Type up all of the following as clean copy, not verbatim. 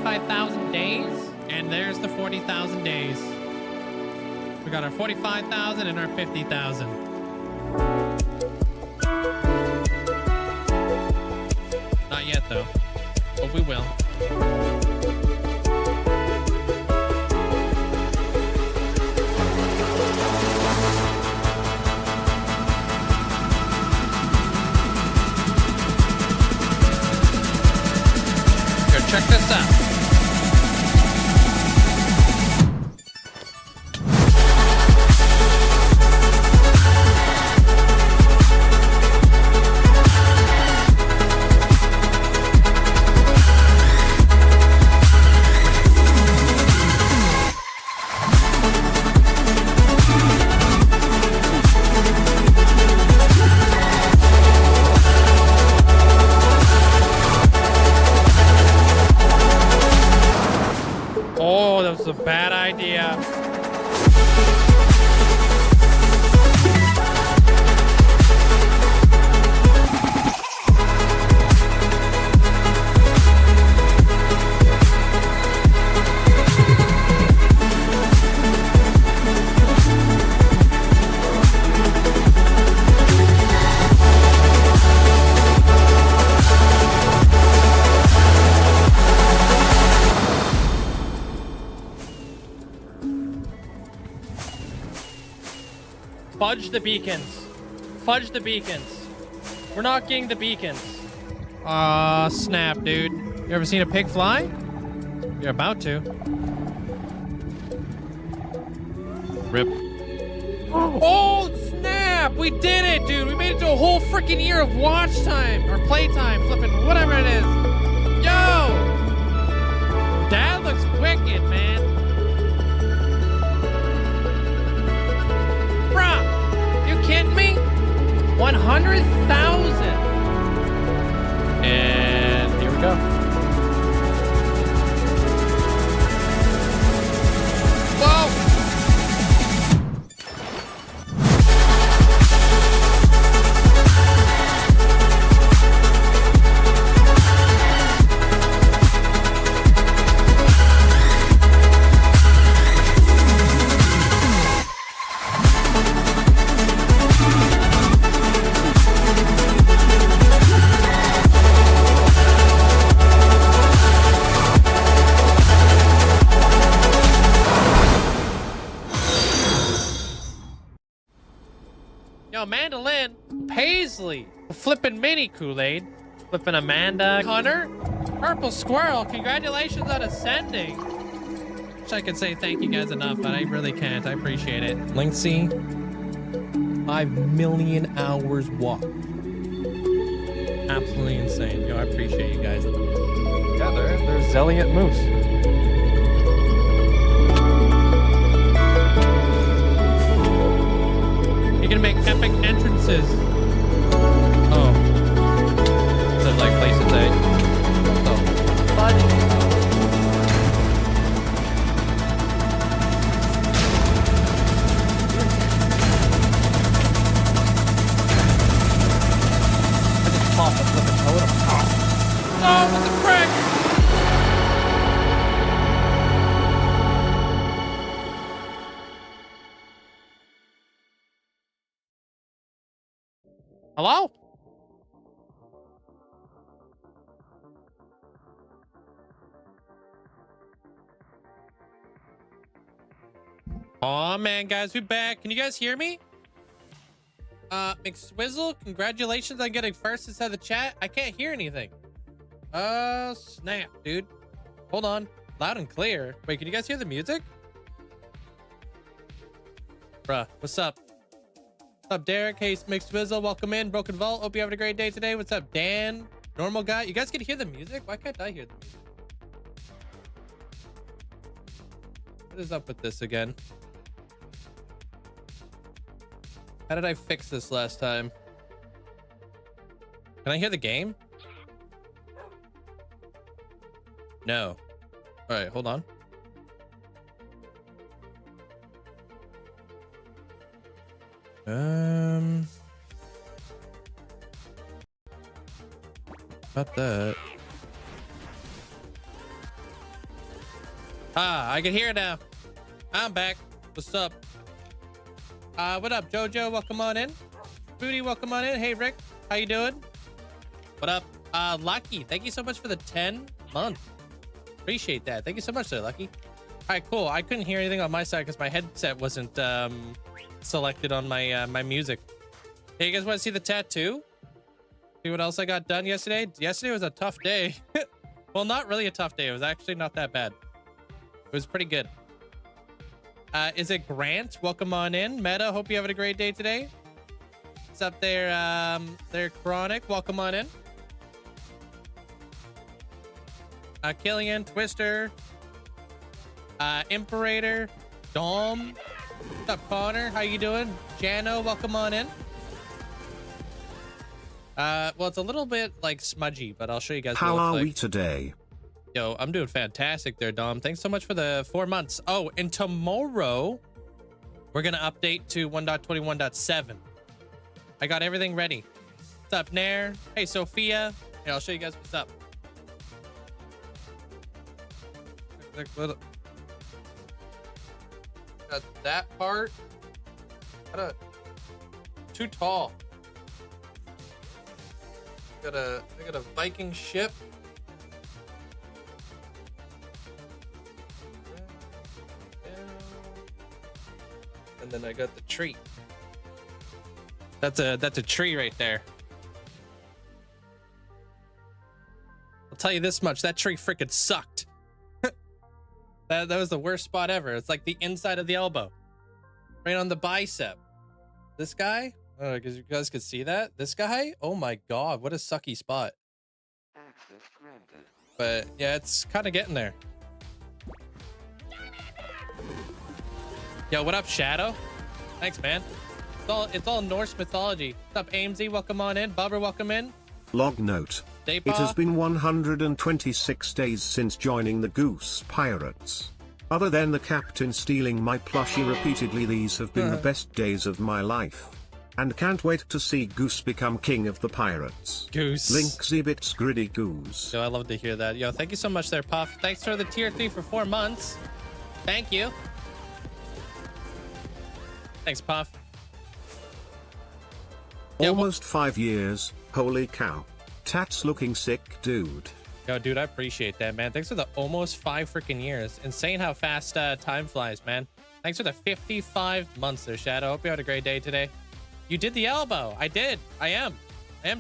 45,000 days, and there's the 40,000 days. We got our 45,000 and our 50,000. Not yet, though, but we will. Check this out. Oh, that was a bad idea. Fudge the beacons. Fudge the beacons. We're not getting the beacons. Aw, snap, dude. You ever seen a pig fly? You're about to. Rip. Oh, snap! We did it, dude! We made it to a whole freaking year of watch time. Or playtime, flipping, whatever it is. Yo! That looks wicked, man. Kidding me? 100,000. And here we go. Whoa! Yo, Mandolin, Paisley, flipping mini Kool-Aid, flipping Amanda, Hunter, Purple Squirrel, congratulations on ascending. Wish I could say thank you guys enough, but I really can't. I appreciate it. Linkzzey, 5 million hours walked. Absolutely insane. Yo, I appreciate you guys. Yeah, there's Zelliot Moose. You're gonna make epic entrances. Oh. So like places A. Oh. Fudge. I just popped a flipping totem. Oh, what the frick? Hello? Aw, man, guys, we back. Can you guys hear me? McSwizzle, congratulations on getting first inside the chat. I can't hear anything. Snap, dude. Hold on. Loud and clear. Wait, can you guys hear the music? Bruh, what's up? What's up, Derek? Hey, McSwizzle, welcome in. Broken Vault, hope you're having a great day today. What's up, Dan? Normal guy. You guys can hear the music? Why can't I hear the music? What is up with this again? How did I fix this last time? Can I hear the game? No. All right, hold on. About that. I can hear it now. I'm back. What's up? What up, Jojo? Welcome on in. Booty, welcome on in. Hey, Rick. How you doing? What up? Lucky. Thank you so much for the 10 month. Appreciate that. Thank you so much, sir, Lucky. All right, cool. I couldn't hear anything on my side because my headset wasn't selected on my my music. Hey, you guys want to see the tattoo? See what else I got done yesterday? Yesterday was a tough day. Well, not really a tough day. It was actually not that bad. It was pretty good. Is it Grant? Welcome on in. Meta, hope you're having a great day today. What's up there, Chronic? Welcome on in. Killian, Twister, Imperator, Dom. What's up, Connor? How you doing? Jano, welcome on in. Well, it's a little bit like smudgy, but I'll show you guys what it How looks are like. we today? Yo, I'm doing fantastic there, Dom. Thanks so much for the 4 months. Oh, and tomorrow we're gonna update to 1.21.7. I got everything ready. What's up, Nair? Hey, Sophia. Here, I'll show you guys what's up. Got that part. Too tall. I got a Viking ship. And then I got the tree. That's a tree right there. I'll tell you this much, that tree freaking sucked. that was the worst spot ever. It's like the inside of the elbow. Right on the bicep. This guy? Oh, because you guys could see that. This guy? Oh my god, what a sucky spot. Access granted. But yeah, it's kind of getting there. Yo, what up, Shadow? Thanks, man. It's all Norse mythology. What's up, Aimsy? Welcome on in. Bubber, welcome in. Log note. Daypaw. It has been 126 days since joining the Goose Pirates. Other than the captain stealing my plushie repeatedly, these have been the best days of my life. And can't wait to see Goose become king of the pirates. Goose. Linkzzey bits gritty goose. Yo, I love to hear that. Yo, thank you so much there, Puff. Thanks for the tier 3 for 4 months. Thank you. Thanks, Puff. Yo, Almost 5 years, holy cow. Tats looking sick, dude. Yo, dude, I appreciate that, man. Thanks for the almost 5 freaking years. Insane how fast time flies, man. Thanks for the 55 months there, Shadow. Hope you had a great day today. You did the elbow. I did. I am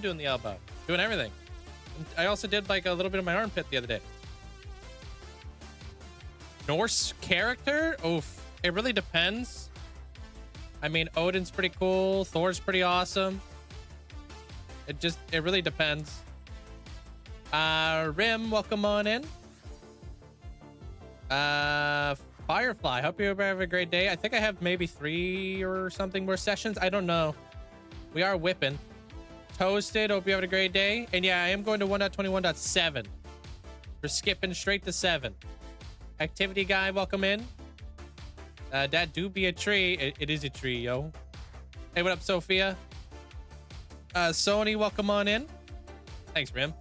doing the elbow. Doing everything. I also did like a little bit of my armpit the other day. Norse character? Oof. It really depends. I mean, Odin's pretty cool. Thor's pretty awesome. It really depends. Rim, welcome on in. Firefly, hope you have a great day. I think I have maybe 3 or something more sessions. I don't know. We are whipping. Toasted, hope you have a great day. And yeah, I am going to 1.21.7. We're skipping straight to 7. Activity guy, welcome in. That do be a tree. It is a tree, yo. Hey, what up, Sophia? Sony, welcome on in. Thanks, Rim.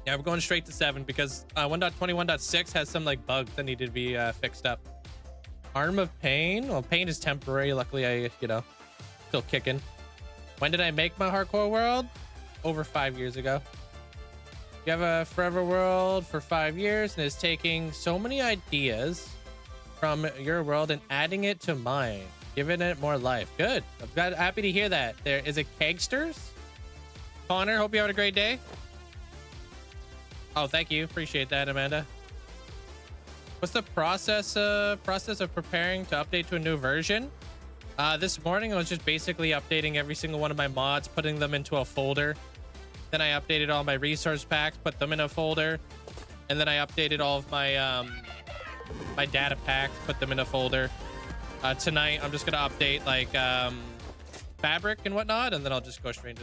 Yeah, we're going straight to 7 because 1.21.6 has some like bugs that need to be fixed up. Arm of Pain. Well, pain is temporary. Luckily, I, still kicking. When did I make my hardcore world? Over 5 years ago. You have a forever world for 5 years and is taking so many ideas from your world and adding it to mine, giving it more life. Good. I'm happy to hear that. There is it Kegsters. Connor, hope you have a great day. Oh, thank you. Appreciate that, Amanda. What's the process of preparing to update to a new version? This morning I was just basically updating every single one of my mods, putting them into a folder. Then I updated all my resource packs, put them in a folder, and then I updated all of my my data packs, put them in a folder. Tonight I'm just gonna update like fabric and whatnot, and then I'll just go straight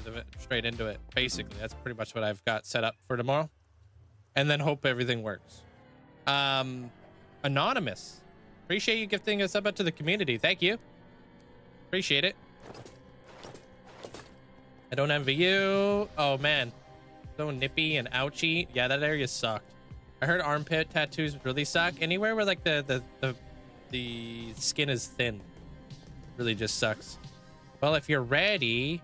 into it. Basically, that's pretty much what I've got set up for tomorrow, and then hope everything works. Anonymous, appreciate you gifting us up to the community. Thank you. Appreciate it. I don't envy you. Oh man, so nippy and ouchy. Yeah, that area sucked. I heard armpit tattoos really suck. Anywhere where like the skin is thin really just sucks. Well, if you're ready,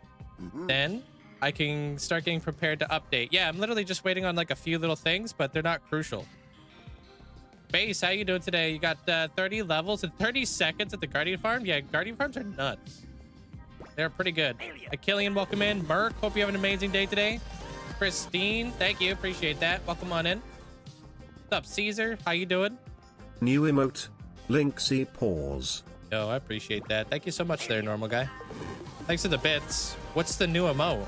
then I can start getting prepared to update. Yeah, I'm literally just waiting on like a few little things, but they're not crucial. Base, how you doing today? You got 30 levels and 30 seconds at the Guardian Farm? Yeah, Guardian Farms are nuts. They're pretty good. Achillian, welcome in. Merc, hope you have an amazing day today. Christine, thank you. Appreciate that. Welcome on in. What's up, Caesar? How you doing? New emote. Linkzzey pause. Yo, I appreciate that. Thank you so much there, normal guy. Thanks for the bits. What's the new emote?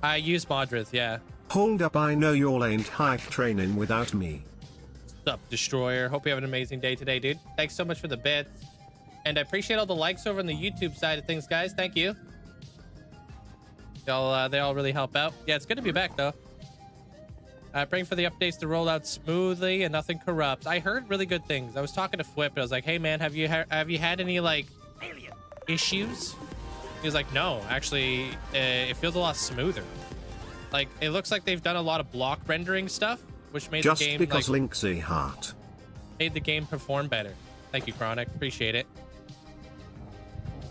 I use Modrith, yeah. Hold up, I know y'all ain't hype training without me. What's up, Destroyer? Hope you have an amazing day today, dude. Thanks so much for the bits. And I appreciate all the likes over on the YouTube side of things, guys. Thank you. They all really help out. Yeah, it's good to be back, though. Praying for the updates to roll out smoothly and nothing corrupts. I heard really good things. I was talking to Flip. I was like, hey, man, have you had any, like, issues? He was like, no, actually, it feels a lot smoother. Like, it looks like they've done a lot of block rendering stuff, which made Just the game, because like, Linkzzey heart. made the game perform better. Thank you, Chronic. Appreciate it.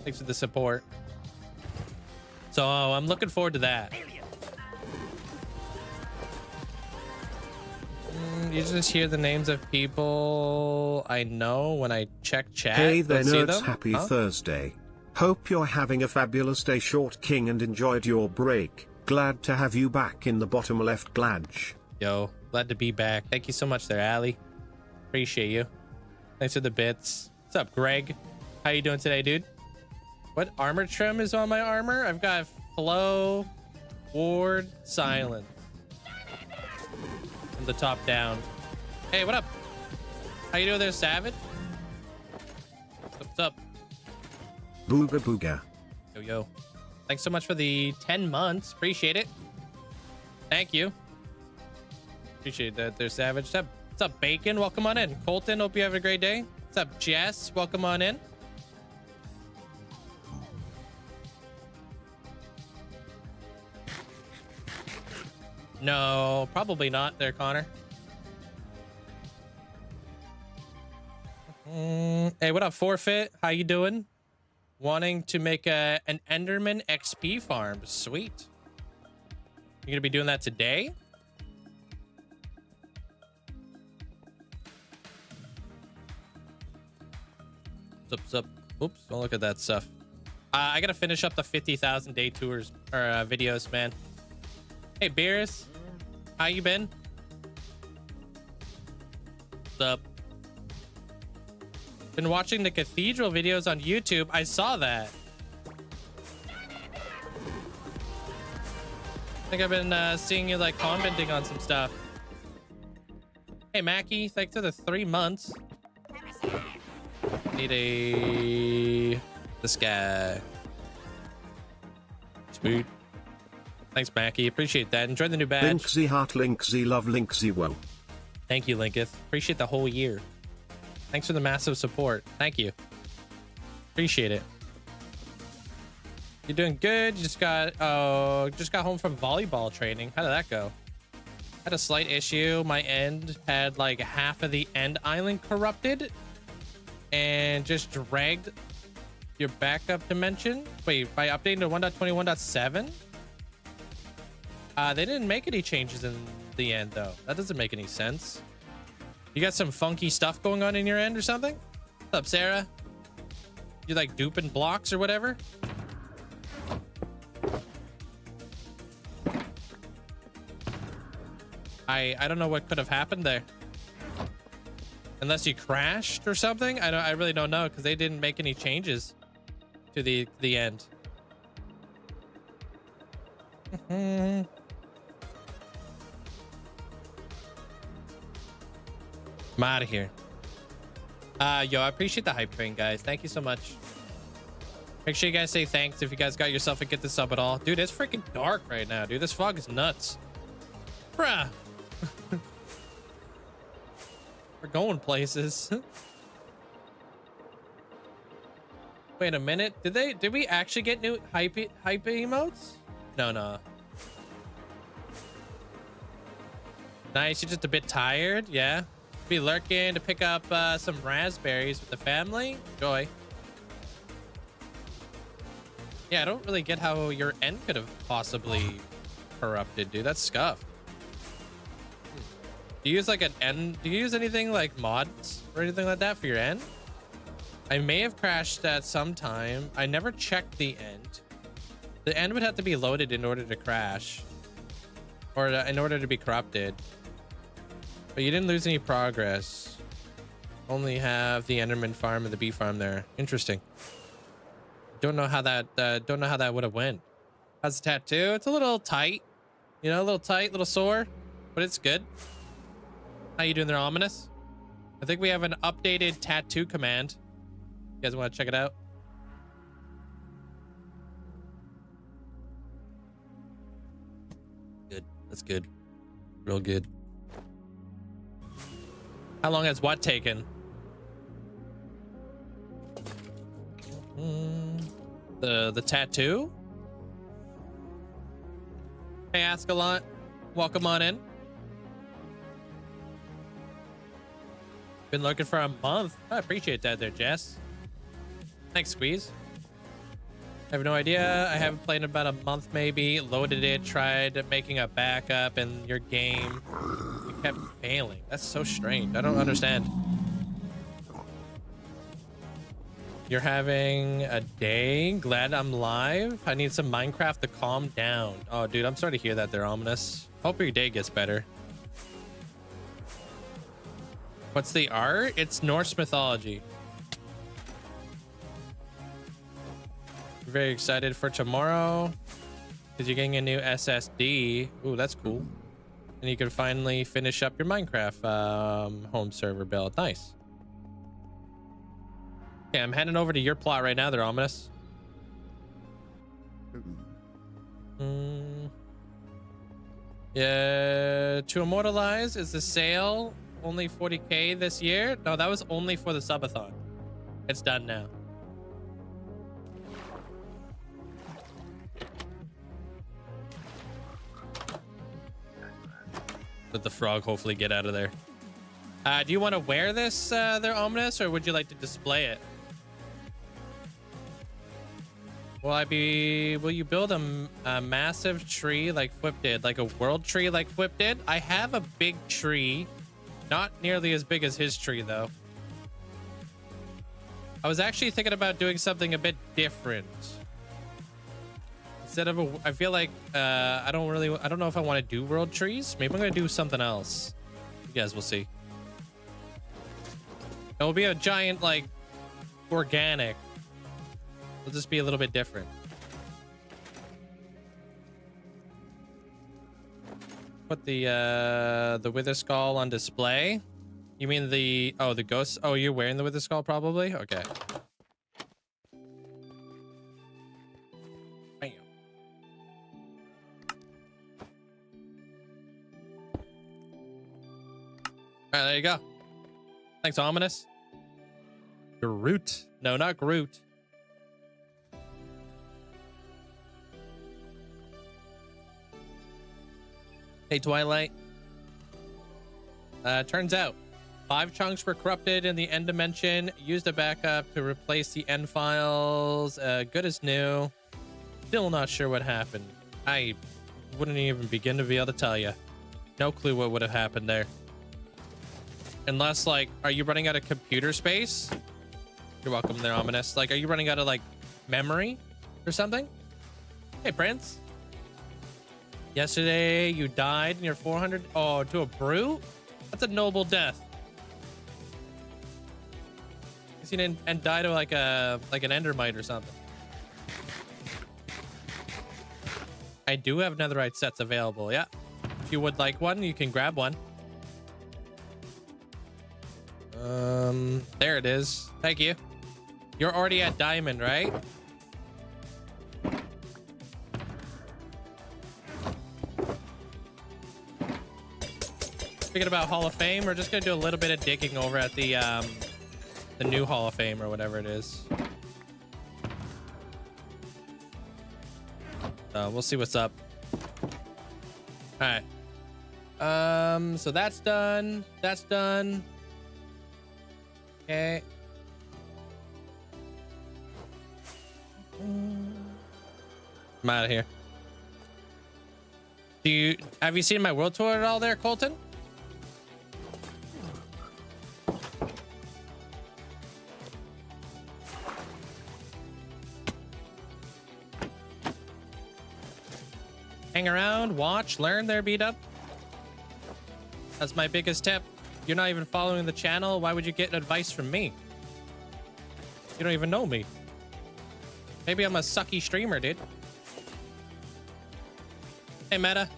Thanks for the support. So I'm looking forward to that. You just hear the names of people I know when I check chat. Hey there, Don't see nerds. them? Happy Huh? Thursday. Hope you're having a fabulous day, Short King, and enjoyed your break. Glad to have you back in the bottom left, Gladge. Yo, glad to be back. Thank you so much there, Ali. Appreciate you. Thanks for the bits. What's up, Greg? How you doing today, dude? What armor trim is on my armor? I've got flow, ward, silence. From the top down. Hey, what up? How you doing there, Savage? What's up? Booga booga. Yo, yo. Thanks so much for the 10 months. Appreciate it. Thank you. Appreciate that there, Savage. What's up, Bacon? Welcome on in. Colton, hope you have a great day. What's up, Jess? Welcome on in. No, probably not there, Connor. Hey, what up, Forfeit? How you doing? Wanting to make an Enderman XP farm. Sweet. You're gonna be doing that today? What's up? Oops, don't look at that stuff. I gotta finish up the 50,000 day tours or videos, man. Hey, Beerus, how you been? What's up? Been watching the cathedral videos on YouTube. I saw that. I think I've been seeing you like commenting on some stuff. Hey, Mackie, thanks for the 3 months. Need this guy. Sweet. Thanks, Mackie. Appreciate that. Enjoy the new badge. Linkzzey heart, Linkzzey love, Linkzzey woe. Thank you, Linketh. Appreciate the whole year. Thanks for the massive support. Thank you. Appreciate it. You're doing good. You just got home from volleyball training. How did that go? Had a slight issue. My end had like half of the end island corrupted and just dragged your backup dimension. Wait, by updating to 1.21.7? They didn't make any changes in the end, though. That doesn't make any sense. You got some funky stuff going on in your end or something? What's up, Sarah? You like duping blocks or whatever? I don't know what could have happened there. Unless you crashed or something? I really don't know, because they didn't make any changes to the end. I'm out of here. Yo, I appreciate the hype train, guys. Thank you so much. Make sure you guys say thanks if you guys got yourself a get this sub at all. Dude, it's freaking dark right now, dude. This fog is nuts. Bruh. We're going places. Wait a minute. Did we actually get new hype emotes? No. Nice. You're just a bit tired. Yeah. Be lurking to pick up some raspberries with the family. Enjoy. Yeah, I don't really get how your end could have possibly corrupted, dude. That's scuffed. Do you use like an end? Do you use anything like mods or anything like that for your end? I may have crashed at some time. I never checked the end. The end would have to be loaded in order to crash, or in order to be corrupted. But you didn't lose any progress. Only have the Enderman farm and the bee farm there. Interesting. Don't know how that would have went. How's the tattoo? It's a little tight, you know, a little tight, a little sore, but it's good. How you doing there, Ominous? I think we have an updated tattoo command. You guys want to check it out? Good. That's good. Real good. How long has what taken? The tattoo? Hey, ask a lot. Welcome on in. Been looking for a month. I appreciate that there, Jess. Thanks, Squeeze. I have no idea. I haven't played in about a month, maybe. Loaded it, tried making a backup in your game. You kept failing. That's so strange. I don't understand. You're having a day? Glad I'm live. I need some Minecraft to calm down. Oh, dude, I'm sorry to hear that there, Ominous. Hope your day gets better. What's the art? It's Norse mythology. Very excited for tomorrow because you're getting a new SSD. Ooh, that's cool. And you can finally finish up your Minecraft home server build. Nice. Okay, I'm heading over to your plot right now. They're Ominous. Yeah, to immortalize is the sale only 40k this year? No, that was only for the subathon. It's done now. Let the frog hopefully get out of there. Do you want to wear this there, Ominous, or would you like to display it? Will you build a massive tree like Flip did, like a world tree like Flip did? I have a big tree, not nearly as big as his tree though. I was actually thinking about doing something a bit different. Instead of I feel like I don't know if I want to do world trees. Maybe I'm gonna do something else. You guys will see. It will be a giant, like, organic. It'll just be a little bit different. Put the Wither Skull on display. You mean the ghost? Oh, you're wearing the Wither Skull probably? Okay. Bam. All right, there you go. Thanks, Ominous. Groot. No, not Groot. Hey, Twilight. Turns out 5 chunks were corrupted in the end dimension. Used a backup to replace the end files. Good as new. Still not sure what happened. I wouldn't even begin to be able to tell you. No clue what would have happened there. Unless, like, are you running out of computer space? You're welcome there, Ominous. Like, are you running out of, like, memory or something? Hey, Prince. Yesterday, you died in your 400... Oh, to a brute? That's a noble death. You didn't and die to, like, an endermite or something. I do have netherite sets available, yeah. If you would like one, you can grab one. There it is. Thank you. You're already at diamond, right? Speaking about Hall of Fame, we're just gonna do a little bit of digging over at the new Hall of Fame or whatever it is. We'll see what's up. All right. So that's done. That's done. Okay. I'm out of here. Have you seen my world tour at all there, Colton? Hang around, watch, learn there, beat up. That's my biggest tip. You're not even following the channel. Why would you get advice from me? You don't even know me. Maybe I'm a sucky streamer, dude. Hey, Meta.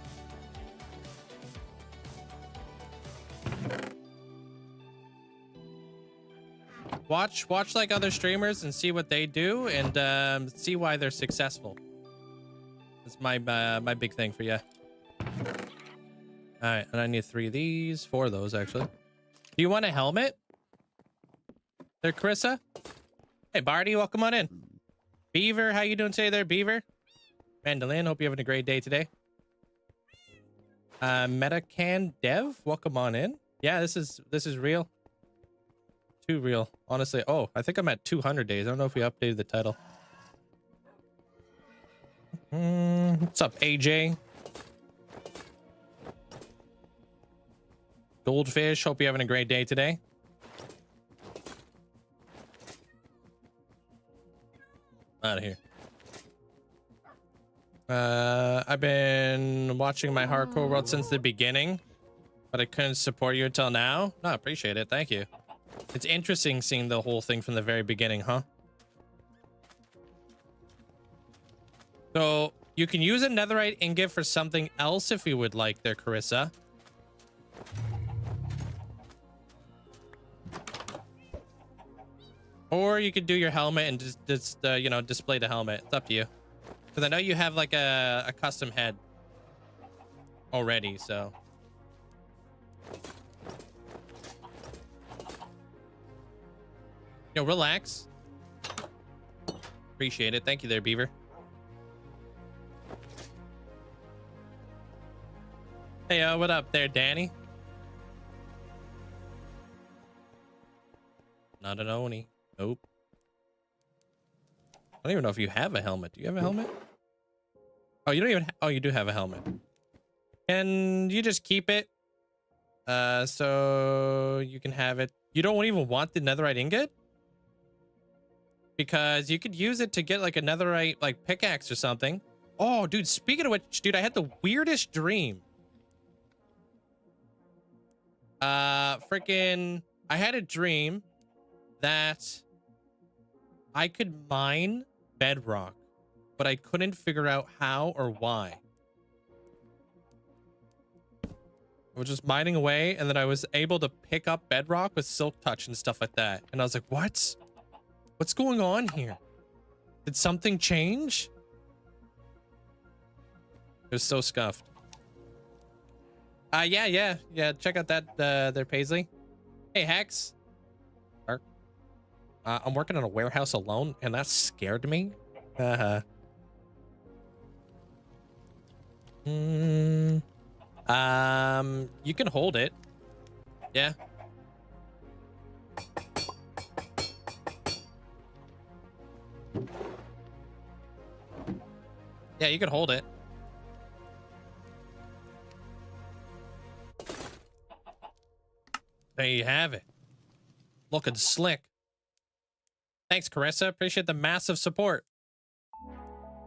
Watch like other streamers and see what they do and see why they're successful. That's my big thing for you. All right, and I need 3 of these, 4 of those actually. Do you want a helmet? There, Carissa. Hey, Barty, welcome on in. Beaver, how you doing today there, Beaver? Mandolin, hope you're having a great day today. Metacan Dev, welcome on in. Yeah, this is real. Too real, honestly. Oh, I think I'm at 200 days. I don't know if we updated the title. What's up, AJ? Goldfish, hope you're having a great day today. Out of here. I've been watching my hardcore world since the beginning, but I couldn't support you until now. No, I appreciate it. Thank you. It's interesting seeing the whole thing from the very beginning, huh? So you can use a netherite ingot for something else if you would like there, Carissa. Or you could do your helmet and just you know, display the helmet. It's up to you. Because I know you have like a custom head already, so. Yo, relax. Appreciate it. Thank you there, Beaver. Hey, what up there, Danny? Not an Oni. Nope. I don't even know if you have a helmet. Do you have a helmet? Oh, you don't even. Oh, you do have a helmet. And you just keep it. So you can have it. You don't even want the netherite ingot? Because you could use it to get like a netherite like pickaxe or something. Oh, dude, speaking of which, dude, I had the weirdest dream. Freaking, I had a dream that I could mine bedrock, but I couldn't figure out how or why. I was just mining away, and then I was able to pick up bedrock with silk touch and stuff like that. And I was like, what? What's going on here? Did something change? It was so scuffed. Yeah. Check out that there, Paisley. Hey, Hex. I'm working in a warehouse alone, and that scared me. You can hold it. Yeah. Yeah, you can hold it. There you have it. Looking slick. Thanks, Carissa. Appreciate the massive support.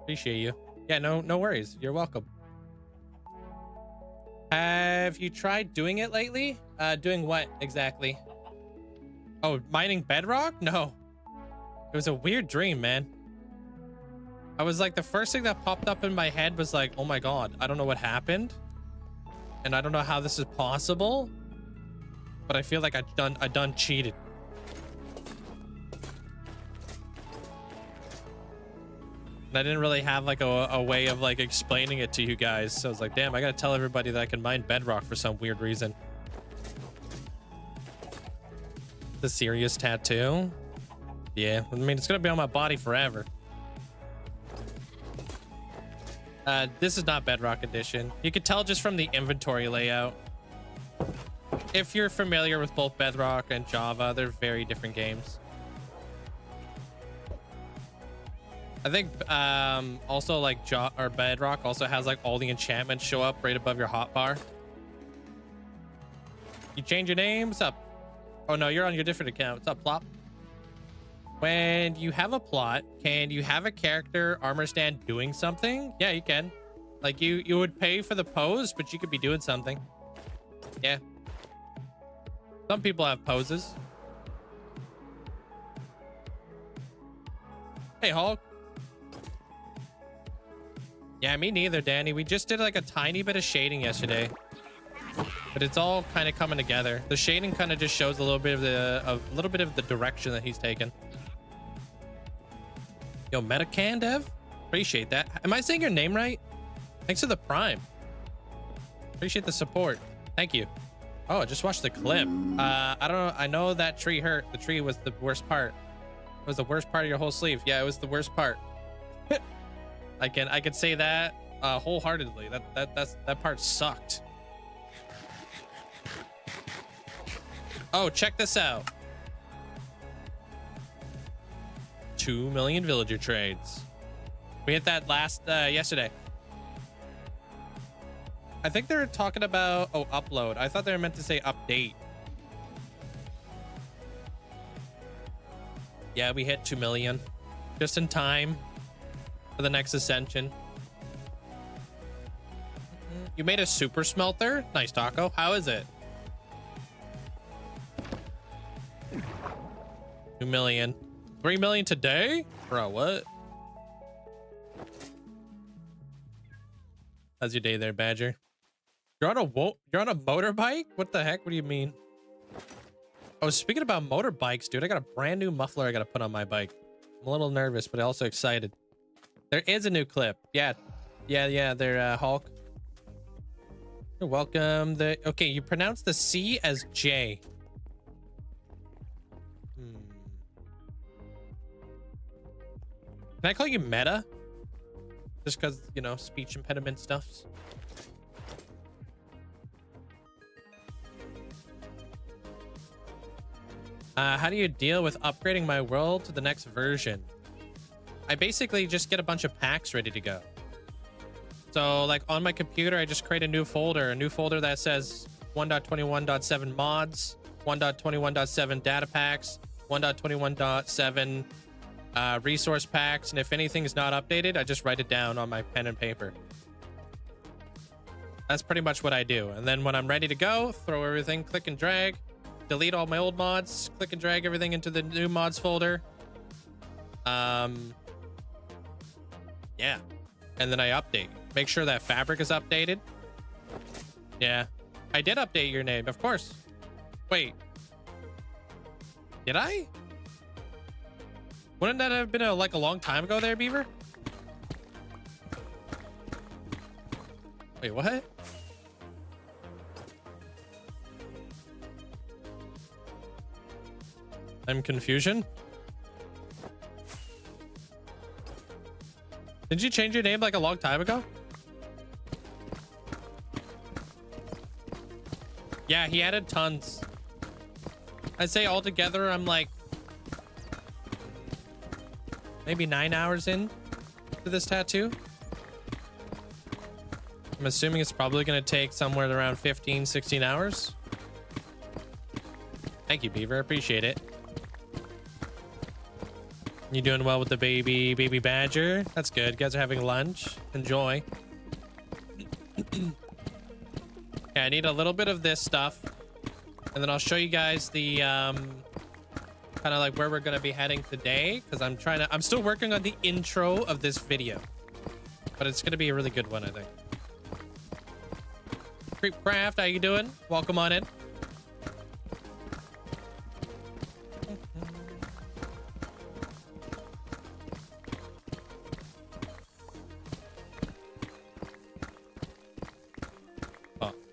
Appreciate you. Yeah, no worries. You're welcome. Have you tried doing it lately? Doing what exactly? Oh, mining bedrock? No. It was a weird dream, man. I was like, the first thing that popped up in my head was like, oh my God, I don't know what happened. And I don't know how this is possible. But I feel like I done cheated. And I didn't really have like a way of like explaining it to you guys. So I was like, damn, I gotta tell everybody that I can mine bedrock for some weird reason. The serious tattoo? Yeah, I mean, it's gonna be on my body forever. This is not Bedrock Edition. You could tell just from the inventory layout. If you're familiar with both Bedrock and Java, they're very different games. I think also like Bedrock also has like all the enchantments show up right above your hotbar. You change your name? What's up? Oh no, you're on your different account. What's up, Plop? When you have a plot, can you have a character armor stand doing something? Yeah, you can. Like you would pay for the pose, but you could be doing something. Yeah. Some people have poses. Hey, Hulk. Yeah, me neither, Danny. We just did like a tiny bit of shading yesterday, but it's all kind of coming together. The shading kind of just shows a little bit of the direction that he's taken. Yo, Metacan Dev, appreciate that. Am I saying your name right? Thanks for the prime. Appreciate the support. Thank you. Oh, I just watched the clip. I don't know. I know that tree hurt. The tree was the worst part. It was the worst part of your whole sleeve. Yeah, it was the worst part. I can say that wholeheartedly. That part sucked. Oh, check this out. 2 million villager trades. We hit that last yesterday. I think they're talking about upload. I thought they were meant to say update. Yeah, we hit 2 million just in time for the next ascension. You made a super smelter? Nice, Taco. How is it? 2 million. 3 million today? Bro, what? How's your day there, Badger? You're on a motorbike? What the heck? What do you mean? Oh, speaking about motorbikes, dude, I got a brand new muffler I gotta put on my bike. I'm a little nervous, but also excited. There is a new clip. Yeah. They're Hulk. You're welcome. Okay, you pronounce the C as J. Can I call you Meta? Just because, you know, speech impediment stuffs. How do you deal with upgrading my world to the next version? I basically just get a bunch of packs ready to go. So like on my computer, I just create a new folder that says 1.21.7 mods, 1.21.7 data packs, 1.21.7 resource packs, and if anything is not updated, I just write it down on my pen and paper. That's pretty much what I do. And then when I'm ready to go, throw everything, click and drag, delete all my old mods, click and drag everything into the new mods folder. Yeah, and then I update, make sure that fabric is updated. Yeah, I did update your name, of course. Wait, did I? Wouldn't that have been like a long time ago there, Beaver? Wait, what? I'm confusion. Did you change your name like a long time ago? Yeah, he added tons. I'd say altogether I'm like maybe 9 hours in to this tattoo. I'm assuming it's probably going to take somewhere around 15, 16 hours. Thank you, Beaver. Appreciate it. You doing well with the baby badger? That's good. You guys are having lunch. Enjoy. Okay, I need a little bit of this stuff, and then I'll show you guys the kind of like where we're gonna be heading today, because I'm still working on the intro of this video, but it's gonna be a really good one, I think. Creepcraft, how you doing? Welcome on in.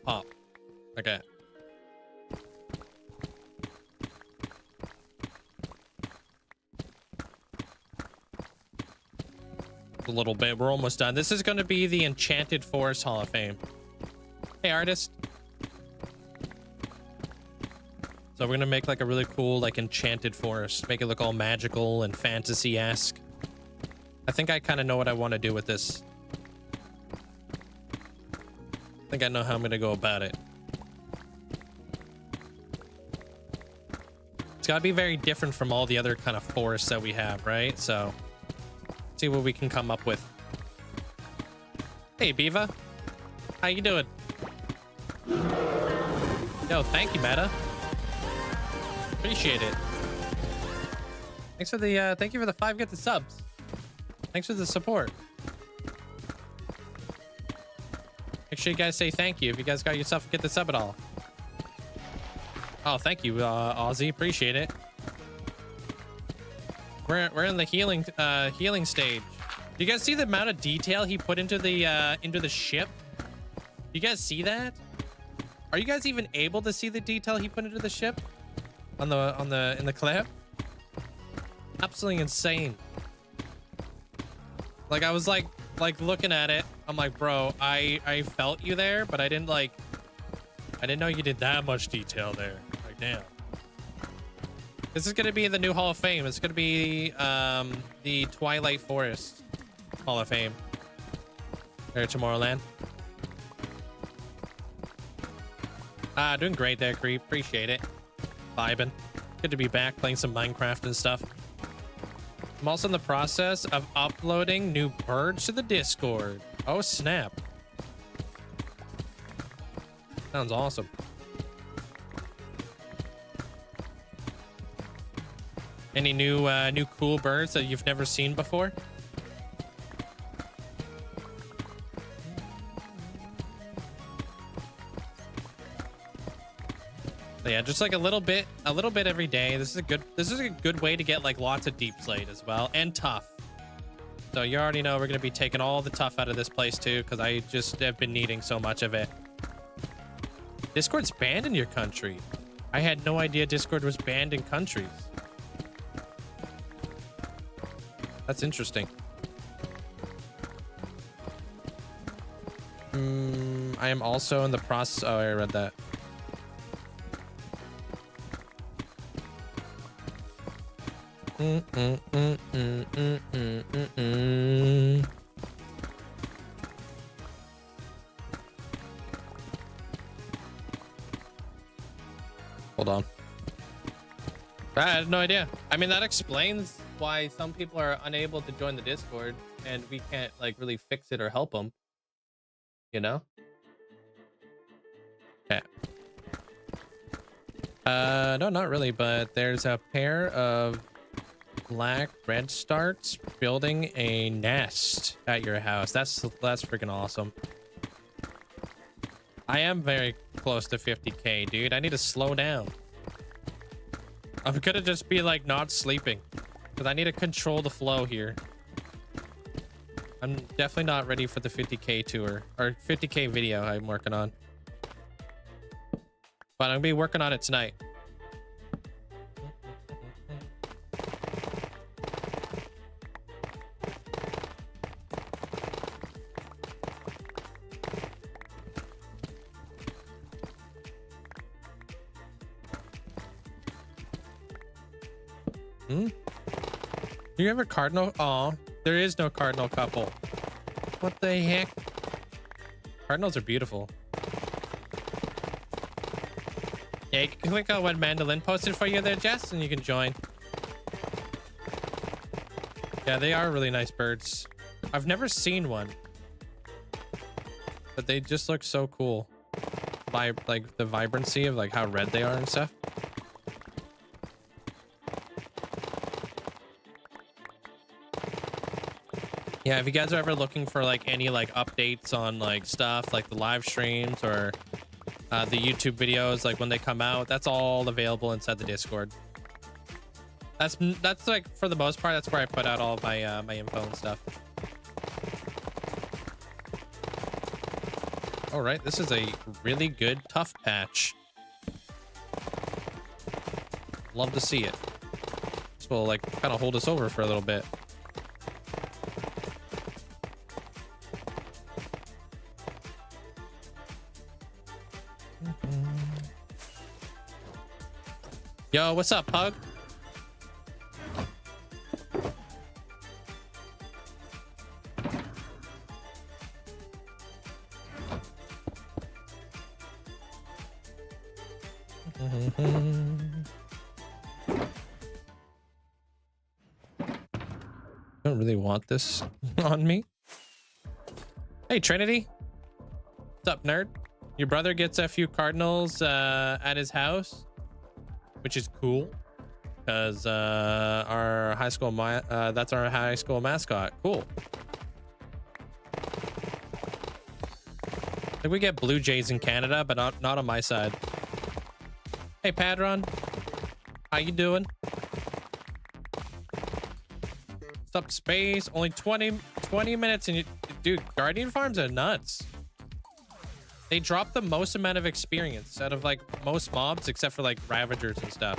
Pop. Okay. A little bit. We're almost done. This is going to be the Enchanted Forest Hall of Fame. Hey, artist. So we're going to make like a really cool, like enchanted forest. Make it look all magical and fantasy-esque. I think I kind of know what I want to do with this. I think I know how I'm going to go about it. It's got to be very different from all the other kind of forests that we have, right? So, see what we can come up with. Hey, Beaver. How you doing? Yo, thank you, Meta. Appreciate it. Thanks for the, thank you for the 5 gifted subs. Thanks for the support. Make sure you guys say thank you if you guys got yourself get the sub at all. Oh, thank you, Aussie. Appreciate it. We're in the healing stage. Do you guys see the amount of detail he put into the ship? You guys see that? Are you guys even able to see the detail he put into the ship? In the clip? Absolutely insane. Like I was like looking at it. I'm like, bro, I felt you there, but I didn't know you did that much detail there. Like, damn. This is gonna be the new Hall of Fame. It's gonna be the Twilight Forest Hall of Fame. There, Tomorrowland. Doing great there, Creep. Appreciate it. Vibing. Good to be back playing some Minecraft and stuff. I'm also in the process of uploading new birds to the Discord. Oh, snap. Sounds awesome. Any new cool birds that you've never seen before? So yeah, just like a little bit every day. This is a good way to get like lots of deep slate as well, and tough. So you already know we're gonna be taking all the tough out of this place too, because I just have been needing so much of it. Discord's banned in your country. I had no idea Discord was banned in countries. That's interesting. I am also in the process. Oh, I read that. Hold on. I had no idea. I mean, that explains why some people are unable to join the Discord and we can't like really fix it or help them, you know? Okay. No, not really, but there's a pair of black redstarts building a nest at your house. That's freaking awesome. I am very close to 50k, dude. I need to slow down. I'm gonna just be like not sleeping because I need to control the flow here. I'm definitely not ready for the 50k tour or 50k video I'm working on, but I'm gonna be working on it tonight. Do you have a cardinal? Oh, there is no cardinal couple. What the heck? Cardinals are beautiful. Yeah, you can click on what Mandolin posted for you there, Jess, and you can join. Yeah, they are really nice birds. I've never seen one, but they just look so cool. Like the vibrancy of like how red they are and stuff. Yeah, if you guys are ever looking for like any like updates on like stuff like the live streams or the YouTube videos, like when they come out, that's all available inside the Discord. That's like for the most part, that's where I put out all of my my info and stuff. All right, this is a really good tough patch. Love to see it. This will like kind of hold us over for a little bit. Yo, what's up, Pug? Don't really want this on me. Hey, Trinity. What's up, nerd? Your brother gets a few cardinals at his house, which is cool, because our high school that's our high school mascot. Cool. I think we get Blue Jays in Canada, but not on my side. Hey, Padron. How you doing? What's up, space? Only 20 minutes and you... Dude, Guardian farms are nuts. They drop the most amount of experience out of like most mobs, except for like Ravagers and stuff.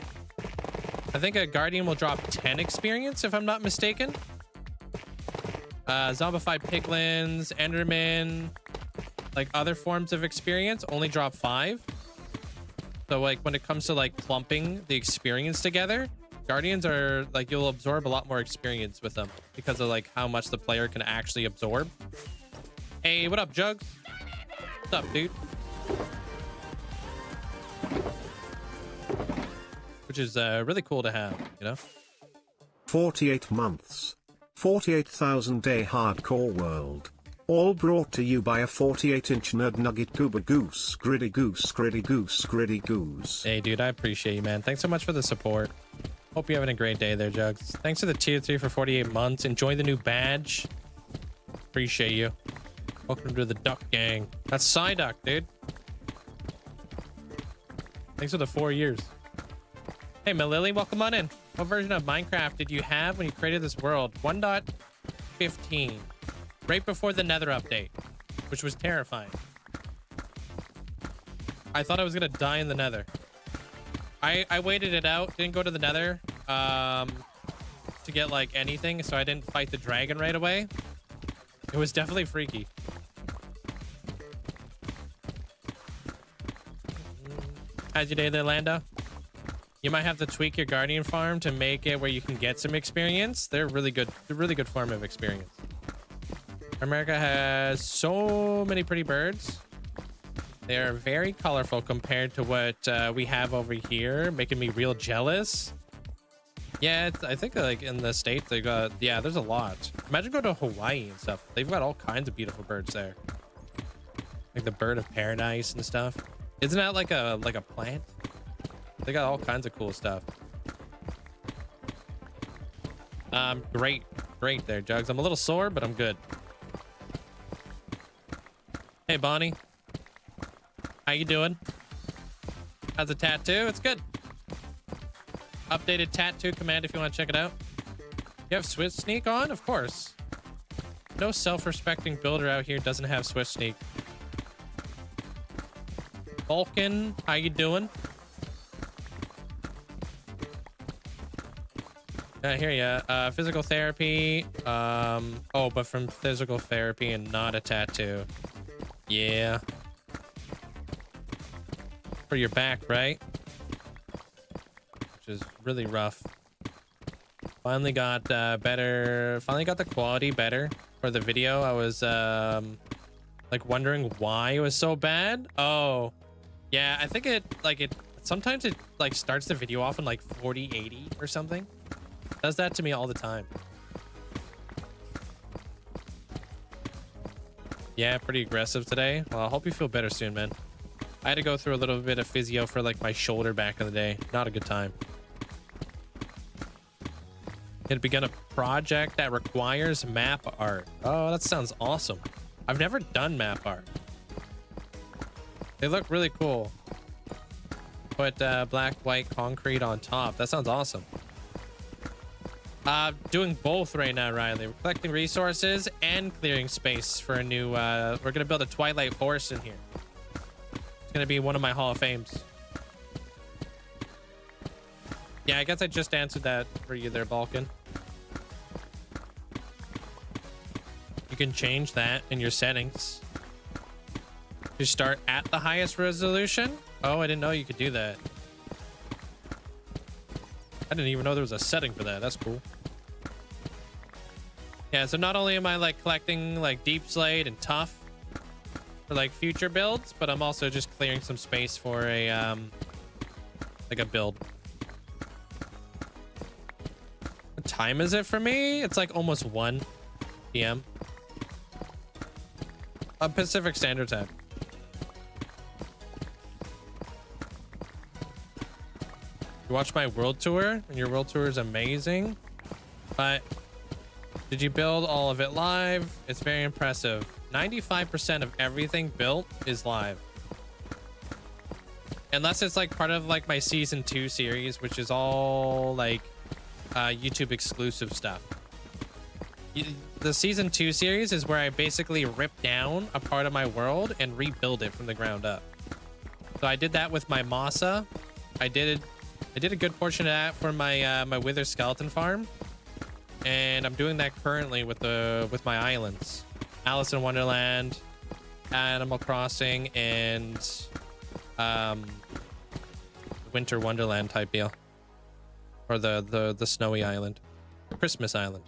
I think a Guardian will drop 10 experience, if I'm not mistaken. Zombified Piglins, Enderman, like other forms of experience only drop 5. So like when it comes to like clumping the experience together, Guardians are like, you'll absorb a lot more experience with them because of like how much the player can actually absorb. Hey, what up, Jugs? What's up, dude? Which is really cool to have, you know? 48 months. 48,000 day hardcore world. All brought to you by a 48-inch nerd nugget goober goose gritty goose gritty goose gritty goose. Hey, dude, I appreciate you, man. Thanks so much for the support. Hope you're having a great day there, Jugs. Thanks for the tier 3 for 48 months. Enjoy the new badge. Appreciate you. Welcome to the Duck Gang. That's Psyduck, dude. Thanks for the 4 years. Hey, Malili, welcome on in. What version of Minecraft did you have when you created this world? 1.15. Right before the Nether update, which was terrifying. I thought I was gonna die in the Nether. I waited it out, didn't go to the Nether to get like anything, so I didn't fight the dragon right away. It was definitely freaky. How's your day there, Lando? You might have to tweak your Guardian farm to make it where you can get some experience. They're really good. They're really good form of experience. America has so many pretty birds. They are very colorful compared to what we have over here, making me real jealous. Yeah, I think like in the States they got, yeah, there's a lot. Imagine going to Hawaii and stuff. They've got all kinds of beautiful birds there, like the bird of paradise and stuff. Isn't that like a plant? They got all kinds of cool stuff. Great there, Jugs. I'm a little sore, but I'm good. Hey, Bonnie. How you doing? How's the tattoo? It's good. Updated tattoo command if you want to check it out. You have Swift Sneak on? Of course. No self-respecting builder out here doesn't have Swift Sneak. Vulcan, how you doing? I hear ya. Physical therapy. Oh, but from physical therapy and not a tattoo. Yeah. For your back, right? Which is really rough. Finally got better. Finally got the quality better for the video. I was like wondering why it was so bad. Oh, yeah. I think it sometimes it like starts the video off in like 4080 or something. It does that to me all the time. Yeah, pretty aggressive today. Well, I hope you feel better soon, man. I had to go through a little bit of physio for like my shoulder back in the day. Not a good time. Had begun a project that requires map art. Oh, that sounds awesome. I've never done map art. They look really cool. Put black, white concrete on top. That sounds awesome. Doing both right now, Riley. We're collecting resources and clearing space for a new, we're gonna build a Twilight Forest in here. It's gonna be one of my Hall of Fames. Yeah, I guess I just answered that for you there, Balkan. You can change that in your settings. to start at the highest resolution. Oh, I didn't know you could do that. I didn't even know there was a setting for that. That's cool. Yeah, so not only am I like collecting like deep slate and tough for like future builds, but I'm also just clearing some space for a like a build. What time is it for me? It's like almost 1 p.m. Pacific Standard Time. You watched my world tour, and your world tour is amazing. But did you build all of it live? It's very impressive. 95% of everything built is live. Unless it's like part of like my season 2 series, which is all like YouTube exclusive stuff. The season 2 series is where I basically rip down a part of my world and rebuild it from the ground up. So I did that with my Masa. I did a good portion of that for my my Wither skeleton farm, and I'm doing that currently with my islands, Alice in Wonderland, Animal Crossing, and Winter Wonderland type deal, or the snowy island, Christmas island.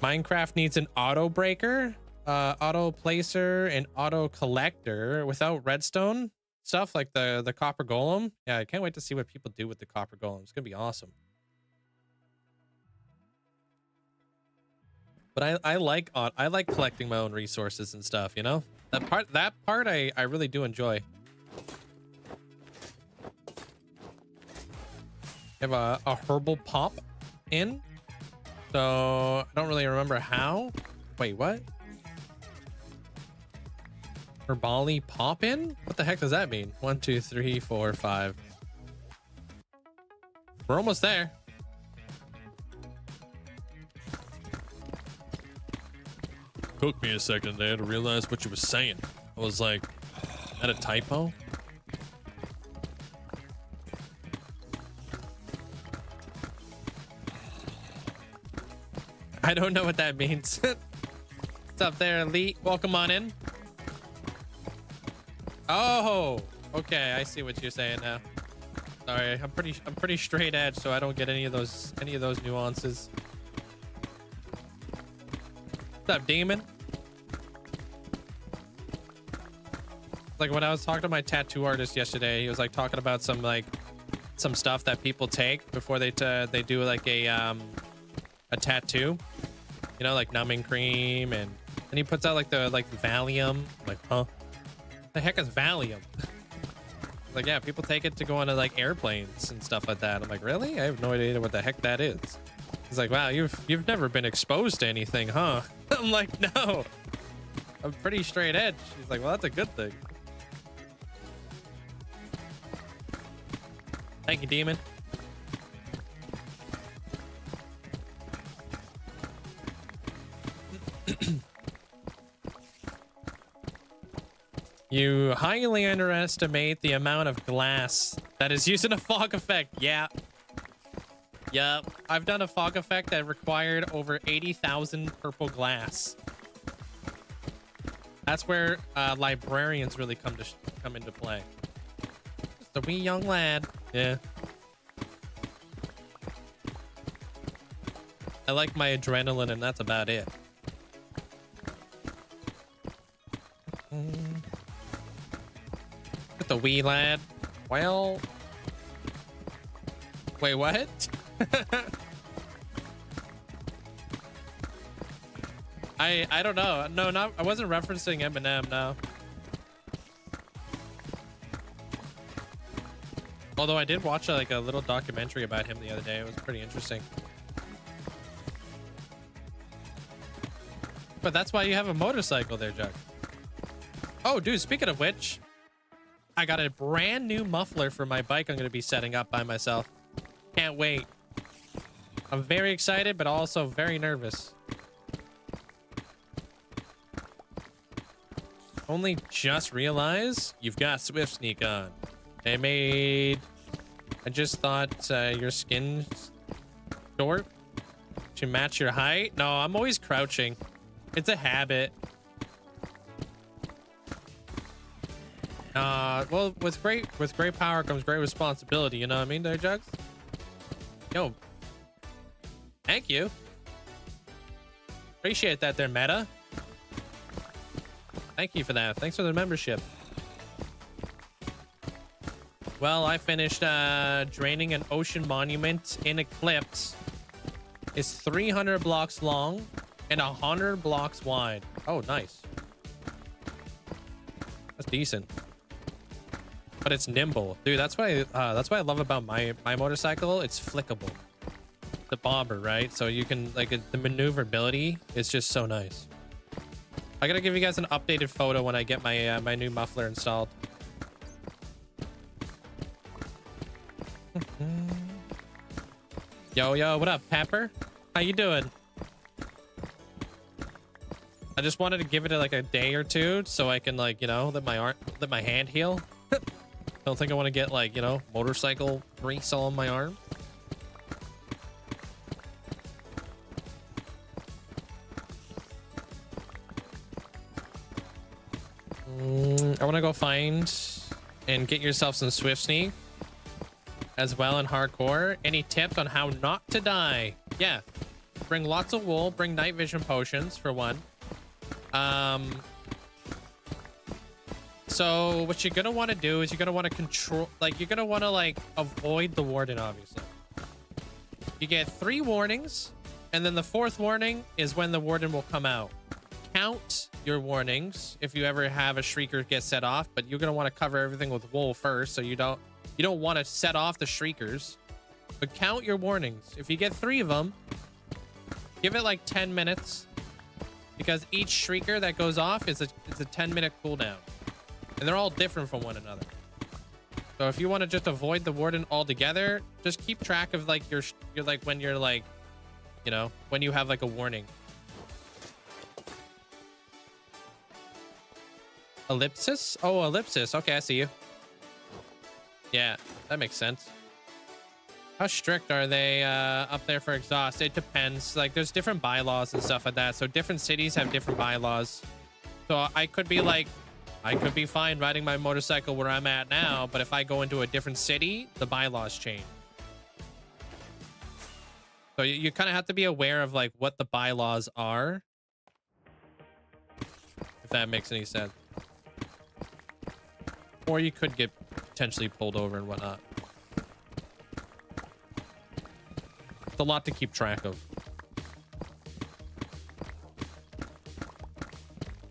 Minecraft needs an auto breaker, auto placer, and auto collector. Without redstone stuff like the copper golem. Yeah, I can't wait to see what people do with the copper golem. It's gonna be awesome. But I like collecting my own resources and stuff, you know? That part I really do enjoy. I have a herbal pop in. So I don't really remember how. Wait, what? Herbali pop in? What the heck does that mean? 1, 2, 3, 4, 5. We're almost there. Took me a second there to realize what you were saying. I was like, is that a typo? I don't know what that means. What's up there, Elite? Welcome on in. Oh, okay. I see what you're saying now. Sorry, I'm pretty straight edge, so I don't get any of those nuances. What's up, Demon? Like when I was talking to my tattoo artist yesterday, he was like talking about some stuff that people take before they do like a tattoo, you know, like numbing cream, and he puts out like the Valium. I'm like, huh? The heck is Valium? Like, yeah, people take it to go onto like airplanes and stuff like that. I'm like, really? I have no idea what the heck that is. He's like, wow, you've never been exposed to anything, huh? I'm like, no, I'm pretty straight edge. He's like, well, that's a good thing. Thank you, Demon. You highly underestimate the amount of glass that is used in a fog effect. Yeah. Yep. I've done a fog effect that required over 80,000 purple glass. That's where librarians really come into play. Just a wee young lad. Yeah. I like my adrenaline, and that's about it. With the wee lad. Well, wait, what? I don't know. No, I wasn't referencing Eminem. No. Although I did watch like a little documentary about him the other day. It was pretty interesting. But that's why you have a motorcycle there, Jug. Oh, dude, speaking of which, I got a brand new muffler for my bike I'm going to be setting up by myself. Can't wait. I'm very excited, but also very nervous. Only just realized you've got Swift Sneak on. I just thought your skin's short to match your height. No, I'm always crouching. It's a habit. Well, with great power comes great responsibility. You know what I mean, there, Jugs? Yo, thank you. Appreciate that, there, Meta. Thank you for that. Thanks for the membership. Well, I finished draining an ocean monument in Eclipse. It's 300 blocks long and 100 blocks wide. Oh, nice. That's decent. But it's nimble, dude. That's what I love about my motorcycle. It's flickable. The bobber, right? So you can like the maneuverability is just so nice. I gotta give you guys an updated photo when I get my my new muffler installed. Yo, what up, Pepper? How you doing? I just wanted to give it like a day or two so I can like, you know, let my hand heal. Don't think I want to get like, you know, motorcycle grease all on my arm. I want to go find and get yourself some Swift Sneak as well in hardcore. Any tips on how not to die? Yeah, bring lots of wool, bring night vision potions for one. So what you're gonna want to do is you're gonna want to control, like you're gonna want to like avoid the warden. Obviously you get 3 warnings, and then the 4th warning is when the warden will come out. Count your warnings if you ever have a shrieker get set off, but you're gonna want to cover everything with wool first, so you don't want to set off the shriekers. But count your warnings. If you get 3 of them, give it like 10 minutes, because each shrieker that goes off is a 10-minute cooldown, and they're all different from one another. So if you want to just avoid the warden altogether, just keep track of like your like when you're like, you know, when you have like a warning. Ellipsis? Oh, ellipsis. Okay, I see you. Yeah, that makes sense. How strict are they up there for exhaust? It depends. Like, there's different bylaws and stuff like that. So different cities have different bylaws. So I could be fine riding my motorcycle where I'm at now, but if I go into a different city, the bylaws change. So you kind of have to be aware of like what the bylaws are, if that makes any sense. Or you could get potentially pulled over and whatnot. It's a lot to keep track of.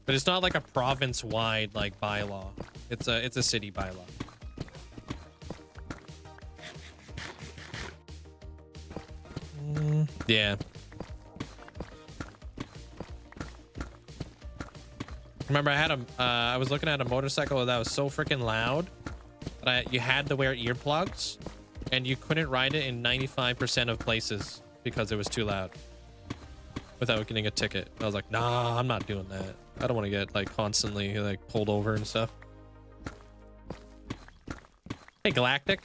But it's not like a province-wide like bylaw. It's a city bylaw. Yeah. Remember, I was looking at a motorcycle that was so freaking loud that you had to wear earplugs, and you couldn't ride it in 95% of places because it was too loud without getting a ticket. I was like, nah, I'm not doing that. I don't want to get like constantly like pulled over and stuff. Hey, Galactic.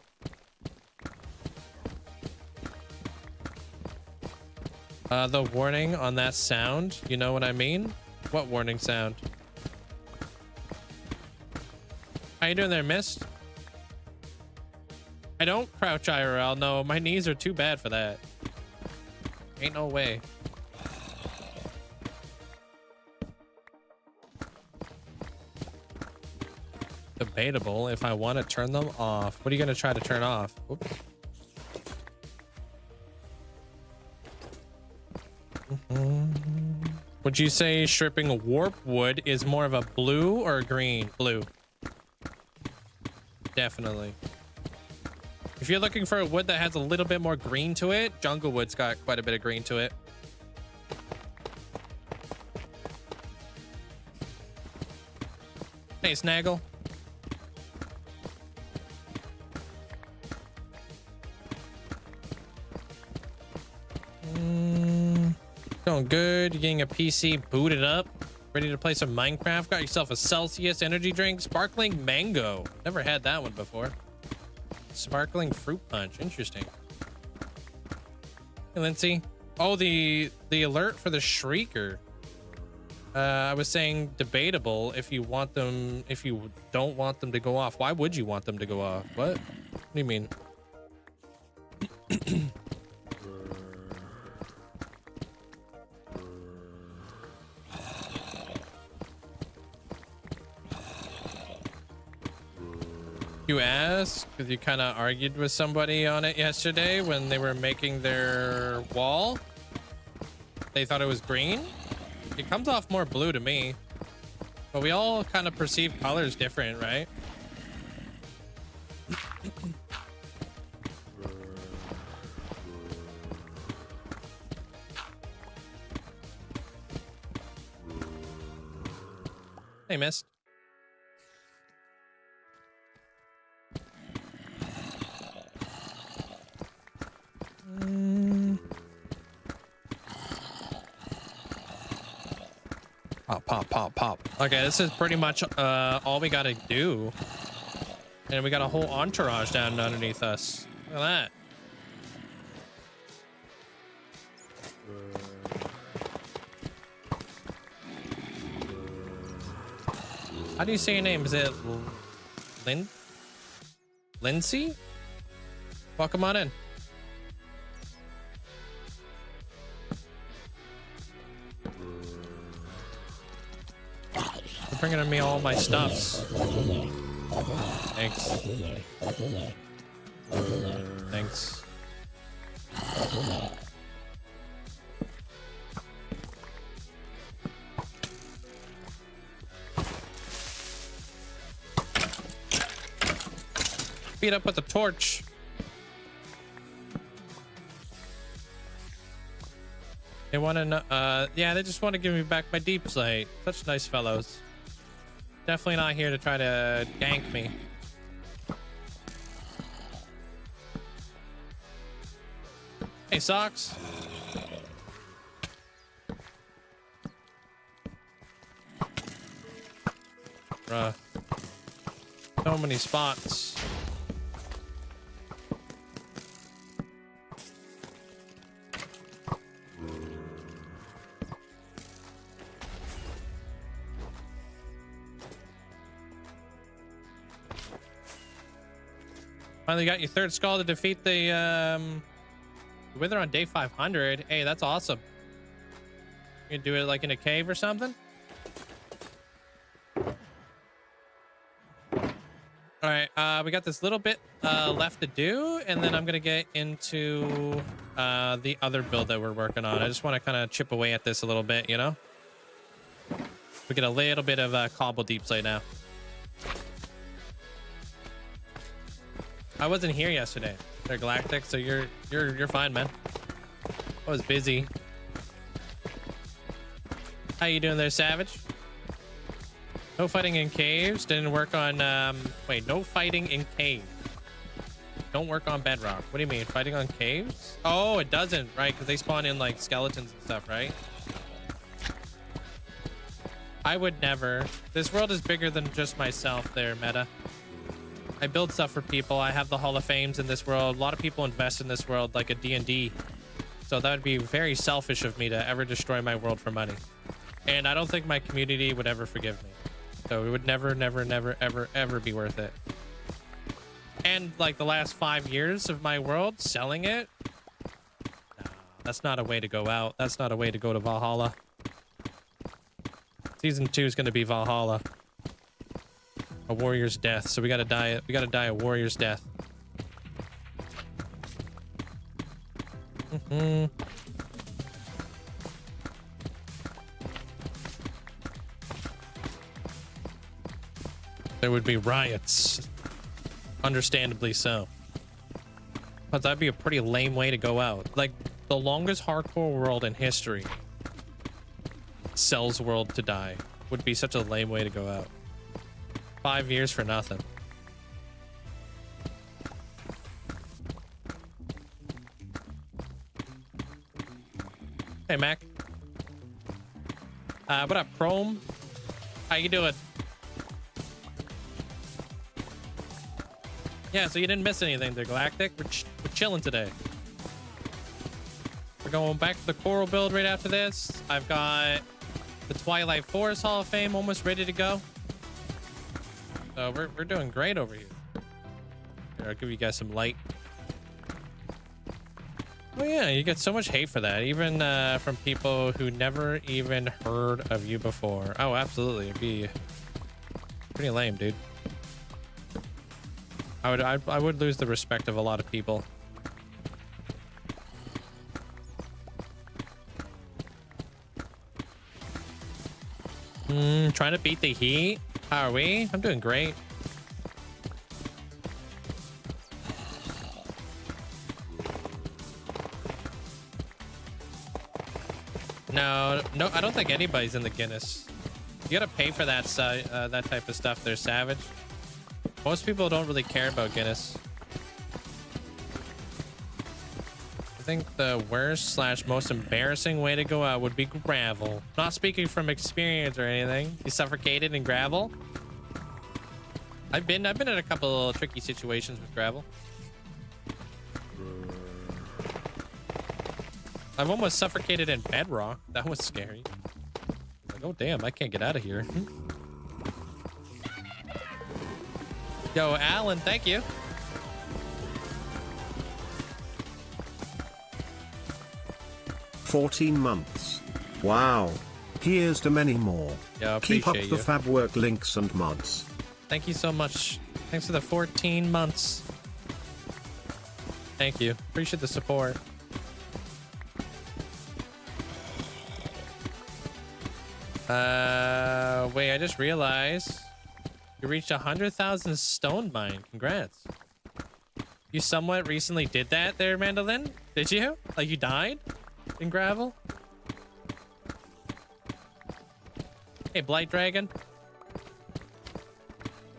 The warning on that sound, you know what I mean? What warning sound? How you doing there, Mist? I don't crouch IRL. No, my knees are too bad for that. Ain't no way. Debatable if I want to turn them off. What are you going to try to turn off? Oops. Would you say stripping warp wood is more of a blue or a green? Blue. Definitely. If you're looking for a wood that has a little bit more green to it, jungle wood's got quite a bit of green to it. Hey, Snaggle. Going good. You're getting a PC booted up, ready to play some Minecraft. Got yourself a Celsius energy drink, sparkling mango. Never had that one before. Sparkling fruit punch. Interesting. Hey, Linkzzey. Oh, the alert for the shrieker. I was saying debatable if you want them, if you don't want them to go off. Why would you want them to go off? What do you mean? You asked because you kind of argued with somebody on it yesterday when they were making their wall. They thought it was green. It comes off more blue to me, but we all kind of perceive colors different, right? Hey, miss. Pop, pop, pop, pop. Okay, this is pretty much all we gotta do. And we got a whole entourage down underneath us. Look at that. How do you say your name? Is it Linkzzey? Welcome on in. You're bringing me all my stuffs. Thanks. Thanks. Beat up with a torch. They want to know, yeah, they just want to give me back my deep slate. Such nice fellows. Definitely not here to try to gank me. Hey, Socks. Bruh. So many spots. Finally got your third skull to defeat the Wither on day 500. Hey, that's awesome. You can do it like in a cave or something. All right, we got this little bit left to do, and then I'm gonna get into the other build that we're working on. I just want to kind of chip away at this a little bit, you know. We get a little bit of cobble deep slate now. I wasn't here yesterday. They're galactic, so you're fine, man. I was busy. How you doing there, Savage? No fighting in caves. Didn't work on wait, no fighting in caves. Don't work on bedrock. What do you mean? Fighting on caves? Oh, it doesn't, right? Because they spawn in like skeletons and stuff, right? I would never. This world is bigger than just myself there, Meta. I build stuff for people. I have the Hall of Fames in this world. A lot of people invest in this world like a D&D. So that would be very selfish of me to ever destroy my world for money. And I don't think my community would ever forgive me. So it would never, never, never, ever, ever be worth it. And like the last 5 years of my world, selling it, nah, that's not a way to go out. That's not a way to go to Valhalla. Season 2 is going to be Valhalla. A warrior's death. So we gotta die. We gotta die a warrior's death. There would be riots. Understandably so. But that'd be a pretty lame way to go out. Like the longest hardcore world in history. Cell's world to die would be such a lame way to go out. 5 years for nothing. Hey, Mac. What up, Chrome? How you doing? Yeah, so you didn't miss anything there, Galactic. We're chilling today. We're going back to the coral build right after this. I've got The Twilight Forest Hall of Fame almost ready to go. So we're doing great over here. Here, I'll give you guys some light. Oh yeah, you get so much hate for that, even from people who never even heard of you before. Oh, absolutely, it'd be pretty lame, dude. I would lose the respect of a lot of people. Trying to beat the heat. How are we? I'm doing great. No, I don't think anybody's in the Guinness. You gotta pay for that that type of stuff. They're savage. Most people don't really care about Guinness. I think the worst / most embarrassing way to go out would be gravel. Not speaking from experience or anything. You suffocated in gravel. I've been in a couple of tricky situations with gravel. I've almost suffocated in bedrock. That was scary. Like, oh damn, I can't get out of here. Yo, Alan, thank you. "14 months. Wow. Here's to many more. Yeah, Keep up appreciate the you. fab work, links and mods." Thank you so much. Thanks for the 14 months. Thank you. Appreciate the support. Wait, I just realized you reached 100,000 stone mine. Congrats. You somewhat recently did that there, Mandolin? Did you? Like you died in gravel? Hey, Blight Dragon.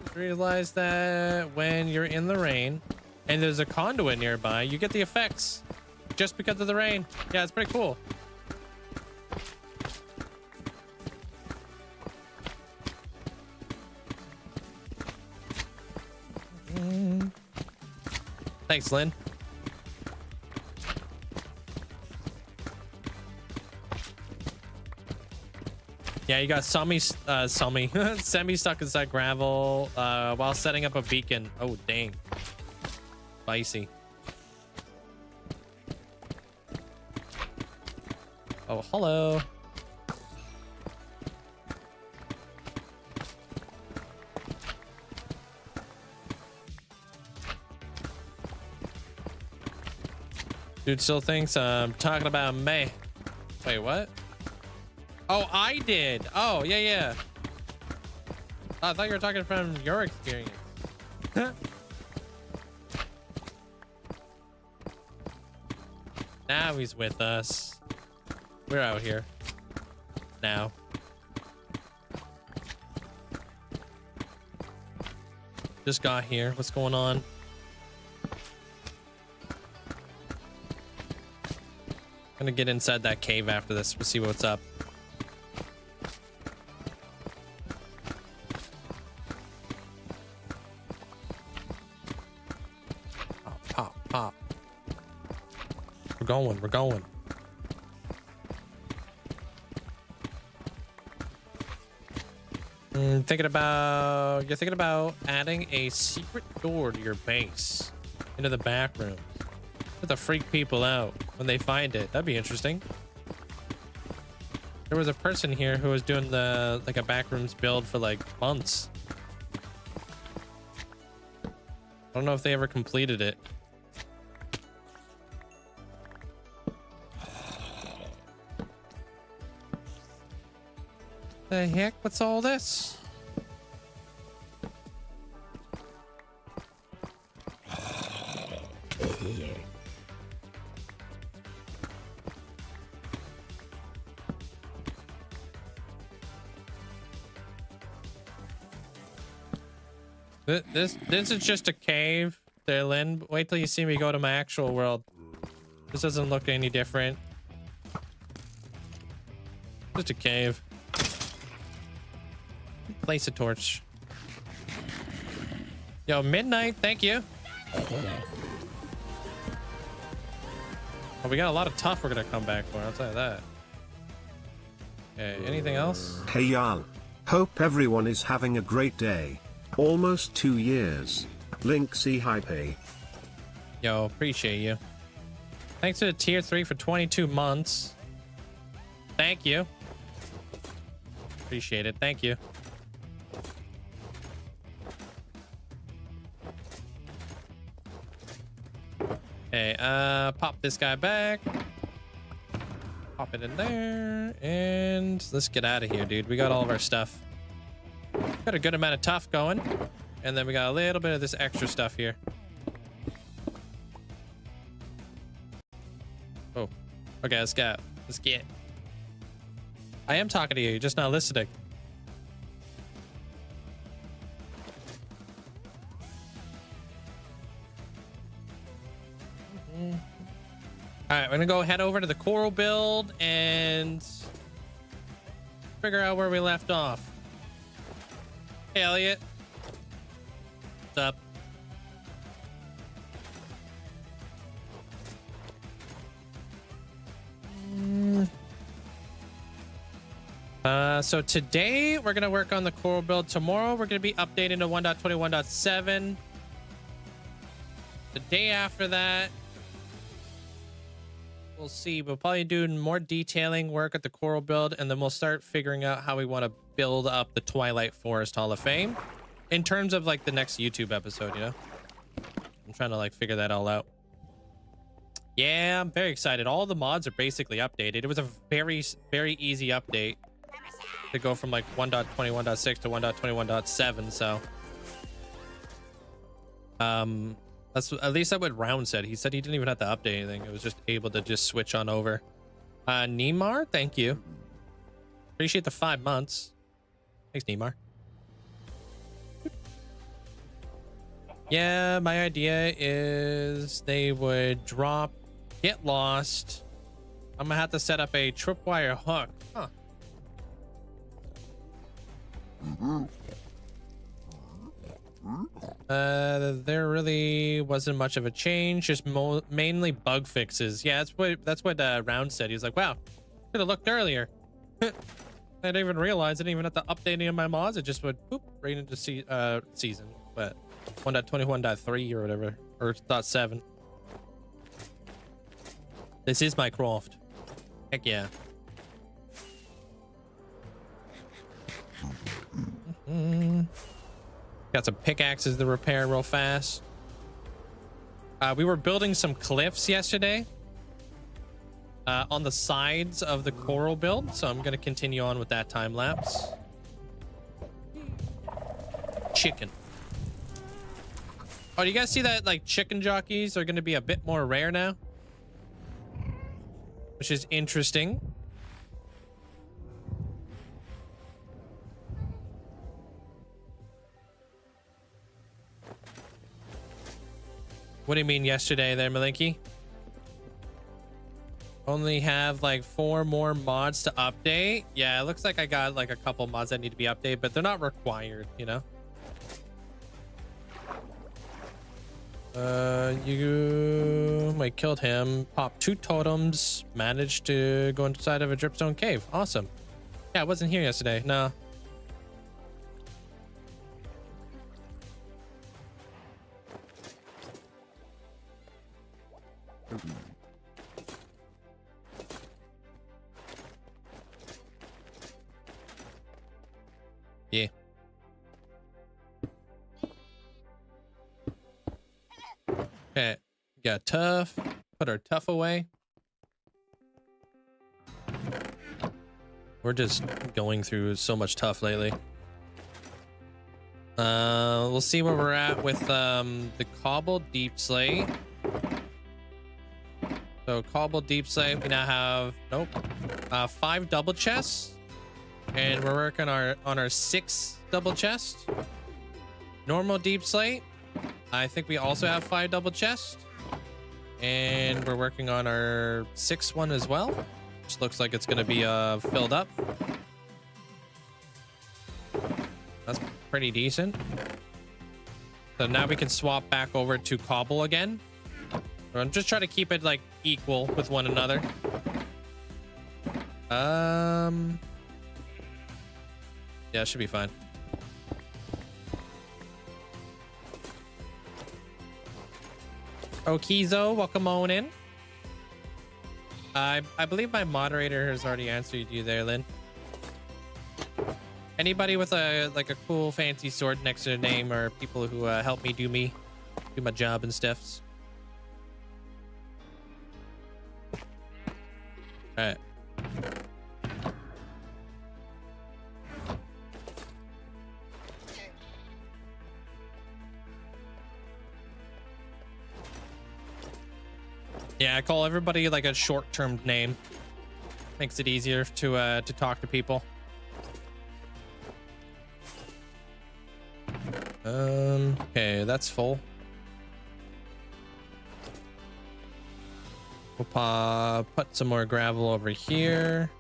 Just realized that when you're in the rain and there's a conduit nearby, you get the effects just because of the rain. Yeah, it's pretty cool. Thanks, Lynn. Yeah, you got Semi stuck inside gravel while setting up a beacon. Oh, dang. Spicy. Oh, hello. Dude still thinks I'm talking about me. Wait, what? Oh, I did. Oh, yeah. I thought you were talking from your experience. Now he's with us. We're out here. Now. Just got here. What's going on? Gonna get inside that cave after this. We'll see what's up. Pop. We're going. You're thinking about adding a secret door to your base into the back room to freak people out when they find it. That'd be interesting. There was a person here who was doing a backrooms build for like months. I don't know if they ever completed it. The heck? What's all this? This is just a cave there, Lynn. Wait till you see me go to my actual world. This doesn't look any different. Just a cave. Place a torch. Yo, Midnight, thank you. Oh, we got a lot of tough we're gonna come back for, I'll tell you that. Okay, anything else? Hey y'all. Hope everyone is having a great day. Almost 2 years. Linkzzey hype. Yo, appreciate you. Thanks to the tier 3 for 22 months. Thank you. Appreciate it. Thank you. Okay, pop this guy back. Pop it in there. And let's get out of here, dude. We got all of our stuff. Got a good amount of tough going. And then we got a little bit of this extra stuff here. Oh, okay, let's go. Let's get. I am talking to you, you're just not listening. All right, we're gonna go head over to the coral build and figure out where we left off. Hey, Elliot. What's up? So today we're gonna work on the coral build. Tomorrow we're gonna be updating to 1.21.7. The day after that, we'll see. We'll probably do more detailing work at the coral build, and then we'll start figuring out how we want to build up the Twilight Forest Hall of Fame in terms of like the next YouTube episode, you know? I'm trying to like figure that all out. Yeah, I'm very excited. All the mods are basically updated. It was a very, very easy update to go from like 1.21.6 to 1.21.7. So, that's at least that's what Round said. He said he didn't even have to update anything. It was just able to just switch on over. Neymar, thank you. Appreciate the 5 months. Thanks, Neymar. Yeah, my idea is they would drop, get lost. I'm gonna have to set up a tripwire hook. Huh. There really wasn't much of a change, just mainly bug fixes. Yeah, that's what Round said. He's like, wow, should have looked earlier. I didn't even realize I didn't even have to update any of my mods. It just would boop right into season, but 1.21.3 or whatever, or .7. This is my craft. Heck yeah. Got some pickaxes to repair real fast. We were building some cliffs yesterday on the sides of the coral build, so I'm going to continue on with that time lapse. Chicken. Oh, do you guys see that like chicken jockeys are going to be a bit more rare now? Which is interesting. What do you mean yesterday there, Malinky? Only have like 4 more mods to update. Yeah, it looks like I got like a couple mods that need to be updated, but they're not required, you know? You might killed him. Popped 2 totems. Managed to go inside of a dripstone cave. Awesome. Yeah, I wasn't here yesterday. No. Yeah. Okay, got tough. Put our tough away. We're just going through so much tough lately. We'll see where we're at with the cobbled deep slate. So cobbled deep slate, we now have 5 double chests, and we're working on our 6th double chest. Normal deep slate, I think we also have 5 double chests, and we're working on our 6th one as well, which looks like it's going to be filled up. That's pretty decent. So now we can swap back over to cobble again. I'm just trying to keep it like equal with one another. Yeah, it should be fine. Oh, Kizo, welcome on in. I believe my moderator has already answered you there, Lynn. Anybody with a cool fancy sword next to their name, or people who help me do my job and stuffs. All right. Yeah, I call everybody like a short-term name. Makes it easier to talk to people. Okay, that's full. We'll put some more gravel over here.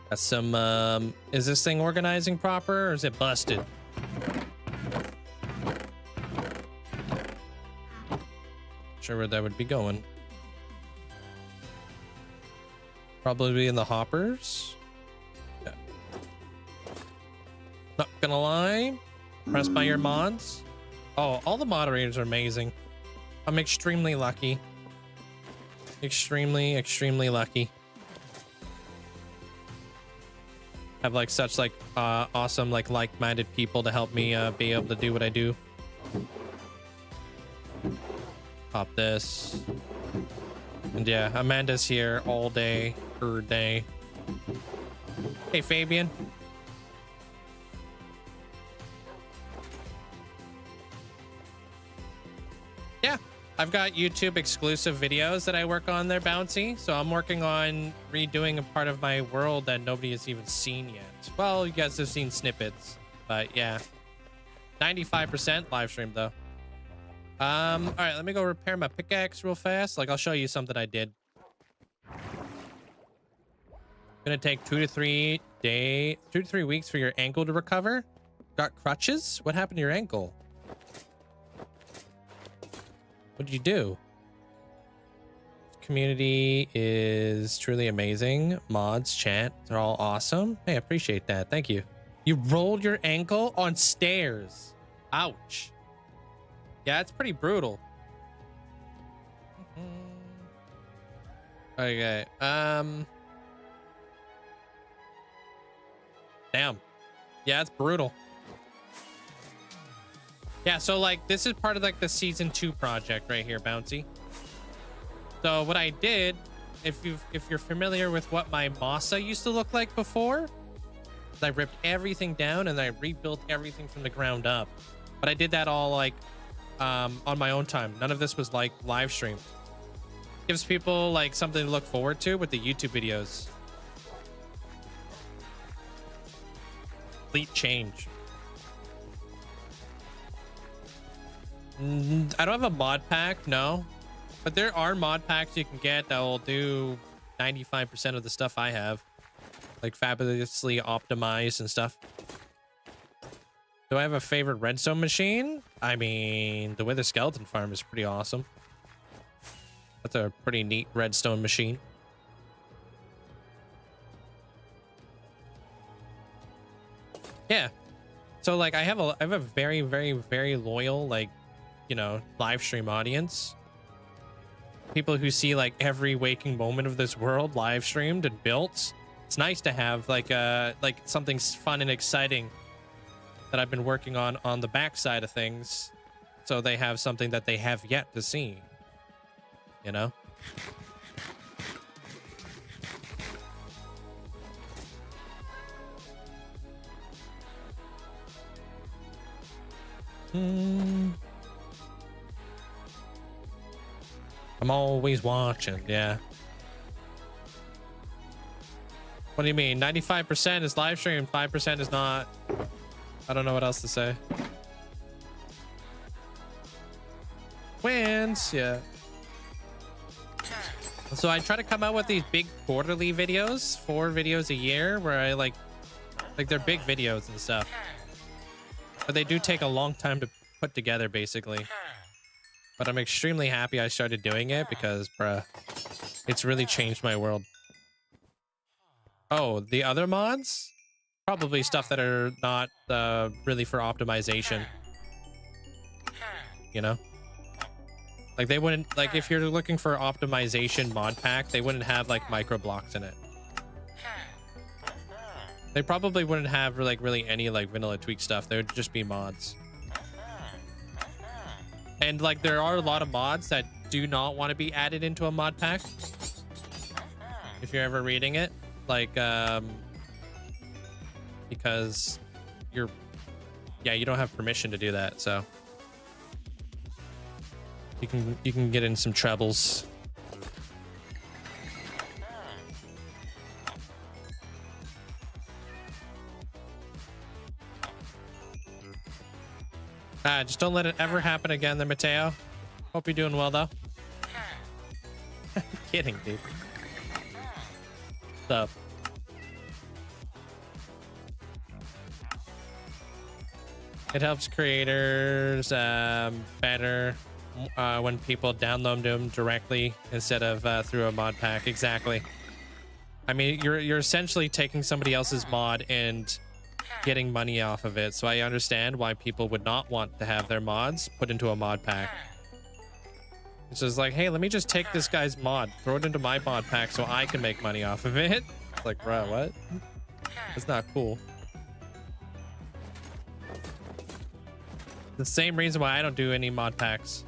Got some, is this thing organizing proper or is it busted? Sure where that would be going. Probably in the hoppers. Yeah. Not gonna lie. Impressed by your mods. Oh, all the moderators are amazing. I'm extremely lucky. Extremely lucky. Have like such like awesome like-minded people to help me be able to do what I do. Pop this. And yeah, Amanda's here all day, per day. Hey, Fabian. Yeah, I've got YouTube exclusive videos that I work on there, Bouncy. So I'm working on redoing a part of my world that nobody has even seen yet. Well, you guys have seen snippets, but yeah. 95% live stream though. All right, let me go repair my pickaxe real fast. Like, I'll show you something I did. Gonna take 2 to 3 weeks for your ankle to recover. Got crutches? What happened to your ankle? What did you do? Community is truly amazing. Mods, chat, they're all awesome. Hey, I appreciate that. Thank you. You rolled your ankle on stairs. Ouch. Yeah, it's pretty brutal. Okay. Damn. Yeah, it's brutal. Yeah, so like this is part of like the season 2 project right here, Bouncy. So what I did, if you're familiar with what my Masa used to look like before, I ripped everything down and I rebuilt everything from the ground up. But I did that all like on my own time. None of this was like live stream. Gives people like something to look forward to with the YouTube videos. Complete change. I don't have a mod pack, no, but there are mod packs you can get that will do 95% of the stuff I have, like fabulously optimized and stuff. Do I have a favorite redstone machine? I mean, the Wither Skeleton Farm is pretty awesome. That's a pretty neat redstone machine. Yeah. So like I have a very, very, very loyal, like, you know, live stream audience. People who see like every waking moment of this world live streamed and built. It's nice to have like something fun and exciting that I've been working on the backside of things, so they have something that they have yet to see, you know. I'm always watching. Yeah. What do you mean? 95% is live stream, 5% is not. I don't know what else to say. Wins, yeah. So I try to come out with these big quarterly videos, 4 videos a year, where I like they're big videos and stuff. But they do take a long time to put together, basically. But I'm extremely happy I started doing it because, bruh, it's really changed my world. Oh, the other mods? probably stuff that are not really for optimization. You know? Like they wouldn't, like if you're looking for optimization mod pack, they wouldn't have like micro blocks in it. They probably wouldn't have like really any like vanilla tweak stuff. They would just be mods. And like there are a lot of mods that do not want to be added into a mod pack. If you're ever reading it, like because you don't have permission to do that, so you can get in some troubles. Just don't let it ever happen again there, Mateo. Hope you're doing well, though. I'm kidding, dude. What's up? It helps creators better when people download them directly instead of through a mod pack. Exactly. I mean, you're essentially taking somebody else's mod and getting money off of it, so I understand why people would not want to have their mods put into a mod pack. It's just like, hey, let me just take this guy's mod, throw it into my mod pack so I can make money off of it. It's like, bro, what? That's not cool. The same reason why I don't do any mod packs.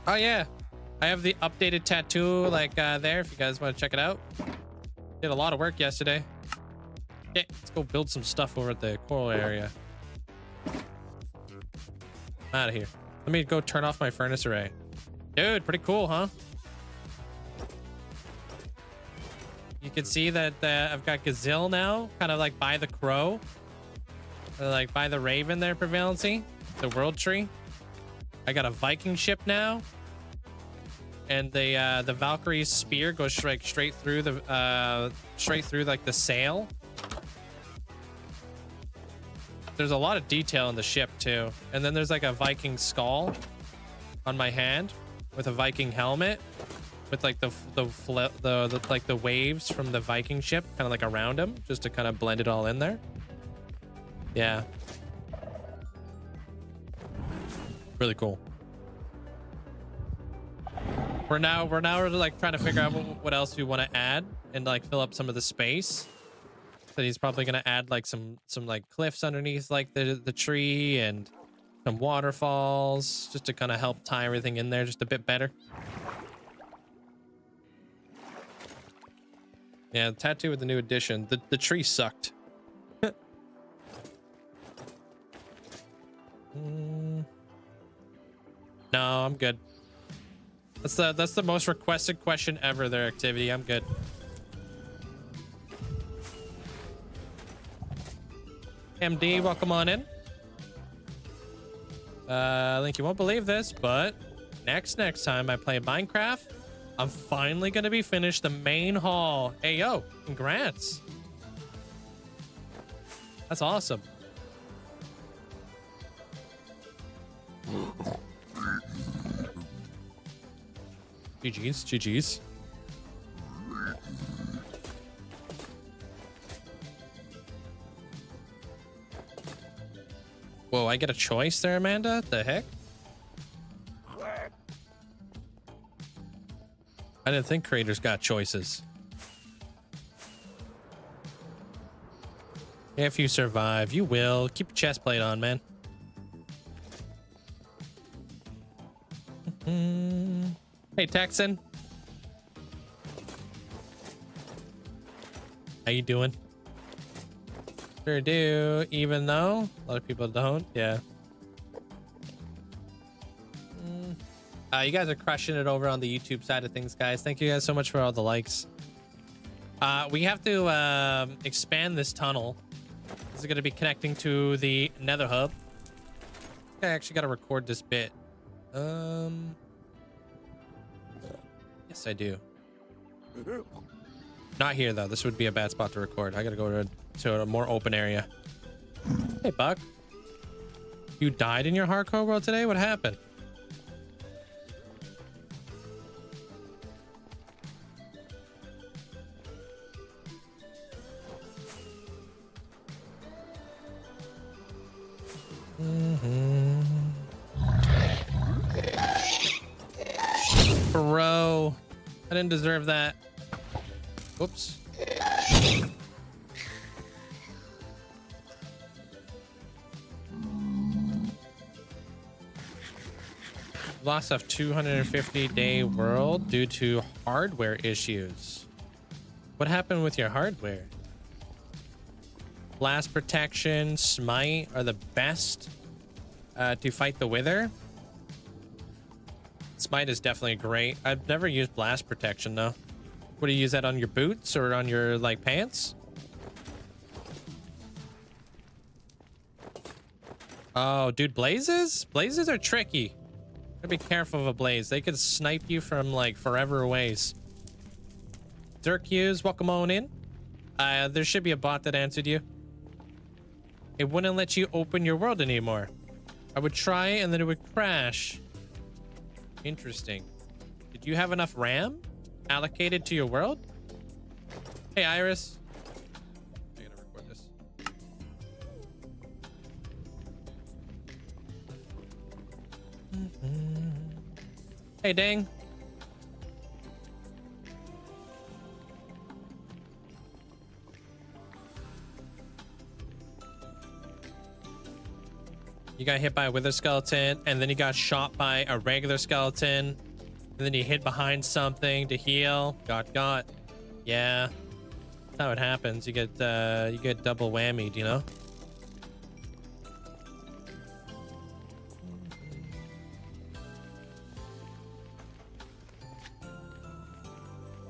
Oh yeah, I have the updated tattoo like there if you guys want to check it out. Did a lot of work yesterday. Okay, let's go build some stuff over at the coral area. Out of here. Let me go turn off my furnace array. Dude, pretty cool, huh? You can see that I've got Gazelle now, kind of like by the crow. Like by the raven there, Prevalency. The world tree. I got a Viking ship now. And the Valkyrie's spear goes like straight through like the sail. There's a lot of detail in the ship too. And then there's like a Viking skull on my hand with a Viking helmet with like the waves from the Viking ship kind of like around him, just to kind of blend it all in there. Yeah. Really cool. We're now like trying to figure out what else we want to add and like fill up some of the space. So he's probably gonna add like some like cliffs underneath like the tree and some waterfalls just to kind of help tie everything in there just a bit better. Yeah, the tattoo with the new addition. The tree sucked. No, I'm good. That's the most requested question ever, their activity. I'm good. MD, welcome on in. Link, you won't believe this, but next time I play Minecraft, I'm finally gonna be finished the main hall. Hey yo, congrats. That's awesome. GG's. Whoa, I get a choice there, Amanda? The heck? I didn't think creators got choices. If you survive, you will. Keep your chest plate on, man. Hey, Texan. How you doing? Sure do, even though a lot of people don't. Yeah. You guys are crushing it over on the YouTube side of things, guys. Thank you guys so much for all the likes. We have to expand this tunnel. This is going to be connecting to the Nether hub. I actually got to record this bit. Yes, I do. Not here though. This would be a bad spot to record. I gotta go to a more open area. Hey, Buck. You died in your hardcore world today? What happened? Bro, I didn't deserve that. Whoops. Loss of 250-day world due to hardware issues. What happened with your hardware? Blast protection, smite are the best to fight the wither. Smite is definitely great. I've never used blast protection though. What do you use that on your boots or on your like pants? Oh, dude, blazes? Blazes are tricky. Gotta be careful of a blaze. They could snipe you from like forever ways. Zerkuse, welcome on in. There should be a bot that answered you. It wouldn't let you open your world anymore. I would try and then it would crash. Interesting. Did you have enough RAM allocated to your world? Hey, Iris. I gotta record this. Hey, dang. You got hit by a wither skeleton, and then you got shot by a regular skeleton, and then you hid behind something to heal. Got. Yeah, that's how it happens. You get double whammied, you know.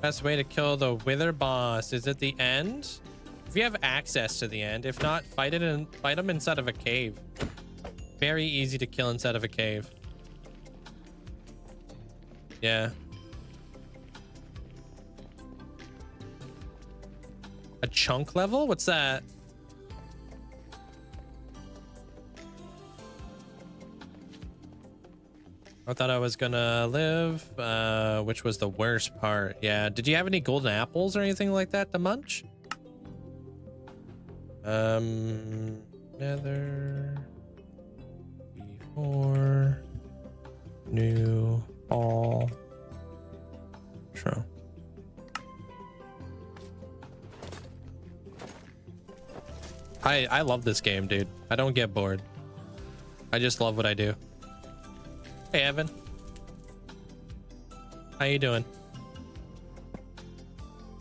Best way to kill the wither boss is at the end. If you have access to the end, if not, fight them inside of a cave. Very easy to kill inside of a cave. Yeah. A chunk level? What's that? I thought I was gonna live, which was the worst part. Yeah. Did you have any golden apples or anything like that to munch? Nether. Before. New. All. True. I love this game, dude. I don't get bored. I just love what I do. Hey, Evan. How you doing?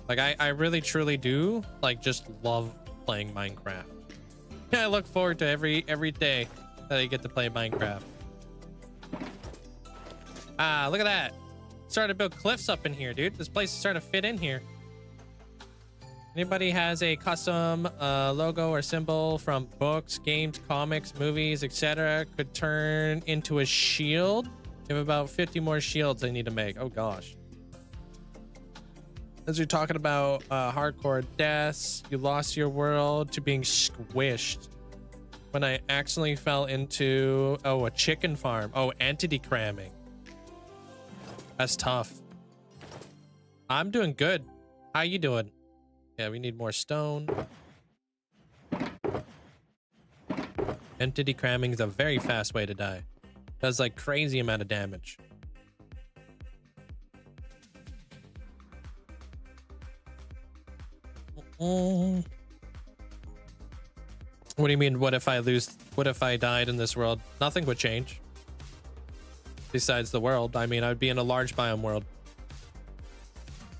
Like, I really, truly do, like, just love playing Minecraft. I look forward to every day that I get to play Minecraft. Ah, look at that. Starting to build cliffs up in here, dude. This place is starting to fit in here. Anybody has a custom logo or symbol from books, games, comics, movies, etc. could turn into a shield? You have about 50 more shields I need to make. Oh gosh. As you're talking about hardcore deaths, you lost your world to being squished. When I accidentally fell into, oh, a chicken farm. Oh, entity cramming. That's tough. I'm doing good. How you doing? Yeah, we need more stone. Entity cramming is a very fast way to die. Does like crazy amount of damage. What do you mean? What if I died in this world? Nothing would change. Besides the world. I mean, I would be in a large biome world.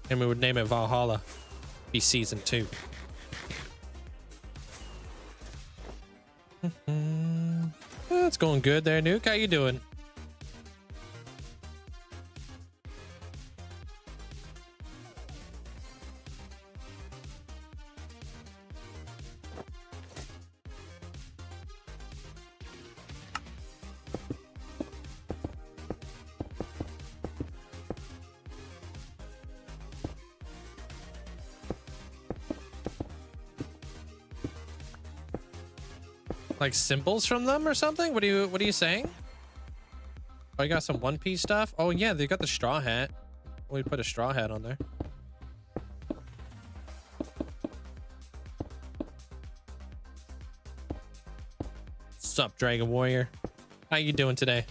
And we would name it Valhalla. Be season 2. It's going good there, Nuke. How you doing? Like symbols from them or something? What are you saying? Oh, you got some One Piece stuff? Oh yeah, they got the straw hat. We put a straw hat on there. Sup, Dragon Warrior? How you doing today?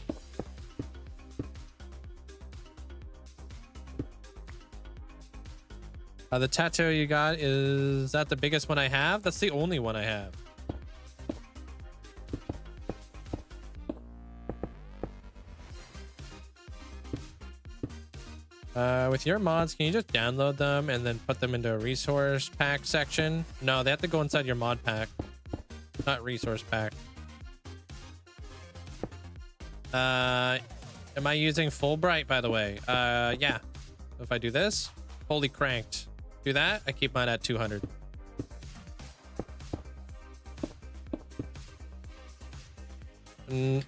The tattoo you got, is that the biggest one I have? That's the only one I have. With your mods, can you just download them and then put them into a resource pack section? No, they have to go inside your mod pack, not resource pack. Am I using Fulbright, by the way? Yeah. If I do this, holy cranked. Do that, I keep mine at 200.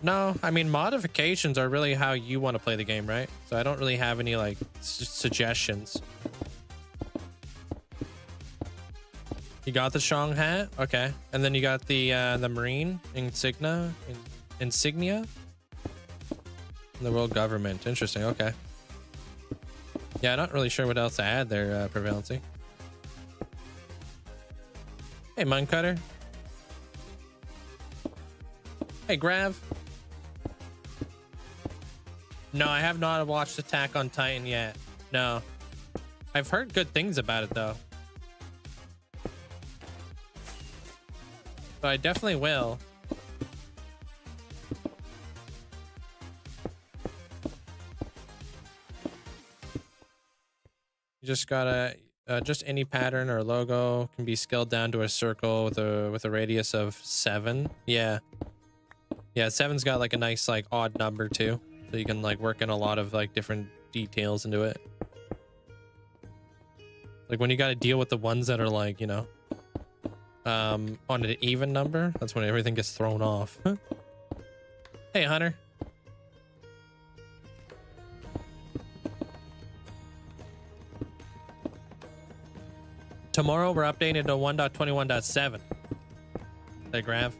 No, I mean, modifications are really how you want to play the game, right? So I don't really have any like suggestions. You got the strong hat, okay, and then you got the marine insignia, and the world government. Interesting. Okay. Yeah, I'm not really sure what else to add there, Prevalency. Hey, Mine Cutter. Hey, Grav. No, I have not watched Attack on Titan yet. No. I've heard good things about it, though. So I definitely will. You just gotta just any pattern or logo can be scaled down to a circle with a radius of 7. Yeah, 7's got like a nice like odd number too, so you can like work in a lot of like different details into it. Like when you got to deal with the ones that are like, you know, on an even number, that's when everything gets thrown off. Hey, Hunter. Tomorrow we're updating to 1.21.7. Hey, Grav.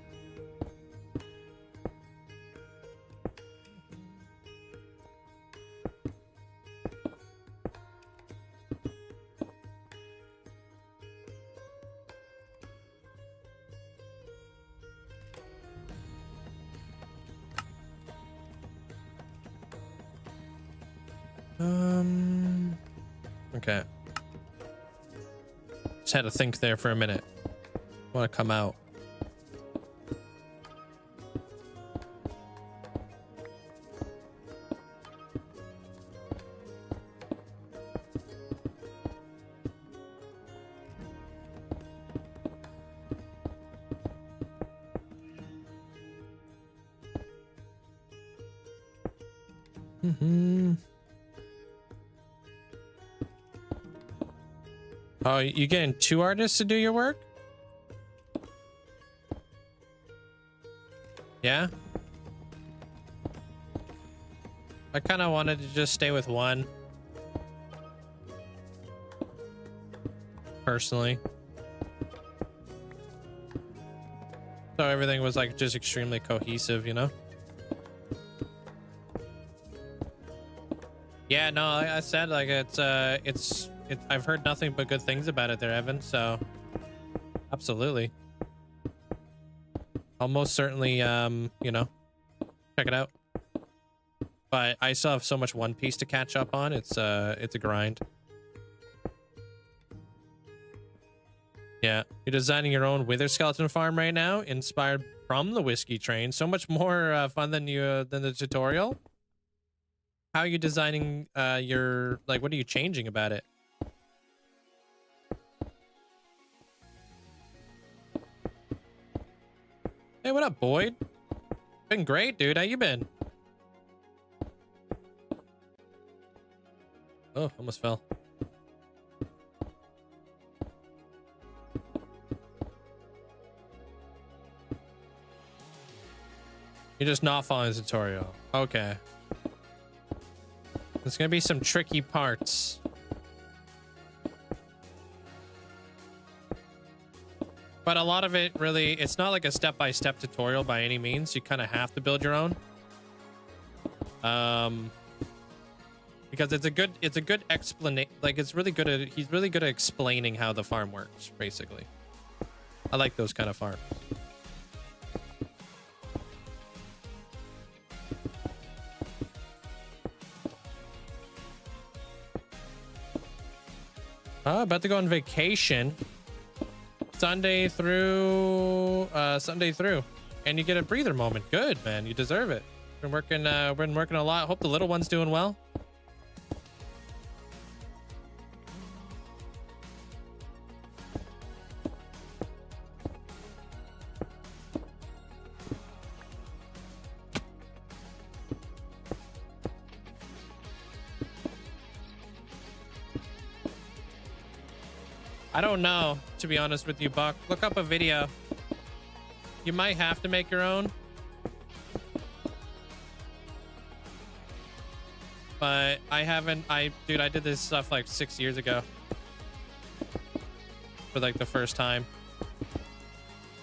Okay. Just had to think there for a minute. Want to come out. Oh, you getting 2 artists to do your work? Yeah? I kind of wanted to just stay with one. Personally. So everything was like just extremely cohesive, you know? Yeah, no, like I said, like I've heard nothing but good things about it there, Evan, so absolutely. I'll most certainly, you know, check it out. But I still have so much One Piece to catch up on. It's a grind. Yeah, you're designing your own wither skeleton farm right now, inspired from the whiskey train. So much more fun than the tutorial. How are you designing your, like, what are you changing about it? Hey, what up, Boyd? Been great, dude. How you been? Oh, almost fell. You're just not following the tutorial. Okay. There's gonna be some tricky parts. But a lot of it really, it's not like a step-by-step tutorial by any means. You kind of have to build your own. Because it's a good explanation. Like he's really good at explaining how the farm works, basically. I like those kind of farms. Oh, about to go on vacation. Sunday through, and you get a breather moment. Good, man. You deserve it. Been working a lot. Hope the little one's doing well. I don't know, to be honest with you, Buck. Look up a video. You might have to make your own. But I haven't, dude, I did this stuff like 6 years ago. For like the first time.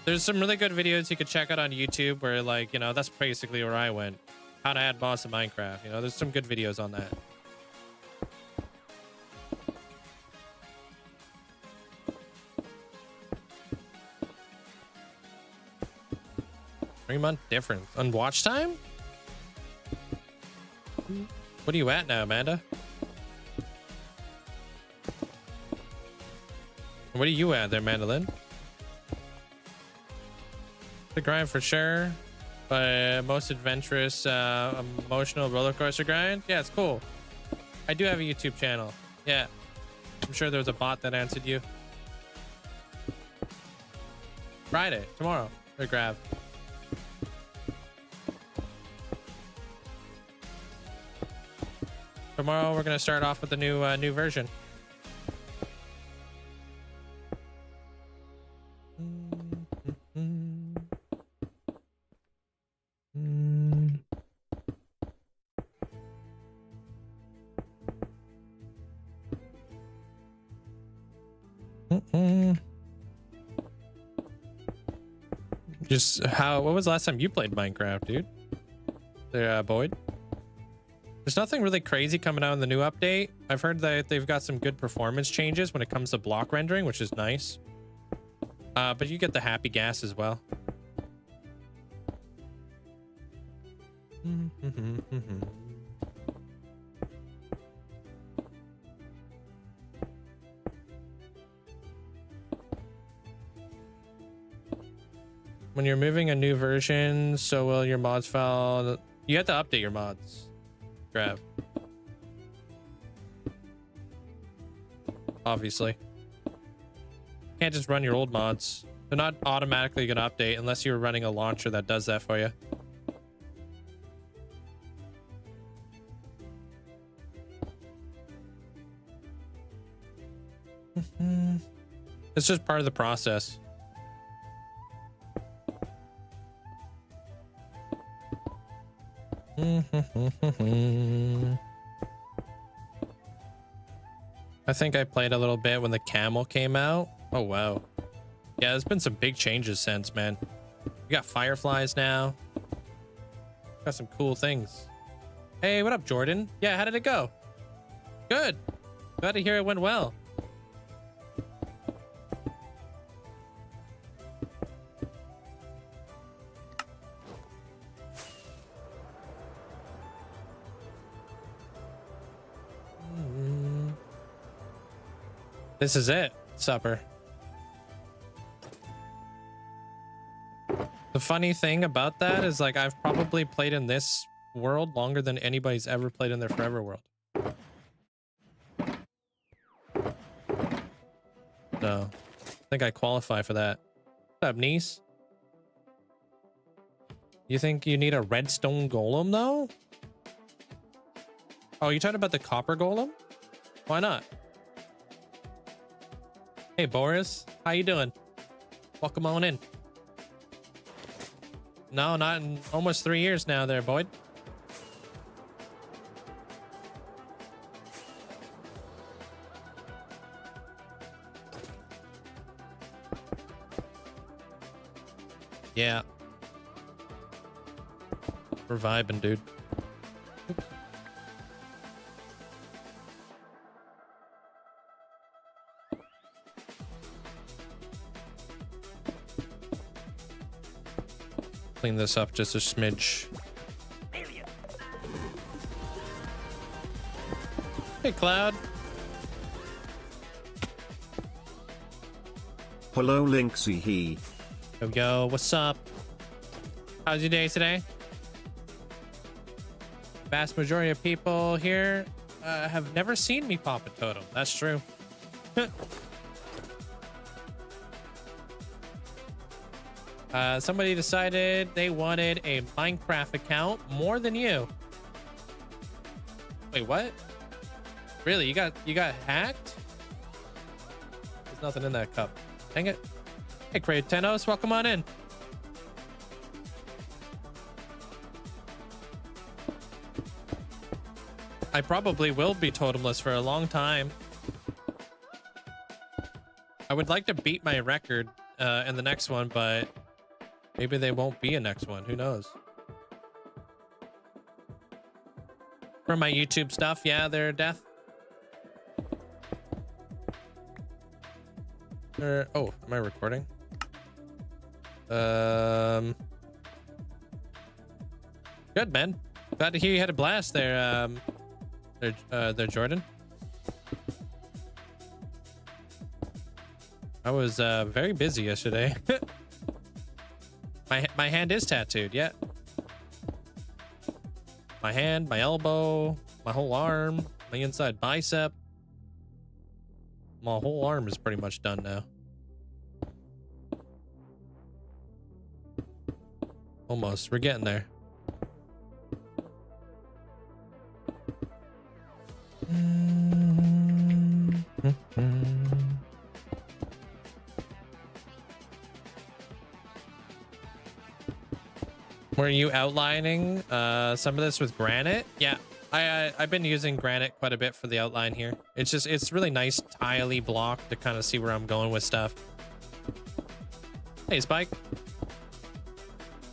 There's some really good videos you could check out on YouTube where, like, you know, that's basically where I went. How to add mods to Minecraft. You know, there's some good videos on that. Three-month difference on watch time. What are you at now, Amanda? What are you at there, Mandolin? The grind for sure, but most adventurous, emotional roller coaster grind. Yeah, it's cool. I do have a YouTube channel. Yeah, I'm sure there was a bot that answered you. Friday, tomorrow, or grab. Tomorrow we're gonna start off with the new version. Just what was the last time you played Minecraft, dude? There, Boyd. There's nothing really crazy coming out in the new update. I've heard that they've got some good performance changes when it comes to block rendering, which is nice. But you get the happy gas as well. When you're moving a new version, so will your mods file. You have to update your mods. Grab. Obviously. Can't just run your old mods. They're not automatically going to update unless you're running a launcher that does that for you. It's just part of the process. I think I played a little bit when the camel came out. Oh wow, yeah, there's been some big changes since, man. We got fireflies now. Got some cool things. Hey, what up, Jordan? Yeah, how did it go? Good. Glad to hear it went well. This is it. Supper. The funny thing about that is, like, I've probably played in this world longer than anybody's ever played in their forever world. So, I think I qualify for that. What's up, niece? You think you need a redstone golem, though? Oh, you talking about the copper golem? Why not? Hey, Boris, how you doing? Welcome on in. No, not in almost 3 years now there, Boyd. Yeah. We're vibing, dude. Clean this up just a smidge. Hey, Cloud. Hello Linkzzey he. Yo, what's up? How's your day today? Vast majority of people here have never seen me pop a totem. That's true. Somebody decided they wanted a Minecraft account more than you. Wait, what? Really? You got hacked? There's nothing in that cup. Dang it. Hey, Kratenos, welcome on in. I probably will be totemless for a long time. I would like to beat my record in the next one, but maybe there won't be a next one. Who knows? For my YouTube stuff, yeah, they're death. Oh, am I recording? Good, man. Glad to hear you had a blast there, Jordan. I was very busy yesterday. My hand is tattooed, yeah. My hand, my elbow, my whole arm, my inside bicep. My whole arm is pretty much done now. Almost. We're getting there. Were you outlining some of this with granite? Yeah, I've been using granite quite a bit for the outline here. It's really nice tiley block to kind of see where I'm going with stuff. Hey, Spike.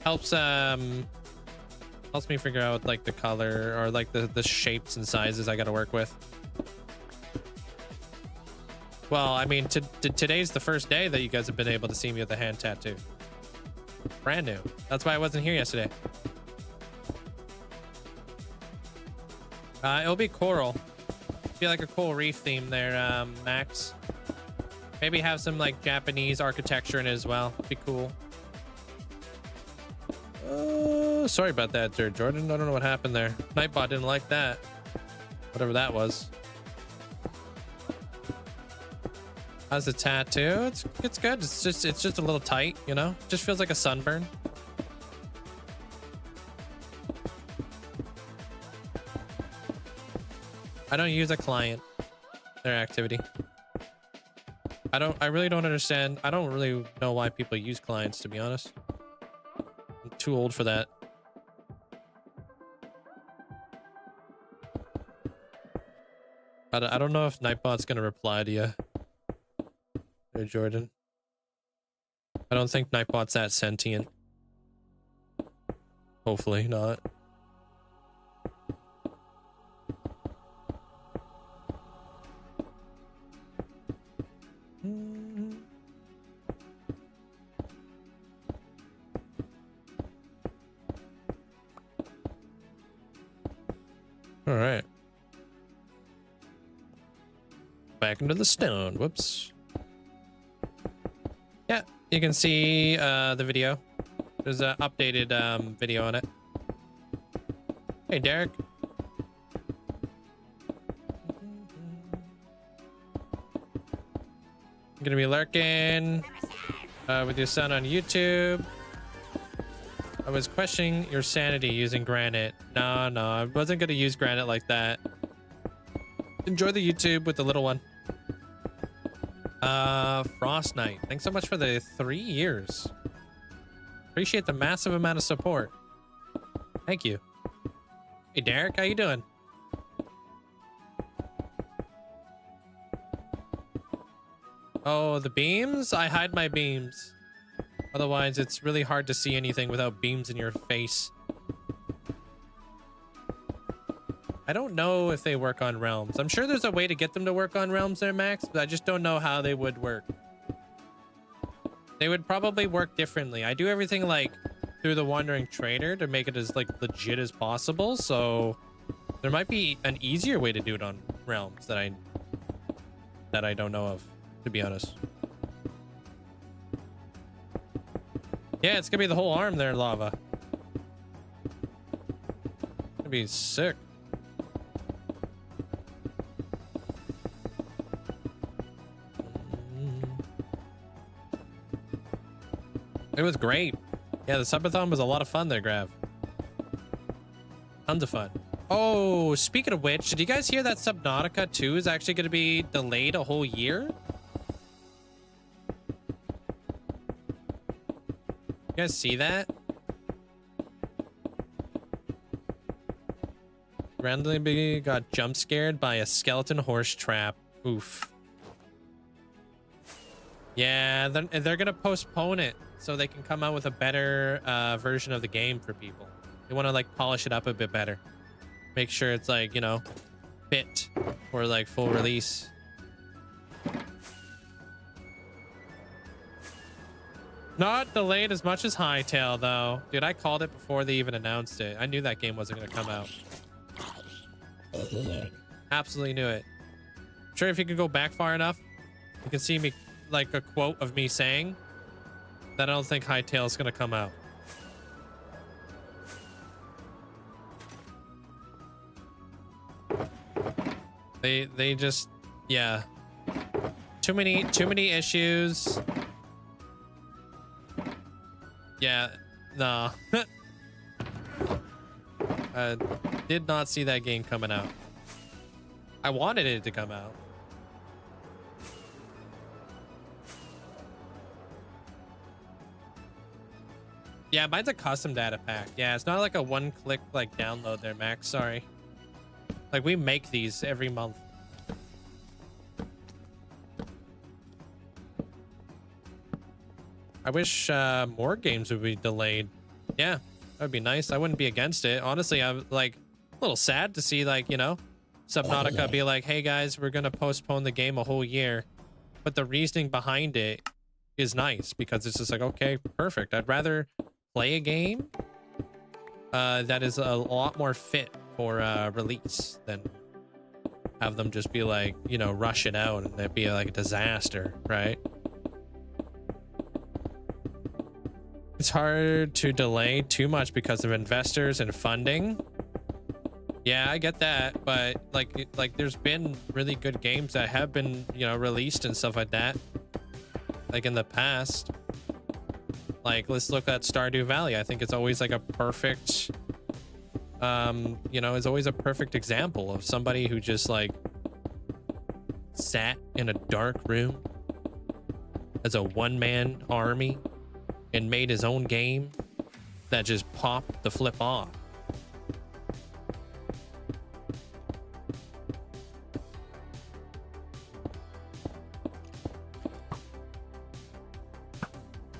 Helps me figure out like the color or like the shapes and sizes I got to work with. Well, I mean, today's the first day that you guys have been able to see me with a hand tattoo. Brand new. That's why I wasn't here yesterday. It'll be coral. Be like a cool reef theme there, Max. Maybe have some like Japanese architecture in it as well. Be cool. Sorry about that, Jordan. I don't know what happened there. Nightbot didn't like that. Whatever that was. How's the tattoo? It's good. It's just a little tight, you know? Just feels like a sunburn. I don't use a client. Their activity. I really don't understand. I don't really know why people use clients, to be honest. I'm too old for that. I don't know if Nightbot's gonna reply to you. Hey, Jordan. I don't think Nightbot's that sentient. Hopefully not. All right. Back into the stone. Whoops. Yeah, you can see the video. There's an updated video on it. Hey, Derek. I'm gonna be lurking with your son on YouTube. I was questioning your sanity using granite. No, I wasn't gonna use granite like that. Enjoy the YouTube with the little one. Frost Knight, thanks so much for the 3 years. Appreciate the massive amount of support. Thank you. Hey, Derek, how you doing? Oh, the beams? I hide my beams. Otherwise, it's really hard to see anything without beams in your face. I don't know if they work on realms. I'm sure there's a way to get them to work on realms there, Max, but I just don't know how they would work. They would probably work differently. I do everything like through the Wandering Trader to make it as like legit as possible, so there might be an easier way to do it on realms that I don't know of, to be honest. Yeah, it's gonna be the whole arm there, lava. It'd be sick. It was great. Yeah, the subathon was a lot of fun there, Grav. Tons of fun. Oh, speaking of which, did you guys hear that Subnautica 2 is actually going to be delayed a whole year? You guys see that? Randomly got jump scared by a skeleton horse trap. Oof. Yeah, they're going to postpone it so they can come out with a better version of the game for people. They want to like polish it up a bit better. Make sure it's like, you know, fit for like full release. Not delayed as much as Hightail though. Dude, I called it before they even announced it. I knew that game wasn't going to come out. Absolutely knew it. I'm sure if you could go back far enough, you can see me like a quote of me saying that I don't think Hightail is going to come out. They just, yeah, too many issues. Yeah, no. Did not see that game coming out. I wanted it to come out. Yeah, mine's a custom data pack. Yeah, it's not like a one-click like download there, Max. Sorry. Like, we make these every month. I wish more games would be delayed. Yeah, that would be nice. I wouldn't be against it. Honestly, I'm like a little sad to see, like, you know, Subnautica be like, hey guys, we're gonna postpone the game a whole year. But the reasoning behind it is nice because it's just like, okay, perfect. I'd rather play a game that is a lot more fit for release than have them just be like, you know, rush it out and it'd be like a disaster, right? It's hard to delay too much because of investors and funding. Yeah, I get that, but like there's been really good games that have been, you know, released and stuff like that, like in the past. Like, let's look at Stardew Valley. I think it's always like a perfect you know, it's always a perfect example of somebody who just like sat in a dark room as a one-man army and made his own game that just popped the flip off.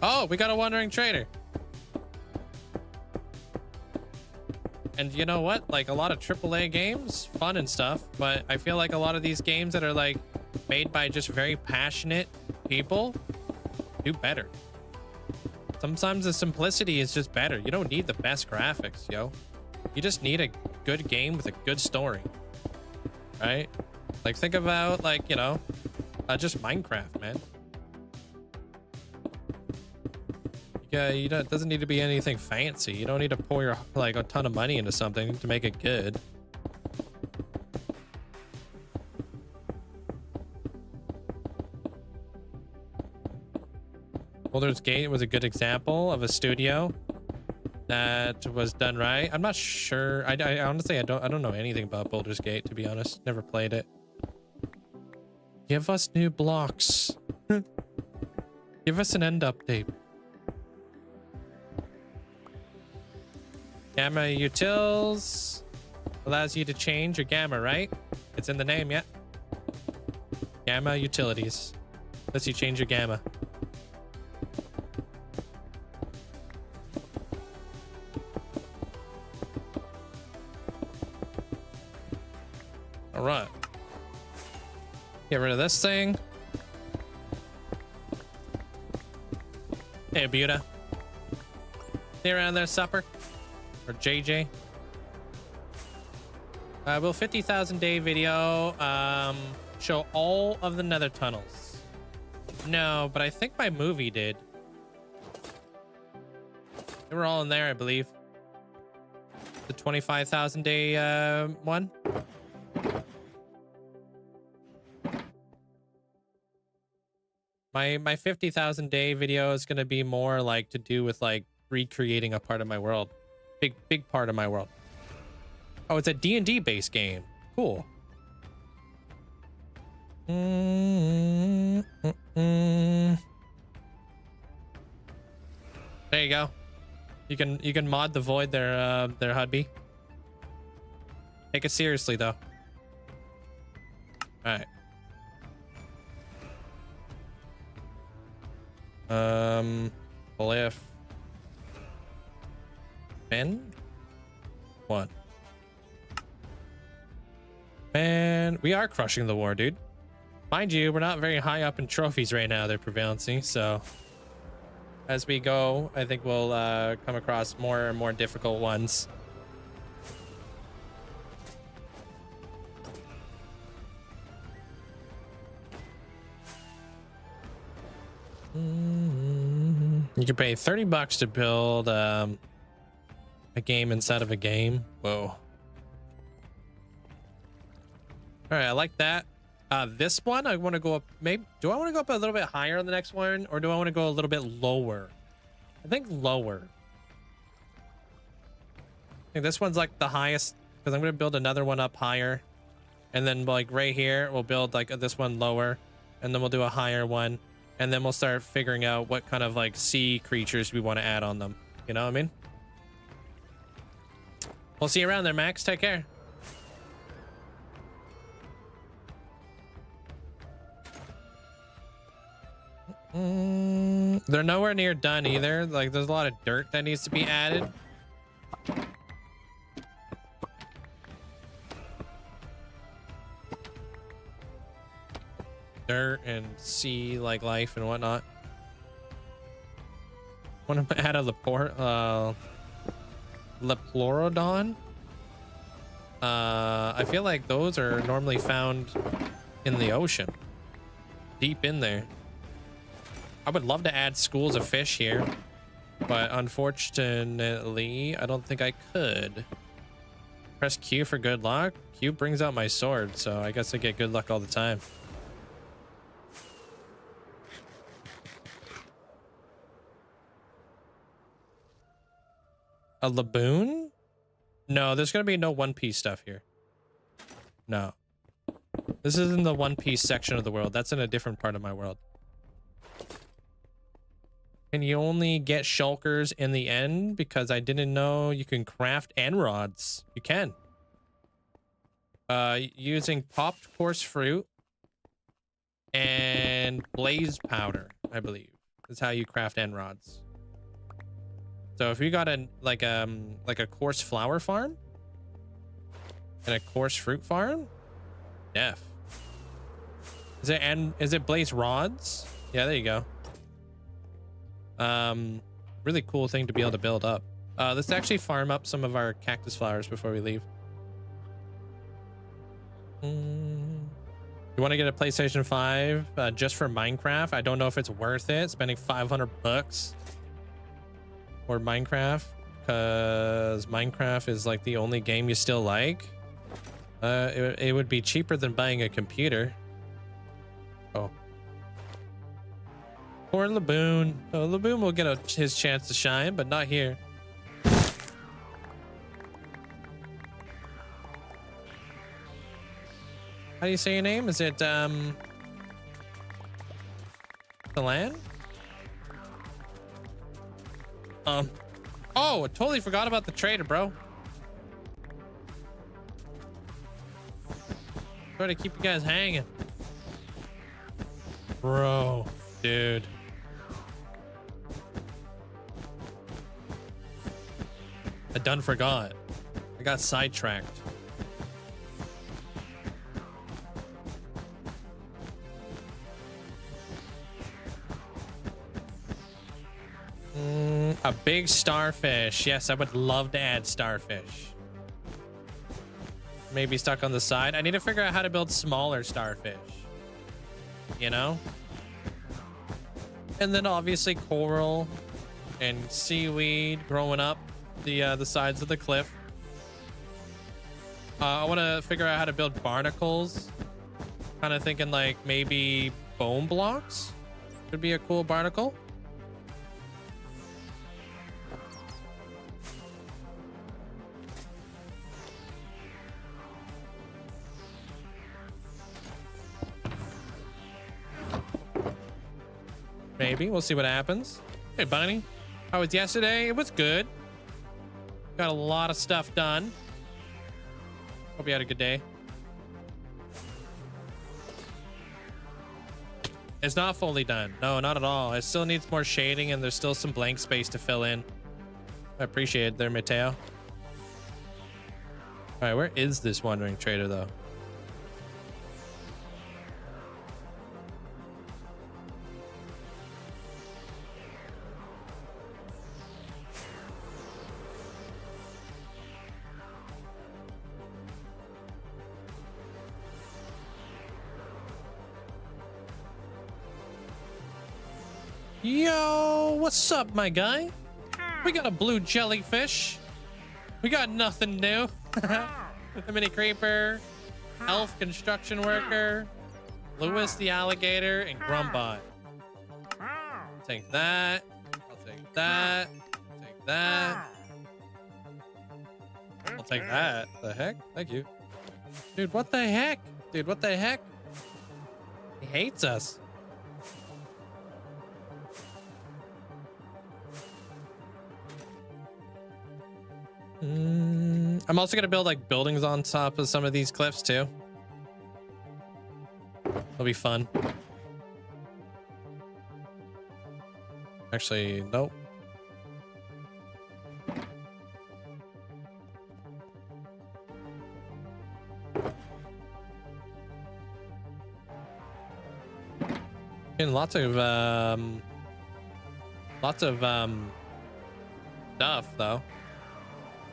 Oh, we got a wandering trader. And you know what? Like, a lot of AAA games, fun and stuff, but I feel like a lot of these games that are like made by just very passionate people do better. Sometimes the simplicity is just better. You don't need the best graphics, yo. You just need a good game with a good story, right? Like, think about, like, you know, just Minecraft, man. Yeah, you don't, it doesn't need to be anything fancy. You don't need to pour your, like, a ton of money into something to make it good. Baldur's Gate was a good example of a studio that was done right. I'm not sure. I honestly, I don't know anything about Baldur's Gate, to be honest. Never played it. Give us new blocks. Give us an end update. Gamma utils allows you to change your gamma, right? It's in the name, yeah. Gamma utilities lets you change your gamma. All right. Get rid of this thing. Hey, Buda. Stay around there, supper. Or JJ. Will 50,000 day video show all of the nether tunnels? No, but I think my movie did. They were all in there, I believe. The 25,000 day one. My 50,000 day video is gonna be more like to do with like recreating a part of my world. Big part of my world. Oh, it's a D&D based game. Cool. There you go. You can mod the void their hubby. Take it seriously though. All right. Cliff. Ben? One. Man, we are crushing the war, dude. Mind you, we're not very high up in trophies right now, they're prevalency, so as we go, I think we'll come across more and more difficult ones. You can pay 30 bucks to build a game inside of a game. Whoa. All right, I like that. This one, I want to go up. Maybe do I want to go up a little bit higher on the next one, or do I want to go a little bit lower? I think lower. I think this one's like the highest because I'm going to build another one up higher, and then like right here we'll build like this one lower, and then we'll do a higher one, and then we'll start figuring out what kind of like sea creatures we want to add on them. You know what I mean? We'll see you around there, Max. Take care. They're nowhere near done either. Like there's a lot of dirt that needs to be added. Dirt and sea like life and whatnot. Want to add a Leplorodon? I feel like those are normally found in the ocean, deep in there. I would love to add schools of fish here, but unfortunately, I don't think I could. Press Q for good luck. Q brings out my sword, so I guess I get good luck all the time. A laboon? No, there's gonna be no One Piece stuff here. No. This isn't the One Piece section of the world. That's in a different part of my world. Can you only get shulkers in the end? Because I didn't know you can craft end rods. You can. Using popped coarse fruit and blaze powder, I believe, is how you craft end rods. So if you got a like a coarse flower farm and a coarse fruit farm, def. Is it blaze rods? Yeah, there you go. Really cool thing to be able to build up. Let's actually farm up some of our cactus flowers before we leave. You want to get a PlayStation 5 just for Minecraft? I don't know if it's worth it spending 500 bucks for Minecraft, because Minecraft is like the only game you still like. It would be cheaper than buying a computer. Oh. Poor Laboon. Oh, Laboon will get his chance to shine, but not here. How do you say your name? Is it Delan? Oh, I totally forgot about the trader, bro. Try to keep you guys hanging. Bro, dude. I done forgot. I got sidetracked. A big starfish. Yes, I would love to add starfish. Maybe stuck on the side. I need to figure out how to build smaller starfish. You know? And then obviously coral. and seaweed growing up the sides of the cliff. I want to figure out how to build barnacles. Kind of thinking like maybe bone blocks could be a cool barnacle. Maybe we'll see what happens. Hey, Bunny, how was yesterday? It was good. Got a lot of stuff done. Hope you had a good day. It's not fully done. No, not at all. It still needs more shading and there's still some blank space to fill in. I appreciate it there, Mateo. All right, where is this wandering trader though? Yo, what's up, my guy? We got a blue jellyfish. We got nothing new. A mini creeper, elf construction worker, Lewis the alligator, and Grumbot. I'll take that. I'll take that. I'll take that. I'll take that. The heck? Thank you. Dude, what the heck? Dude, what the heck? He hates us. I'm also gonna build like buildings on top of some of these cliffs too. It'll be fun. Actually, nope. And lots of stuff though.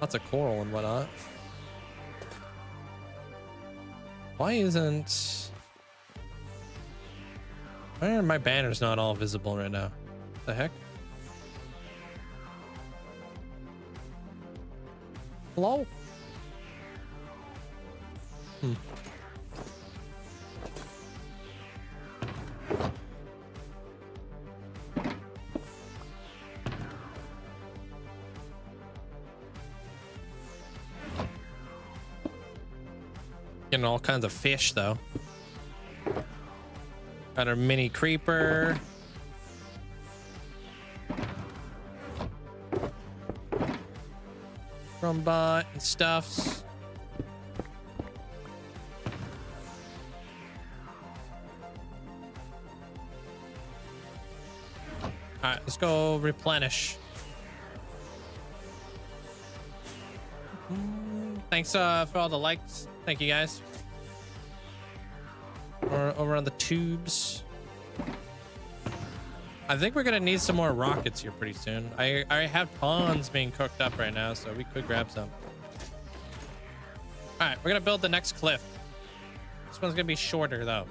Lots of coral and whatnot. Why isn't... Why are my banners not all visible right now? What the heck? Hello? Getting all kinds of fish though. Got our mini creeper. Grumbot and stuffs. All right, let's go replenish. Thanks for all the likes. Thank you guys. We're over on the tubes. I think we're gonna need some more rockets here pretty soon. I have tons being cooked up right now, so we could grab some. All right, we're gonna build the next cliff. This one's gonna be shorter though.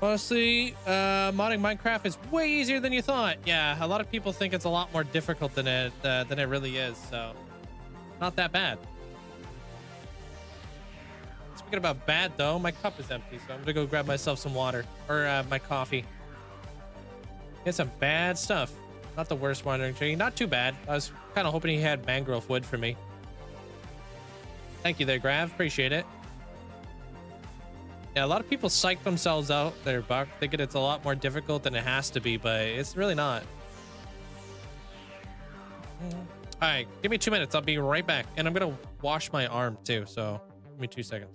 Honestly, modding Minecraft is way easier than you thought. Yeah, a lot of people think it's a lot more difficult than it really is. So, not that bad. Speaking about bad though, my cup is empty, so I'm gonna go grab myself some water or my coffee. Get some bad stuff. Not the worst wandering tree. Not too bad. I was kind of hoping he had mangrove wood for me. Thank you there, Grav. Appreciate it. Yeah, a lot of people psych themselves out there, Buck, thinking it's a lot more difficult than it has to be, but it's really not. All right, give me 2 minutes. I'll be right back. And I'm gonna wash my arm too, so give me 2 seconds.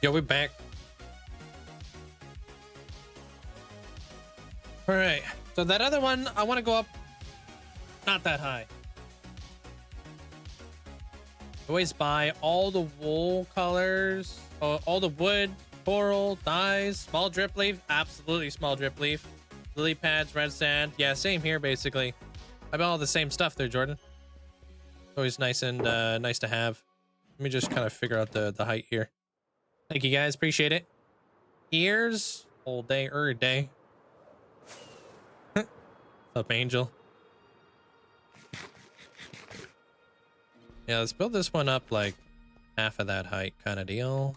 Yo, we're back. All right. So that other one, I want to go up not that high. Always buy all the wool colors, all the wood, coral, dyes, small drip leaf. Absolutely small drip leaf. Lily pads, red sand. Yeah, same here, basically. I buy all the same stuff there, Jordan. Always nice and nice to have. Let me just kind of figure out the height here. Thank you guys, appreciate it. Ears, all day, day. What's up, Angel? Yeah, let's build this one up like half of that height kind of deal.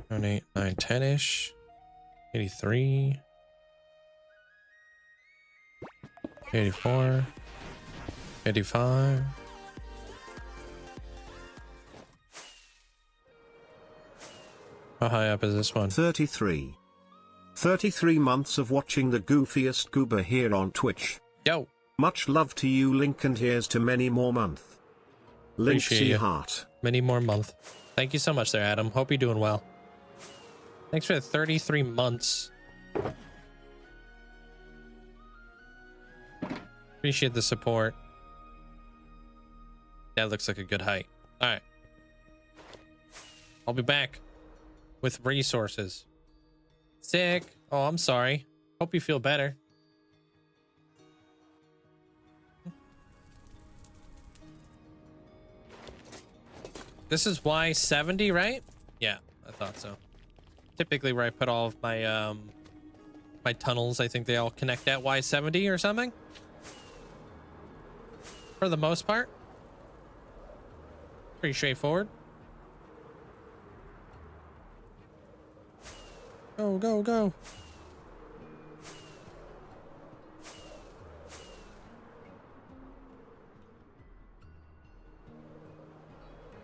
7, 8, 9, 10-ish. 83. 84. 85. How high up is this one? 33. 33 months of watching the goofiest goober here on Twitch. Yo. Much love to you, Link, and here's to many more month. Linkzzey heart. Many more month. Thank you so much there, Adam. Hope you're doing well. Thanks for the 33 months. Appreciate the support. That looks like a good height. All right. I'll be back with resources. Sick. Oh, I'm sorry. Hope you feel better. This is Y70, right? Yeah, I thought so. Typically where I put all of my my tunnels, I think they all connect at Y70 or something. For the most part. Pretty straightforward. Go, go, go.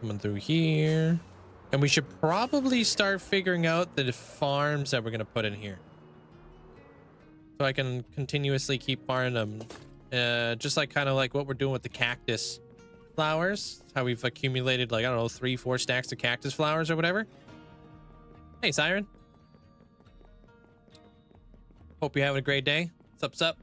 Coming through here. And we should probably start figuring out the farms that we're going to put in here. So I can continuously keep farming them. Just like kind of like what we're doing with the cactus flowers. How we've accumulated like, I don't know, 3-4 stacks of cactus flowers or whatever. Hey, Siren. Hope you're having a great day. What's up,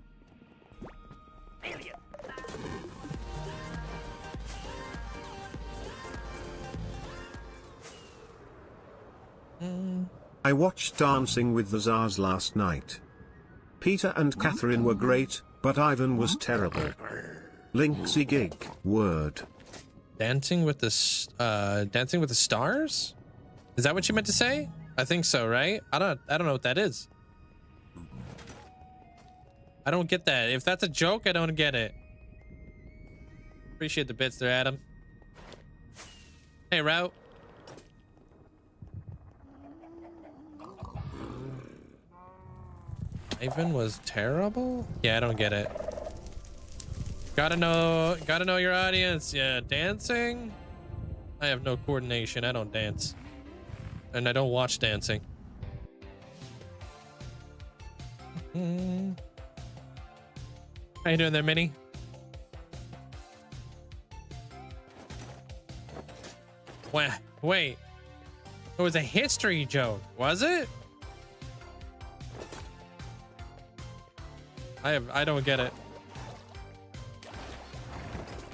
I watched Dancing with the Czars last night. Peter and Catherine were great, but Ivan was terrible. Linkzzey gig, word. Dancing with the stars? Is that what you meant to say? I think so, right? I don't know what that is. I don't get that. If that's a joke, I don't get it. Appreciate the bits there, Adam. Hey, Route. Ivan was terrible? Yeah, I don't get it. Gotta know your audience. Yeah, dancing? I have no coordination. I don't dance. And I don't watch dancing. How you doing there, Minnie? Wait. It was a history joke, was it? I don't get it.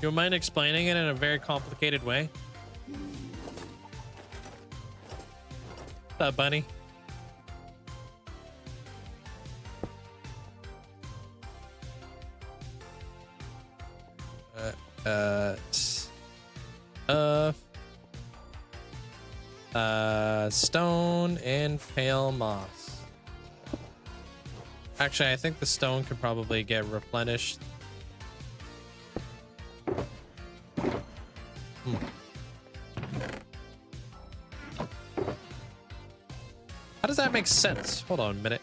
You mind explaining it in a very complicated way? What's up, bunny? Stone and pale moss. Actually, I think the stone could probably get replenished. How does that make sense? Hold on a minute.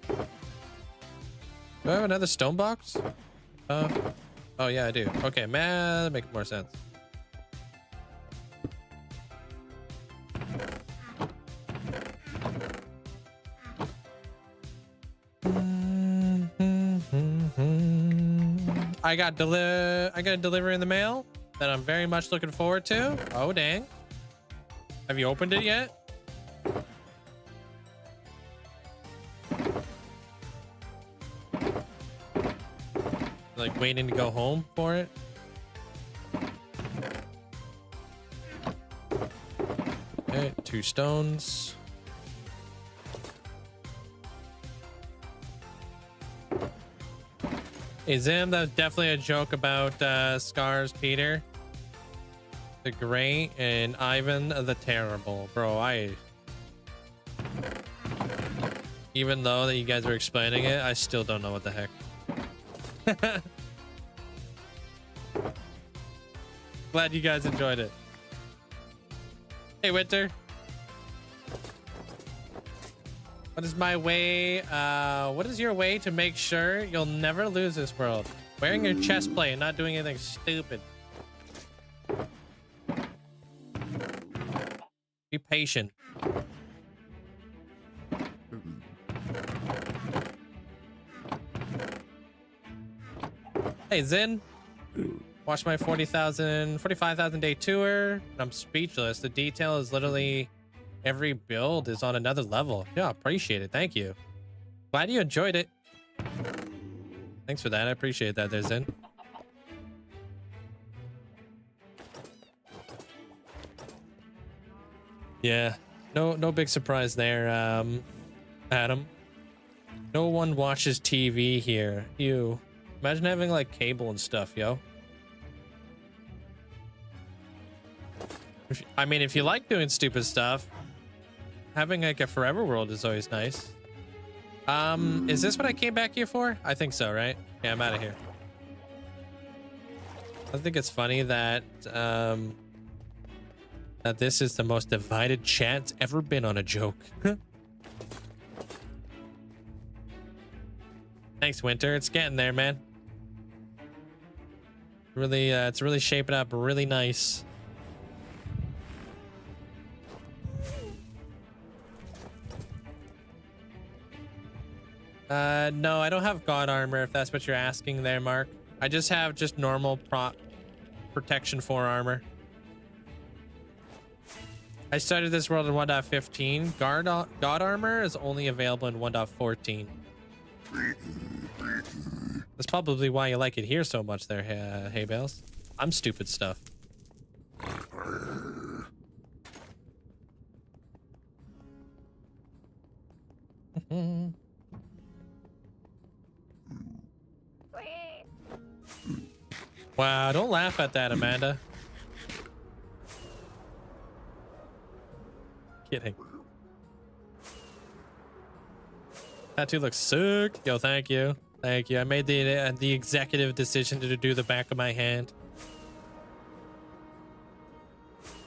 Do I have another stone box? Oh yeah, I do. Okay, man, that makes more sense. I got a delivery in the mail that I'm very much looking forward to. Oh dang. Have you opened it yet? Like waiting to go home for it? Okay, 2 stones. Hey Zim, that was definitely a joke about Scars Peter the Great and Ivan the Terrible. Bro, even though that you guys were explaining it, I still don't know what the heck. Glad you guys enjoyed it. Hey Winter. What is my way? What is your way to make sure you'll never lose this world? Wearing your chest plate and not doing anything stupid. Be patient. Hey Zin. Watch my 45,000 day tour. I'm speechless. The detail is literally every build is on another level. Yeah, appreciate it. Thank you. Glad you enjoyed it. Thanks for that. I appreciate that there, Zin. Yeah, no big surprise there, Adam. No one watches TV here. You imagine having like cable and stuff, yo. I mean, if you like doing stupid stuff, having like a forever world is always nice. Is this what I came back here for? I think so, right? Yeah, I'm out of here. I think it's funny that that this is the most divided chat's ever been on a joke. Thanks, Winter. It's getting there, man. Really, it's really shaping up really nice. No, I don't have God armor, if that's what you're asking there, Mark. I just have normal protection 4 armor. I started this world in 1.15. God armor is only available in 1.14. That's probably why you like it here so much there, Hay Bales. I'm stupid stuff. Wow, don't laugh at that, Amanda. Kidding. Tattoo looks sick. Yo, thank you. Thank you. I made the executive decision to do the back of my hand.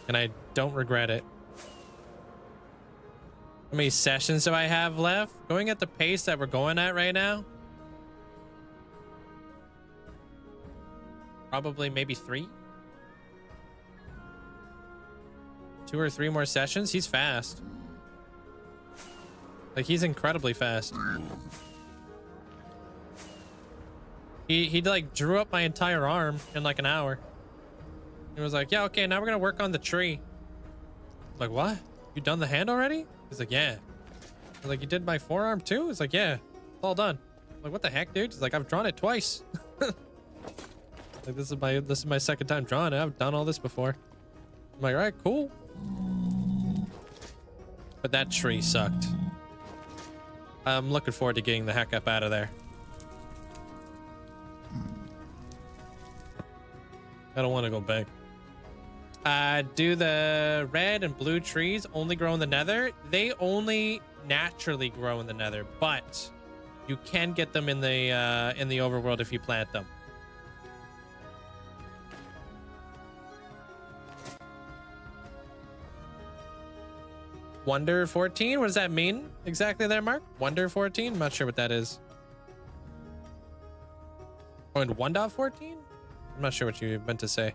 And I don't regret it. How many sessions do I have left? Going at the pace that we're going at right now? Probably maybe 3. 2 or 3 more sessions. He's fast. Like, he's incredibly fast. He like drew up my entire arm in like an hour. He was like, yeah, okay, now we're gonna work on the tree. I'm like, what? You done the hand already? He's like, yeah. I was like, you did my forearm too? He's like, yeah, it's all done. I'm like, what the heck, dude? He's like, I've drawn it twice. Like, this is my second time drawing it. I've done all this before. I'm like, all right, cool. But that tree sucked. I'm looking forward to getting the heck up out of there. I don't want to go back. Do the red and blue trees only grow in the nether? They only naturally grow in the nether, but you can get them in the overworld if you plant them. Wonder 14? What does that mean exactly there, Mark? Wonder 14? I'm not sure what that is. Oh, in 1.14? I'm not sure what you meant to say.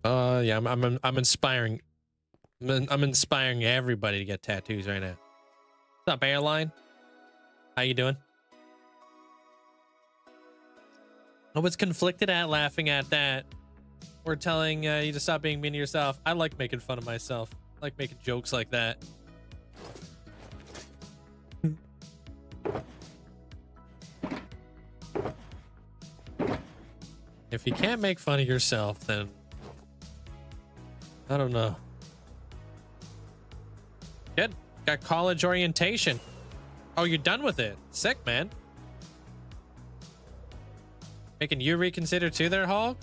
Yeah, I'm inspiring. I'm inspiring everybody to get tattoos right now. What's up, Airline? How you doing? I was conflicted at laughing at that. We're telling you to stop being mean to yourself. I like making fun of myself. I like making jokes like that. If you can't make fun of yourself, then I don't know. Good. Got college orientation. Oh, you're done with it. Sick, man. Making you reconsider too there, Hog?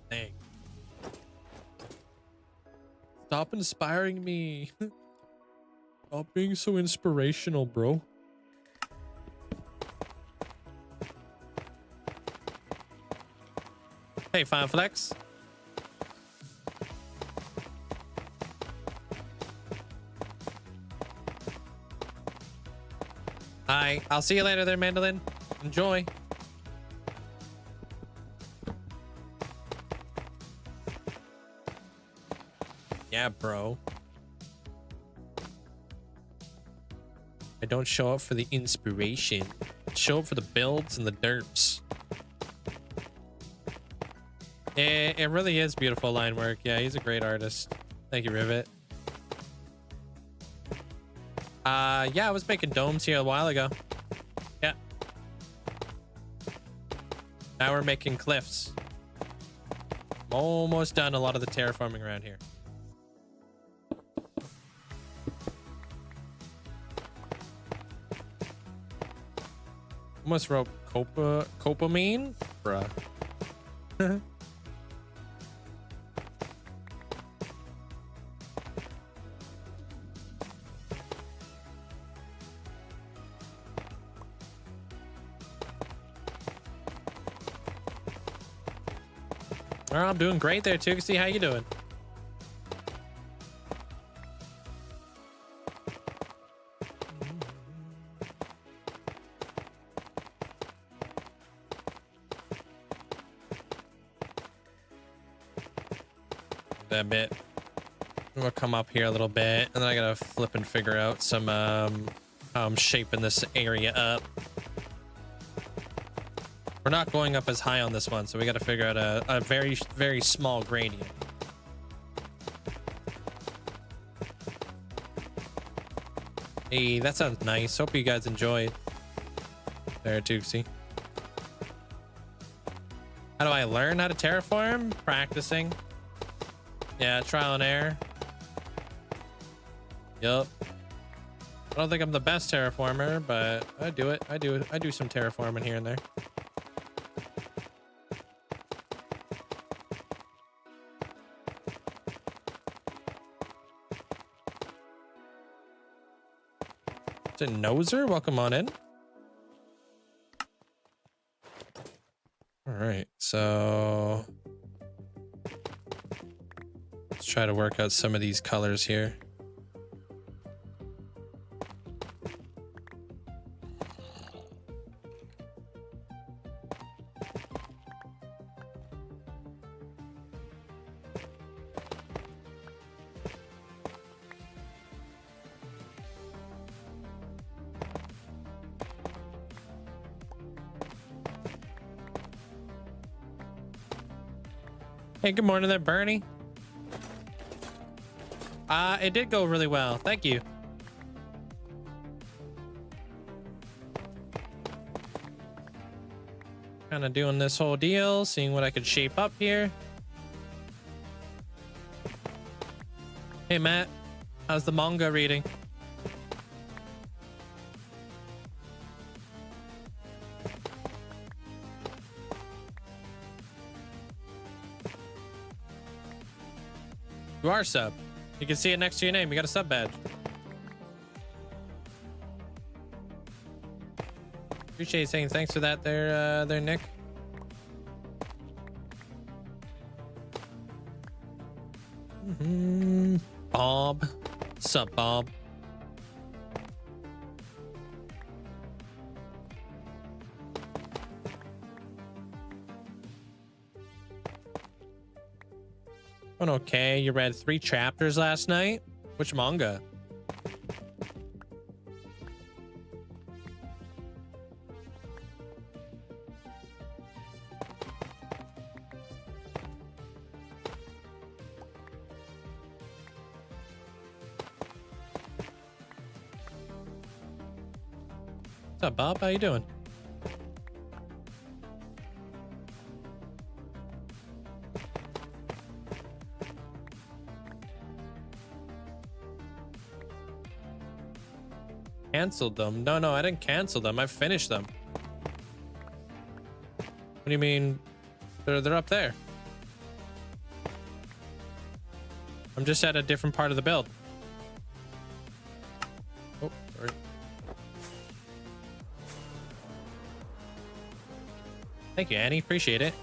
Dang. Stop inspiring me. Stop being so inspirational, bro. Hey, Fine Flex. Hi. I'll see you later there, Mandolin. Enjoy. Yeah, bro. I don't show up for the inspiration. Show up for the builds and the derps. It really is beautiful line work. Yeah, he's a great artist. Thank you, Rivet. Yeah, I was making domes here a while ago. Yeah. Now we're making cliffs. I'm almost done a lot of the terraforming around here. Almost wrote copamine? Bruh. Oh, I'm doing great there, too. See how you doing? That bit. We'll come up here a little bit, and then I gotta flip and figure out some how I'm shaping this area up. We're not going up as high on this one, so we got to figure out a very, very small gradient. Hey, that sounds nice. Hope you guys enjoyed. There, Tooksy. How do I learn how to terraform? Practicing. Yeah, trial and error. Yup. I don't think I'm the best terraformer, but I do it. I do some terraforming here and there. Noser, welcome on in. All right, so let's try to work out some of these colors here. Hey, good morning there, Bernie. It did go really well. Thank you. Kind of doing this whole deal, seeing what I could shape up here. Hey, Matt. How's the manga reading? You are sub. You can see it next to your name. You got a sub badge. Appreciate you saying thanks for that there, Nick. Bob. Sup, Bob? Doing okay. You read 3 chapters last night? Which manga? What's up, Bob? How you doing? Canceled them? No, I didn't cancel them. I finished them. What do you mean? They're up there. I'm just at a different part of the build. Oh, sorry. Thank you, Annie. Appreciate it.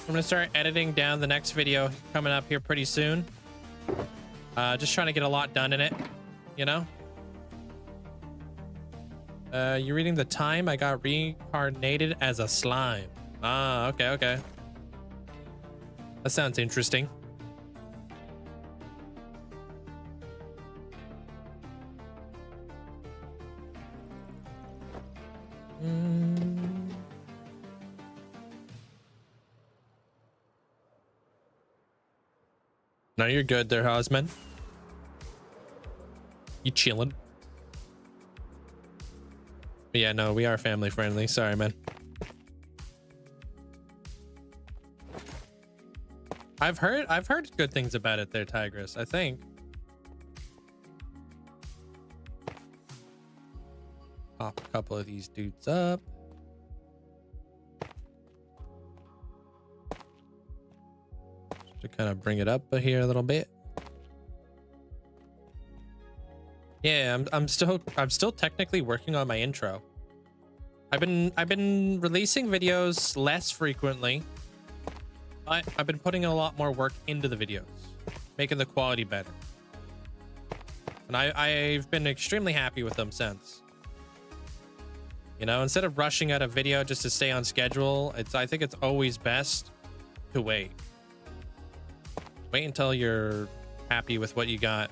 I'm gonna start editing down the next video coming up here pretty soon. Just trying to get a lot done in it, you know? You reading the time I got reincarnated as a slime. Ah, okay. That sounds interesting. No, you're good there, Hosman. You chilling? Yeah, no, we are family friendly. Sorry, man. I've heard good things about it there, Tigress, I think. Pop a couple of these dudes up. Just to kind of bring it up here a little bit. Yeah, I'm still technically working on my intro. I've been releasing videos less frequently, but I've been putting a lot more work into the videos, making the quality better. And I've been extremely happy with them since. You know, instead of rushing out a video just to stay on schedule, I think it's always best to wait. Wait until you're happy with what you got.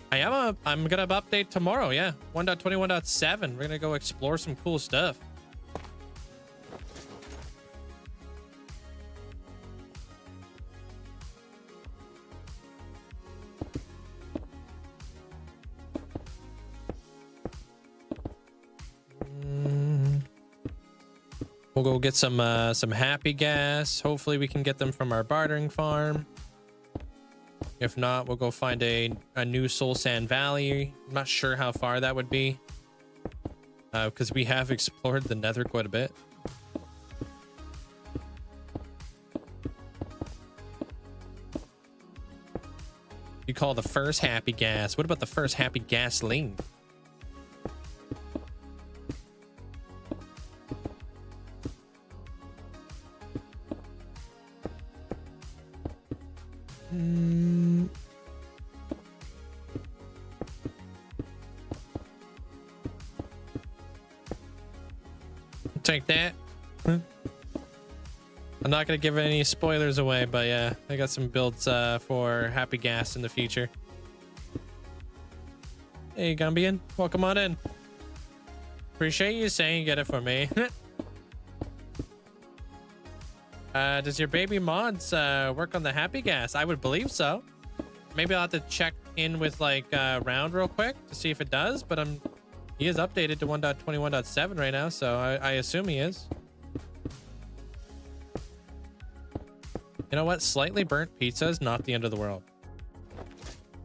I'm gonna update tomorrow. Yeah, 1.21.7. We're gonna go explore some cool stuff. We'll go get some happy gas. Hopefully we can get them from our bartering farm. If not, we'll go find a new Soul Sand Valley. I'm not sure how far that would be, because we have explored the Nether quite a bit. You call the first happy gas. What about the first happy gasoline? Take that. I'm not gonna give any spoilers away, but yeah, I got some builds for happy gas in the future. Hey Gumbian, welcome on in. Appreciate you saying you get it for me. Does your baby mods work on the happy gas? I would believe so. Maybe I'll have to check in with like Round real quick to see if it does, but he is updated to 1.21.7 right now, so I assume he is. You know what? Slightly burnt pizza is not the end of the world.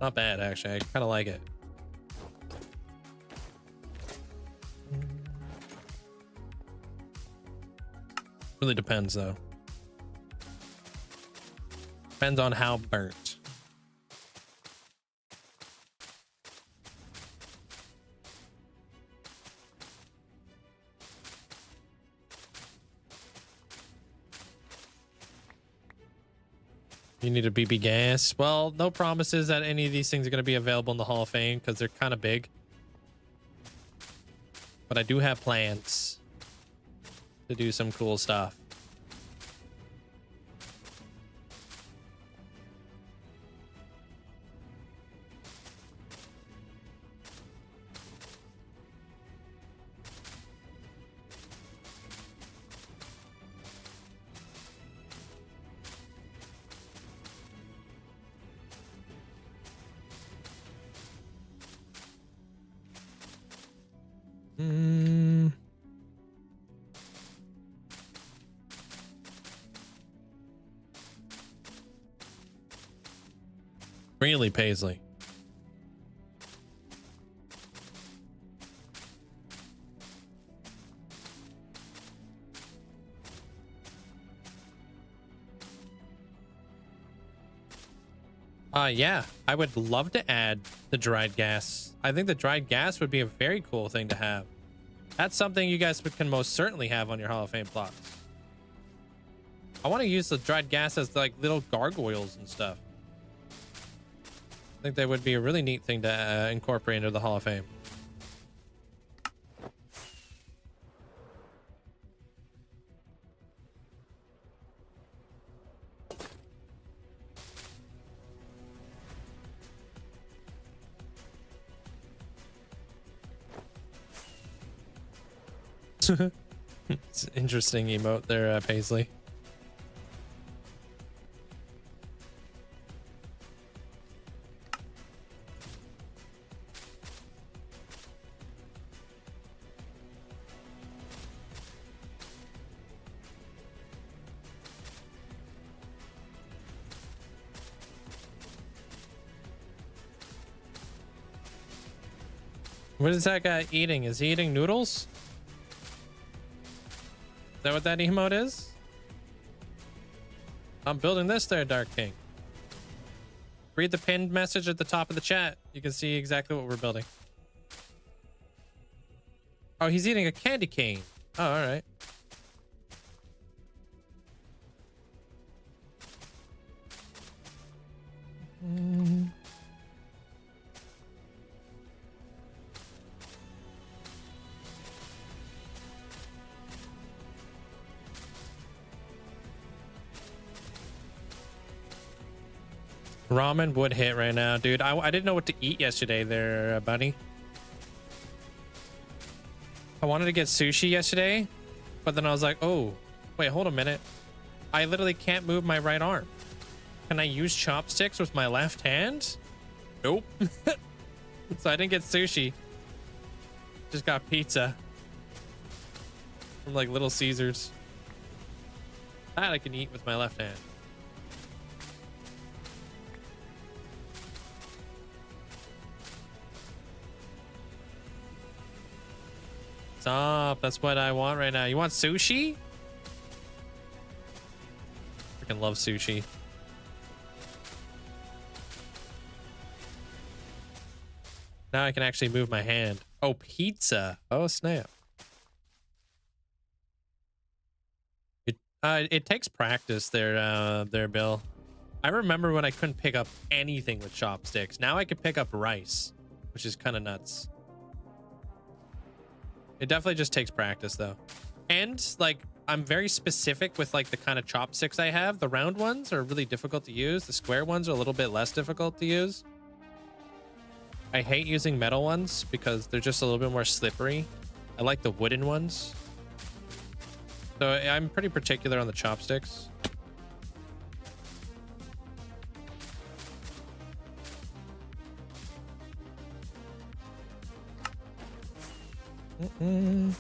Not bad, actually. I kind of like it. Really depends, though. Depends on how burnt. You need a BB gas. Well, no promises that any of these things are going to be available in the Hall of Fame because they're kind of big. But I do have plans to do some cool stuff. Really, Paisley. Yeah, I would love to add the dried gas. I think the dried gas would be a very cool thing to have. That's something you guys can most certainly have on your Hall of Fame plots. I want to use the dried gas as like little gargoyles and stuff. I think that would be a really neat thing to incorporate into the Hall of Fame. It's an interesting emote there, Paisley. What is that guy eating? Is he eating noodles? Is that what that emote is? I'm building this there, Dark King. Read the pinned message at the top of the chat. You can see exactly what we're building. Oh, he's eating a candy cane. Oh, all right. Ramen would hit right now, dude. I didn't know what to eat yesterday there, buddy. I wanted to get sushi yesterday, but then I was like, oh, wait, hold a minute. I literally can't move my right arm. Can I use chopsticks with my left hand? Nope. So I didn't get sushi. Just got pizza. From like Little Caesars. That I can eat with my left hand. Stop. That's what I want right now. You want sushi? Freaking love sushi. Now I can actually move my hand. Oh, pizza. Oh, snap. It takes practice there, Bill. I remember when I couldn't pick up anything with chopsticks. Now I can pick up rice, which is kind of nuts. It definitely just takes practice though. And like, I'm very specific with like the kind of chopsticks I have. The round ones are really difficult to use. The square ones are a little bit less difficult to use. I hate using metal ones because they're just a little bit more slippery. I like the wooden ones. So I'm pretty particular on the chopsticks. Okay,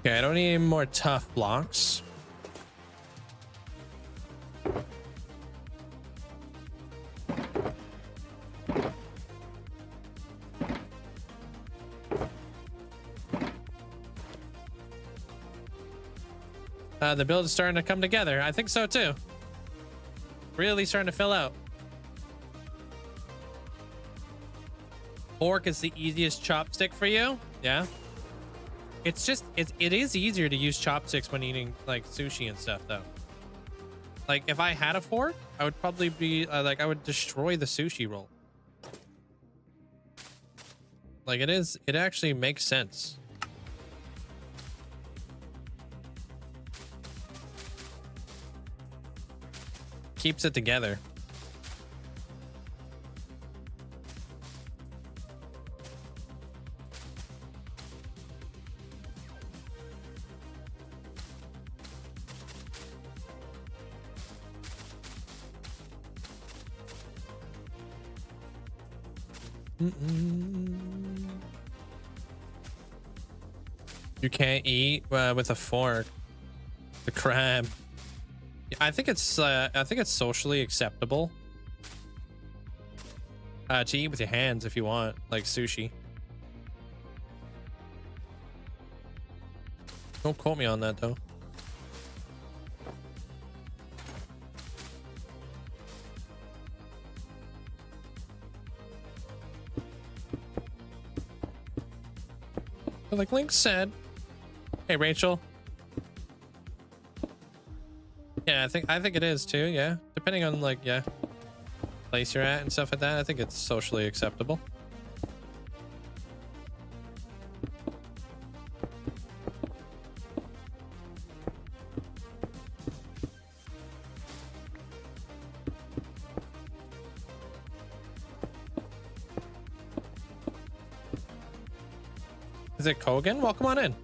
I don't need any more tough blocks. The build is starting to come together. I think so too. Really starting to fill out. Fork is the easiest chopstick for you. Yeah. It's just, it is easier to use chopsticks when eating like sushi and stuff though. Like if I had a fork, I would probably be like, I would destroy the sushi roll. Like it actually makes sense. Keeps it together. You can't eat with a fork. The crab. I think it's socially acceptable to eat with your hands if you want, like sushi. Don't quote me on that though. But like Link said, hey Rachel. Yeah, I think it is too. Yeah, depending on like place you're at and stuff like that. I think it's socially acceptable. Is it Kogan? Welcome on in.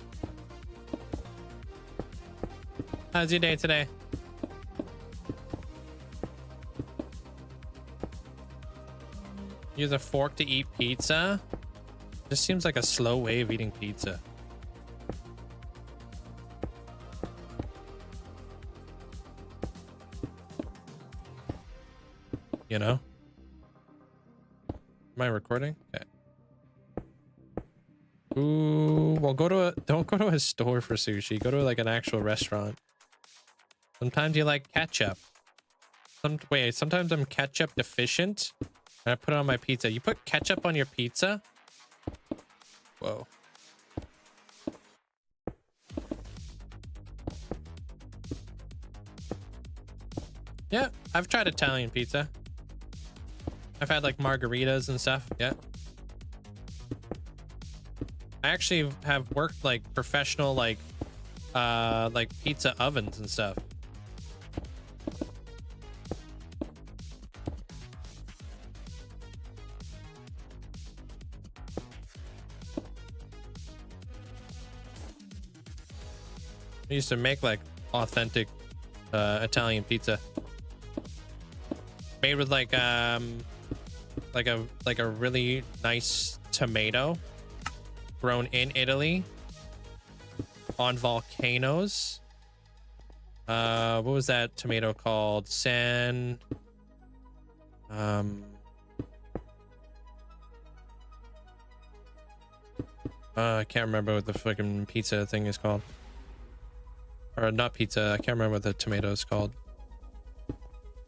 How's your day today? Use a fork to eat pizza? This seems like a slow way of eating pizza. You know? Am I recording? Okay. Ooh, well, don't go to a store for sushi. Go to like an actual restaurant. Sometimes you like ketchup. Sometimes I'm ketchup deficient. And I put it on my pizza. You put ketchup on your pizza? Whoa. Yeah, I've tried Italian pizza. I've had like margaritas and stuff. Yeah. I actually have worked like professional like pizza ovens and stuff. I used to make like authentic Italian pizza made with like a really nice tomato grown in Italy on volcanoes. What was that tomato called? I can't remember what the fucking pizza thing is called. Or not pizza, I can't remember what the tomato is called.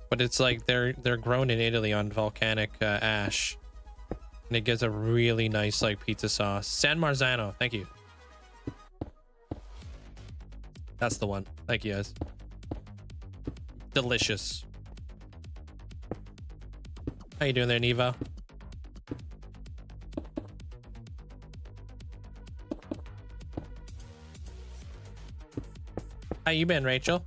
But it's like they're grown in Italy on volcanic ash. And it gives a really nice like pizza sauce. San Marzano, thank you. That's the one. Thank you guys. Delicious. How you doing there, Nevo? How you been, Rachel?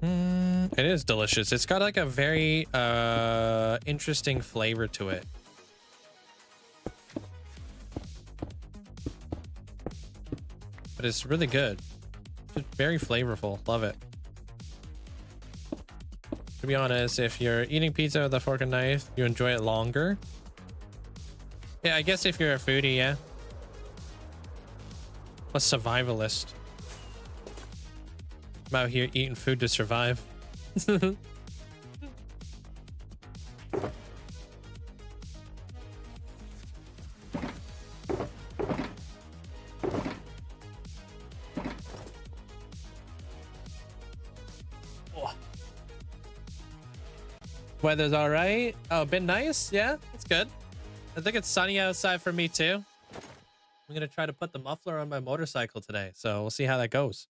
It is delicious. It's got like a very interesting flavor to it. But it's really good. It's very flavorful. Love it. To be honest, if you're eating pizza with a fork and knife, you enjoy it longer. Yeah, I guess if you're a foodie, yeah. A survivalist. I'm out here eating food to survive. Weather's all right. Oh, been nice. Yeah, it's good. I think it's sunny outside for me too. I'm gonna try to put the muffler on my motorcycle today, so we'll see how that goes.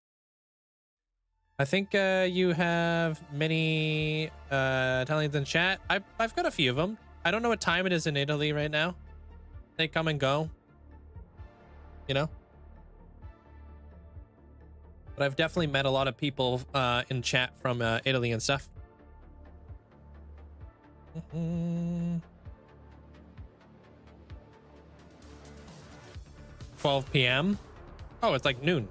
I think you have many Italians in chat. I've got a few of them. I don't know what time it is in Italy right now. They come and go, you know. But I've definitely met a lot of people in chat from Italy and stuff. 12 p.m. Oh, it's like noon.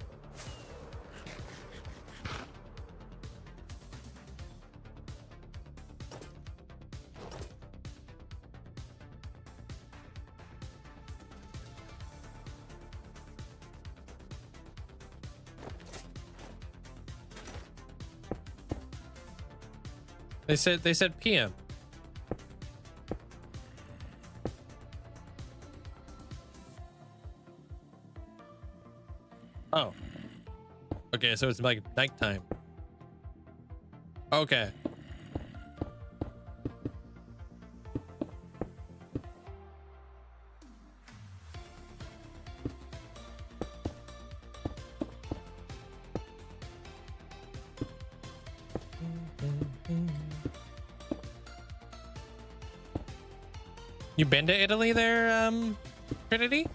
They said PM. Oh. Okay, so it's like nighttime. Okay. You been to Italy there, Trinity?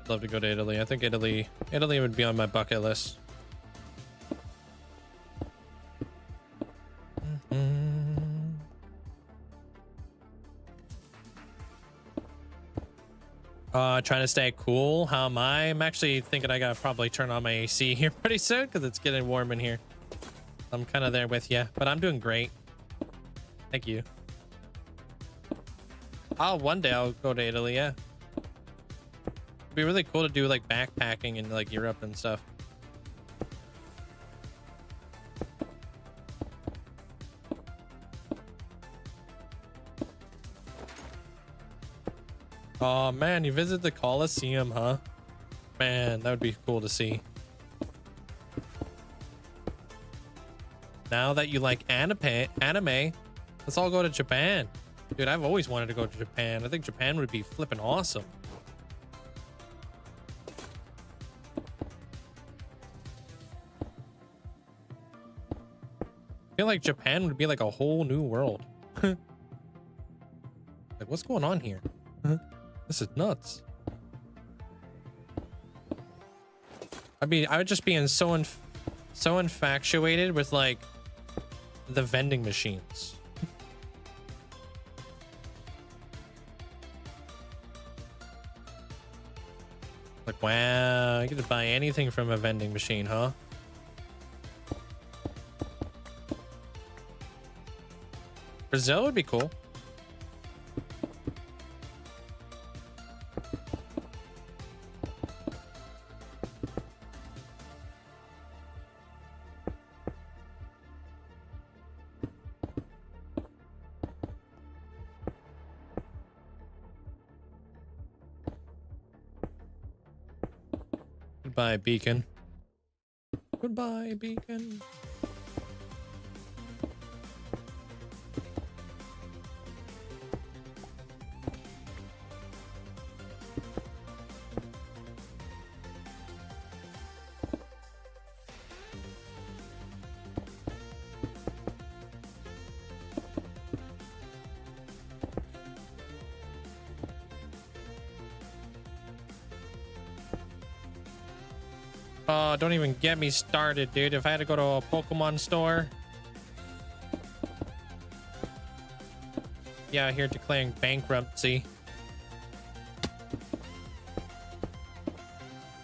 I'd love to go to Italy. I think Italy would be on my bucket list. Trying to stay cool. How am I? I'm actually thinking I gotta probably turn on my AC here pretty soon because it's getting warm in here. I'm kind of there with you, but I'm doing great. Thank you. One day I'll go to Italy. Yeah, it'd be really cool to do like backpacking in like Europe and stuff. Oh man, you visit the Colosseum, huh? Man, that would be cool to see. Now that you like anime, let's all go to Japan. Dude, I've always wanted to go to Japan. I think Japan would be flipping awesome. I feel like Japan would be like a whole new world. Like, what's going on here? This is nuts. I would just be so infatuated with like the vending machines. Like, wow, you get to buy anything from a vending machine, huh? Brazil would be cool. Goodbye, Beacon. Goodbye, Beacon. Oh, don't even get me started, dude. If I had to go to a Pokemon store. Yeah, here declaring bankruptcy.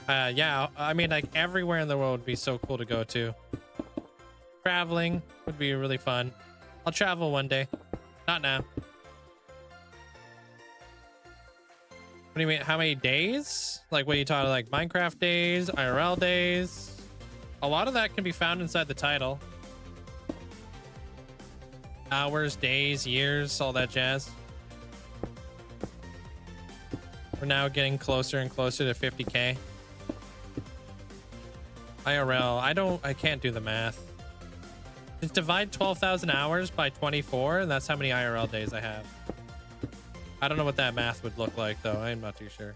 Yeah, I mean, like, everywhere in the world would be so cool to go to. Traveling would be really fun. I'll travel one day. Not now. What do you mean? How many days? Like, what are you talking, like Minecraft days, IRL days? A lot of that can be found inside the title. Hours, days, years, all that jazz. We're now getting closer and closer to 50K. IRL, I can't do the math. Just divide 12,000 hours by 24, and that's how many IRL days I have. I don't know what that math would look like, though. I'm not too sure.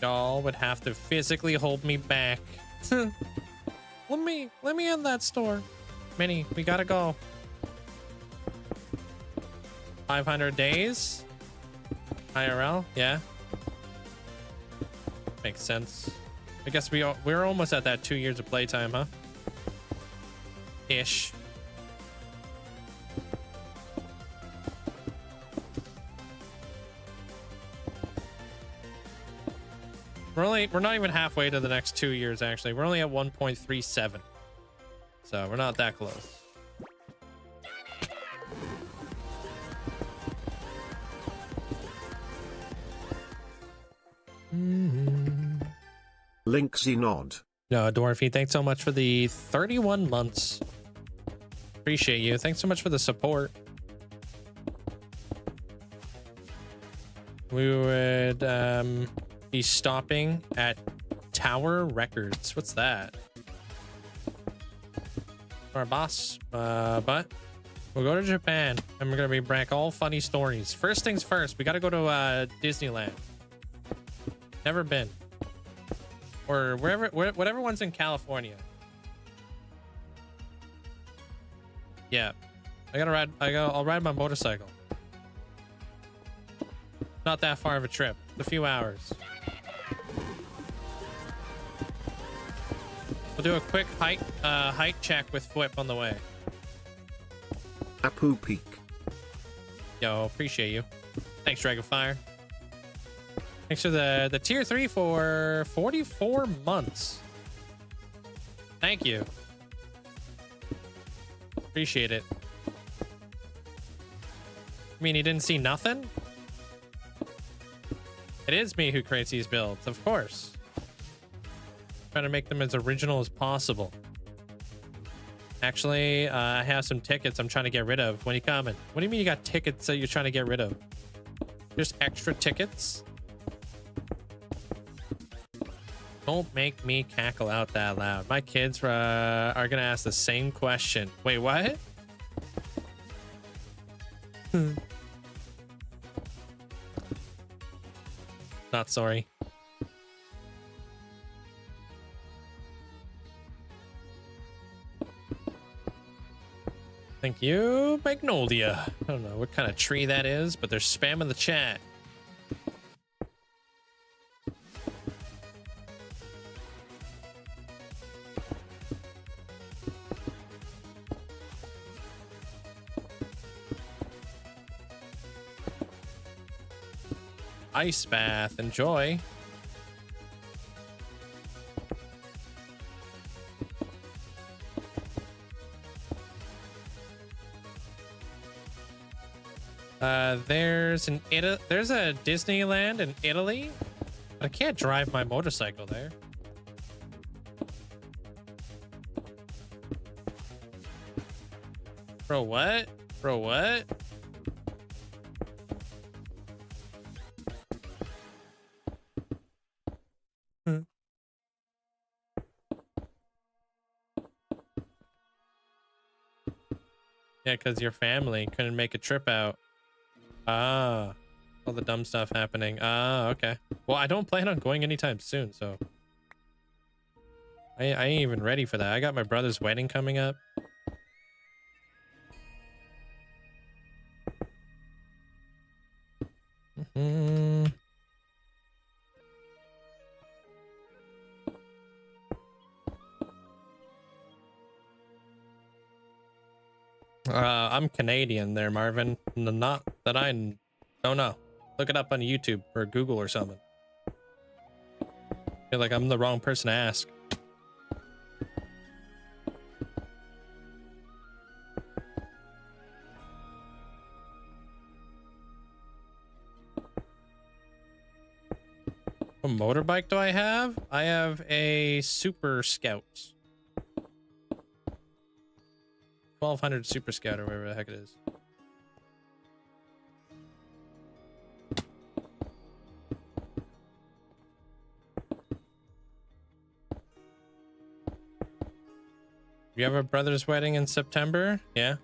Y'all would have to physically hold me back. Let me in that store. Minnie, we gotta go. 500 days? IRL? Yeah. Makes sense. I guess we're almost at that 2 years of playtime, huh? Ish. We're not even halfway to the next 2 years, actually. We're only at 1.37. So we're not that close. Linkzzey nod. No, Dwarfy, thanks so much for the 31 months. Appreciate you. Thanks so much for the support. We would be stopping at Tower Records. What's that? Our boss, but we'll go to Japan and we're gonna be back all funny stories. First things first, we gotta go to Disneyland. Never been. Or whatever one's in California. Yeah, I'll ride my motorcycle. Not that far of a trip, a few hours. We'll do a quick height check with Flip on the way. Apu Peak. Yo, appreciate you. Thanks, Dragonfire. Thanks for the tier 3 for 44 months. Thank you. Appreciate it. I mean, you didn't see nothing? It is me who creates these builds, of course. Trying to make them as original as possible. Actually, I have some tickets I'm trying to get rid of. When you coming? What do you mean you got tickets that you're trying to get rid of? Just extra tickets? Don't make me cackle out that loud. My kids are gonna ask the same question. Wait, what? Not sorry. Thank you, Magnolia. I don't know what kind of tree that is, but they're spamming the chat. Ice bath, enjoy. There's a Disneyland in Italy. I can't drive my motorcycle there. Bro, what? Bro, what? Yeah, because your family couldn't make a trip out. Ah, all the dumb stuff happening. Ah, okay. Well, I don't plan on going anytime soon, so I ain't even ready for that. I got my brother's wedding coming up. I'm Canadian there, Marvin. Not that I don't know. Look it up on YouTube or Google or something. I feel like I'm the wrong person to ask. What motorbike do I have? I have a Super Scout. 1200 Super Scout or whatever the heck it is. You have a brother's wedding in September? Yeah.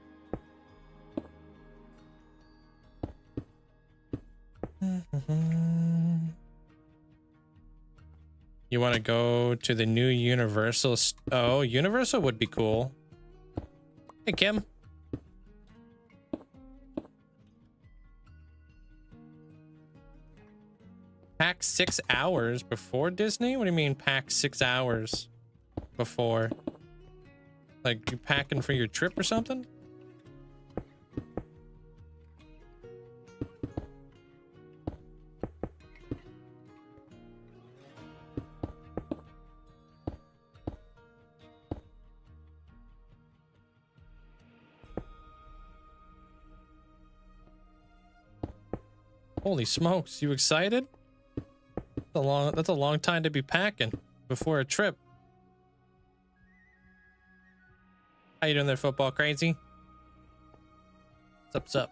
You want to go to the new Universal? Oh, Universal would be cool. Hey, Kim. Pack 6 hours before Disney? What do you mean pack 6 hours before? Like you packing for your trip or something? Holy smokes, you excited? That's a long time to be packing before a trip. How you doing there, football crazy? What's up?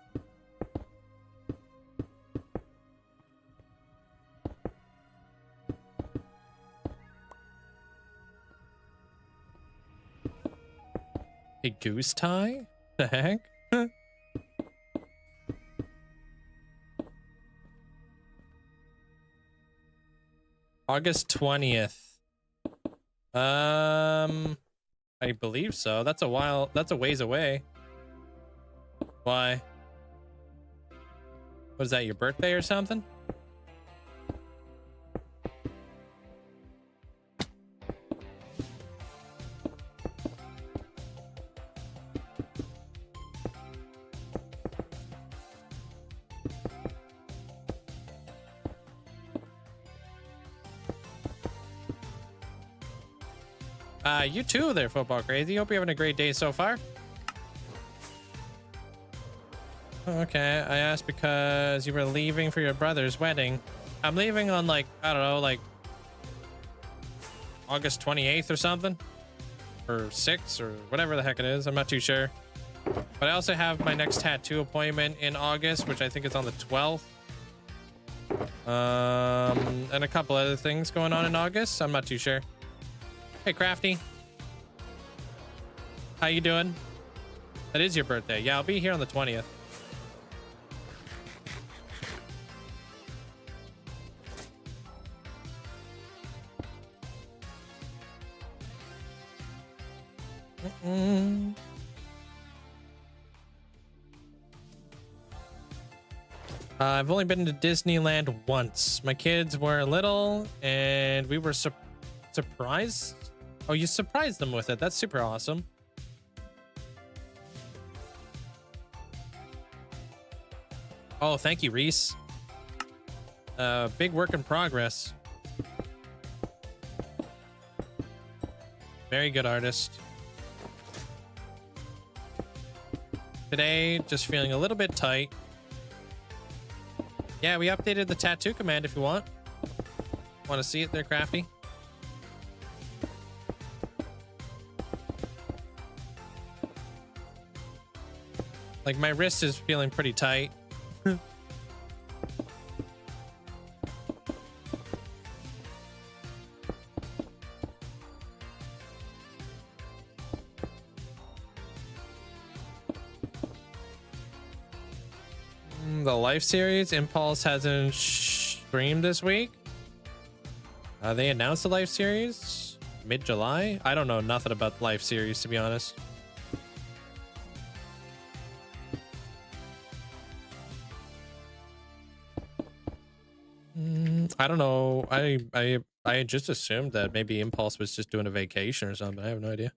A goose tie? The heck? August 20th. I believe so. That's a while. That's a ways away. Why? Was that your birthday or something? You too there, football crazy. Hope you're having a great day so far. Okay, I asked because you were leaving for your brother's wedding. I'm leaving on like, I don't know, like August 28th or something, or 6th or whatever the heck it is. I'm not too sure. But I also have my next tattoo appointment in August, which I think is on the 12th. And a couple other things going on in August. I'm not too sure. Hey, Crafty. How you doing? That is your birthday. Yeah, I'll be here on the 20th. I've only been to Disneyland once. My kids were little and we were surprised. Oh, you surprised them with it. That's super awesome. Oh, thank you, Reese. Big work in progress. Very good artist. Today, just feeling a little bit tight. Yeah, we updated the tattoo command if you want. Want to see it there, Crafty? Like, my wrist is feeling pretty tight. The Life series, Impulse hasn't streamed this week. They announced the Life series mid-July. I don't know nothing about the Life series, to be honest. I don't know. I just assumed that maybe Impulse was just doing a vacation or something. I have no idea.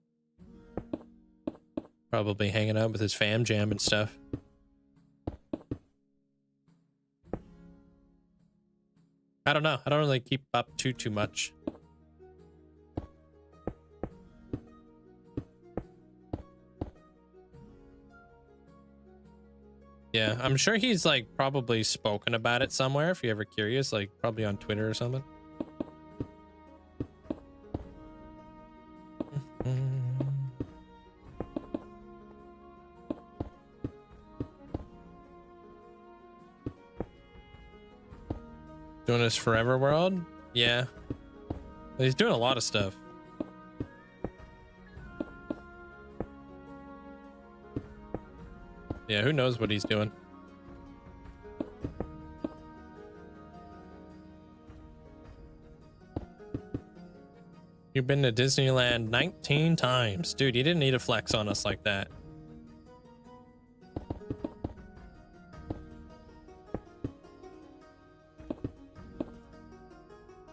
Probably hanging out with his fam jam and stuff. I don't know. I don't really keep up too much. Yeah, I'm sure he's like probably spoken about it somewhere if you're ever curious, like probably on Twitter or something. Doing his Forever World? Yeah. He's doing a lot of stuff. Yeah, who knows what he's doing? You've been to Disneyland 19 times. Dude, you didn't need to flex on us like that.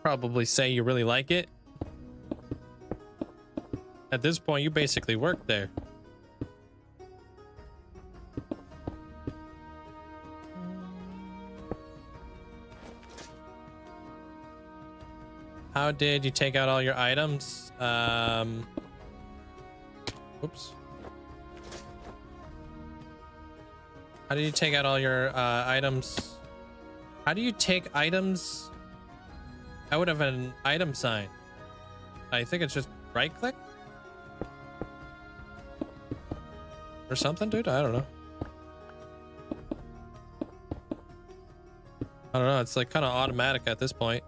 Probably say you really like it. At this point, you basically work there. How did you take out all your items? Oops. How did you take out all your items? How do you take items out of an item sign? I think it's just right click or something, dude. I don't know. I don't know. It's like kind of automatic at this point.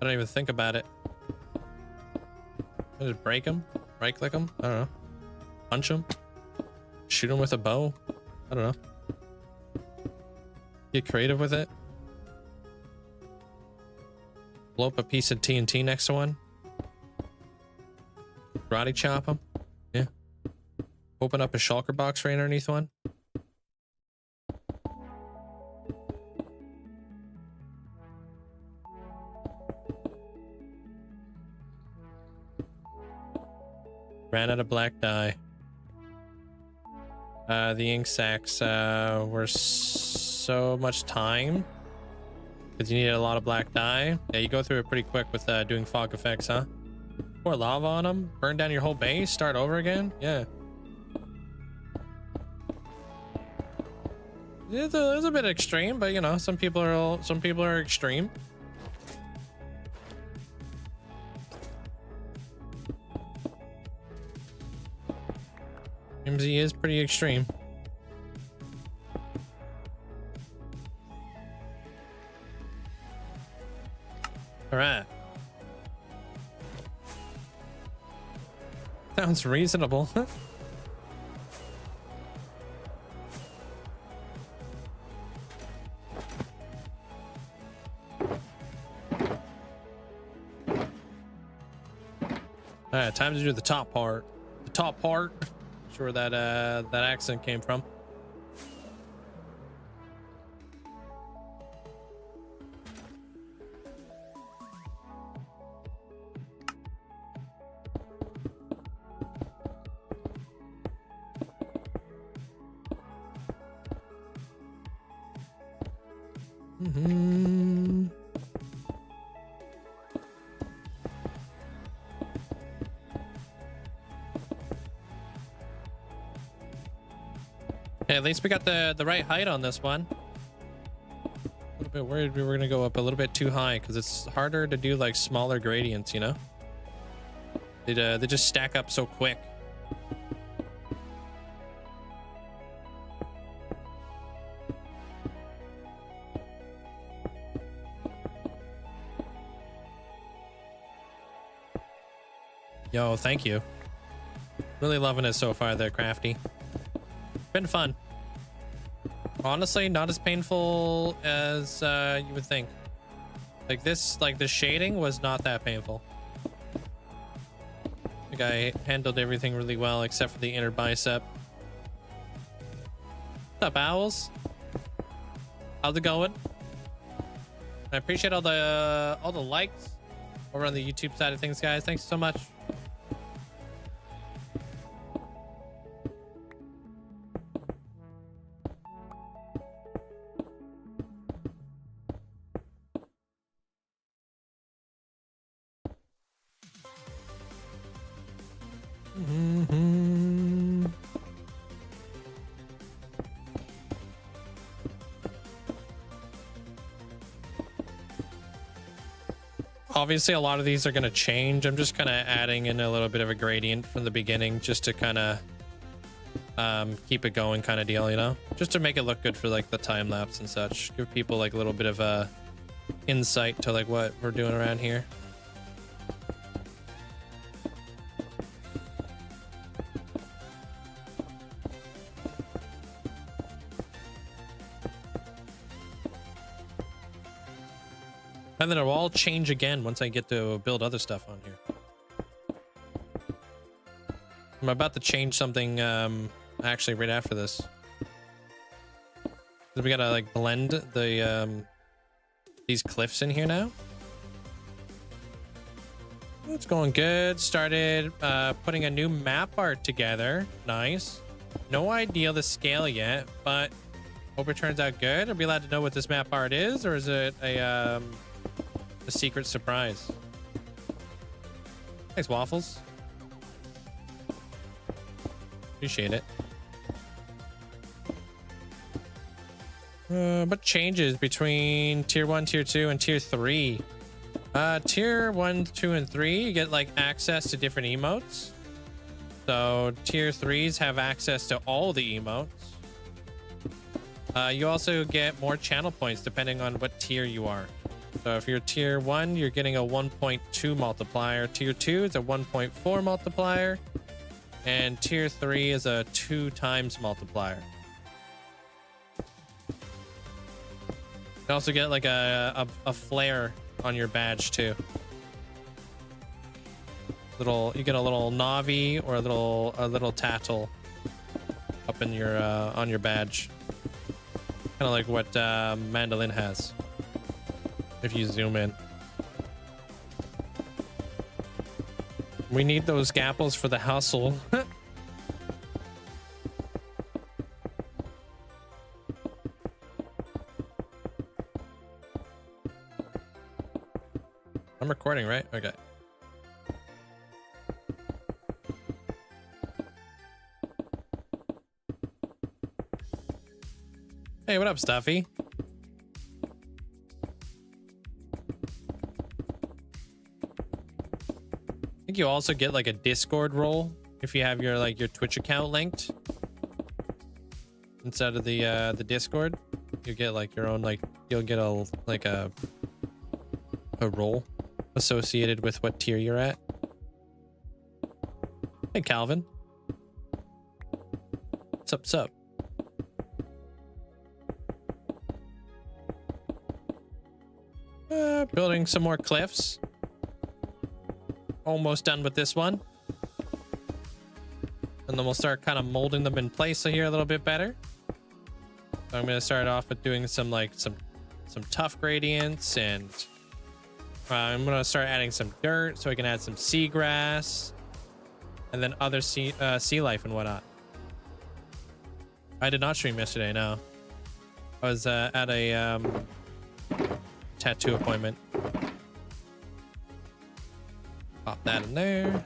I don't even think about it. I just break them, right click them. I don't know. Punch them, shoot them with a bow. I don't know. Get creative with it. Blow up a piece of TNT next to one. Karate chop them. Yeah. Open up a shulker box right underneath one. Ran out of black dye. The ink sacs were so much time because you needed a lot of black dye. Yeah, you go through it pretty quick with doing fog effects, huh? Pour lava on them, burn down your whole base, start over again. Yeah. It's a bit extreme, but you know, some people are extreme. Linkzzey is pretty extreme. All right. Sounds reasonable. All right, time to do the top part. The top part. Where that that accent came from. Yeah, at least we got the right height on this one. A little bit worried we were gonna go up a little bit too high because it's harder to do like smaller gradients, you know? They just stack up so quick. Yo, thank you. Really loving it so far there, Crafty. Been fun. Honestly, not as painful as you would think. Like this, like the shading was not that painful. I think I handled everything really well except for the inner bicep. What's up, owls? How's it going? I appreciate all the likes over on the YouTube side of things, guys. Thanks so much. Obviously, a lot of these are going to change. I'm just kind of adding in a little bit of a gradient from the beginning just to kind of keep it going kind of deal, you know? Just to make it look good for like the time lapse and such. Give people like a little bit of a insight to like what we're doing around here. And then it'll all change again once I get to build other stuff on here. I'm about to change something actually right after this. We gotta like blend the these cliffs in here now. It's going good. Started putting a new map art together. Nice. No idea the scale yet, but hope it turns out good. Are we allowed to know what this map art is, or is it a secret surprise? Thanks, Waffles. Appreciate it. What changes between tier 1, tier 2, and tier 3? Tier 1, 2, and 3, you get like access to different emotes. So tier 3s have access to all the emotes. You also get more channel points depending on what tier you are. So if you're tier 1, you're getting a 1.2 multiplier. Tier 2 is a 1.4 multiplier. And tier 3 is a 2 times multiplier. You also get like a flare on your badge too. You get a little Navi or a little tattle up in your on your badge. Kind of like what Mandolin has. If you zoom in. We need those gapples for the hustle. I'm recording, right? Okay. Hey, what up, Stuffy? I think you also get like a Discord role if you have your your Twitch account linked inside of the Discord. You get like your own you'll get a role associated with what tier you're at. Hey, Calvin. What's up? Building some more cliffs. Almost done with this one. And then we'll start kind of molding them in place here a little bit better. So I'm going to start off with doing some tough gradients, and I'm going to start adding some dirt so I can add some seagrass and then other sea life and whatnot. I did not stream yesterday, no. I was at a tattoo appointment. Pop that in there.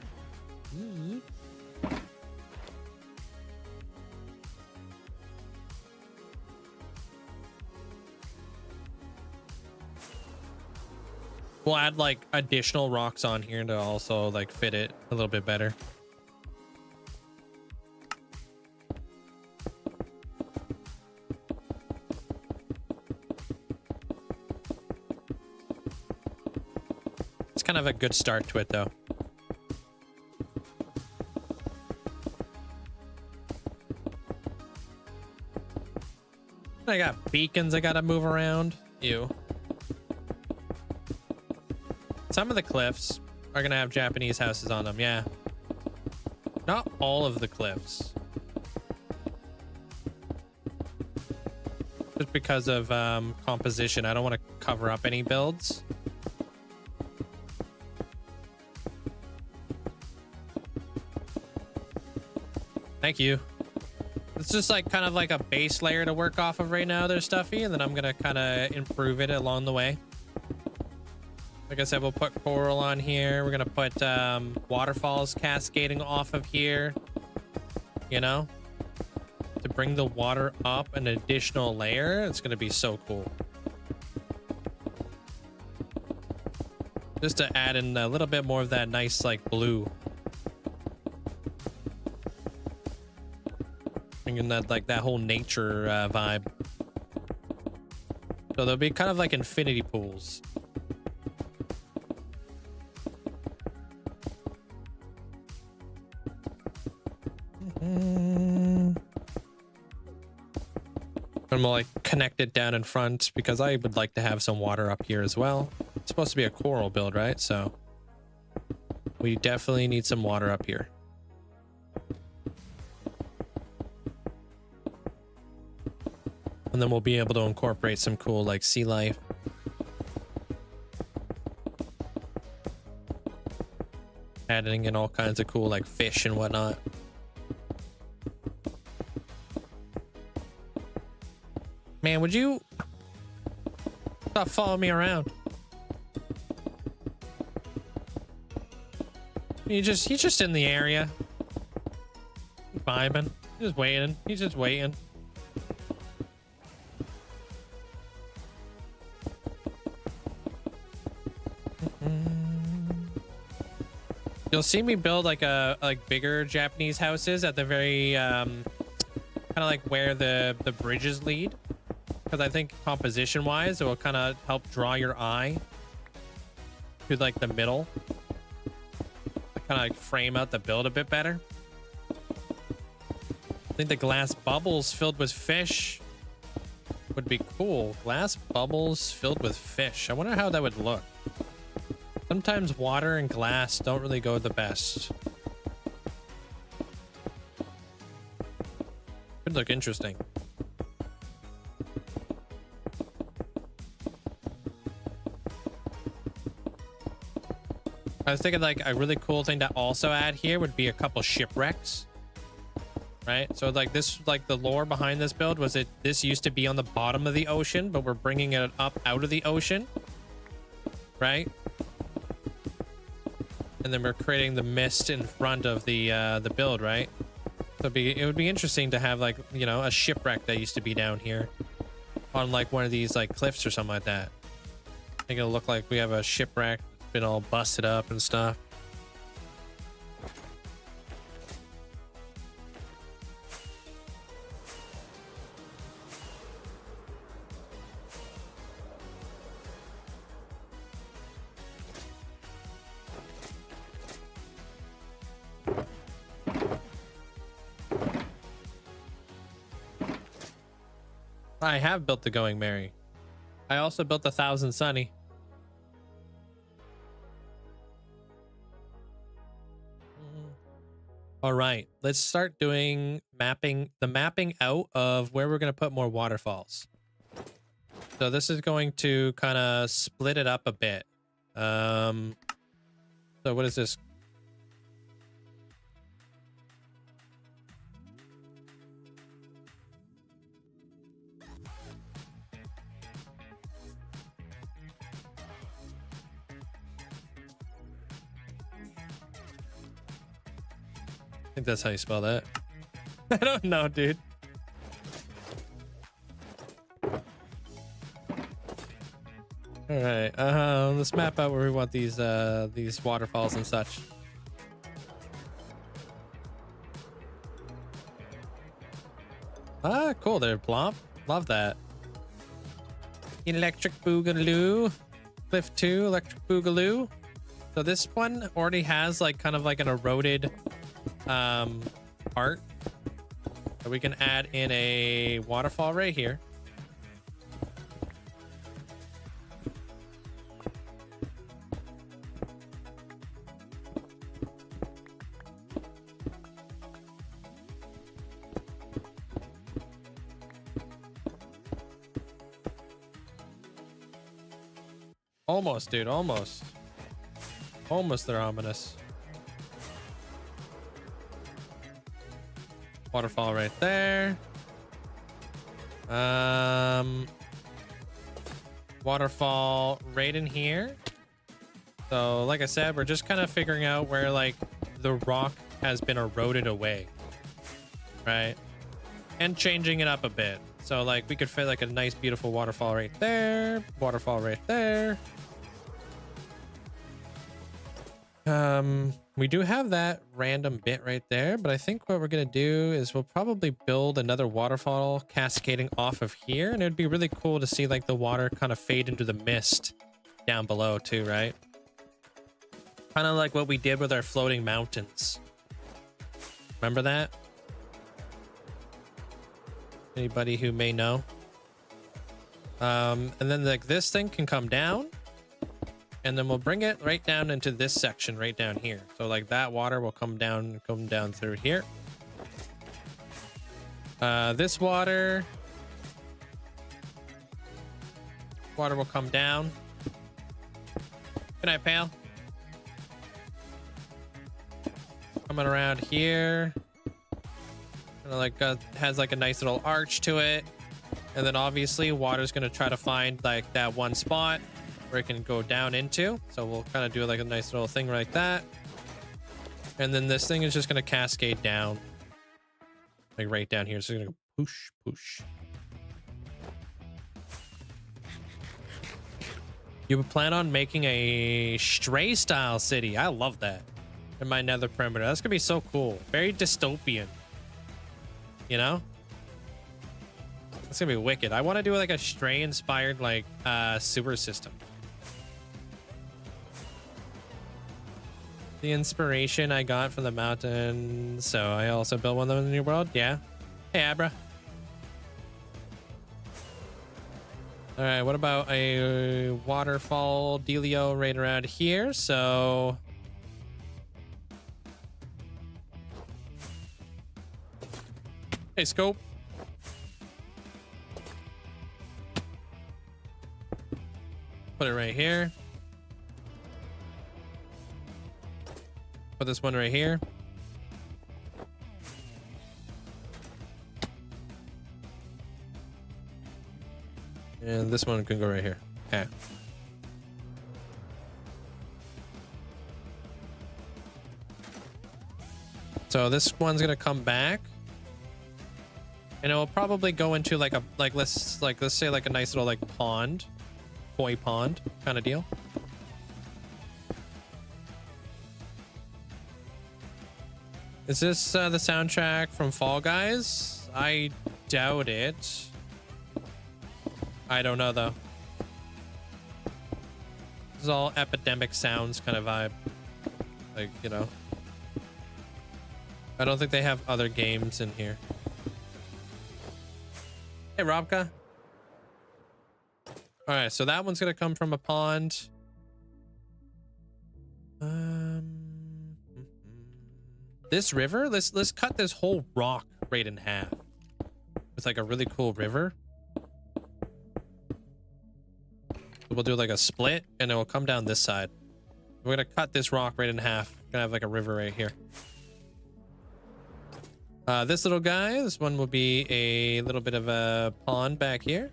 We'll add like additional rocks on here to also like fit it a little bit better. It's kind of a good start to it though. I got beacons I gotta move around. Ew. Some of the cliffs are gonna have Japanese houses on them, yeah. Not all of the cliffs. Just because of composition, I don't want to cover up any builds. Thank you. It's just like kind of like a base layer to work off of right now there, Stuffy, and then I'm gonna kind of improve it along the way. Like I said, we'll put coral on here. We're gonna put waterfalls cascading off of here, you know, to bring the water up an additional layer. It's gonna be so cool. Just to add in a little bit more of that nice like blue. Bringing that like that whole nature vibe. So there'll be kind of like infinity pools. And we'll like connect it down in front because I would like to have some water up here as well. It's supposed to be a coral build, right? So we definitely need some water up here. And then we'll be able to incorporate some cool like sea life. Adding in all kinds of cool like fish and whatnot. Man, would you stop following me around? He's just in the area. Vibing. Just waiting. He's just waiting. You'll see me build like bigger Japanese houses at the very kind of like where the bridges lead, because I think composition wise it will kind of help draw your eye to like the middle, kind of like frame out the build a bit better. I think the glass bubbles filled with fish would be cool. Glass bubbles filled with fish. I wonder how that would look. Sometimes water and glass don't really go the best. Could look interesting. I was thinking like a really cool thing to also add here would be a couple shipwrecks. Right? So like this, like the lore behind this build was this used to be on the bottom of the ocean, but we're bringing it up out of the ocean. Right? And then we're creating the mist in front of the build, right? So it would be interesting to have like, you know, a shipwreck that used to be down here on like one of these like cliffs or something like that. I think it'll look like we have a shipwreck been all busted up and stuff. I have built the Going Merry. I also built the Thousand Sunny. All right, let's start doing mapping out of where we're going to put more waterfalls. So this is going to kind of split it up a bit. So what is this? I think that's how you spell that. I don't know, dude. All right, let's map out where we want these waterfalls and such. Ah, cool. They're plump. Love that. Electric Boogaloo. Cliff 2, Electric Boogaloo. So this one already has like kind of like an eroded part. So we can add in a waterfall right here. Almost, dude, almost. Almost they're ominous. Waterfall right there. Waterfall right in here. So like I said, we're just kind of figuring out where like the rock has been eroded away, right? And changing it up a bit. So like we could fit like a nice beautiful waterfall right there, waterfall right there. We do have that random bit right there, but I think what we're gonna do is we'll probably build another waterfall cascading off of here, and it'd be really cool to see like the water kind of fade into the mist down below too, right? Kind of like what we did with our floating mountains. Remember that? Anybody who may know? And then like this thing can come down. And then we'll bring it right down into this section right down here. So like that water will come down through here. This water will come down. Good night, pal. Coming around here. And like has like a nice little arch to it. And then obviously water's gonna try to find like that one spot where it can go down into. So we'll kind of do like a nice little thing like that. And then this thing is just going to cascade down. Like right down here. So it's going to go poosh, poosh. You would plan on making a Stray style city. I love that. in my nether perimeter. That's gonna be so cool. Very dystopian. You know? That's gonna be wicked. I want to do like a Stray inspired like sewer system. The inspiration I got from the mountain, so I also built one of them in the new world. Yeah. Hey, Abra. All right, what about a waterfall dealio right around here? So hey, scope. Put it right here. Put this one right here. And this one can go right here. Okay. So this one's gonna come back. And it will probably go into like a let's say like a nice little like pond. Koi pond kind of deal. Is this the soundtrack from Fall Guys? I doubt it. I don't know though. This is all epidemic sounds kind of vibe. Like, you know. I don't think they have other games in here. Hey, Robka. All right, so that one's gonna come from a pond. This river, let's cut this whole rock right in half with like a really cool river. We'll do like a split and it will come down this side. We're gonna cut this rock right in half. We're gonna have like a river right here. This little guy, this one will be a little bit of a pond back here.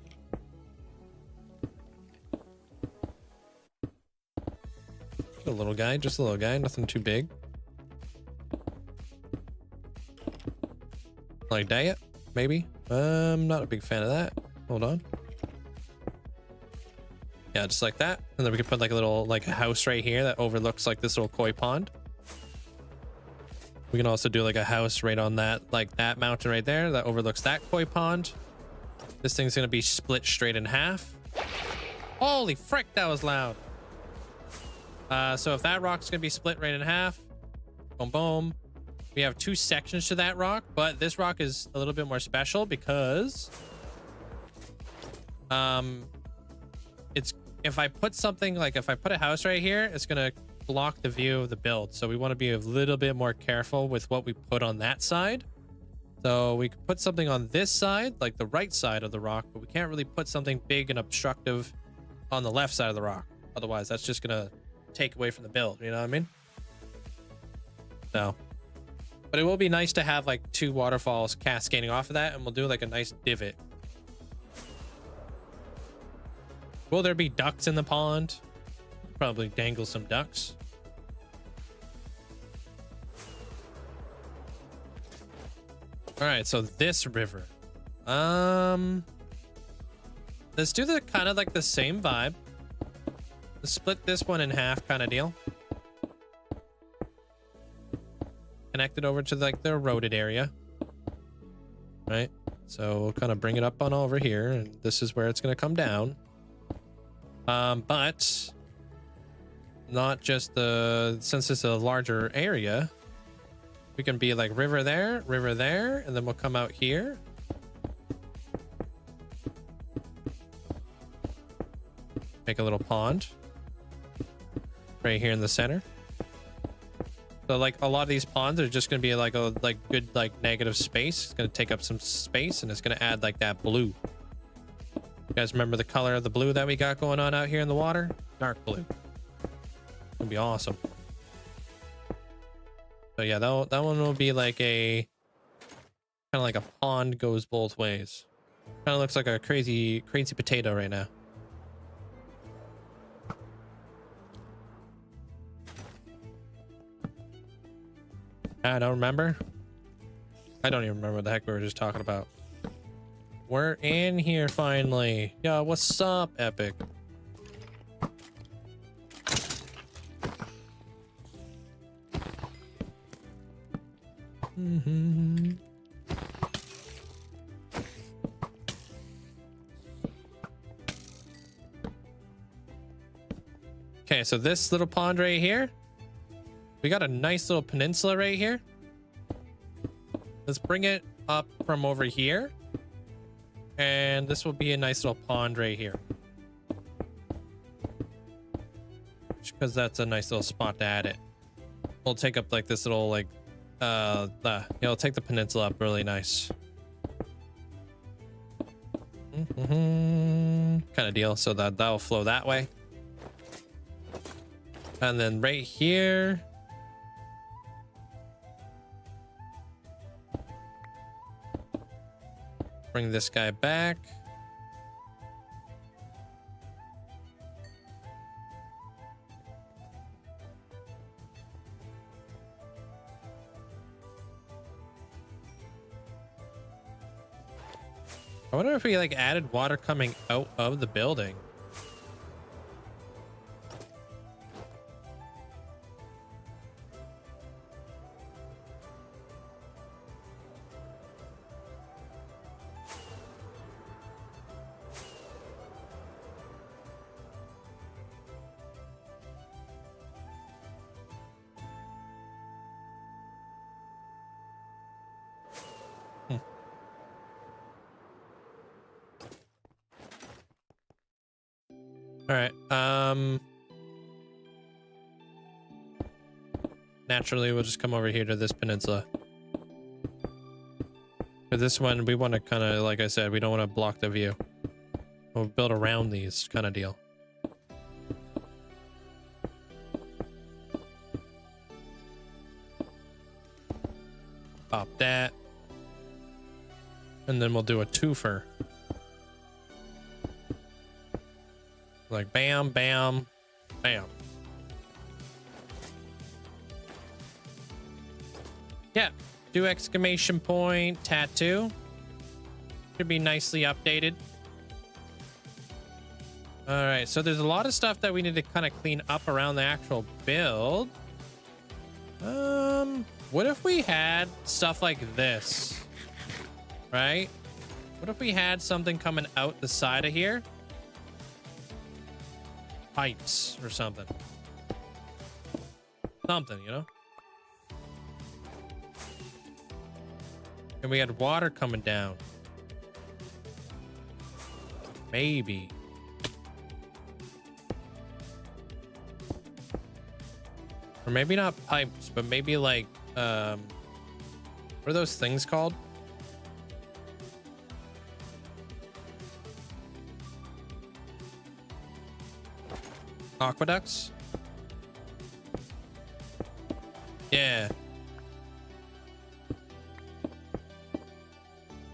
A little guy, just a little guy, nothing too big. Like that, maybe. I'm not a big fan of that. Hold on. Yeah, just like that. And then we can put like a little like a house right here that overlooks like this little koi pond. We can also do like a house right on that, like that mountain right there that overlooks that koi pond. This thing's gonna be split straight in half. Holy frick, that was loud. So if that rock's gonna be split right in half, boom, boom. We have two sections to that rock, but this rock is a little bit more special because it's if I put something like if I put a house right here, it's gonna block the view of the build. So we want to be a little bit more careful with what we put on that side. So we could put something on this side, like the right side of the rock, but we can't really put something big and obstructive on the left side of the rock. Otherwise, that's just gonna take away from the build. You know what I mean? So, but it will be nice to have like two waterfalls cascading off of that, and we'll do like a nice divot. Will there be ducks in the pond? Probably dangle some ducks. All right, so this river. Let's do the kind of like the same vibe. Let's split this one in half kind of deal. Connect it over to like the eroded area. Right? So we'll kind of bring it up on over here, and this is where it's going to come down. But not just since it's a larger area, we can be like river there, and then we'll come out here. Make a little pond right here in the center. So like a lot of these ponds are just going to be like a good like negative space. It's going to take up some space, and it's going to add like that blue. You guys remember the color of the blue that we got going on out here in the water? Dark blue. It'll be awesome. So yeah, that one will be like a kind of like a pond goes both ways. Kind of looks like a crazy potato right now. I don't remember. I don't even remember what the heck we were just talking about. We're in here finally. Yo, what's up, Epic? Mm-hmm. Okay, so this little pond right here, we got a nice little peninsula right here. Let's bring it up from over here, and this will be a nice little pond right here, because that's a nice little spot to add it. We'll take up like this little like it'll take the peninsula up really nice. Kind of deal, so that'll flow that way. And then right here, bring this guy back. I wonder if we like added water coming out of the building. All right. Naturally, we'll just come over here to this peninsula. For this one, we want to kind of, like I said, we don't want to block the view. We'll build around these kind of deal. Pop that. And then we'll do a twofer. Like bam, bam, bam. Yeah, do exclamation point tattoo. Should be nicely updated. All right, so there's a lot of stuff that we need to kind of clean up around the actual build. What if we had stuff like this, right? What if we had something coming out the side of here? Pipes or something, you know? And we had water coming down. Maybe. Or maybe not pipes, but maybe like, what are those things called? Aqueducts? Yeah.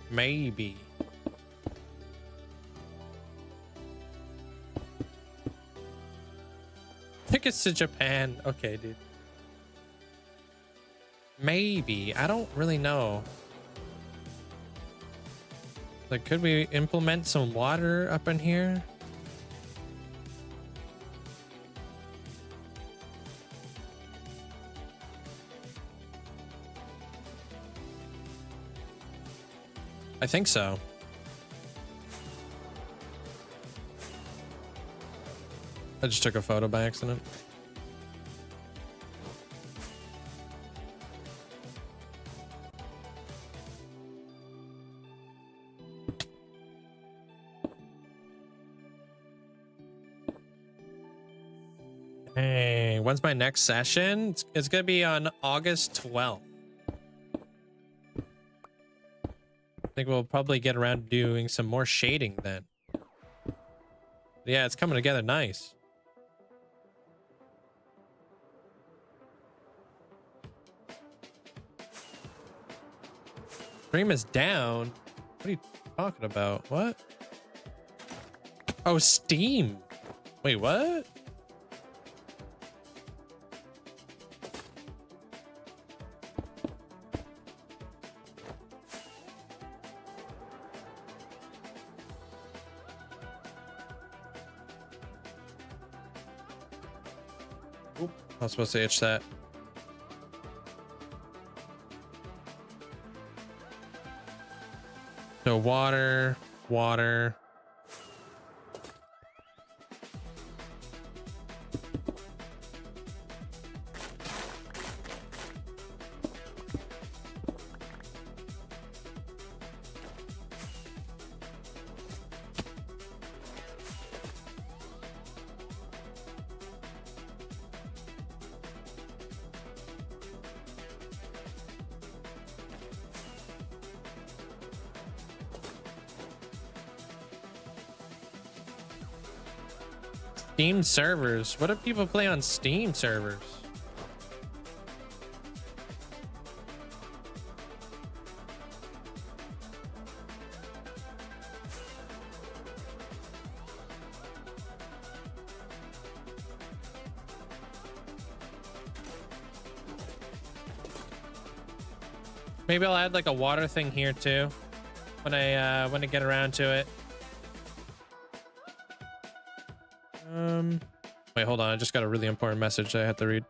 Maybe. Tickets to Japan. Okay, dude. Maybe. I don't really know. Like, could we implement some water up in here? I think so. I just took a photo by accident. Hey, when's my next session? It's gonna be on August 12th. I think we'll probably get around to doing some more shading then. Yeah, it's coming together nice. Stream is down. What are you talking about? What? Oh, Steam. Wait, what? I was supposed to itch that. So water, water. Steam servers. What do people play on Steam servers? Maybe I'll add like a water thing here too when I get around to it. Wait, hold on. I just got a really important message I have to read.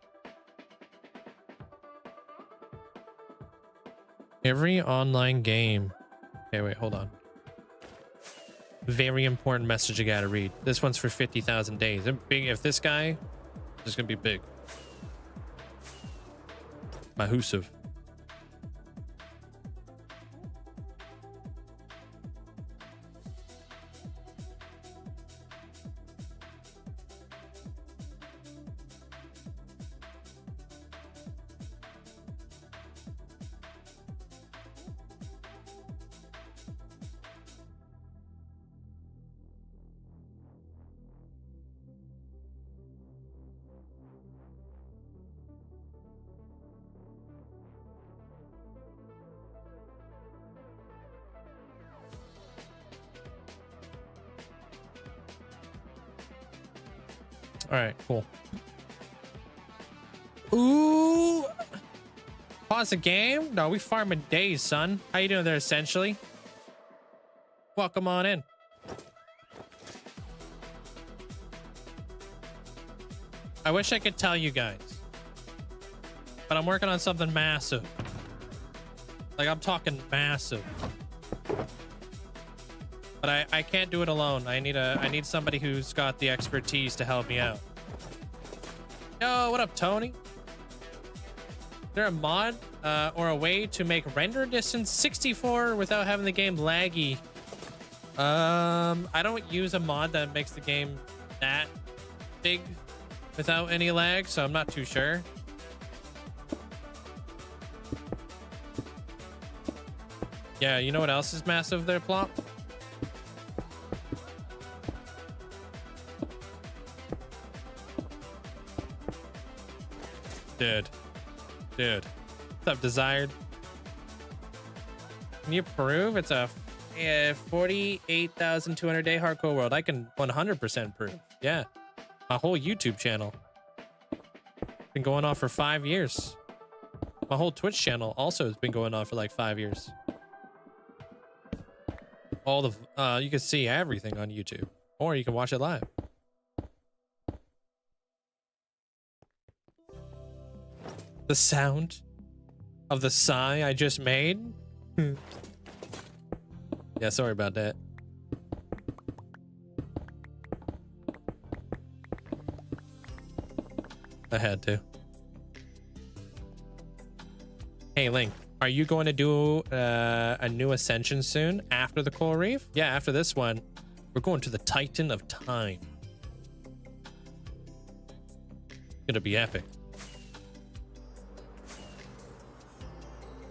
Every online game. Okay, wait, hold on. Very important message I gotta read. This one's for 50,000 days. Big. If this guy is gonna be big. Mahusiv. All right, cool. Ooh. Pause the game? No, we farming days, son. How you doing there, essentially? Welcome on in. I wish I could tell you guys, but I'm working on something massive. Like, I'm talking massive. But I can't do it alone. I need somebody who's got the expertise to help me out. Yo, what up, Tony? Is there a mod or a way to make render distance 64 without having the game laggy? I don't use a mod that makes the game that big without any lag, so I'm not too sure. Yeah, you know what else is massive there, Plop? Dude, what's up, Desired? Can you prove it's a 48,200 day hardcore world? I can 100% prove. Yeah, my whole YouTube channel been going on for 5 years. My whole Twitch channel also has been going on for like 5 years. All the you can see everything on YouTube, or you can watch it live. The sound of the sigh I just made. Yeah, sorry about that. I had to. Hey, Link, are you going to do a new ascension soon after the Coral Reef? Yeah, after this one, we're going to the Titan of Time. It's gonna be epic.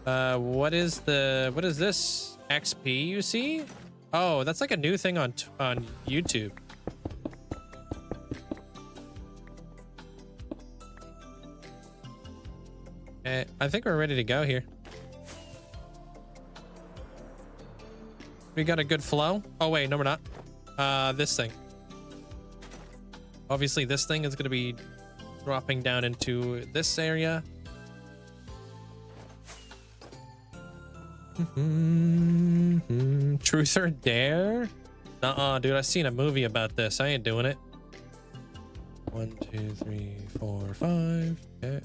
What is this XP you see? Oh, that's like a new thing on YouTube. I think we're ready to go here. We got a good flow. Oh wait, no, we're not. This thing. Obviously, this thing is going to be dropping down into this area. Truth or dare? Nuh-uh, dude. I've seen a movie about this. I ain't doing it. 1, 2, 3, 4, 5. Okay.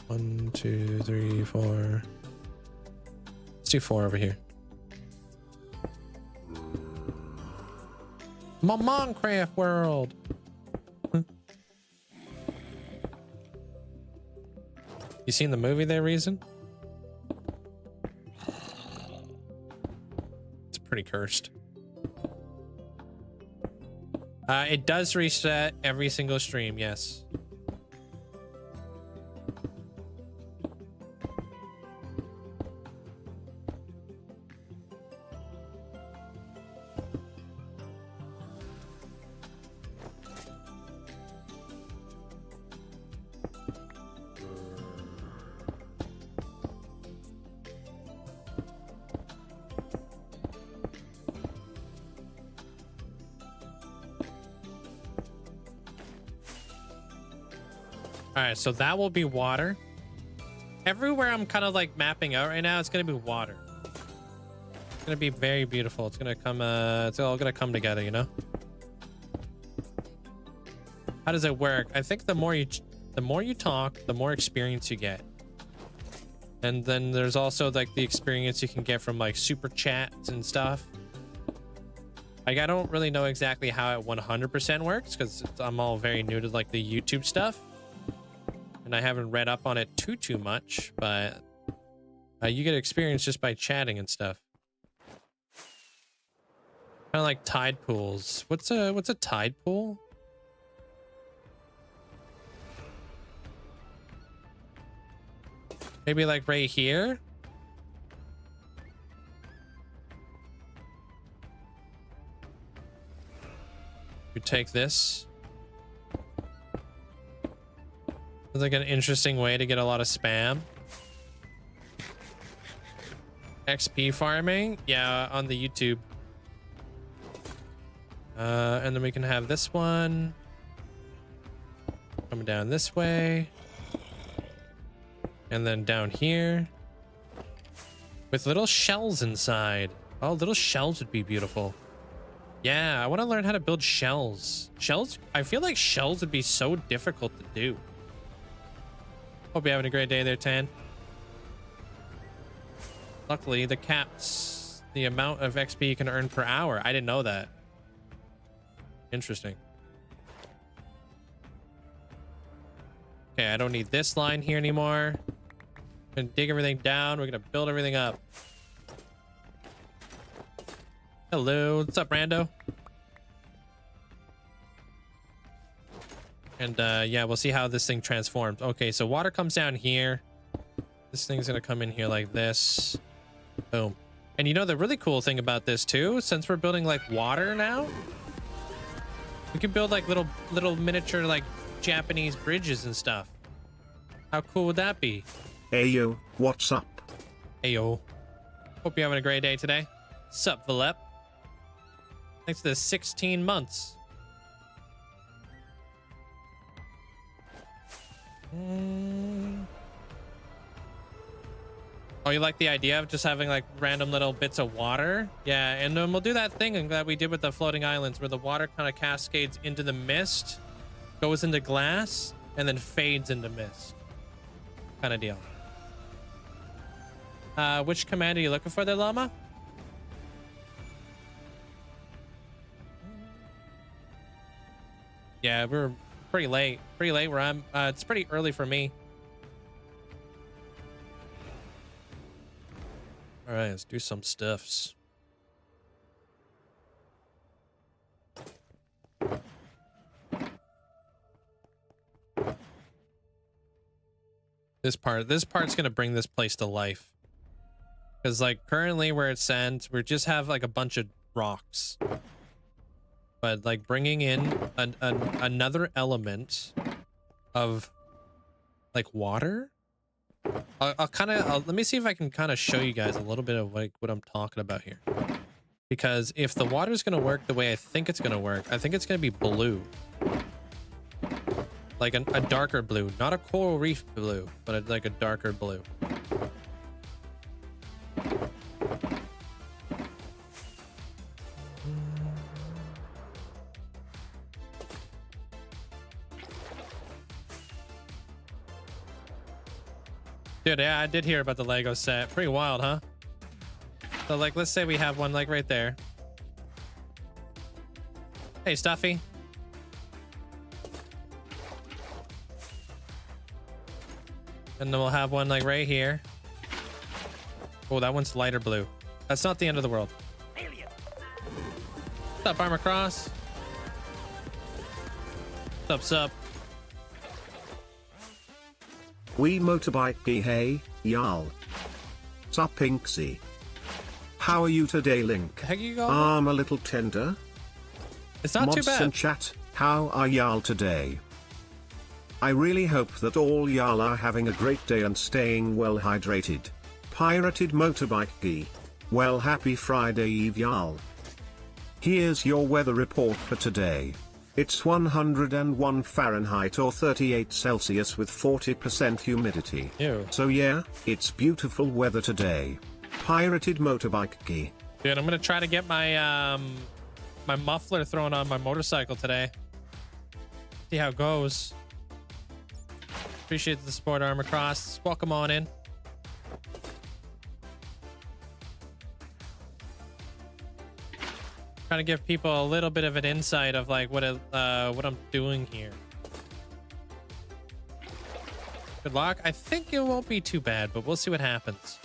1, 2, 3, 4. Let's do 4 over here. My Minecraft world. You seen the movie there, Reason? It's pretty cursed. It does reset every single stream, yes. All right, so that will be water. Everywhere I'm kind of like mapping out right now, it's gonna be water. It's gonna be very beautiful. It's gonna come. It's all gonna come together, you know. How does it work? I think the more you talk, the more experience you get. And then there's also like the experience you can get from like super chats and stuff. Like I don't really know exactly how it 100% works because I'm all very new to like the YouTube stuff. And I haven't read up on it too much, but you get experience just by chatting and stuff. Kind of like tide pools. What's a tide pool? Maybe like right here. You take this. It's like an interesting way to get a lot of spam. XP farming, yeah, on the YouTube. And then we can have this one coming down this way, and then down here with little shells inside. Oh, little shells would be beautiful. Yeah, I want to learn how to build shells. Shells, I feel like shells would be so difficult to do. Hope you're having a great day there, Tan. Luckily, the caps the amount of XP you can earn per hour. I didn't know that. Interesting. Okay, I don't need this line here anymore. I'm gonna dig everything down. We're gonna build everything up. Hello, what's up, Rando? And yeah, we'll see how this thing transforms. Okay, so water comes down here. This thing's gonna come in here like this. Boom. And you know the really cool thing about this too, since we're building like water now, we can build like little miniature like Japanese bridges and stuff. How cool would that be? Ayo, what's up? Ayo. Hope you're having a great day today. Sup, Valep? Thanks for the 16 months. Oh, you like the idea of just having like random little bits of water? Yeah, and then we'll do that thing that we did with the floating islands where the water kind of cascades into the mist, goes into glass, and then fades into mist. Kind of deal. Which command are you looking for there, Llama? Yeah, we're pretty late where I'm. It's pretty early for me. All right, let's do some stuffs. This part's gonna bring this place to life. Because like currently where it stands, we just have like a bunch of rocks. But like bringing in another element of like water. I'll kind of let me see if I can kind of show you guys a little bit of like what I'm talking about here. Because if the water is going to work the way I think it's going to work, I think it's going to be blue. Like a darker blue, not a coral reef blue, but like a darker blue. Dude, yeah, I did hear about the Lego set. Pretty wild, huh? So like, let's say we have one like right there. Hey, Stuffy. And then we'll have one like right here. Oh, that one's lighter blue. That's not the end of the world. What's up, Armor Cross? What's up? We motorbike hey, y'all. Sup Pinksy. How are you today, Link? Heck you going? I'm a little tender. It's not too Mods bad. and chat, how are y'all today? I really hope that all y'all are having a great day and staying well hydrated. Pirated Motorbike Gee. Well, happy Friday Eve, y'all. Here's your weather report for today. It's 101 Fahrenheit or 38 Celsius with 40% humidity. Ew. So yeah, it's beautiful weather today. Pirated Motorbike Gee. Dude, I'm gonna try to get my my muffler thrown on my motorcycle today. See how it goes. Appreciate the support, Armor Cross. Welcome on in. Trying to give people a little bit of an insight of like what I'm doing here. Good luck. I think it won't be too bad, but we'll see what happens.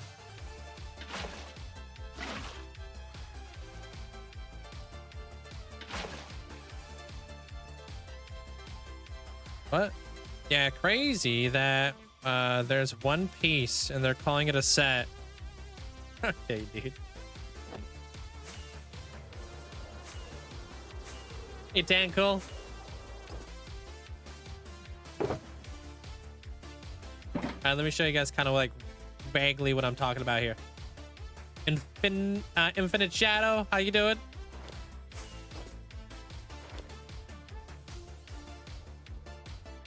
What? Yeah, crazy that there's one piece and they're calling it a set. Okay, dude. Hey, Dan, cool. Let me show you guys kind of like vaguely what I'm talking about here. Infinite Shadow, how you doing?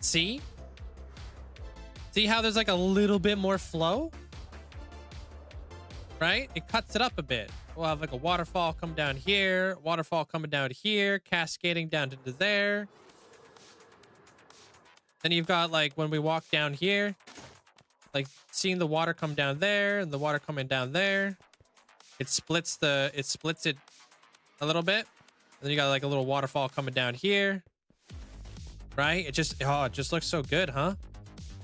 See? See how there's like a little bit more flow? Right? It cuts it up a bit. We'll have like a waterfall come down here, waterfall coming down here, cascading down into there. Then you've got like when we walk down here, like seeing the water come down there and the water coming down there. It splits it a little bit. And then you got like a little waterfall coming down here. Right? It just looks so good, huh?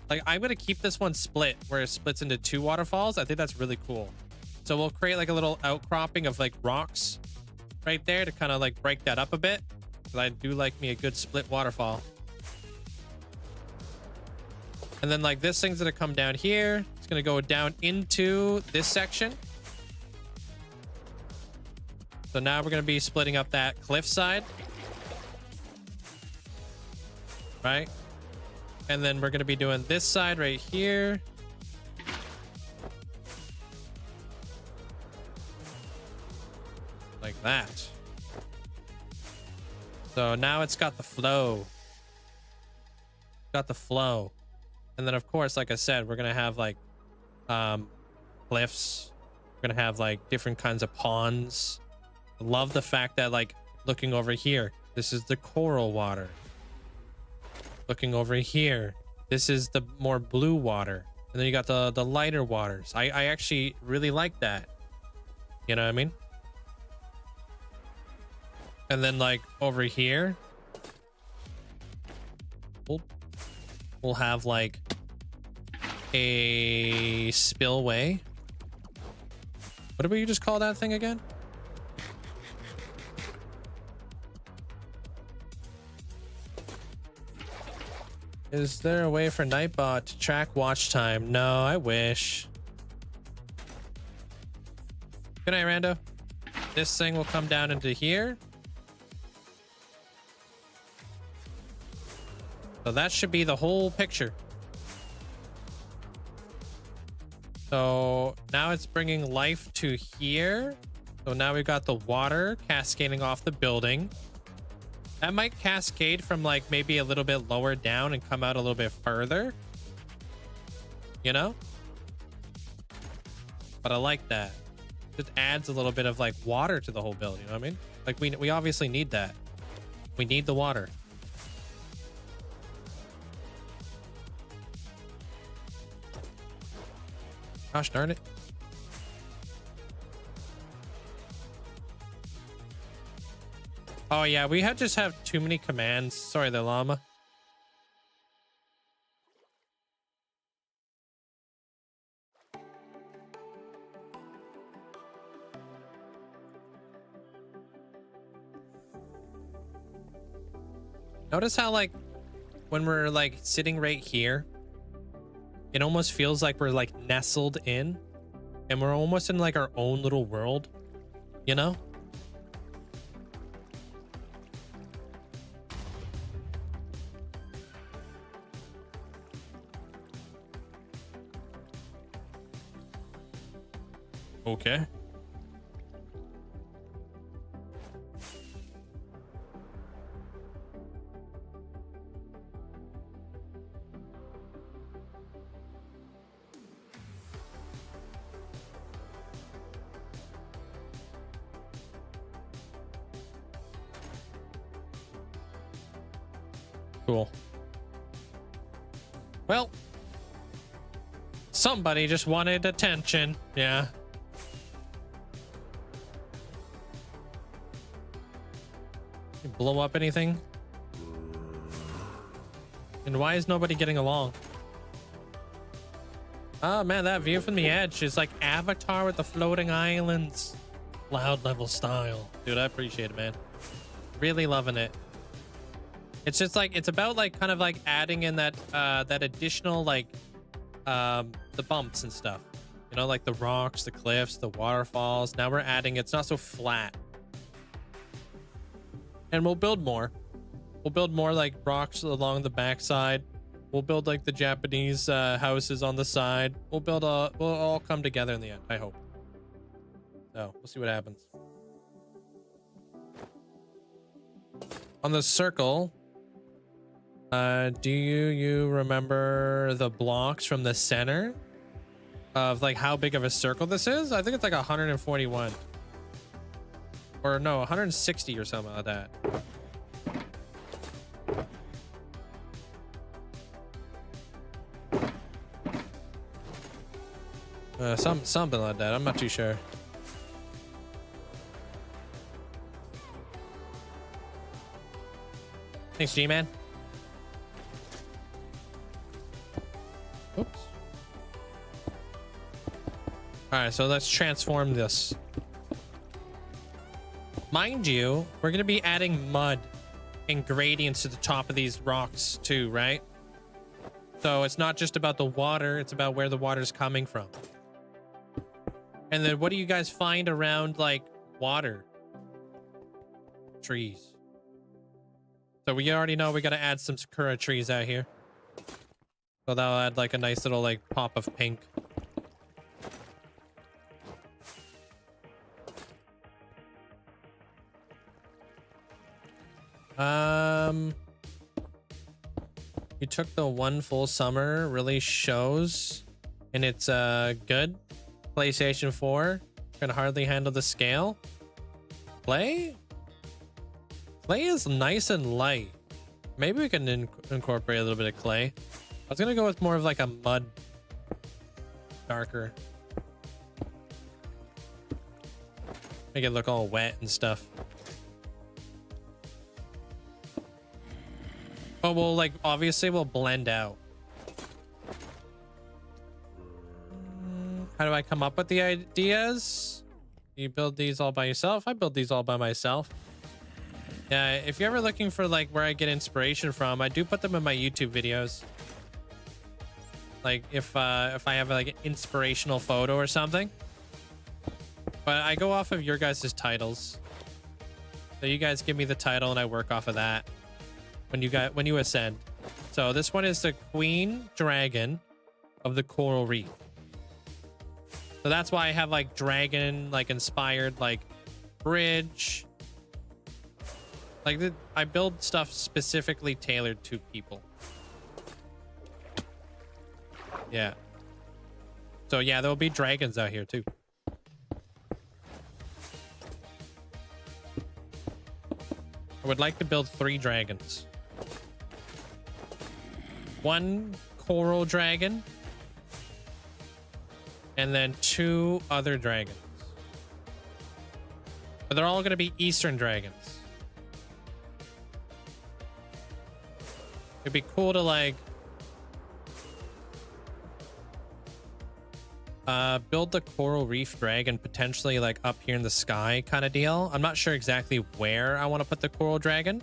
Like I'm gonna keep this one split where it splits into two waterfalls. I think that's really cool. So we'll create like a little outcropping of like rocks right there to kind of like break that up a bit. Because I do like me a good split waterfall. And then like this thing's gonna come down here. It's gonna go down into this section. So now we're gonna be splitting up that cliff side. Right? And then we're gonna be doing this side right here. Like that. So now it's got the flow. Got the flow. And then of course, like I said, we're gonna have like cliffs. We're gonna have like different kinds of ponds. I love the fact that like looking over here, this is the coral water. Looking over here, this is the more blue water. And then you got the lighter waters. I actually really like that. You know what I mean? And then like over here, we'll have like a spillway. What did we just call that thing again? Is there a way for Nightbot to track watch time? No, I wish. Good night, Rando. This thing will come down into here. So that should be the whole picture. So now it's bringing life to here. So now we've got the water cascading off the building. That might cascade from like maybe a little bit lower down and come out a little bit further. You know? But I like that. Just adds a little bit of like water to the whole building, you know what I mean? Like we obviously need that. We need the water. Gosh darn it. Oh yeah, we just have too many commands. Sorry, the llama. Notice how like when we're like sitting right here, it almost feels like we're like nestled in and we're almost in like our own little world, you know? Okay. Cool. Well, somebody just wanted attention. Yeah. You blow up anything? And why is nobody getting along? Oh man, that view from the edge is like Avatar with the floating islands. Cloud level style. Dude, I appreciate it, man. Really loving it. It's just like, it's about like kind of like adding in that that additional like the bumps and stuff, you know, like the rocks, the cliffs, the waterfalls. Now we're adding, it's not so flat. And we'll build more like rocks along the backside. We'll build like the Japanese houses on the side. We'll all come together in the end, I hope. So we'll see what happens. On the circle, do you remember the blocks from the center of like how big of a circle this is? I think it's like 141 or no, 160 or something like that. Something like that. I'm not too sure. Thanks, G-Man. Oops. All right, so let's transform this. Mind you, we're going to be adding mud and gradients to the top of these rocks too, right? So it's not just about the water, it's about where the water's coming from. And then what do you guys find around like water? Trees. So we already know we got to add some sakura trees out here. So that'll add like a nice little like pop of pink. You took the one full summer, really shows, and it's good. PlayStation 4 can hardly handle the scale. Clay is nice and light. Maybe we can incorporate a little bit of clay. I was gonna go with more of like a mud, darker. Make it look all wet and stuff. But we'll like, obviously we'll blend out. How do I come up with the ideas? You build these all by yourself? I build these all by myself. Yeah, if you're ever looking for like where I get inspiration from, I do put them in my YouTube videos. Like if I have like an inspirational photo or something. But I go off of your guys' titles. So you guys give me the title and I work off of that when you ascend. So this one is the Queen Dragon of the Coral Reef. So that's why I have like dragon like inspired like bridge. Like I build stuff specifically tailored to people. Yeah. So yeah, there'll be dragons out here too. I would like to build 3 dragons. 1 coral dragon. And then 2 other dragons. But they're all going to be Eastern dragons. It'd be cool to like build the coral reef dragon potentially like up here in the sky kind of deal. I'm not sure exactly where I want to put the coral dragon.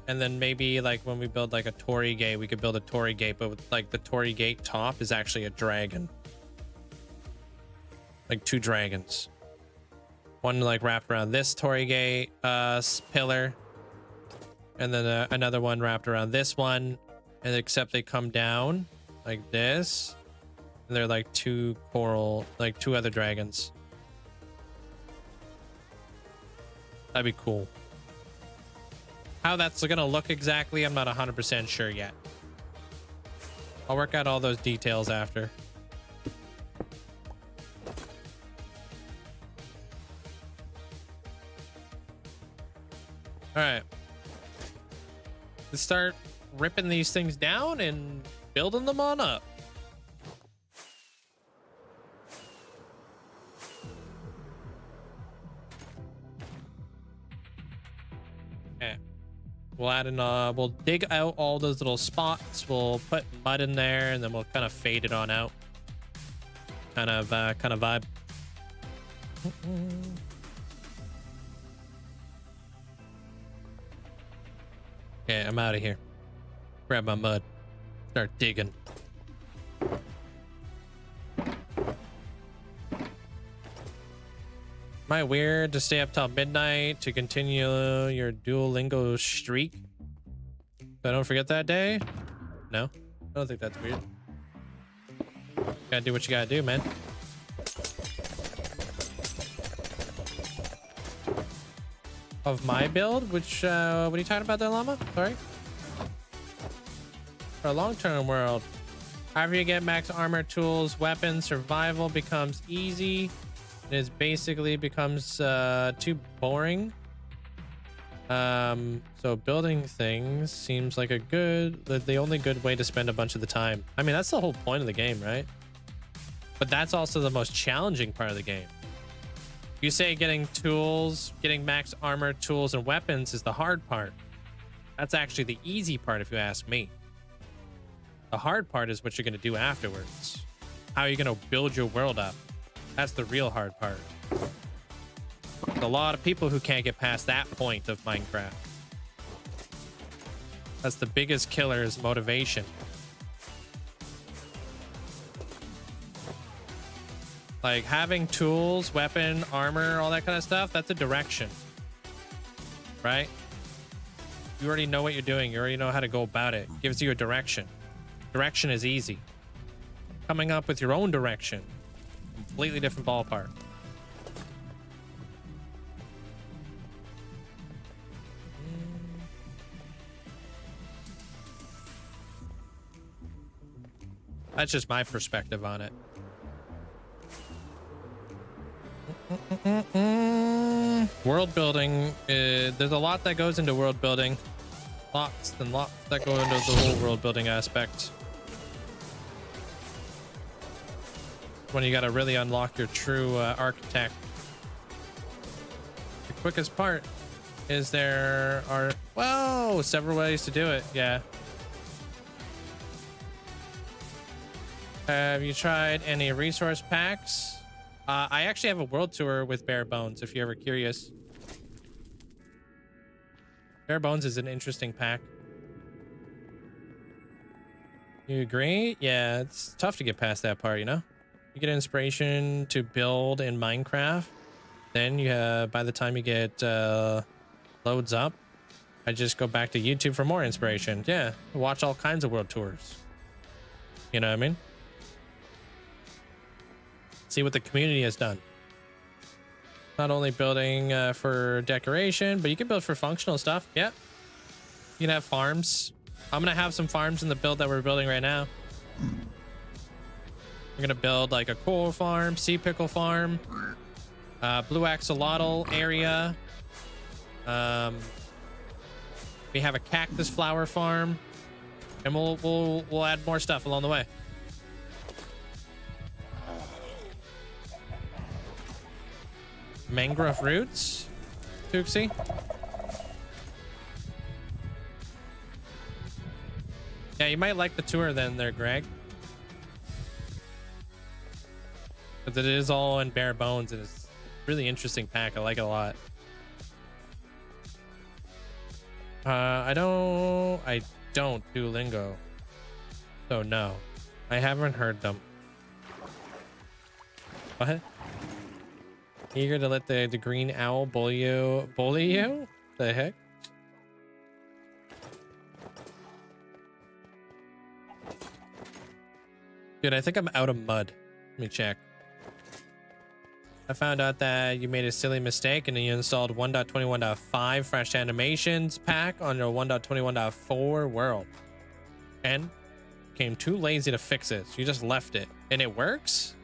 And then maybe like when we build like a Torii gate, we could build a Torii gate, but with like the Torii gate top is actually a dragon. Like 2 dragons. One like wrapped around this Torii gate pillar. And then another one wrapped around this one. And except they come down like this. And they're like 2 coral, like 2 other dragons. That'd be cool. How that's gonna look exactly, I'm not 100% sure yet. I'll work out all those details after. All right. Let's start ripping these things down and building them on up. Okay. We'll add in, we'll dig out all those little spots. We'll put mud in there and then we'll kind of fade it on out. Kind of vibe. Okay, I'm out of here. Grab my mud. Start digging. Am I weird to stay up till midnight to continue your Duolingo streak? So I don't forget that day? No, I don't think that's weird. Gotta do what you gotta do, man. Of my build, which what are you talking about there, Llama? Sorry. For a long-term world, however you get max armor, tools, weapons, survival becomes easy. It is basically becomes too boring. So building things seems like the only good way to spend a bunch of the time. I mean, that's the whole point of the game, right? But that's also the most challenging part of the game. You say getting tools, getting max armor, tools, and weapons is the hard part. That's actually the easy part, if you ask me. The hard part is what you're going to do afterwards. How are you going to build your world up? That's the real hard part. There's a lot of people who can't get past that point of Minecraft. That's the biggest killer, is motivation. Like having tools, weapon, armor, all that kind of stuff, that's a direction. Right? You already know what you're doing. You already know how to go about it. It gives you a direction. Direction is easy. Coming up with your own direction, completely different ballpark. That's just my perspective on it. World building, there's a lot that goes into world building. Lots and lots that go into the whole world building aspect. When you gotta really unlock your true architect. The quickest part is there are, whoa, several ways to do it. Yeah. Have you tried any resource packs? I actually have a world tour with Bare Bones, if you're ever curious. Bare Bones is an interesting pack. You agree? Yeah, it's tough to get past that part, you know? You get inspiration to build in Minecraft. Then you have, by the time you get loads up, I just go back to YouTube for more inspiration. Yeah, watch all kinds of world tours. You know what I mean? See what the community has done. Not only building for decoration, but you can build for functional stuff. Yeah. You can have farms. I'm going to have some farms in the build that we're building right now. We're going to build like a coal farm, sea pickle farm, blue axolotl area. We have a cactus flower farm, and we'll add more stuff along the way. Mangrove roots, Tuxie. Yeah, you might like the tour then there, Greg. Because it is all in bare bones and it's a really interesting pack. I like it a lot. I don't do lingo. So no, I haven't heard them. What? Eager to let the green owl bully you? Bully you? The heck? Dude, I think I'm out of mud. Let me check. I found out that you made a silly mistake and then you installed 1.21.5 fresh animations pack on your 1.21.4 world. And became too lazy to fix it. So you just left it. And it works?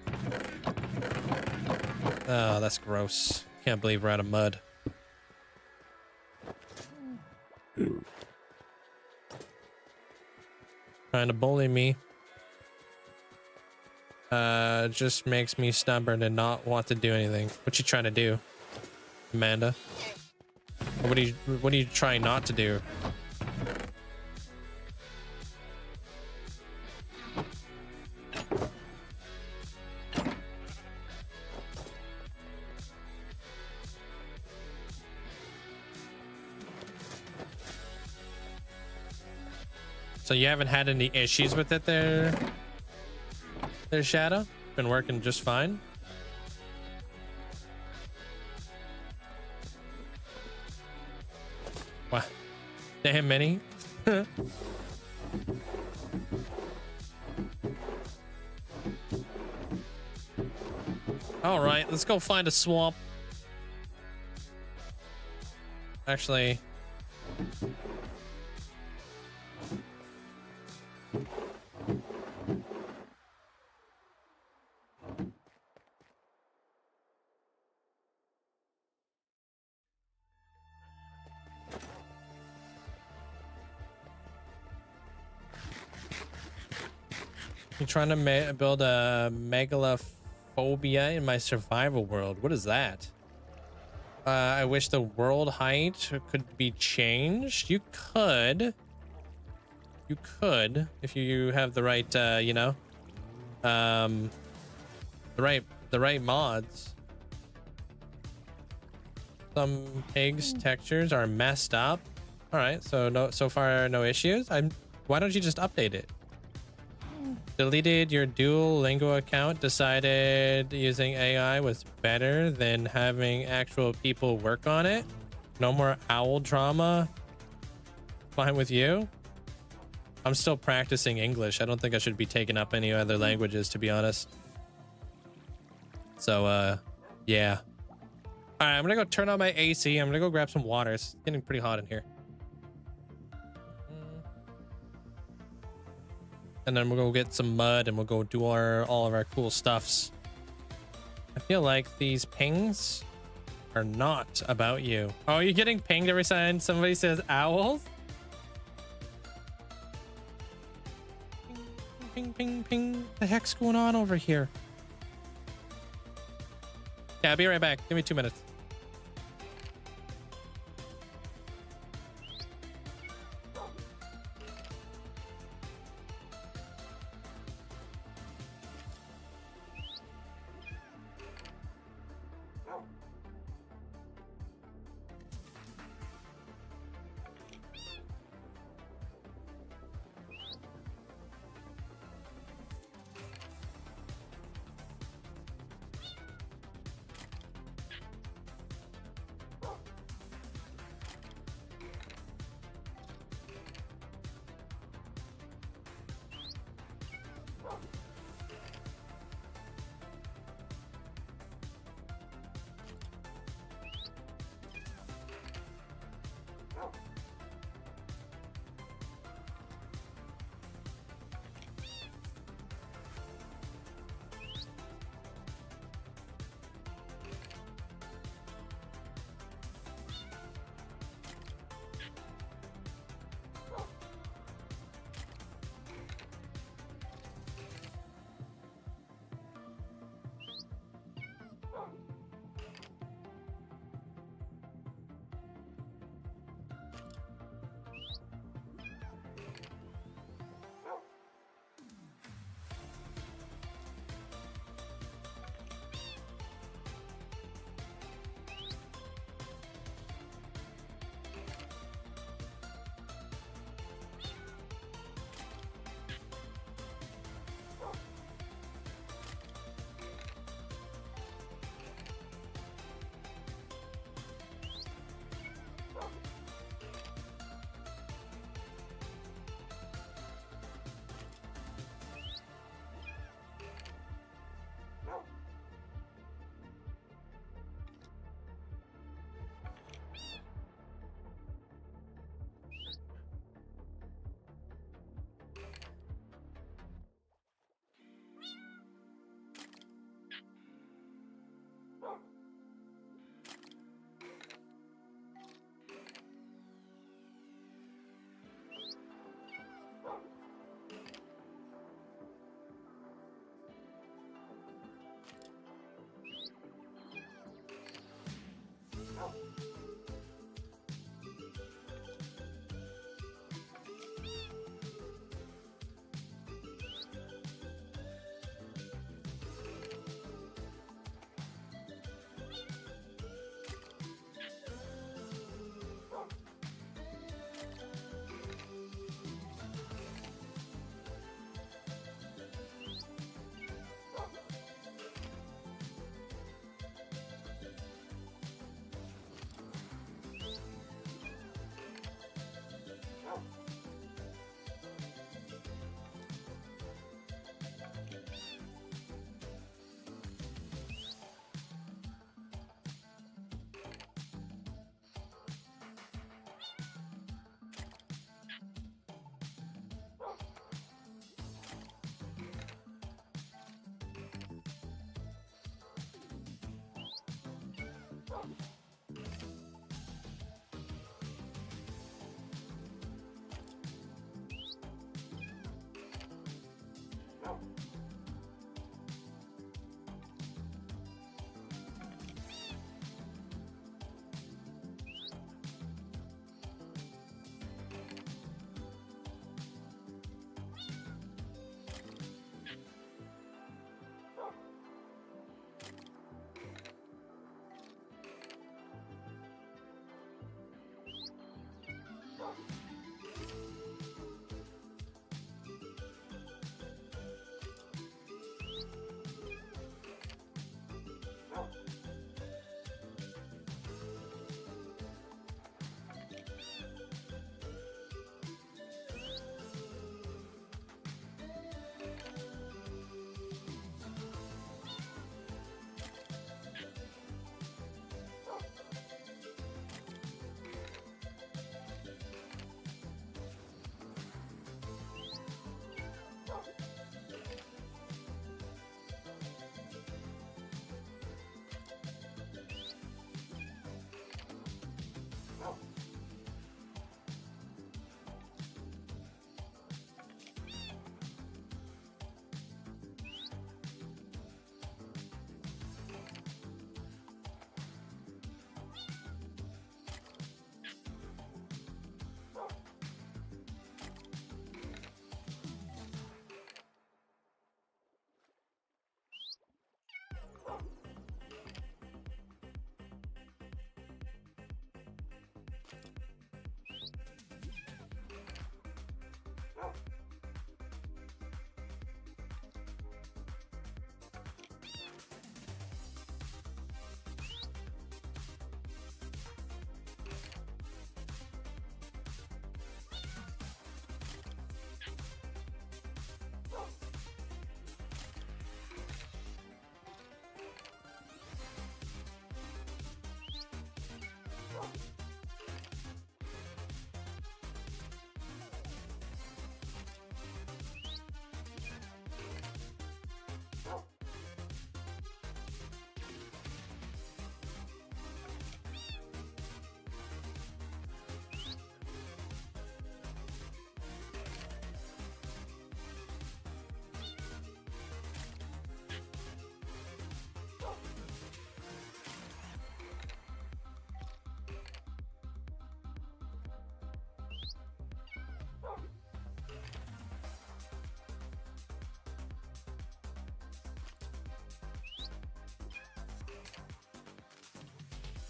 Oh, that's gross. Can't believe we're out of mud. Trying to bully me. Just makes me stubborn and not want to do anything. What you trying to do, Amanda? What are you trying not to do? So you haven't had any issues with it there, Shadow? Been working just fine? Wow. Damn many. All right, let's go find a swamp. Actually, you're trying to build a megalophobia in my survival world. What is that? I wish the world height could be changed. You could if you have the right you know, the right mods. Some pigs textures are messed up. All right, so far no issues. Why don't you just update it? Deleted your Duolingo account, decided using AI was better than having actual people work on it. No more owl drama. Fine with you? I'm still practicing English. I don't think I should be taking up any other languages, to be honest. So, yeah. All right, I'm gonna go turn on my AC. I'm gonna go grab some water. It's getting pretty hot in here. And then we'll go get some mud and we'll go do all of our cool stuffs. I feel like these pings are not about you. Oh, you're getting pinged every time somebody says owls? Ping, ping, ping. The heck's going on over here? Yeah, I'll be right back. Give me 2 minutes.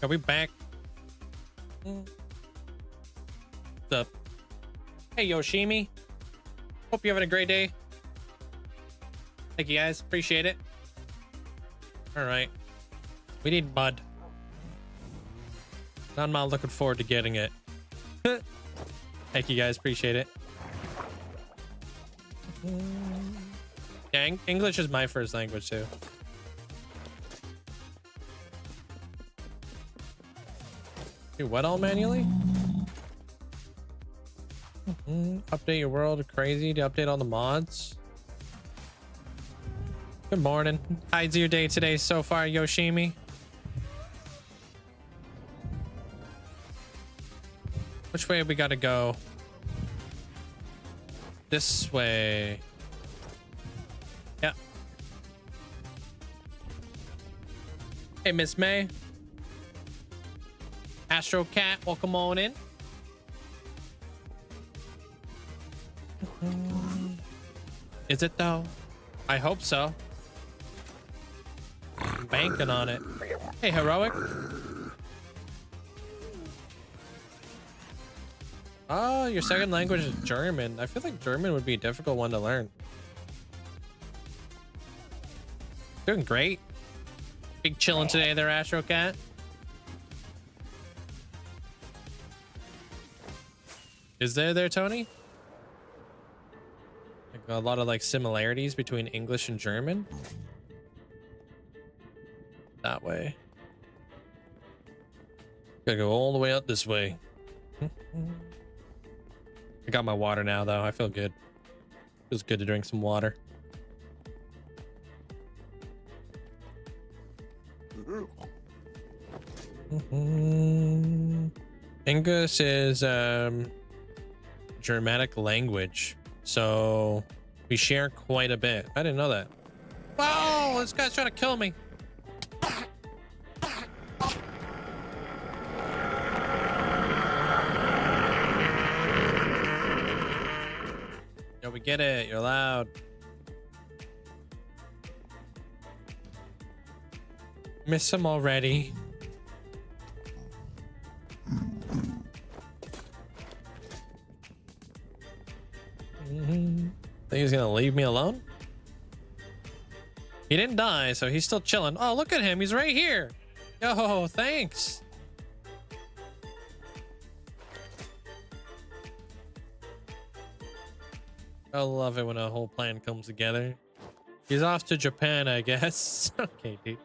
Are we back? What's up? Hey, Yoshimi. Hope you're having a great day. Thank you, guys. Appreciate it. All right. We need mud. I'm not looking forward to getting it. Thank you, guys. Appreciate it. Yeah, English is my first language, too. Do what all manually? Update your world. Crazy to update all the mods. Good morning. How's your day today so far, Yoshimi? Which way we gotta go? This way. Yeah. Hey, Miss May. Astro Cat, welcome on in. Is it though? I hope so. I'm banking on it. Hey, Heroic. Oh, your second language is German. I feel like German would be a difficult one to learn. Doing great. Big chilling today there, Astro Cat. Is there, Tony? Like a lot of like similarities between English and German. That way. Gotta go all the way up this way. I got my water now, though. I feel good. Feels good to drink some water. English is Germanic language, so we share quite a bit. I didn't know that. Whoa, this guy's trying to kill me. Yo, we get it. You're loud. Miss him already. Think he's gonna leave me alone? He didn't die, so he's still chilling. Oh, look at him. He's right here. Yo, thanks. I love it when a whole plan comes together. He's off to Japan, I guess. Okay, dude.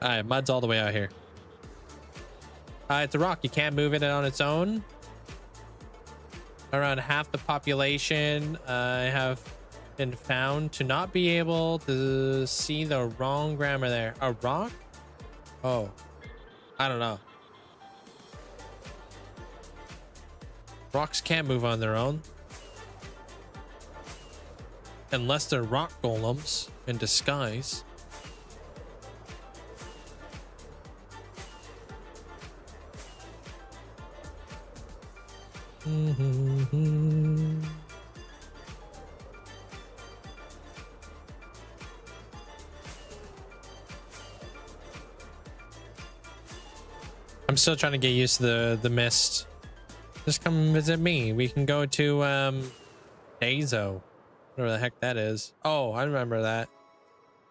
All right, mud's all the way out here. It's a rock. You can't move it on its own. Around half the population have been found to not be able to see the wrong grammar there. A rock? Oh, I don't know. Rocks can't move on their own. Unless they're rock golems in disguise. I'm still trying to get used to the mist. Just come visit me. We can go to Dazo, whatever the heck that is. Oh, I remember that.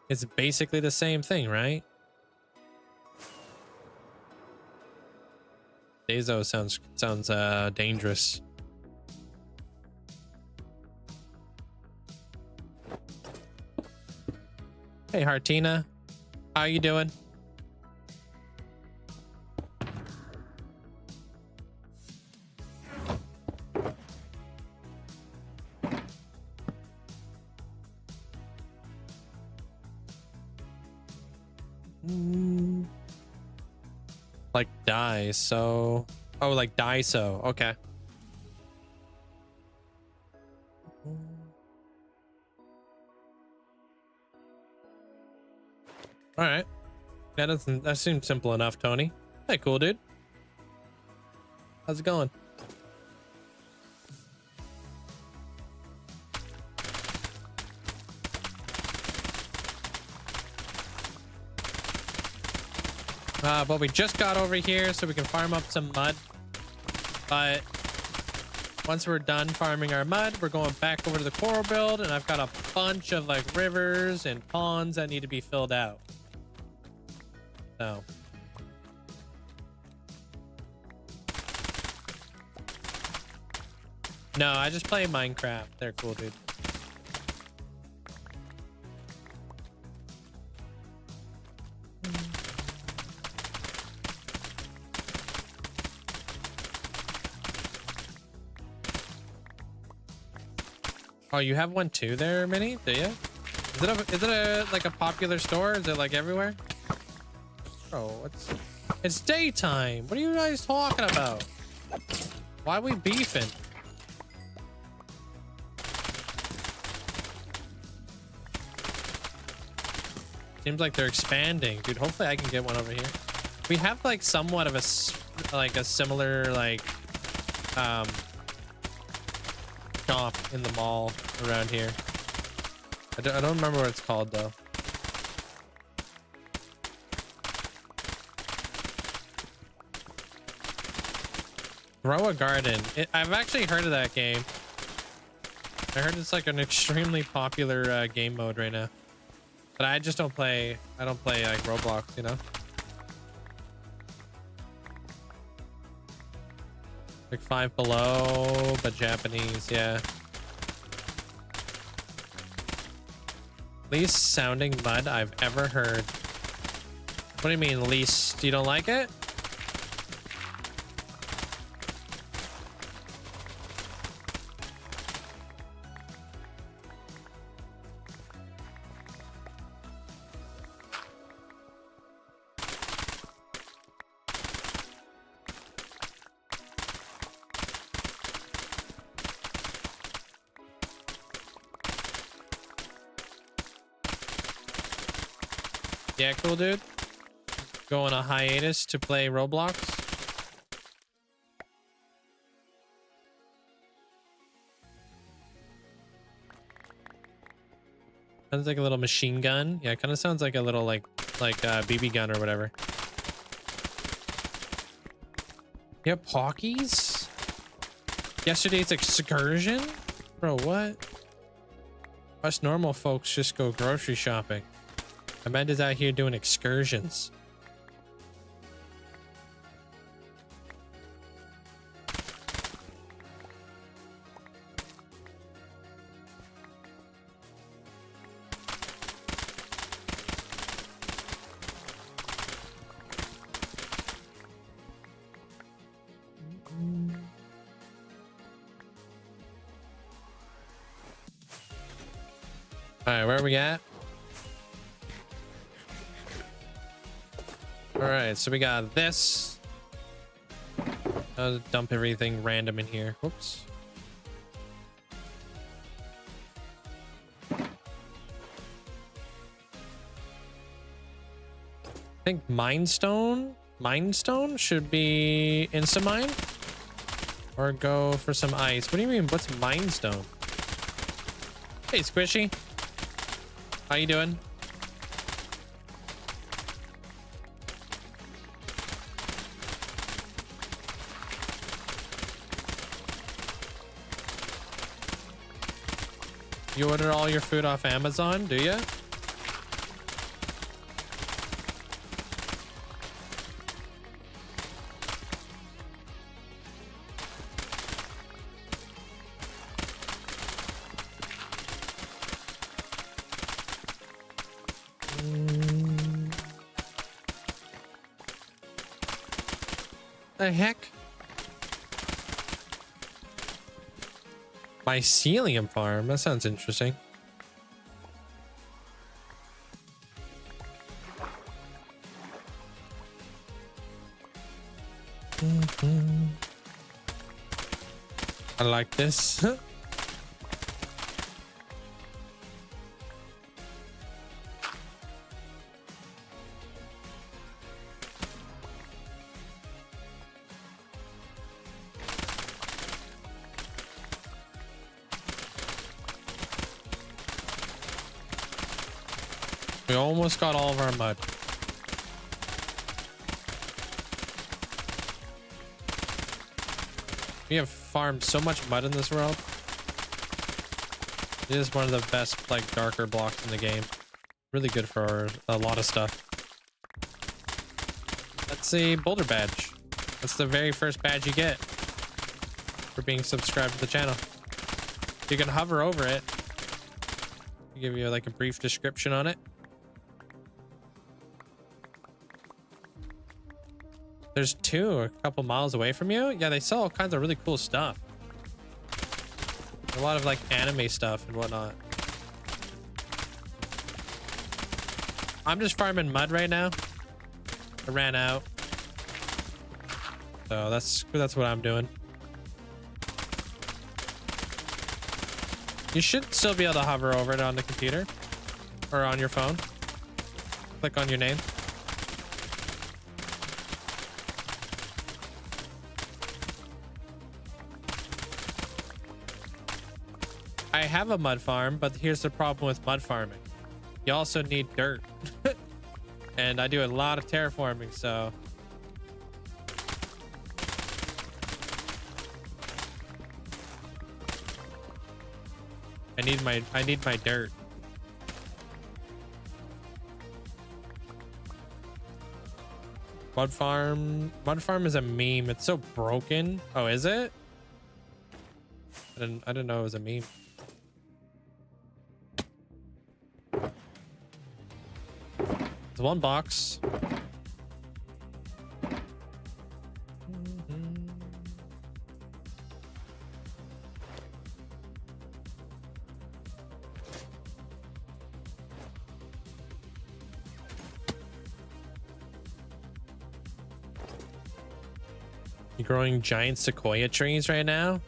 It's basically the same thing, right? Dazo sounds dangerous. Hey Hartina, how you doing? Like die so. Oh, like die so. Okay. All right. That seems simple enough, Tony. Hey, cool dude. How's it going? But we just got over here so we can farm up some mud. But once we're done farming our mud, we're going back over to the coral build, and I've got a bunch of like rivers and ponds that need to be filled out. So no, I just play Minecraft. They're cool, dude. Oh, you have one too there, Minnie? Do you? Is it a like a popular store? Is it like everywhere? Oh, it's daytime. What are you guys talking about? Why are we beefing? Seems like they're expanding, dude. Hopefully I can get one over here. We have like somewhat of a similar like shop in the mall around here. I don't remember what it's called though. Grow a garden. I've actually heard of that game. I heard it's like an extremely popular game mode right now. But I just don't play. I don't play like Roblox, you know. Like Five Below, but Japanese, yeah. Least sounding mud I've ever heard. What do you mean least? You don't like it? Yeah, cool, dude. Go on a hiatus to play Roblox. Sounds like a little machine gun. Yeah, it kind of sounds like a little like BB gun or whatever. You have Pockies? Yesterday's excursion? Bro, what? Us normal folks just go grocery shopping. Amanda's out here doing excursions. All right, where are we at? All right, so we got this. I'll dump everything random in here. Whoops. I think Mindstone should be Insta-mine. Or go for some ice. What do you mean? What's Mindstone? Hey, Squishy. How you doing? You order all your food off Amazon, do you? The heck? Mycelium farm? That sounds interesting. I like this. We almost got all of our mud. We have farmed so much mud in this world. It is one of the best, like, darker blocks in the game. Really good for a lot of stuff. That's a boulder badge. That's the very first badge you get for being subscribed to the channel. You can hover over it. I'll give you like a brief description on it. There's two a couple miles away from you. Yeah, they sell all kinds of really cool stuff. A lot of like anime stuff and whatnot. I'm just farming mud right now. I ran out. So that's what I'm doing. You should still be able to hover over it on the computer or on your phone. Click on your name. I have a mud farm, but here's the problem with mud farming. You also need dirt. And I do a lot of terraforming, so I need my dirt. Mud farm is a meme. It's so broken. Oh, is it? I didn't know it was a meme. It's one box. You growing giant sequoia trees right now?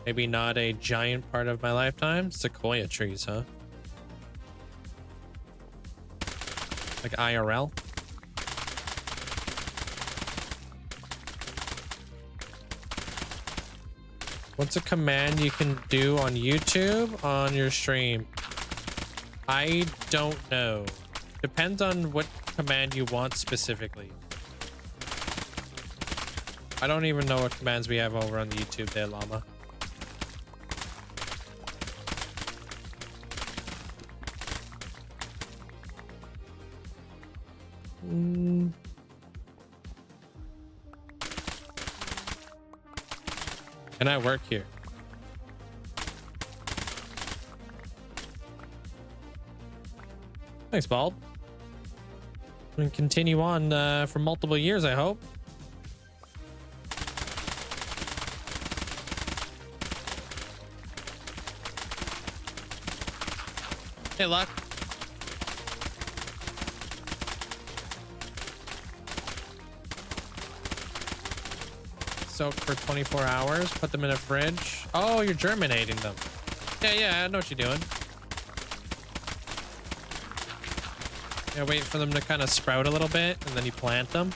Maybe not a giant part of my lifetime. Sequoia trees, huh? Like IRL. What's a command you can do on YouTube on your stream? I don't know. Depends on what command you want specifically. I don't even know what commands we have over on the YouTube there, Llama. Can I work here? Thanks, Bald. We can continue on for multiple years, I hope. Hey, Luck. Soak for 24 hours. Put them in a fridge. Oh, you're germinating them. Yeah, I know what you're doing. Yeah, wait for them to kind of sprout a little bit, and then you plant them.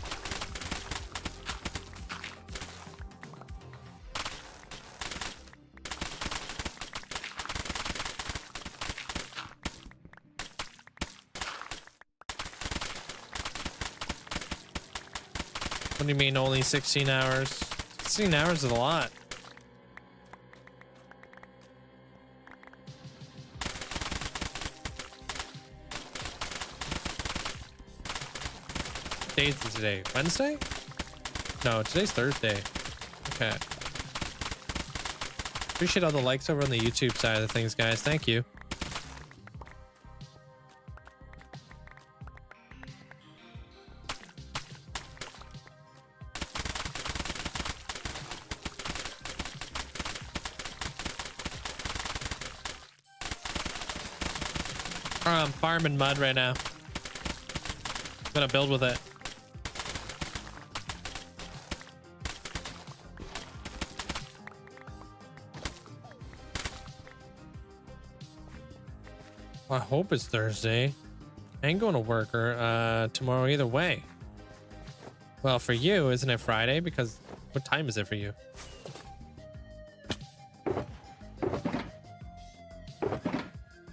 What do you mean only 16 hours? 16 hours is a lot. What day is it today? Wednesday? No, today's Thursday. Okay. Appreciate all the likes over on the YouTube side of things, guys. Thank you. I'm farming mud right now. I'm gonna build with it. I hope it's Thursday. I ain't going to work or tomorrow either way. Well, for you, isn't it Friday? Because what time is it for you?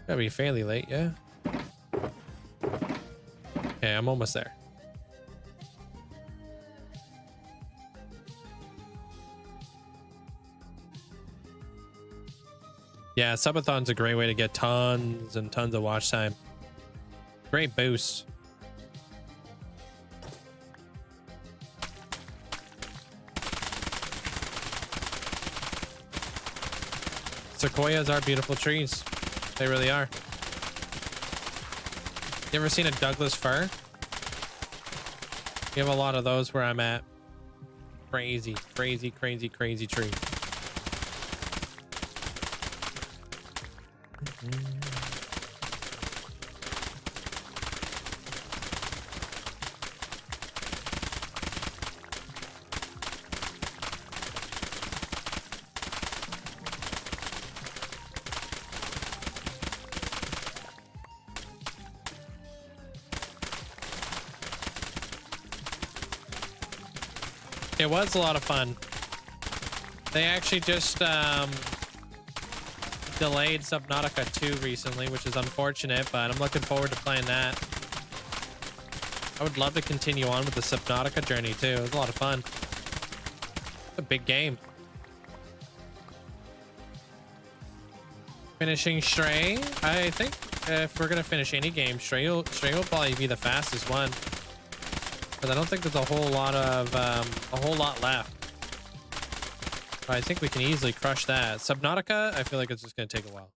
Gotta be fairly late, yeah. Okay, I'm almost there. Yeah, subathon's a great way to get tons and tons of watch time. Great boost. Sequoias are beautiful trees. They really are. You ever seen a Douglas fir? You have a lot of those where I'm at. Crazy, crazy, crazy, crazy tree. It was a lot of fun. They actually just delayed Subnautica 2 recently, which is unfortunate, but I'm looking forward to playing that. I would love to continue on with the Subnautica journey too. It was a lot of fun. It's a big game. Finishing Stray. I think if we're gonna finish any game, Stray will probably be the fastest one. Because I don't think there's a whole lot left. But I think we can easily crush that. Subnautica, I feel like it's just gonna take a while.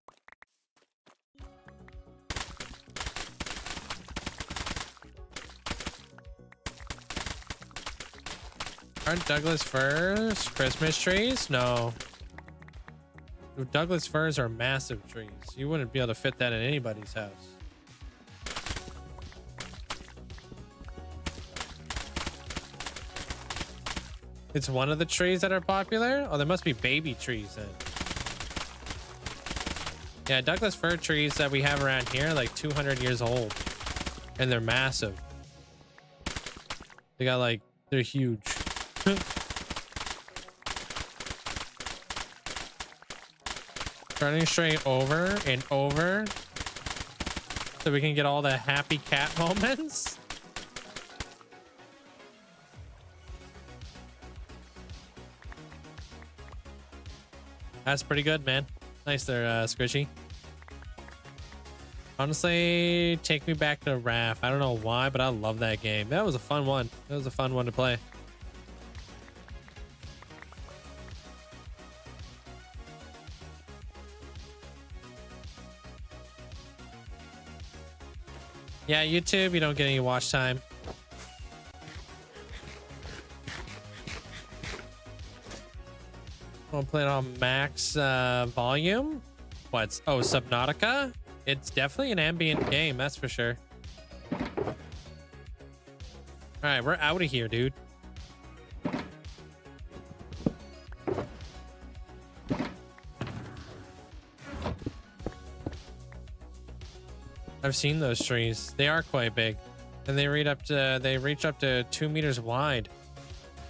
Aren't Douglas firs Christmas trees? No. Douglas firs are massive trees. You wouldn't be able to fit that in anybody's house. It's one of the trees that are popular? Oh, there must be baby trees then. Yeah, Douglas fir trees that we have around here are like 200 years old. And they're massive. They got like, they're huge. Turning straight over and over so we can get all the happy cat moments. That's pretty good, man. Nice there, Squishy. Honestly, take me back to Raft. I don't know why, but I love that game. That was a fun one. That was a fun one to play. Yeah, YouTube, you don't get any watch time. I'll play it on max volume. What's Subnautica? It's definitely an ambient game, that's for sure. All right, we're out of here, dude. I've seen those trees. They are quite big, and they reach up to 2 meters wide,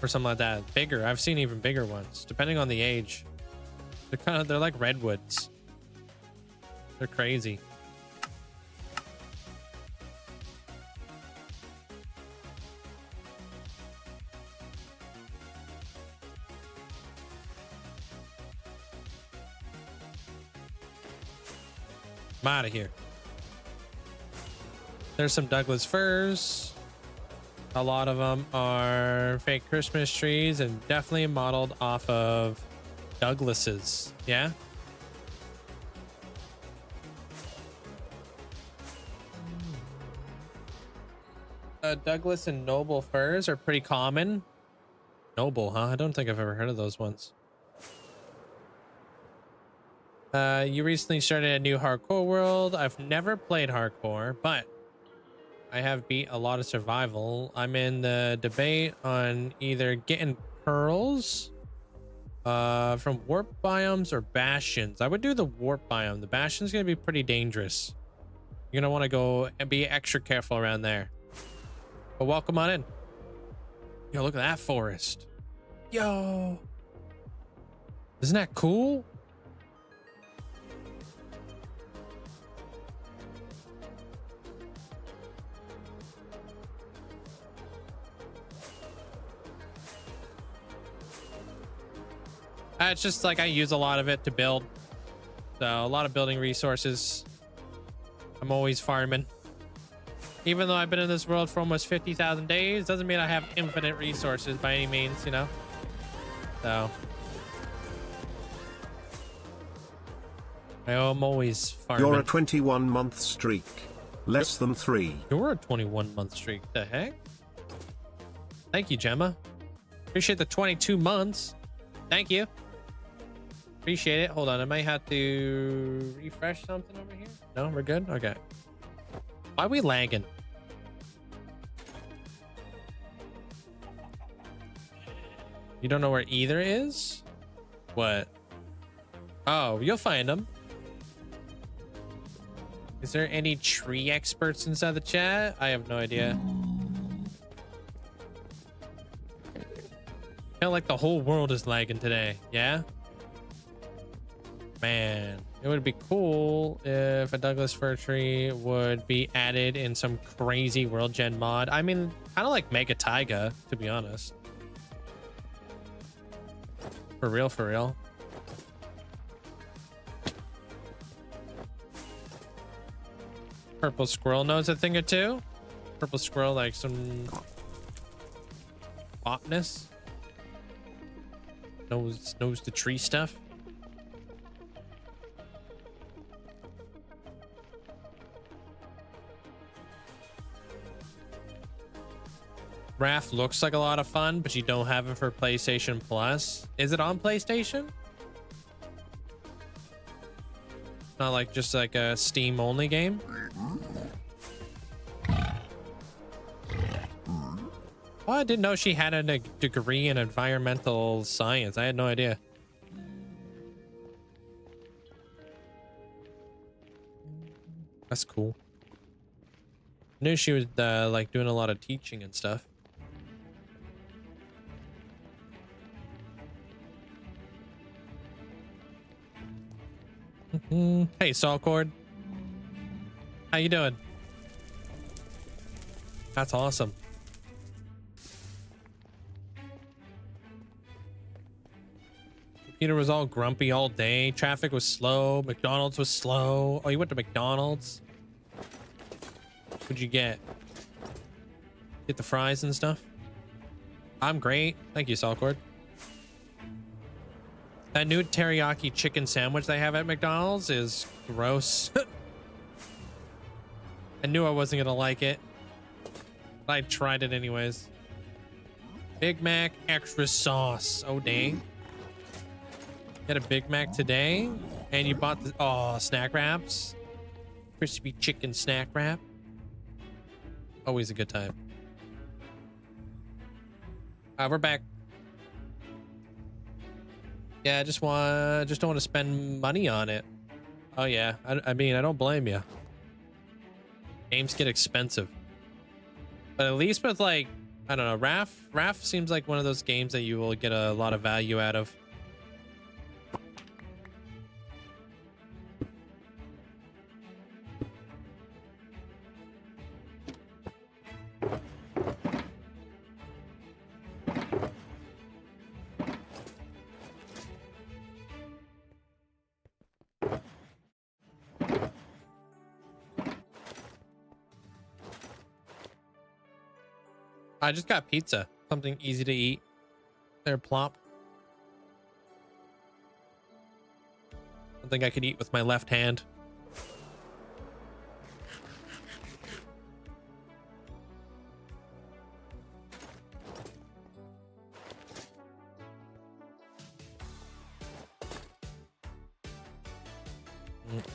or something like that. Bigger. I've seen even bigger ones, depending on the age. They're like redwoods. They're crazy. I'm out of here. There's some Douglas firs. A lot of them are fake Christmas trees and definitely modeled off of Douglas's. Yeah. Douglas and Noble firs are pretty common. Noble, huh? I don't think I've ever heard of those ones. You recently started a new hardcore world. I've never played hardcore, but I have beat a lot of survival. I'm in the debate on either getting pearls from warp biomes or bastions. I would do the warp biome. The bastion's gonna be pretty dangerous. You're gonna want to go and be extra careful around there. But welcome on in. Yo, look at that forest. Yo, isn't that cool? It's just like I use a lot of it to build. So a lot of building resources. I'm always farming. Even though I've been in this world for almost 50,000 days, doesn't mean I have infinite resources by any means, you know? So I'm always farming. You're a 21-month streak. Less than 3. You're a 21-month streak. The heck? Thank you, Gemma. Appreciate the 22 months. Thank you. Appreciate it. Hold on, I might have to refresh something over here. No, we're good. Okay. Why are we lagging? You don't know where either is? What? Oh, you'll find them. Is there any tree experts inside the chat? I have no idea. I feel like the whole world is lagging today. Yeah? Man, it would be cool if a Douglas fir tree would be added in some crazy world gen mod. I mean, kind of like Mega Taiga, to be honest. For real, for real. Purple squirrel knows a thing or two. Purple squirrel, like some botanist. Knows the tree stuff. Raft looks like a lot of fun, but you don't have it for PlayStation Plus. Is it on PlayStation? Not like just like a Steam only game? Oh, I didn't know she had a degree in environmental science. I had no idea. That's cool. Knew she was like doing a lot of teaching and stuff. Hey, Saltcord. How you doing? That's awesome. Computer was all grumpy all day. Traffic was slow. McDonald's was slow. Oh, you went to McDonald's? What'd you get? Get the fries and stuff? I'm great. Thank you, Saltcord. That new teriyaki chicken sandwich they have at McDonald's is gross. I knew I wasn't gonna like it, but I tried it anyways. Big Mac, extra sauce. Oh, dang. Got a Big Mac today, and you bought the snack wraps. Crispy chicken snack wrap. Always a good time. We're back. Yeah, I just don't want to spend money on it. Oh yeah, I mean, I don't blame you. Games get expensive, but at least with, like, I don't know, Raft seems like one of those games that you will get a lot of value out of. I just got pizza. Something easy to eat. There, plop. Something I could eat with my left hand.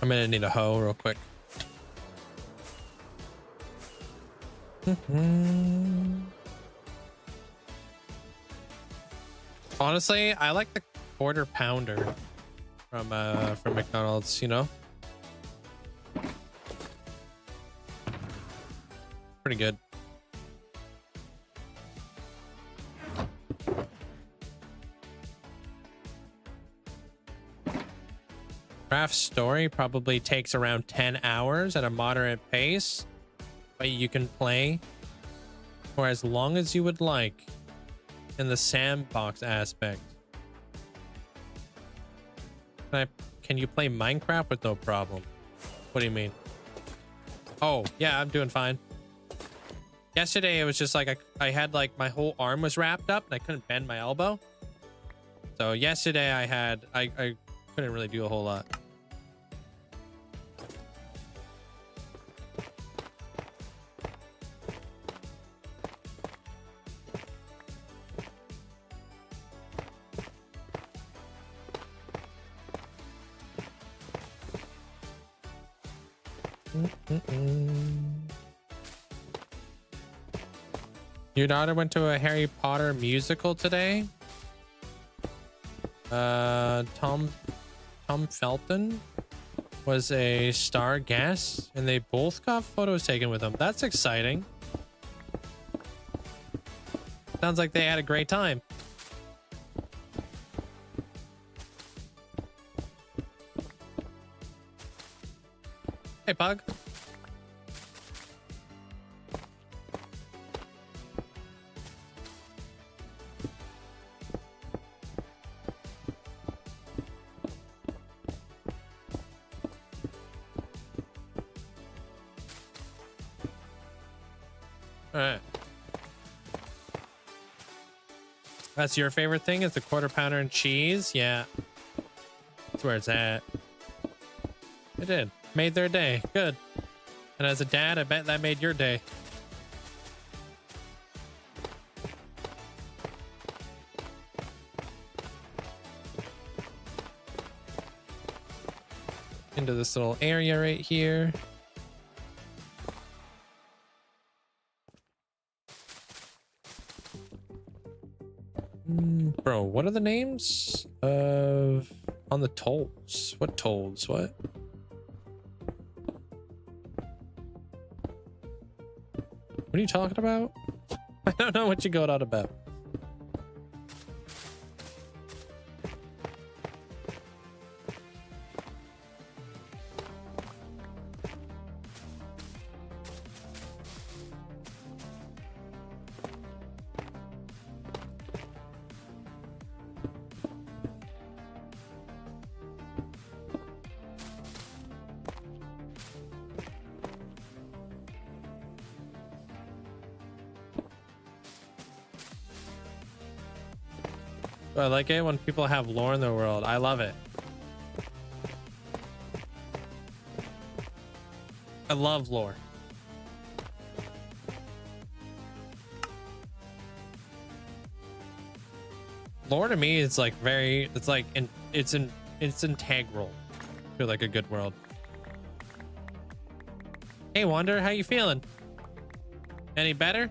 I'm gonna need a hoe real quick. Honestly, I like the quarter pounder from McDonald's, you know? Pretty good. Craft story probably takes around 10 hours at a moderate pace, but you can play for as long as you would like in the sandbox aspect. Can you play Minecraft with no problem? What do you mean? Oh, yeah, I'm doing fine. Yesterday, it was just like I had, like, my whole arm was wrapped up and I couldn't bend my elbow. So yesterday I couldn't really do a whole lot. Your daughter went to a Harry Potter musical today? Tom Felton was a star guest, and they both got photos taken with him. That's exciting. Sounds like they had a great time. Hey, Pug. All right. That's your favorite thing, is the quarter pounder and cheese? Yeah. That's where it's at. It did. Made their day. Good. And as a dad, I bet that made your day. Into this little area right here. Bro, what are the names of on the tolls? What tolls? What? What are you talking about? I don't know what you're going on about. I like it when people have lore in their world. I love it. I love lore. Lore to me is like very, it's like, it's integral to like a good world. Hey, Wander, how you feeling? Any better?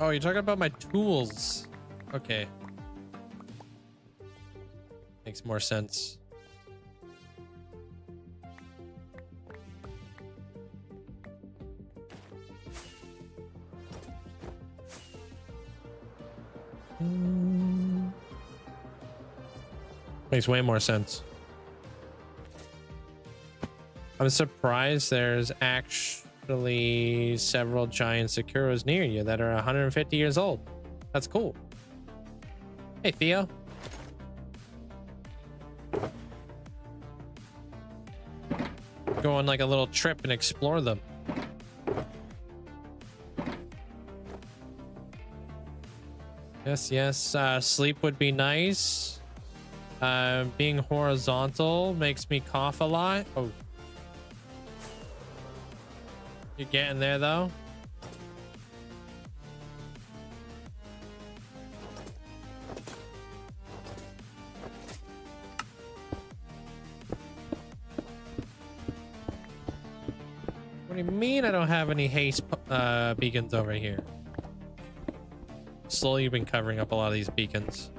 Oh, you're talking about my tools. Okay. Makes more sense. Makes way more sense. I'm surprised there's actually several giant Sakuras near you that are 150 years old. That's cool. Hey, Theo. Go on like a little trip and explore them. Yes. Sleep would be nice. Being horizontal makes me cough a lot. Oh. You're getting there though. What do you mean I don't have any haste beacons over here? Slowly been covering up a lot of these beacons.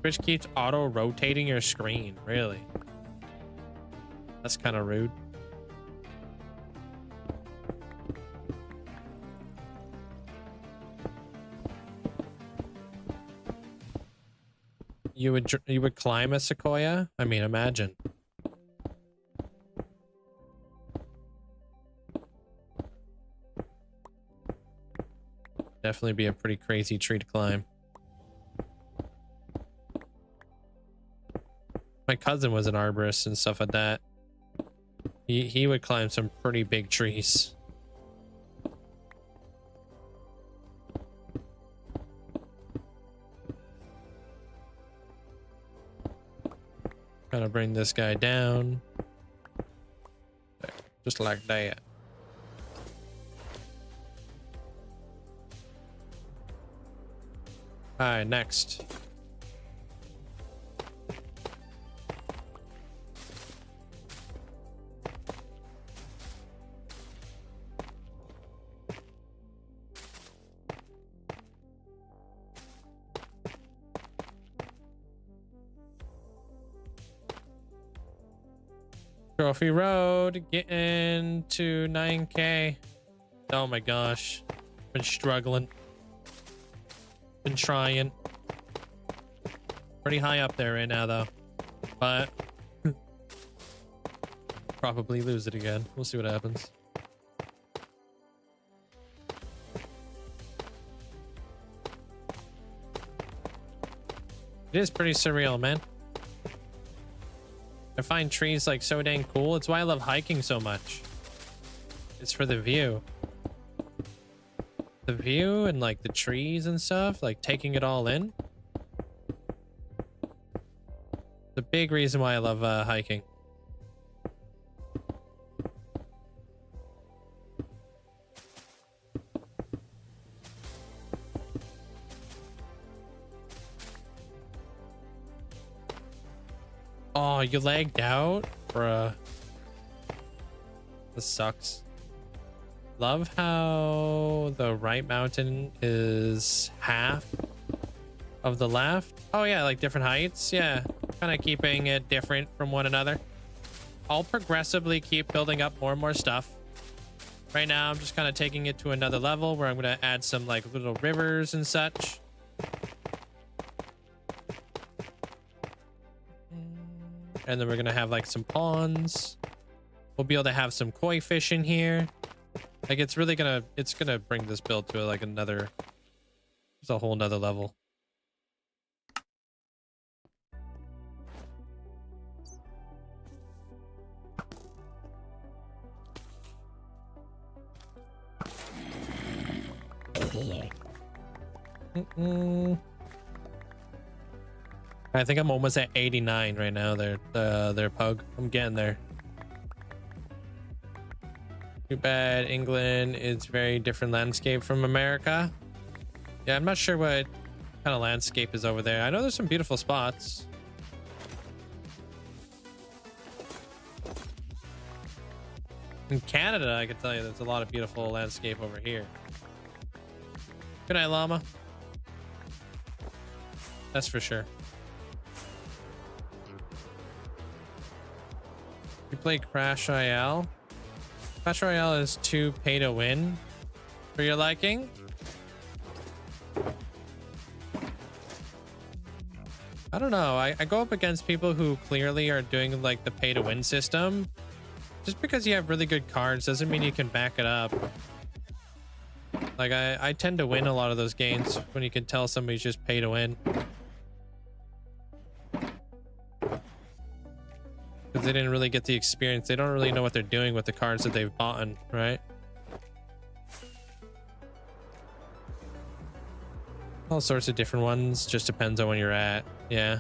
Twitch keeps auto rotating your screen. Really? That's kind of rude. You would climb a sequoia? I mean, imagine. Definitely be a pretty crazy tree to climb. My cousin was an arborist and stuff like that. He would climb some pretty big trees. Gotta bring this guy down. Just like that. Alright, next. Trophy Road, getting to 9K. Oh my gosh. Been struggling. Been trying. Pretty high up there right now though. But probably lose it again. We'll see what happens. It is pretty surreal, man. I find trees like so dang cool. It's why I love hiking so much. It's for the view. The view and like the trees and stuff, like taking it all in. The big reason why I love hiking. Oh, you lagged out? Bruh. This sucks. Love how the right mountain is half of the left. Oh yeah, like different heights. Yeah, kind of keeping it different from one another. I'll progressively keep building up more and more stuff. Right now, I'm just kind of taking it to another level where I'm going to add some like little rivers and such. And then we're going to have like some ponds. We'll be able to have some koi fish in here. Like it's really going to bring this build to like another, it's a whole nother level. I think I'm almost at 89 right now. Their pug. I'm getting there. Too bad England is very different landscape from America. Yeah, I'm not sure what kind of landscape is over there. I know there's some beautiful spots. In Canada, I can tell you there's a lot of beautiful landscape over here. Good night, llama. That's for sure. You play Crash Royale? Crash Royale is too pay to win for your liking? I don't know. I go up against people who clearly are doing like the pay to win system. Just because you have really good cards doesn't mean you can back it up. Like I tend to win a lot of those games when you can tell somebody's just pay to win. Because they didn't really get the experience. They don't really know what they're doing with the cards that they've bought, right? All sorts of different ones. Just depends on when you're at. Yeah.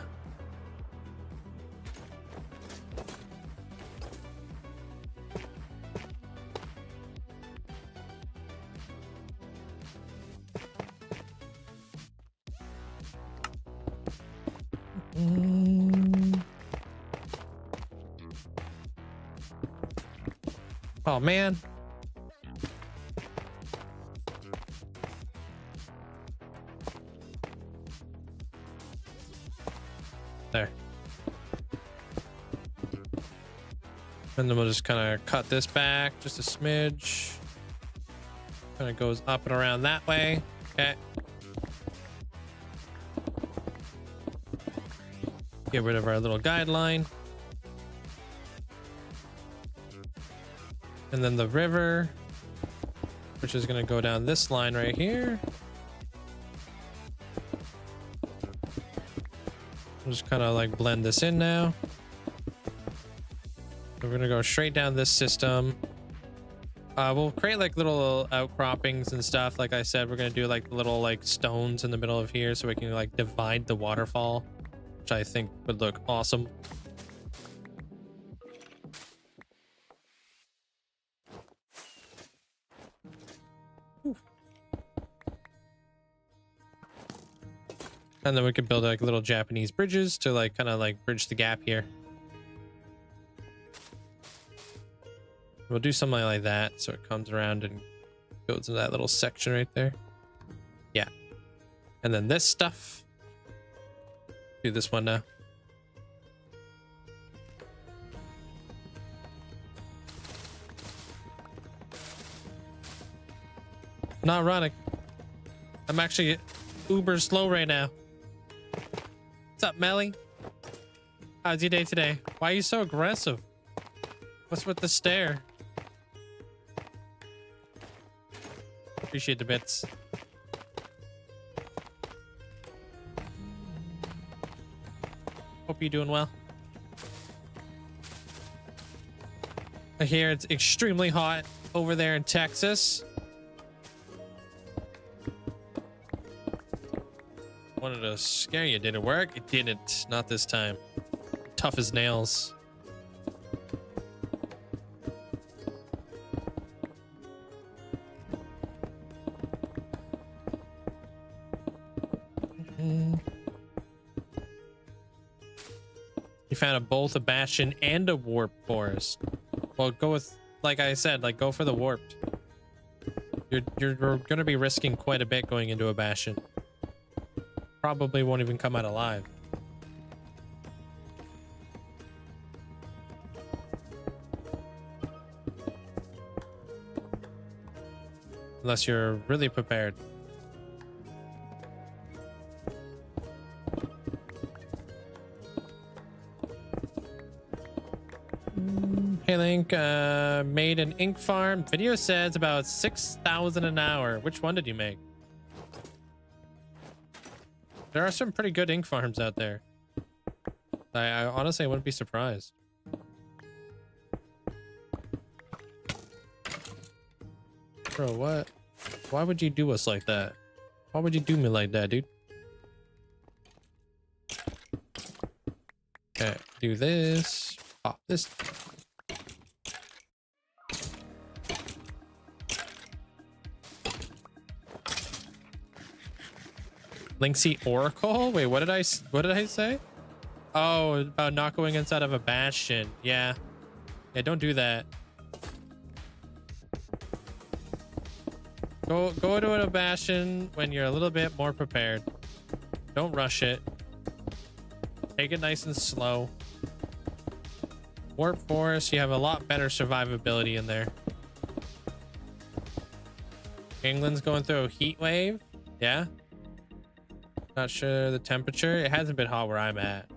Oh man. There. And then we'll just kind of cut this back just a smidge. Kind of goes up and around that way. Okay. Get rid of our little guideline. And then the river, which is going to go down this line right here. We'll just kind of like blend this in now. We're going to go straight down this system. We'll create like little outcroppings and stuff. Like I said, we're going to do like little like stones in the middle of here so we can like divide the waterfall, which I think would look awesome. And then we could build like little Japanese bridges to like kind of like bridge the gap here. We'll do something like that so it comes around and goes into that little section right there. Yeah. And then this stuff. Do this one now. Not running. I'm actually uber slow right now. What's up, Melly? How's your day today? Why are you so aggressive? What's with the stare? Appreciate the bits. Hope you're doing well. I hear it's extremely hot over there in Texas. Wanted to scare you. Did it work? It didn't. Not this time. Tough as nails. You found both a bastion and a warp forest. Well, go with, like I said, like go for the warped. You're going to be risking quite a bit going into a bastion. Probably won't even come out alive. Unless you're really prepared. Hey Link, made an ink farm. Video says about 6,000 an hour. Which one did you make? There are some pretty good ink farms out there. I honestly wouldn't be surprised. Bro, what? Why would you do us like that? Why would you do me like that, dude? Okay, do this. Pop this. Linkzzey Oracle? Wait, what did I say? Oh, about not going inside of a bastion. Yeah. Yeah, don't do that. Go to a bastion when you're a little bit more prepared. Don't rush it. Take it nice and slow. Warp Forest, you have a lot better survivability in there. England's going through a heat wave. Yeah. Not sure the temperature. It hasn't been hot where I'm at.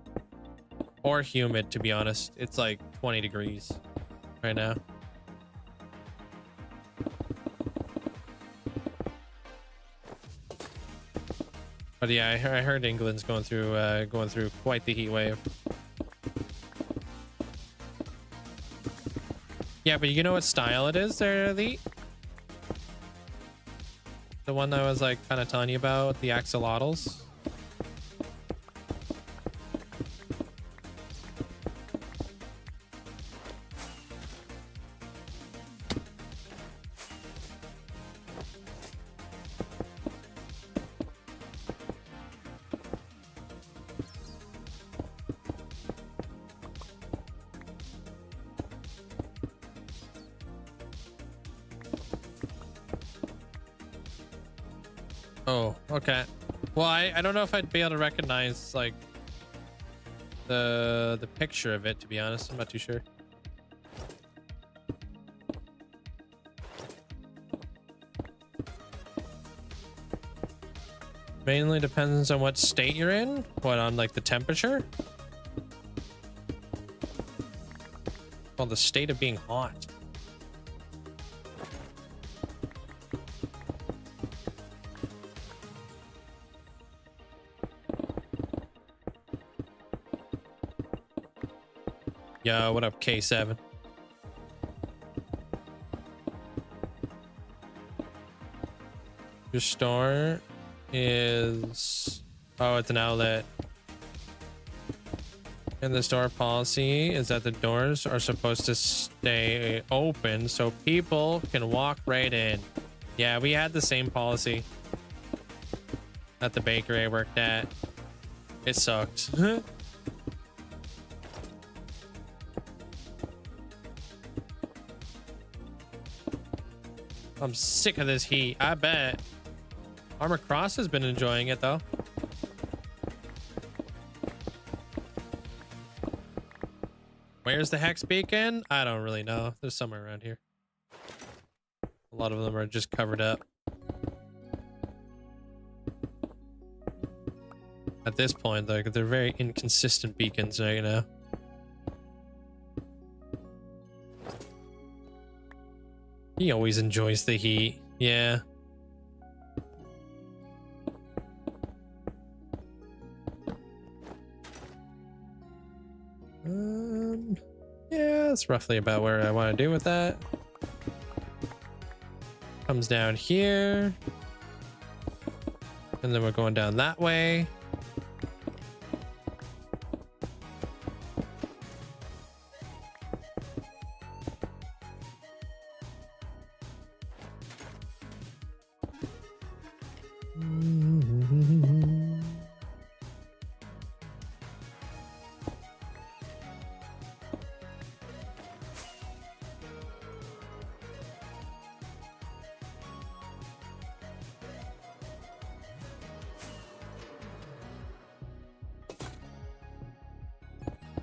Or humid, to be honest. It's like 20 degrees right now. But yeah, I heard England's going through quite the heat wave. Yeah, but you know what style it is there, Elite? The one that I was like kind of telling you about, the axolotls. Oh, okay. Well, I don't know if I'd be able to recognize like the picture of it, to be honest. I'm not too sure. Mainly depends on what state you're in. What, on like the temperature? Well, the state of being hot. Yo, what up, K7? Your store is... Oh, it's an outlet. And the store policy is that the doors are supposed to stay open so people can walk right in. Yeah, we had the same policy at the bakery I worked at. It sucked. I'm sick of this heat. I bet. Armor Cross has been enjoying it though. Where's the Hex Beacon? I don't really know. There's somewhere around here. A lot of them are just covered up. At this point, like, they're very inconsistent beacons right now. He always enjoys the heat. Yeah. Yeah, that's roughly about where I want to do with that. Comes down here. And then we're going down that way.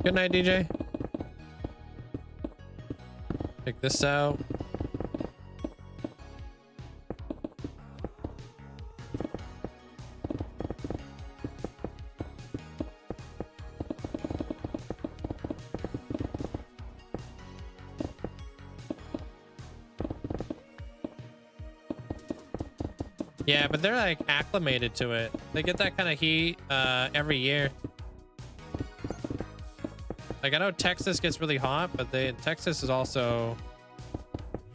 Good night, DJ. Check this out. Yeah, but they're like acclimated to it. They get that kind of heat every year. Like I know Texas gets really hot, but Texas is also,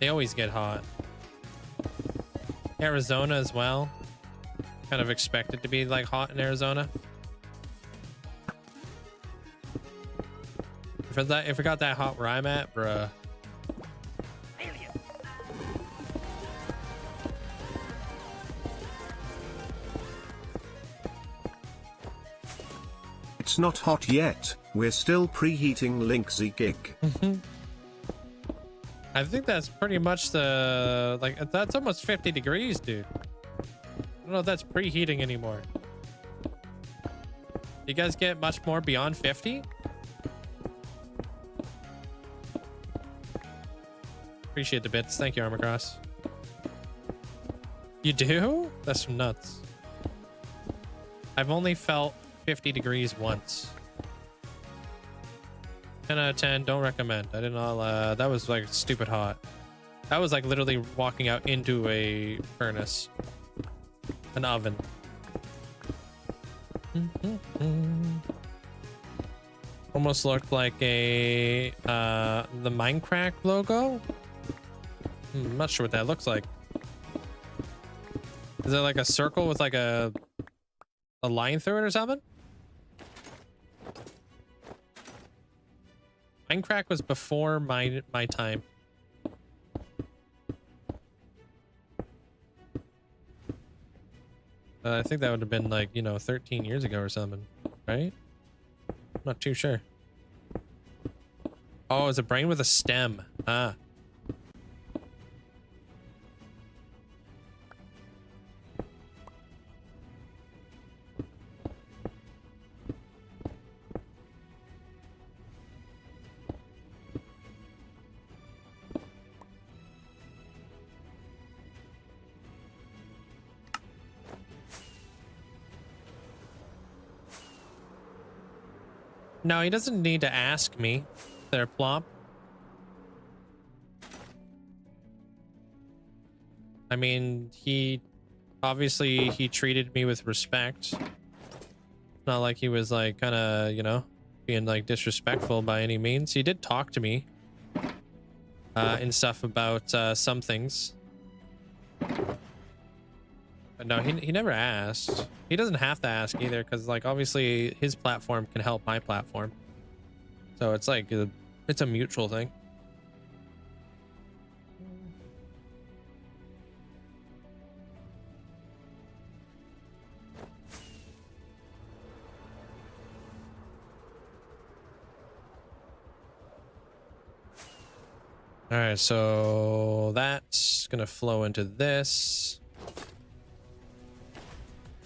they always get hot. Arizona as well. Kind of expected to be like hot in Arizona. If it got that hot where I'm at, bruh. It's not hot yet. We're still preheating Linkzzey gig. I think that's pretty much the, like, that's almost 50 degrees, dude. I don't know if that's preheating anymore. You guys get much more beyond 50? Appreciate the bits. Thank you, Armorcross. You do? That's nuts. I've only felt 50 degrees once. 10 out of 10. Don't recommend. I did not. That was like stupid hot. That was like literally walking out into a furnace, an oven. Almost looked like a the Minecraft logo. I'm not sure what that looks like. Is it like a circle with like a line through it or something? Minecraft was before my time. I think that would have been like, you know, 13 years ago or something, right? I'm not too sure. Oh, it's a brain with a stem. Ah. No, he doesn't need to ask me. There, Plop. I mean, he treated me with respect. Not like he was like kind of, you know, being like disrespectful by any means. He did talk to me and stuff about some things. But no, he never asked. He doesn't have to ask either, because like obviously his platform can help my platform. So it's like it's a mutual thing. All right, so that's gonna flow into this.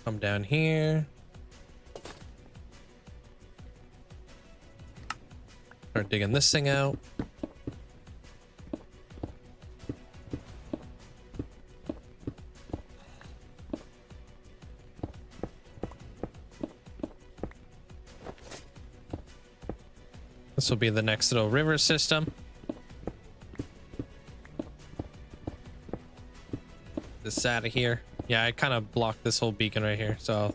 Come down here. Start digging this thing out. This will be the next little river system. This out of here. Yeah, I kind of blocked this whole beacon right here. So,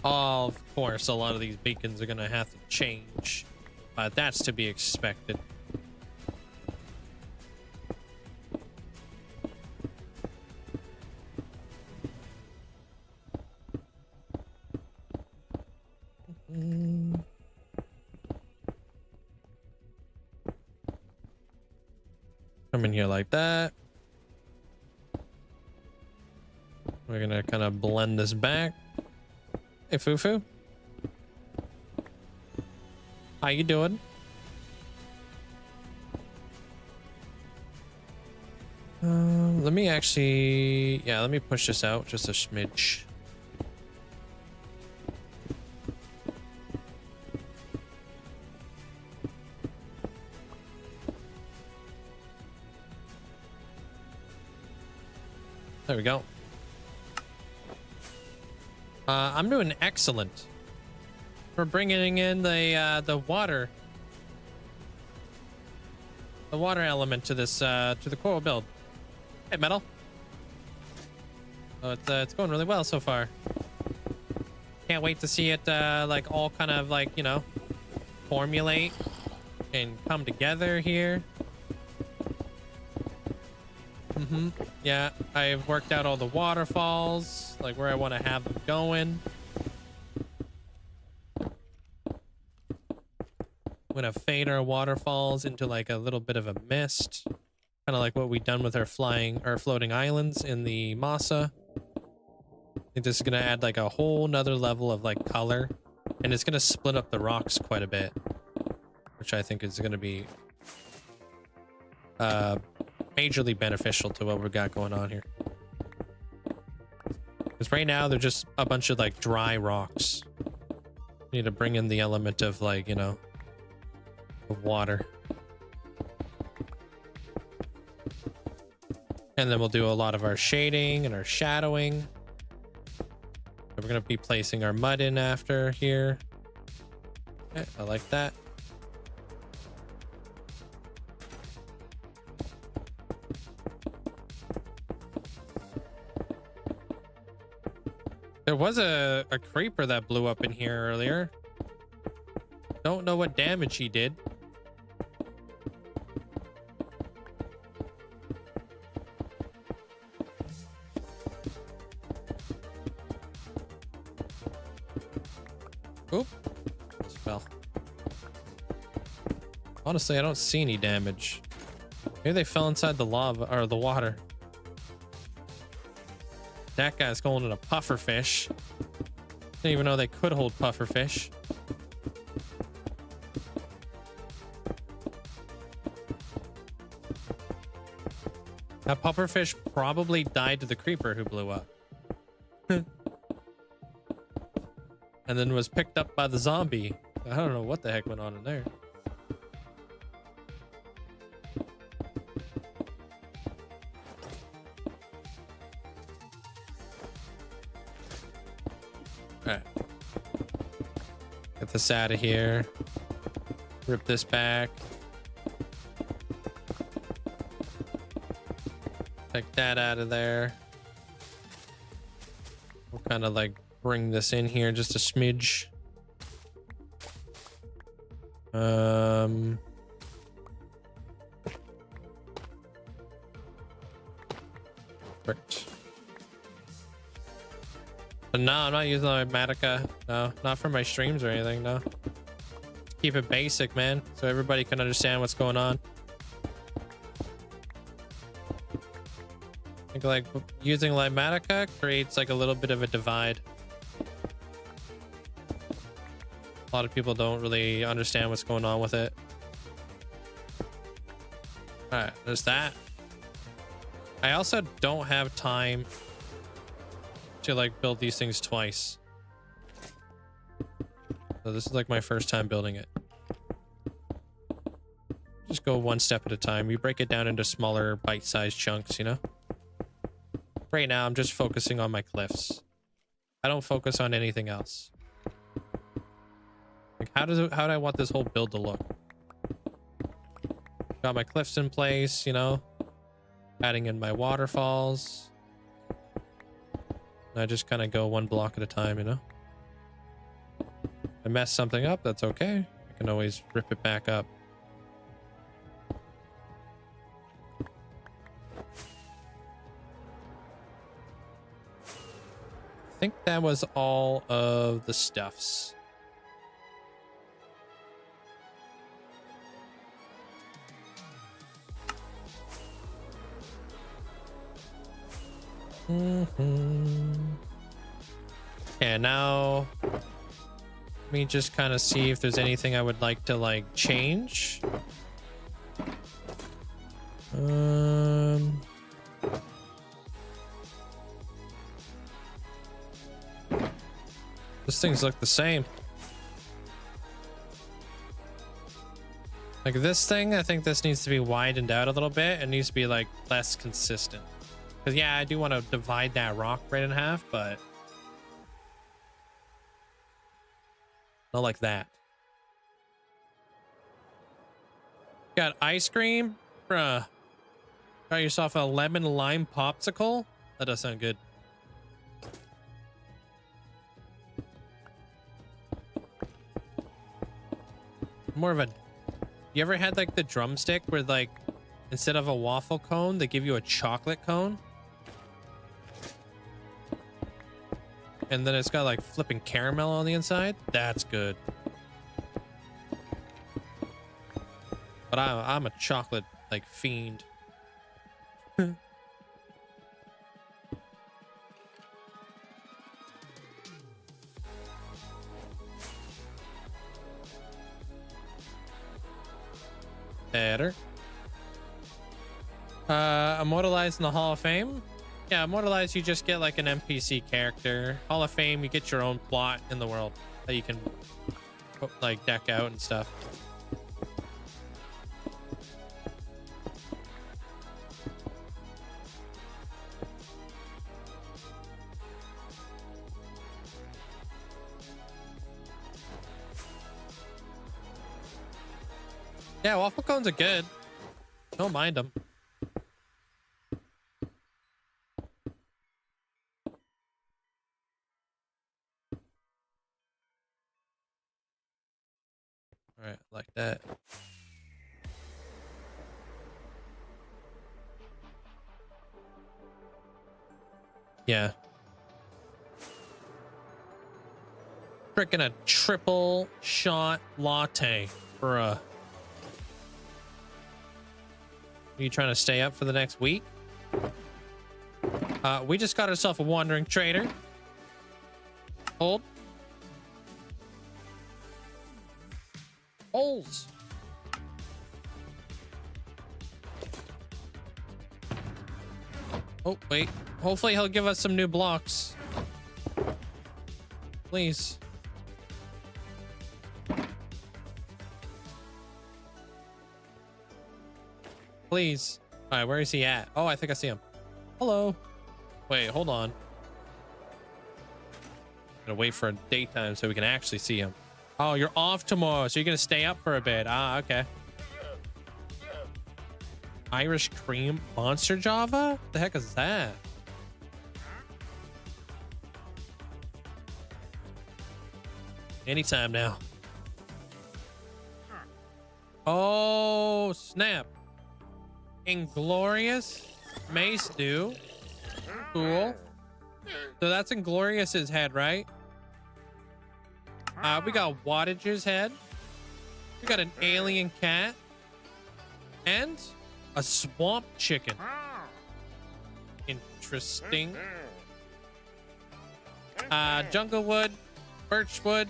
of course, a lot of these beacons are going to have to change. But that's to be expected. Come in here like that. We're gonna kind of blend this back. Hey, Fufu. How you doing? Let me actually, yeah, let me push this out just a smidge. There we go. I'm doing excellent. We're bringing in the water element to this to the coral build. Hey, metal. Oh, it's going really well so far. Can't wait to see it like all kind of like, you know, formulate and come together here. Yeah, I've worked out all the waterfalls, like where I want to have them going. I'm gonna fade our waterfalls into like a little bit of a mist, kind of like what we've done with our floating islands in the Masa. I think this is gonna add like a whole nother level of like color, and it's gonna split up the rocks quite a bit, which I think is gonna be majorly beneficial to what we've got going on here. Because right now they're just a bunch of like dry rocks. We need to bring in the element of like, you know, of water. And then we'll do a lot of our shading and our shadowing. We're going to be placing our mud in after here. Okay, I like that. There was a creeper that blew up in here earlier. Don't know what damage he did. Oop. Just fell. Honestly, I don't see any damage. Maybe they fell inside the lava or the water. That guy's going in a puffer fish. Didn't even know they could hold puffer fish. That puffer fish probably died to the creeper who blew up. And then was picked up by the zombie. I don't know what the heck went on in there. Alright. Get this out of here. Rip this back. Take that out of there. We'll kind of like bring this in here just a smidge. Perfect. But no, I'm not using Lighmatica. No, not for my streams or anything. No. Keep it basic, man, so everybody can understand what's going on. I think like using Lighmatica creates like a little bit of a divide. A lot of people don't really understand what's going on with it. All right, there's that. I also don't have time to like build these things twice. So this is like my first time building it. Just go one step at a time. You break it down into smaller bite-sized chunks, you know? Right now, I'm just focusing on my cliffs. I don't focus on anything else. Like, how do I want this whole build to look? Got my cliffs in place, you know? Adding in my waterfalls. And I just kind of go one block at a time, you know? I mess something up, that's okay. I can always rip it back up. I think that was all of the stuffs. Yeah, now let me just kind of see if there's anything I would like to like change. Those things look the same. Like this thing, I think this needs to be widened out a little bit. It needs to be like less consistent. Because, yeah, I do want to divide that rock right in half, but not like that. Got ice cream? Bruh. Got yourself a lemon lime popsicle? That does sound good. More of a... You ever had like the drumstick where like instead of a waffle cone, they give you a chocolate cone? And then it's got like flipping caramel on the inside? That's good. But I'm a chocolate like fiend. Better. Immortalized in the Hall of Fame? Yeah, immortalized, you just get like an NPC character. Hall of Fame, you get your own plot in the world that you can like deck out and stuff. Yeah, waffle cones are good. Don't mind them. All right, like that. Yeah. Freaking a triple shot latte, bruh. Are you trying to stay up for the next week? We just got ourselves a wandering trader. Hold. Holes. Oh, wait. Hopefully he'll give us some new blocks. Please. Please. All right, where is he at? Oh, I think I see him. Hello. Wait, hold on. Gotta wait for daytime so we can actually see him. Oh, you're off tomorrow, so you're gonna stay up for a bit. Ah, okay. Irish cream monster Java? What the heck is that? Anytime now. Oh, snap. Inglorious Mace Dew. Cool. So that's Inglorious's head, right? We got Wattage's head. We got an alien cat. And a swamp chicken. Interesting. Jungle wood. Birch wood.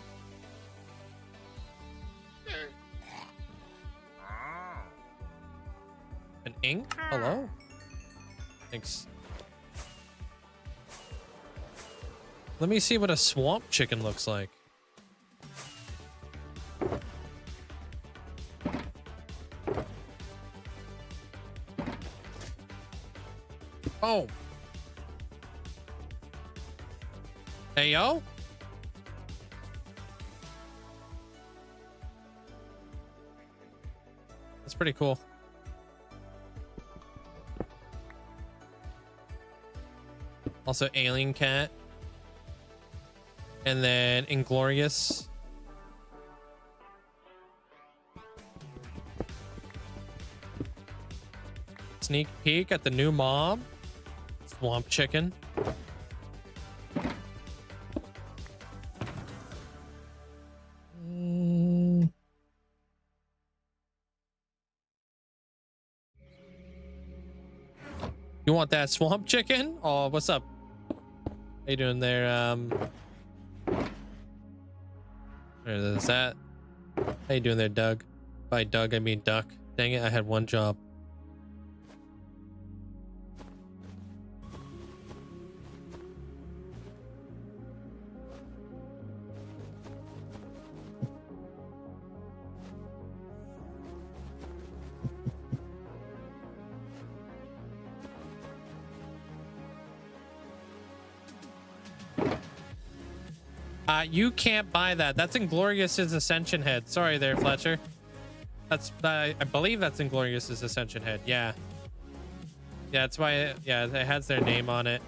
An ink? Hello? Thanks. Let me see what a swamp chicken looks like. Oh. Hey, yo. That's pretty cool. Also, alien cat. And then Inglorious. Sneak peek at the new mob. Swamp chicken. You want that swamp chicken? Oh, what's up? How you doing there? There's that. How you doing there, Doug? By Doug, I mean Duck. Dang it, I had one job. You can't buy that. That's Inglorious's Ascension head. Sorry there, Fletcher. That's I believe that's Inglorious's Ascension head. Yeah. Yeah, that's why it has their name on it.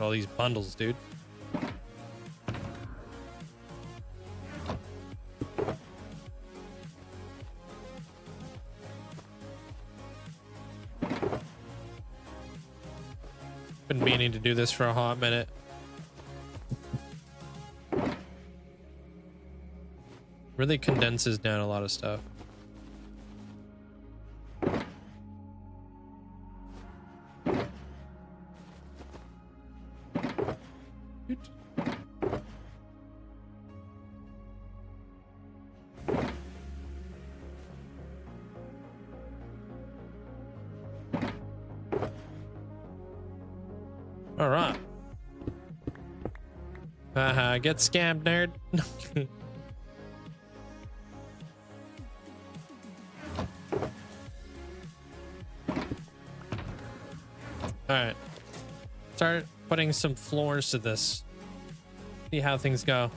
All these bundles, dude. Been meaning to do this for a hot minute. Really condenses down a lot of stuff. All right. Get scammed, nerd. All right. Start putting some floors to this. See how things go.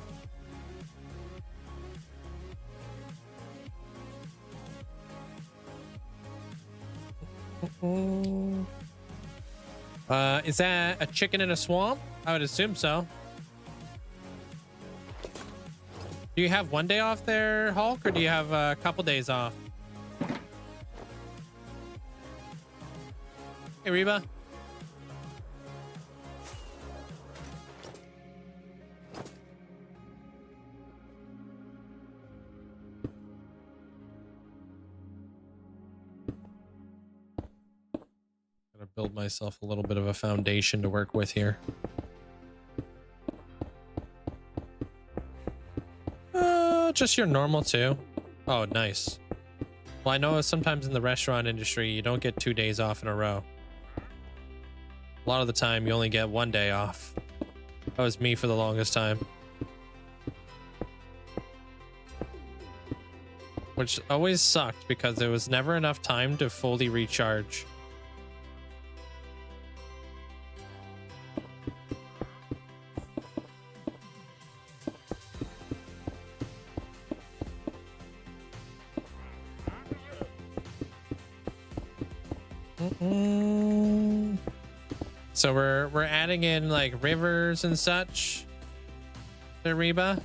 Is that a chicken in a swamp? I would assume so. Do you have one day off there, Hulk, or do you have a couple days off? Hey, Reba. Build myself a little bit of a foundation to work with here. Just your normal too. Oh, nice. Well, I know sometimes in the restaurant industry, you don't get 2 days off in a row. A lot of the time, you only get 1 day off. That was me for the longest time. Which always sucked because there was never enough time to fully recharge. So we're adding in like rivers and such to Reba.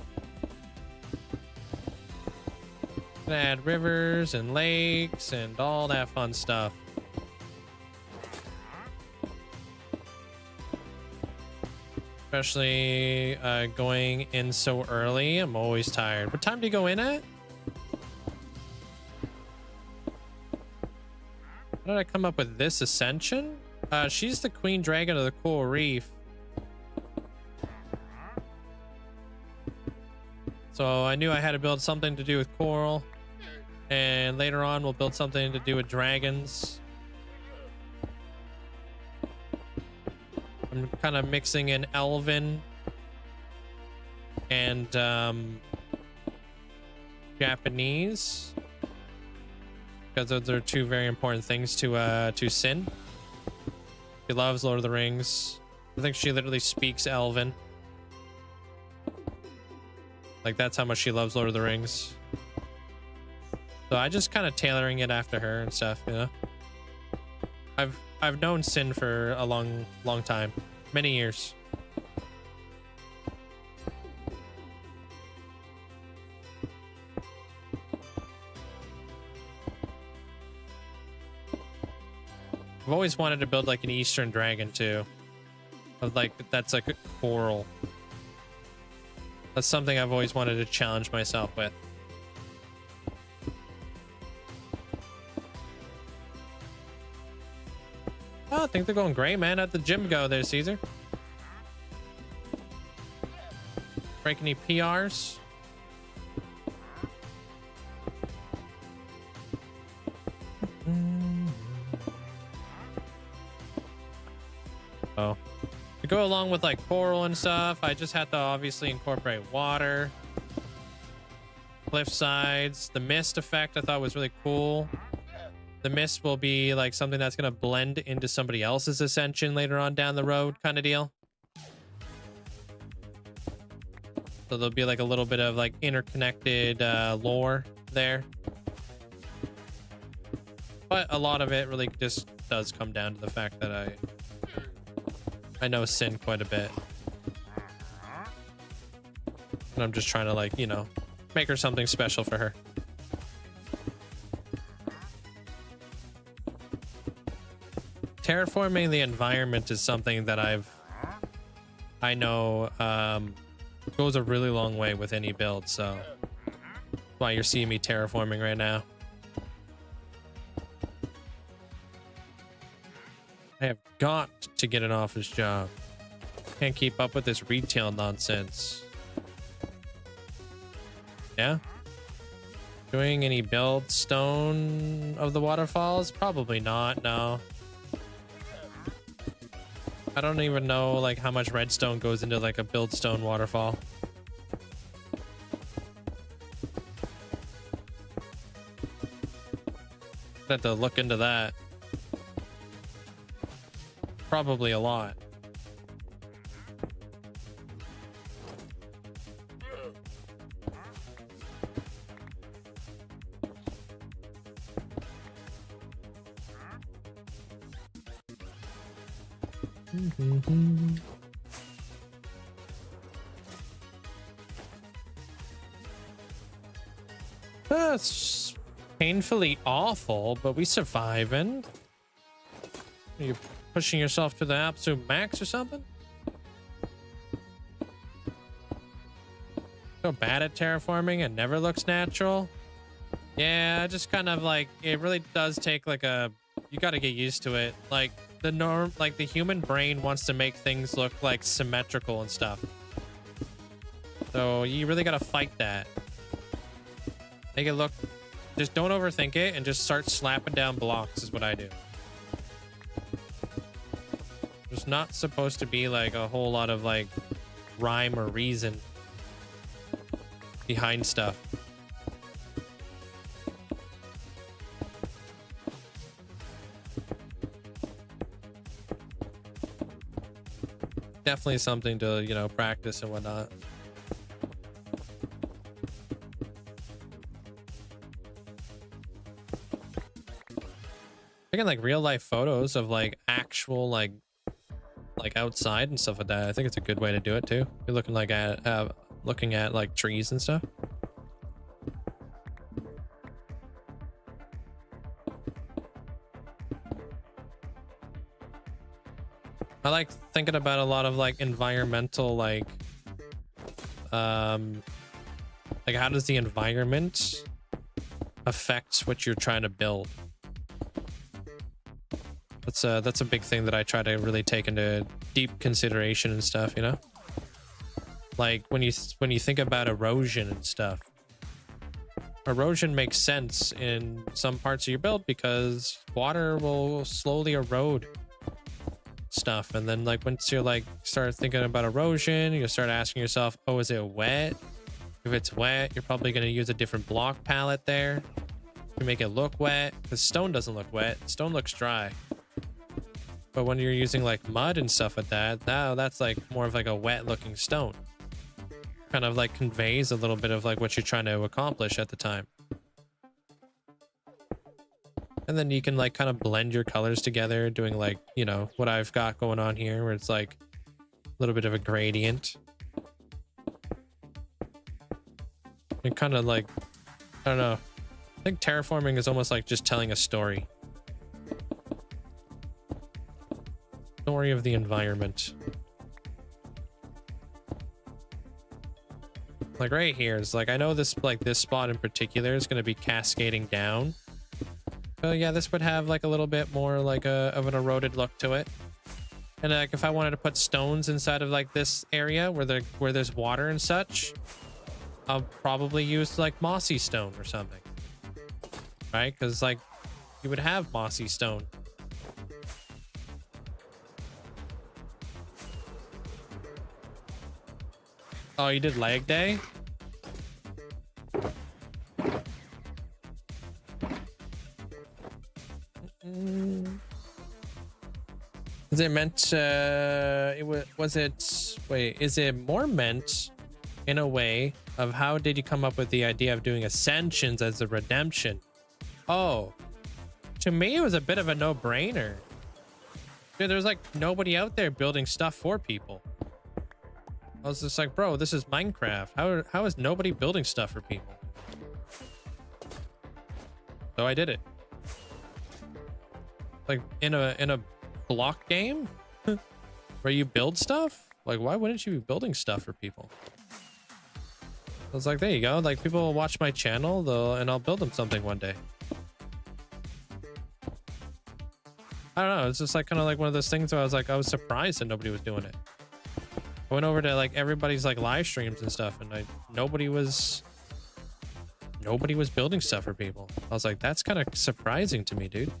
Gonna add rivers and lakes and all that fun stuff. Especially going in so early. I'm always tired. What time do you go in at? How did I come up with this ascension? She's the queen dragon of the coral reef. So I knew I had to build something to do with coral. And later on, we'll build something to do with dragons. I'm kind of mixing in Elven and Japanese. Because those are two very important things to Sin. She loves Lord of the Rings. I think she literally speaks Elven. Like, that's how much she loves Lord of the Rings. So I just kind of tailoring it after her and stuff, you know? I've known Sin for a long time. Many years. I've always wanted to build like an Eastern dragon too. Of like, that's like a coral. That's something I've always wanted to challenge myself with. Oh, I think they're going great, man. At the gym go there, Caesar. Break any PRs? Oh. To go along with like coral and stuff, I just had to obviously incorporate water. Cliff sides. The mist effect I thought was really cool. the mist will be like something that's going to blend into somebody else's ascension later on down the road kind of deal. So there'll be like a little bit of like interconnected lore there. But a lot of it really just does come down to the fact that I know Sin quite a bit. And I'm just trying to, like, you know, make her something special for her. Terraforming the environment is something that I know goes a really long way with any build, so that's why you're seeing me terraforming right now. I have got to get an office job. Can't keep up with this retail nonsense. Yeah? Doing any build stone of the waterfalls? Probably not, no. I don't even know like how much redstone goes into like a build stone waterfall. I'd have to look into that. Probably a lot. That's painfully awful, but we surviving. Are you pushing yourself to the absolute max or something? So bad at terraforming and never looks natural. Yeah, just kind of like, it really does take like a, you got to get used to it. Like the norm, like the human brain wants to make things look like symmetrical and stuff. So you really got to fight that. Make it look, just don't overthink it and just start slapping down blocks is what I do. There's not supposed to be like a whole lot of like rhyme or reason behind stuff. Definitely something to, you know, practice and whatnot. Taking like real life photos of like actual like outside and stuff like that. I think it's a good way to do it too. You're looking like at looking at like trees and stuff. I like thinking about a lot of like environmental like how does the environment affect what you're trying to build? That's a big thing that I try to really take into deep consideration and stuff, you know? Like when you think about erosion and stuff. Erosion makes sense in some parts of your build because water will slowly erode stuff, and then like once you're like start thinking about erosion, you start asking yourself, oh, is it wet? If it's wet, you're probably going to use a different block palette there to make it look wet, because stone doesn't look wet, stone looks dry. But when you're using like mud and stuff like that, now that's like more of like a wet looking stone. Kind of like conveys a little bit of like what you're trying to accomplish at the time. And then you can like kind of blend your colors together, doing like, you know, what I've got going on here, where it's like a little bit of a gradient. And kind of like, I don't know. I think terraforming is almost like just telling a story. Story of the environment. Like right here, it's like, I know this, like this spot in particular is going to be cascading down. So yeah, this would have like a little bit more like of an eroded look to it. And like if I wanted to put stones inside of like this area where there's water and such, I'll probably use like mossy stone or something, right? Because like you would have mossy stone. Oh, you did leg day? it meant, was it, wait, is it more meant in a way of how did you come up with the idea of doing ascensions as a redemption? Oh, to me, it was a bit of a no-brainer. Dude, there's like nobody out there building stuff for people. I was just like, bro, this is Minecraft. How is nobody building stuff for people? So I did it. Like in a block game where you build stuff? Like, why wouldn't you be building stuff for people? I was like, there you go. Like, people will watch my channel, and I'll build them something one day. I don't know. It's just like kind of like one of those things where I was surprised that nobody was doing it. I went over to like everybody's like live streams and stuff, and nobody was building stuff for people. I was like, that's kind of surprising to me, dude.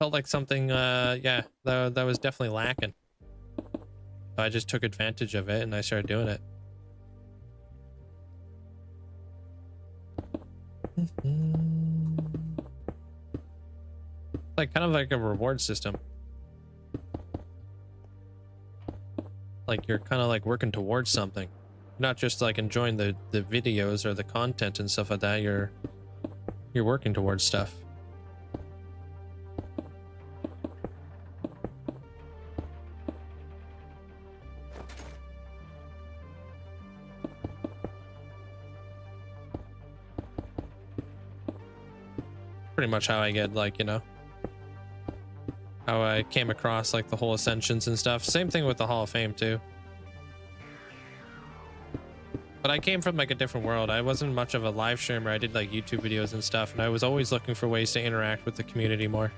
Felt like something, yeah, that was definitely lacking. So I just took advantage of it and I started doing it. Like kind of like a reward system. Like you're kind of like working towards something. Not just like enjoying the videos or the content and stuff like that. You're working towards stuff. Pretty much how I get, like, you know, how I came across like the whole ascensions and stuff. Same thing with the Hall of Fame too. But I came from like a different world. I wasn't much of a live streamer. I did like YouTube videos and stuff, and I was always looking for ways to interact with the community more.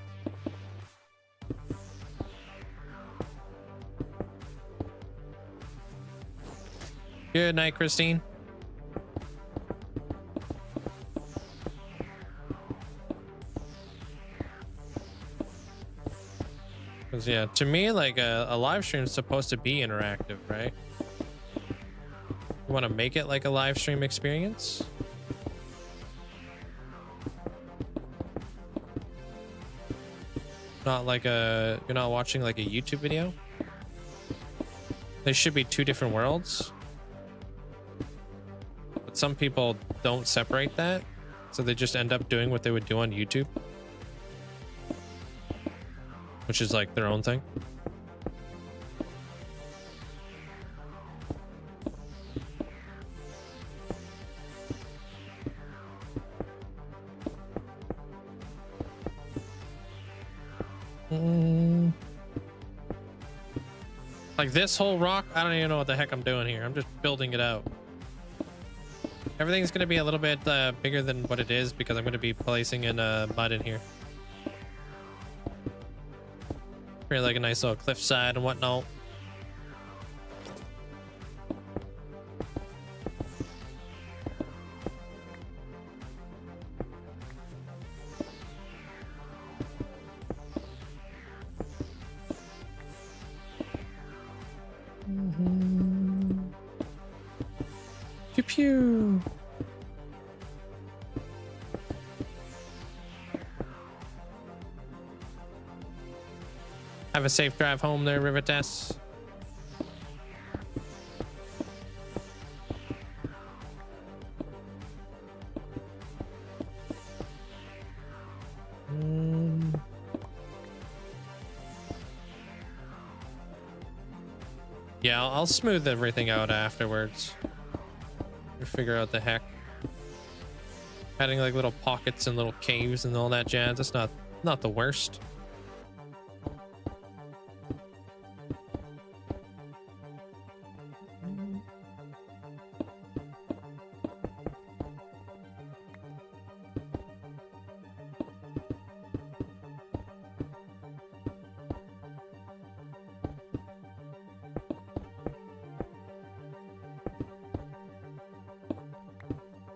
Good night, Christine. Yeah, to me, like a live stream is supposed to be interactive, right? You want to make it like a live stream experience? Not like you're not watching like a YouTube video? They should be two different worlds. But some people don't separate that, so they just end up doing what they would do on YouTube. Which is like their own thing. Like this whole rock, I don't even know what the heck I'm doing here. I'm just building it out. Everything's going to be a little bit bigger than what it is because I'm going to be placing in mud in here. Create like a nice little cliffside and whatnot. Pew pew. Have a safe drive home there, Rivetess. Yeah, I'll smooth everything out afterwards. Figure out the heck. Adding like little pockets and little caves and all that jazz. That's not the worst.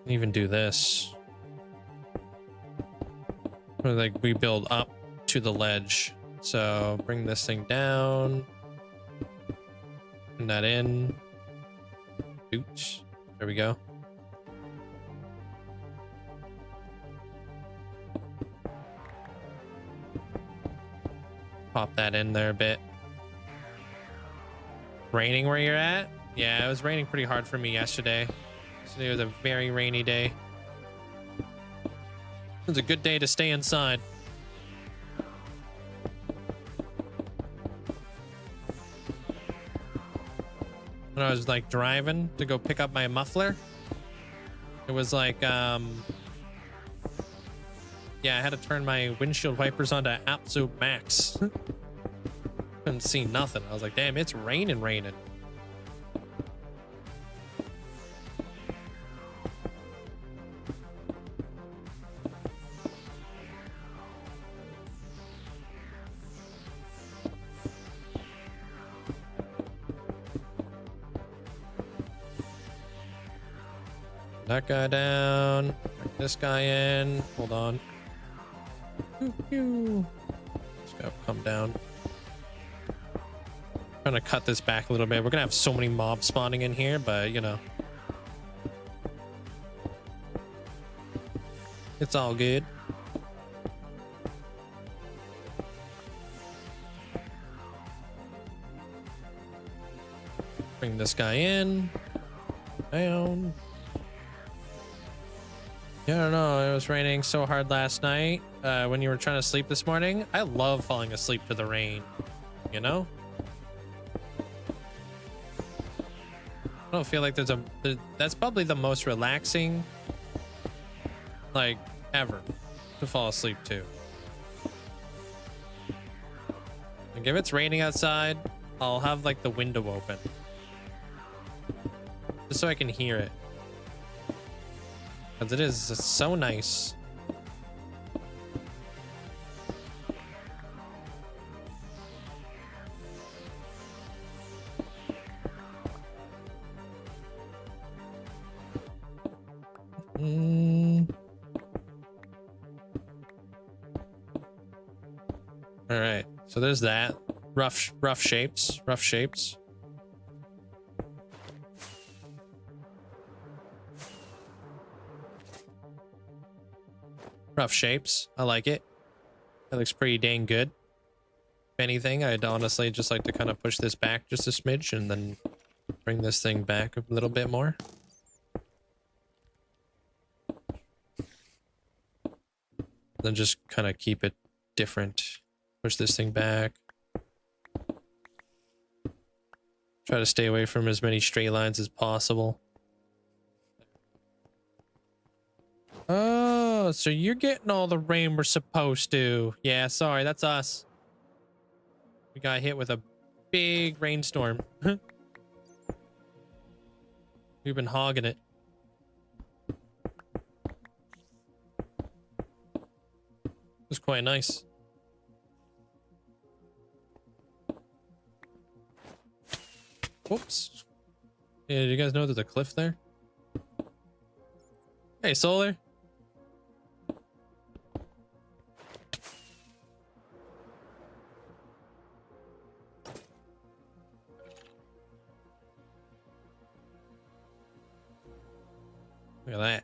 Even do this. Or like we build up to the ledge. So bring this thing down. Bring that in. Oops. There we go. Pop that in there a bit. Raining where you're at? Yeah, it was raining pretty hard for me yesterday. Yesterday was a very rainy day. It was a good day to stay inside. When I was like driving to go pick up my muffler, it was like yeah, I had to turn my windshield wipers onto absolute max. Couldn't see nothing. I was like, damn, it's raining. That guy down. Bring this guy in. Hold on. This guy will come down. Trying to cut this back a little bit. We're gonna have so many mobs spawning in here, but you know, it's all good. Bring this guy in. Down. Yeah, I don't know. It was raining so hard last night when you were trying to sleep this morning. I love falling asleep to the rain, you know? I don't feel like that's probably the most relaxing, like, ever to fall asleep to. Like, if it's raining outside, I'll have, like, the window open. Just so I can hear it. Because it is so nice. All right, so there's that. Rough shapes. Rough shapes. I like it. That looks pretty dang good. If anything, I'd honestly just like to kind of push this back just a smidge and then bring this thing back a little bit more. Then just kind of keep it different. Push this thing back. Try to stay away from as many straight lines as possible. Oh, so you're getting all the rain we're supposed to. Yeah, sorry, that's us. We got hit with a big rainstorm. We've been hogging it. It was quite nice. Whoops. Yeah, did you guys know there's a cliff there? Hey, Solar. Look at that.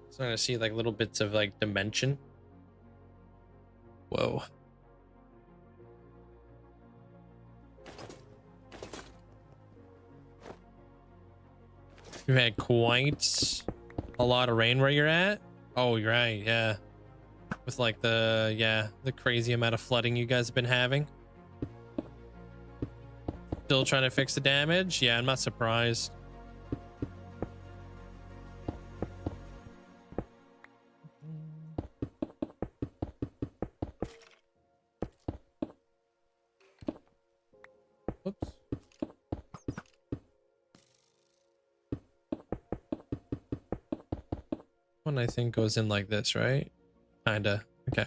Starting to see like little bits of like dimension. Whoa. You've had quite a lot of rain where you're at. Oh, you're right. Yeah. With like the crazy amount of flooding you guys have been having. Still trying to fix the damage. Yeah, I'm not surprised. Oops. One I think goes in like this, right? Kinda. Okay.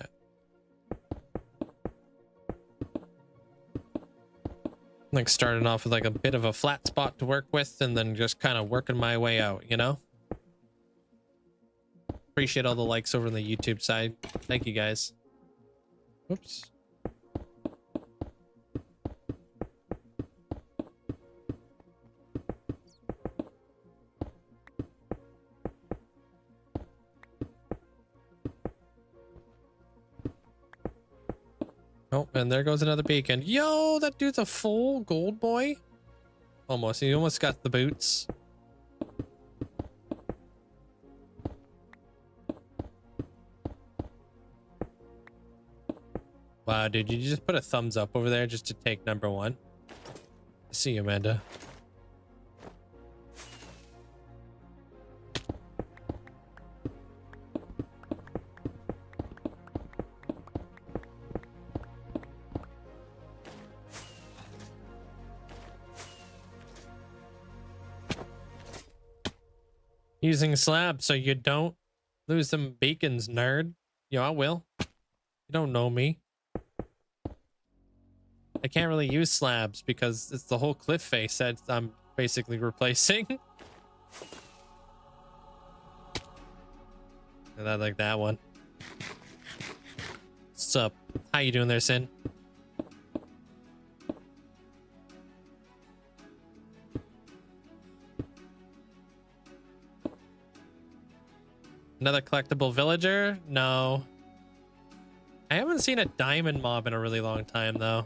Like starting off with like a bit of a flat spot to work with and then just kind of working my way out, you know? Appreciate all the likes over on the YouTube side. Thank you guys. Whoops. Oh, and there goes another beacon. Yo, that dude's a full gold boy. Almost. He almost got the boots. Wow, dude, you just put a thumbs up over there just to take number one. I see you, Amanda. Using slab so you don't lose some beacons, nerd. Yo, I will. You don't know me. I can't really use slabs because it's the whole cliff face that I'm basically replacing. And I like that one. What's up? How you doing there, Sin? Another collectible villager? No. I haven't seen a diamond mob in a really long time, though.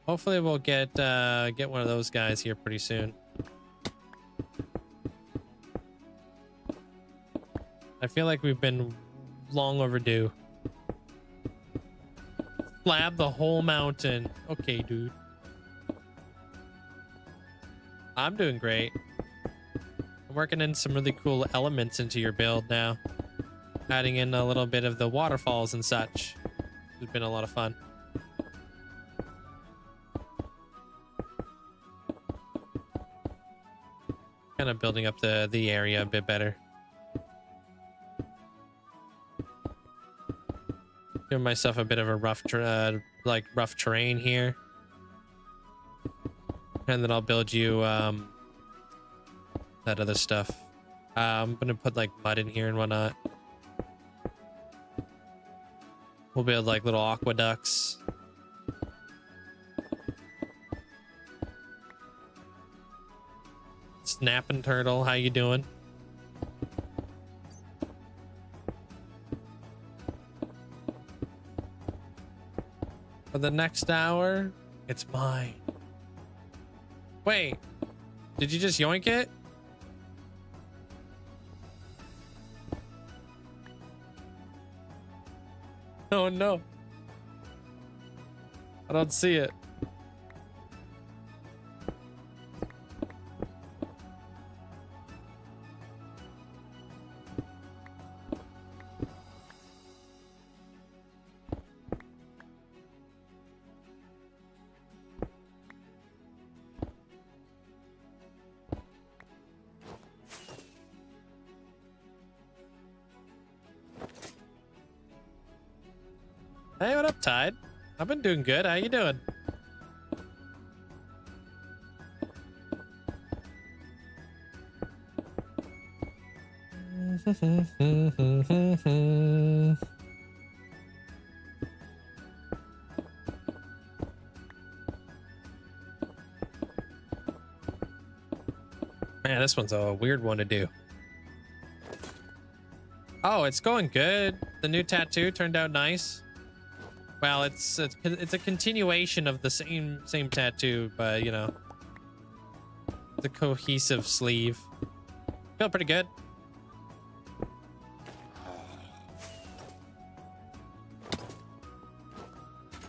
Hopefully we'll get one of those guys here pretty soon. I feel like we've been long overdue. Slab the whole mountain. Okay, dude. I'm doing great. I'm working in some really cool elements into your build now. Adding in a little bit of the waterfalls and such. It's been a lot of fun. Kind of building up the area a bit better. Giving myself a bit of a rough terrain here. And then I'll build you that other stuff. I'm gonna put like mud in here and whatnot. We'll build like little aqueducts. Snapping turtle, how you doing? For the next hour, it's mine. Wait, did you just yoink it? Oh no. I don't see it. Hey, what up, Tide? I've been doing good. How you doing? Man, this one's a weird one to do. Oh, it's going good. The new tattoo turned out nice. Well, it's a continuation of the same tattoo, but you know, the cohesive sleeve. Feel pretty good.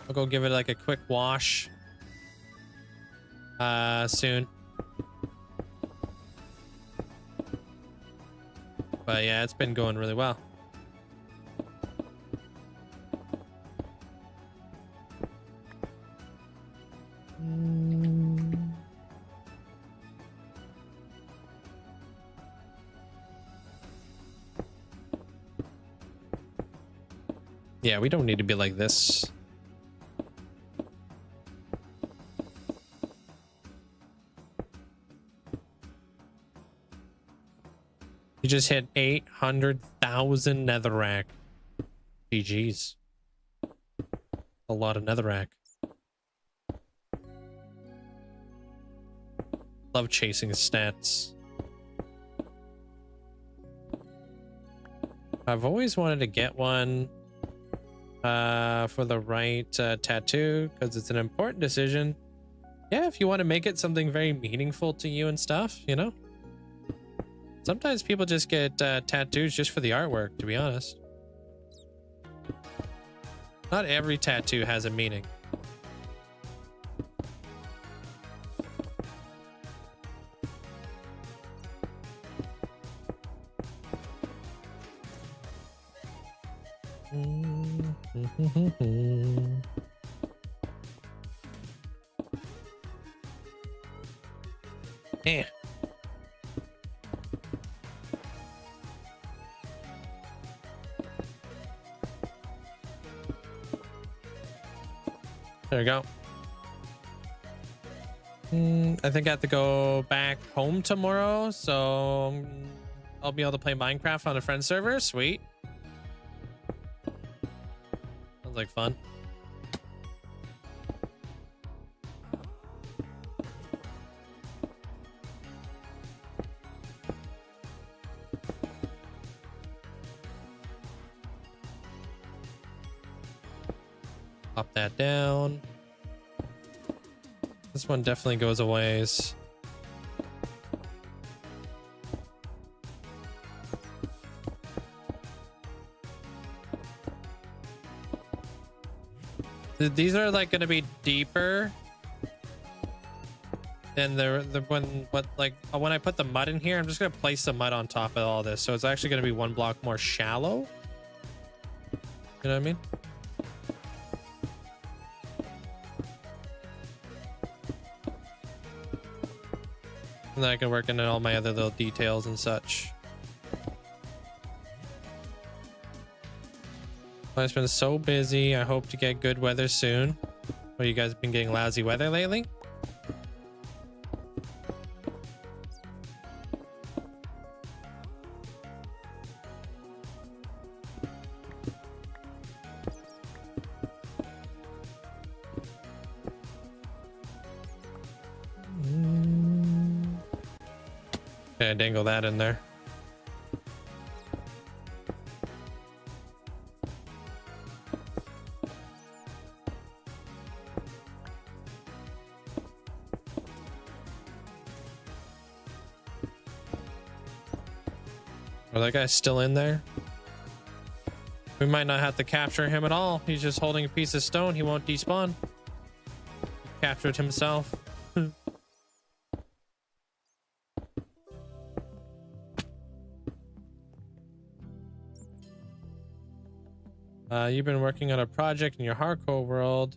I'll go give it like a quick wash soon. But yeah, it's been going really well. Yeah, we don't need to be like this. You just hit 800,000 netherrack. GG's. A lot of netherrack. Love chasing stats. I've always wanted to get one. for the right tattoo, because it's an important decision. Yeah, if you want to make it something very meaningful to you and stuff, you know. Sometimes people just get tattoos just for the artwork, to be honest. Not every tattoo has a meaning. Yeah. There we go. I think I have to go back home tomorrow, so I'll be able to play Minecraft on a friend server. Sweet. Sounds like fun. Pop that down. This one definitely goes a ways. These are like going to be deeper than when I put the mud in here. I'm just going to place the mud on top of all this, so it's actually going to be one block more shallow. You know what I mean? And then I can work in all my other little details and such. I've been so busy. I hope to get good weather soon. Well, you guys been getting lousy weather lately? Okay, dangle that in there. Oh, that guy's still in there. We might not have to capture him at all. He's just holding a piece of stone. He won't despawn. He captured himself. You've been working on a project in your hardcore world.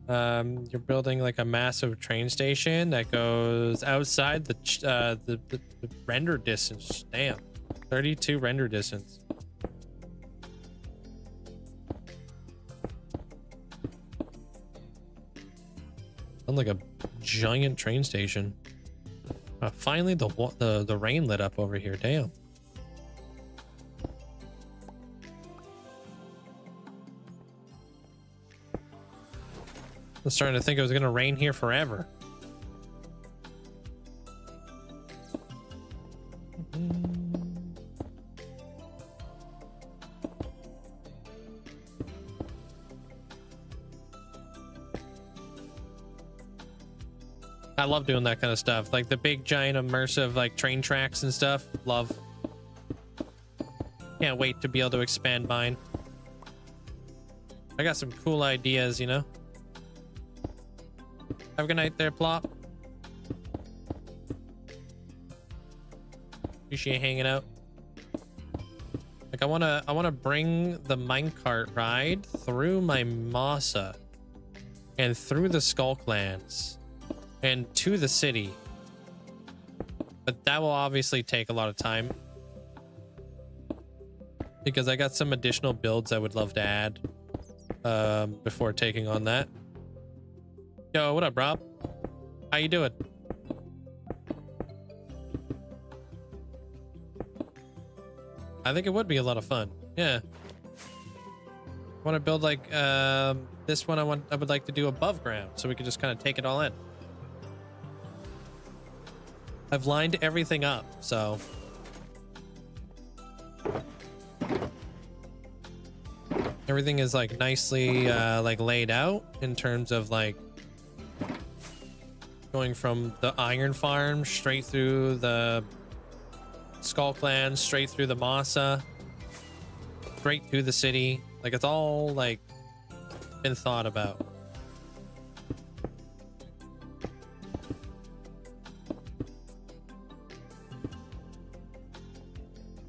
You're building like a massive train station that goes outside the render distance. Damn, 32 render distance. Sounds like a giant train station. Finally, the rain lit up over here. Damn. I'm starting to think it was gonna rain here forever. I love doing that kind of stuff, like the big giant immersive like train tracks and stuff. Love. Can't wait to be able to expand mine. I got some cool ideas, you know. Have a good night there, Plop. Appreciate hanging out. Like I wanna bring the minecart ride through my Masa and through the Skulllands and to the city. But that will obviously take a lot of time, because I got some additional builds I would love to add before taking on that. Yo, what up, Rob? How you doing? I think it would be a lot of fun. Yeah. I want to build like this one. I would like to do above ground, so we could just kind of take it all in. I've lined everything up, so Everything is like nicely like laid out in terms of like going from the iron farm straight through the Skull Clan, straight through the Masa, straight to the city. Like it's all like been thought about.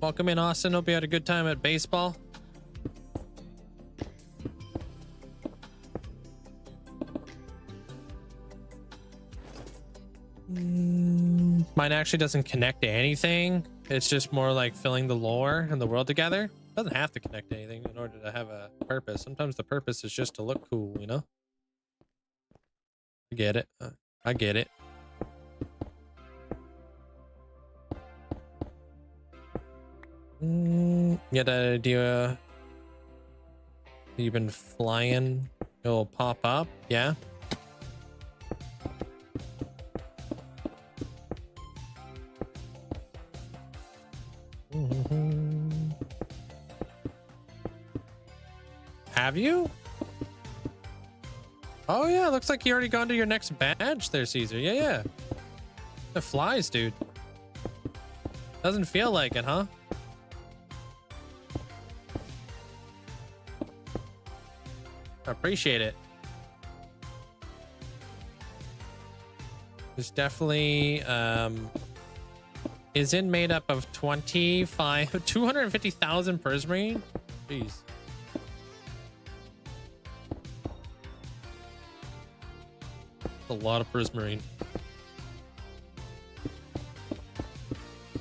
Welcome in, Austin. Hope you had a good time at baseball. Mine actually doesn't connect to anything. It's just more like filling the lore and the world together. It doesn't have to connect to anything in order to have a purpose. Sometimes the purpose is just to look cool, you know? I get it. I get it. You had that idea you've been flying, it'll pop up, yeah. Have you? Oh yeah, looks like you already gone to your next badge there, Caesar. Yeah. It flies, dude. Doesn't feel like it, huh? I appreciate it. There's definitely is it made up of 250,000 prismarine? Jeez. A lot of prismarine. I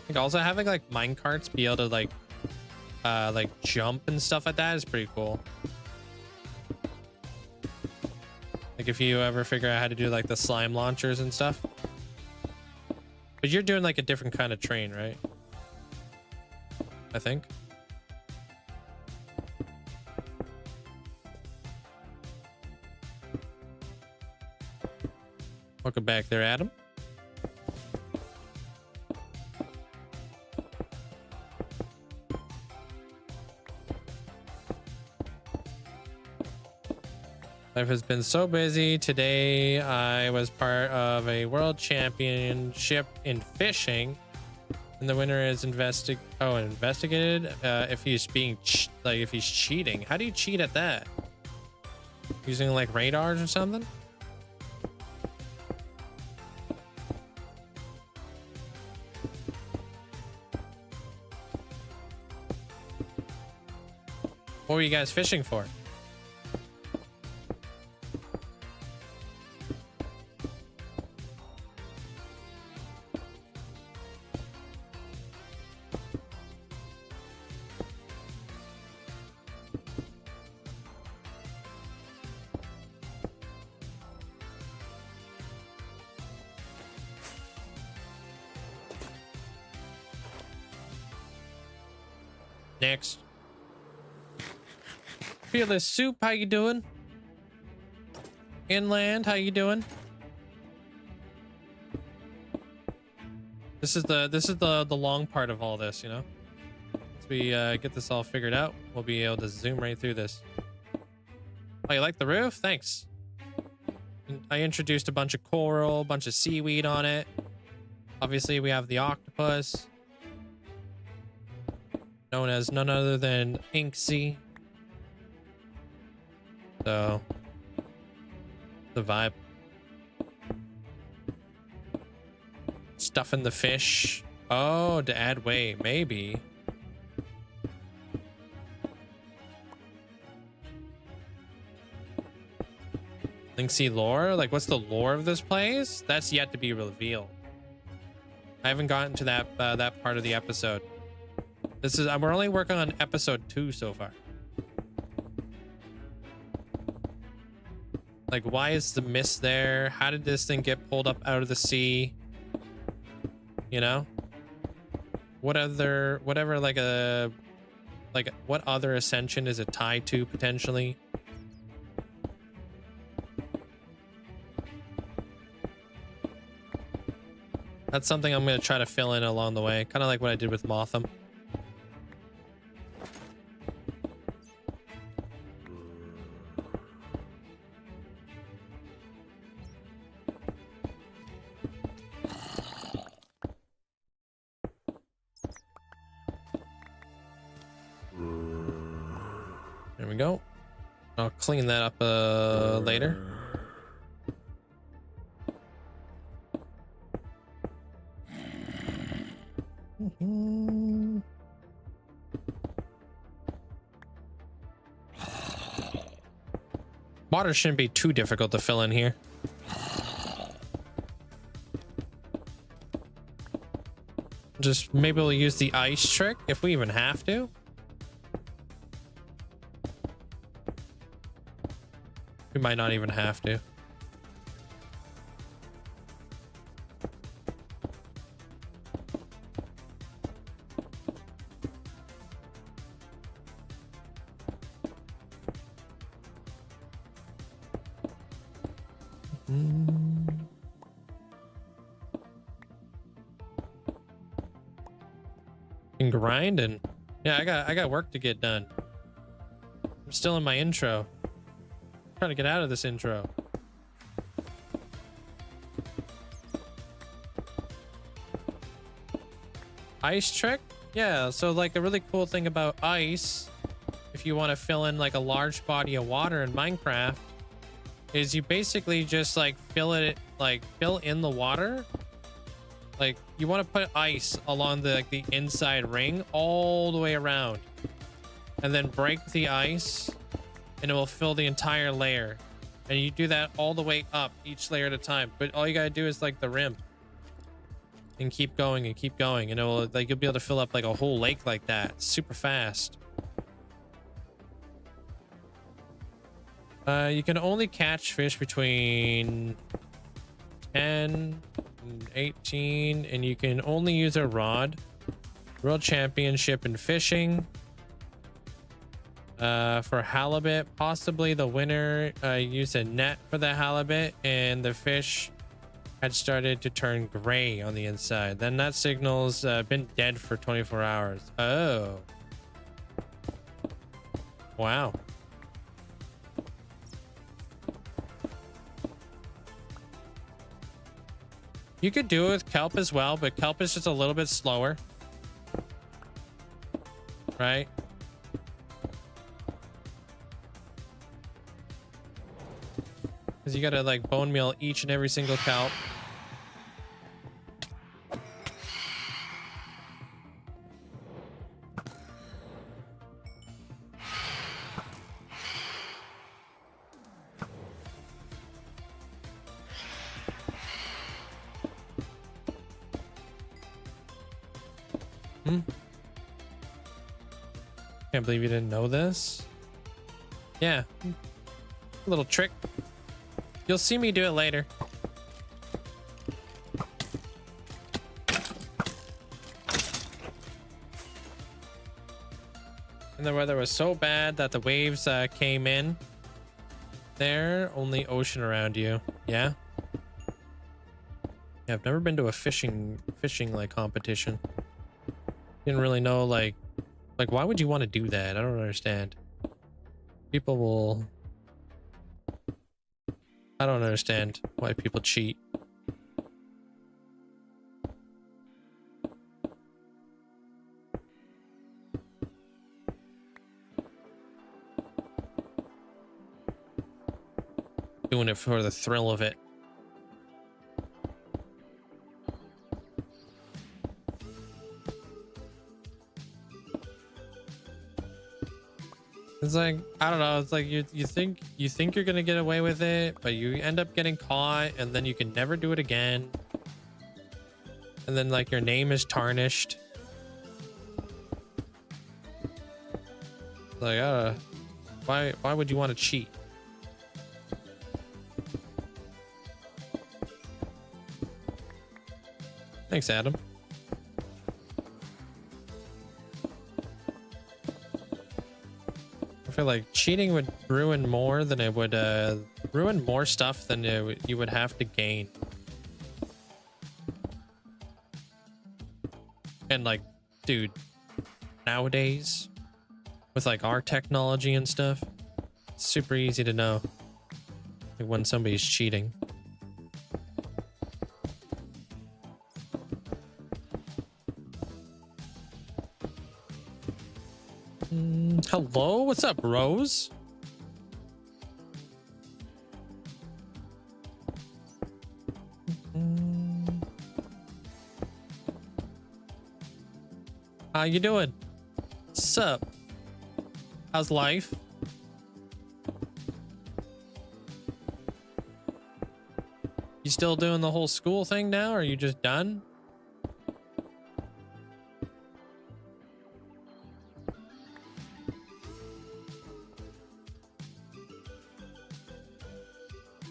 think also having like mine carts be able to like jump and stuff like that is pretty cool. Like if you ever figure out how to do like the slime launchers and stuff. But you're doing like a different kind of train, right? I think. Welcome back there, Adam. Life has been so busy. Today, I was part of a world championship in fishing, and the winner is investigated. If he's being if he's cheating. How do you cheat at that? Using like radars or something? What were you guys fishing for? Next. Fearless Soup, how you doing? Inland, how you doing? This is the long part of all this, you know? Once we get this all figured out, we'll be able to zoom right through this. Oh, you like the roof? Thanks. I introduced a bunch of coral, a bunch of seaweed on it. Obviously, we have the octopus, known as none other than Linkzzey. So, the vibe. Stuffing the fish. Oh, to add weight, maybe. Linkzzey lore? Like, what's the lore of this place? That's yet to be revealed. I haven't gotten to that that part of the episode. We're only working on episode 2 so far. Like, why is the mist there? How did this thing get pulled up out of the sea? You know? What other, whatever, like what other ascension is it tied to potentially? That's something I'm going to try to fill in along the way. Kind of like what I did with Motham. we go. I'll clean that up later. Water shouldn't be too difficult to fill in here. Just maybe we'll use the ice trick if we even have to. We might not even have to. Grinding. Yeah, I got work to get done. I'm still in my intro. I'm trying to get out of this intro. Ice trick? Yeah, so like a really cool thing about ice, if you want to fill in like a large body of water in Minecraft, is you basically just like fill in the water. Like you want to put ice along the inside ring all the way around, and then break the ice, and it will fill the entire layer. And you do that all the way up, each layer at a time. But all you gotta do is like the rim, and keep going and keep going, and it will like you'll be able to fill up like a whole lake like that, super fast. You can only catch fish between 10 and 18, and you can only use a rod. World Championship in fishing. For halibut, possibly the winner used a net for the halibut, and the fish had started to turn gray on the inside. Then that signals been dead for 24 hours. Oh. Wow. You could do it with kelp as well, but kelp is just a little bit slower. Right? Because you gotta like bone meal each and every single kelp. Can't believe you didn't know this. Yeah, a little trick. You'll see me do it later. And the weather was so bad that the waves came in. There, only ocean around you. Yeah. Yeah, I've never been to a fishing like competition. Didn't really know like why would you want to do that? I don't understand. People will. I don't understand why people cheat. Doing it for the thrill of it. It's like, I don't know, it's like you think you're gonna get away with it, but you end up getting caught, and then you can never do it again. And then like your name is tarnished. Like, why would you want to cheat? Thanks, Adam. I feel like cheating would ruin more than it would ruin more stuff than you would have to gain. And like, dude, nowadays with like our technology and stuff, it's super easy to know like when somebody's cheating. Hello, what's up, Rose? How you doing? What's up? How's life? You still doing the whole school thing now, or are you just done?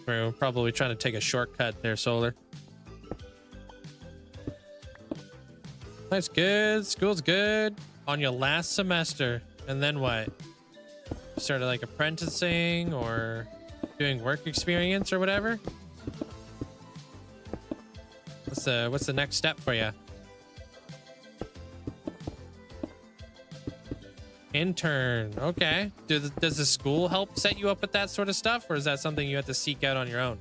We're probably trying to take a shortcut there, Solar. That's good. School's good. On your last semester. And then what? Started like apprenticing or doing work experience or whatever? What's the next step for you? Intern. Okay. Does the school help set you up with that sort of stuff, or is that something you have to seek out on your own?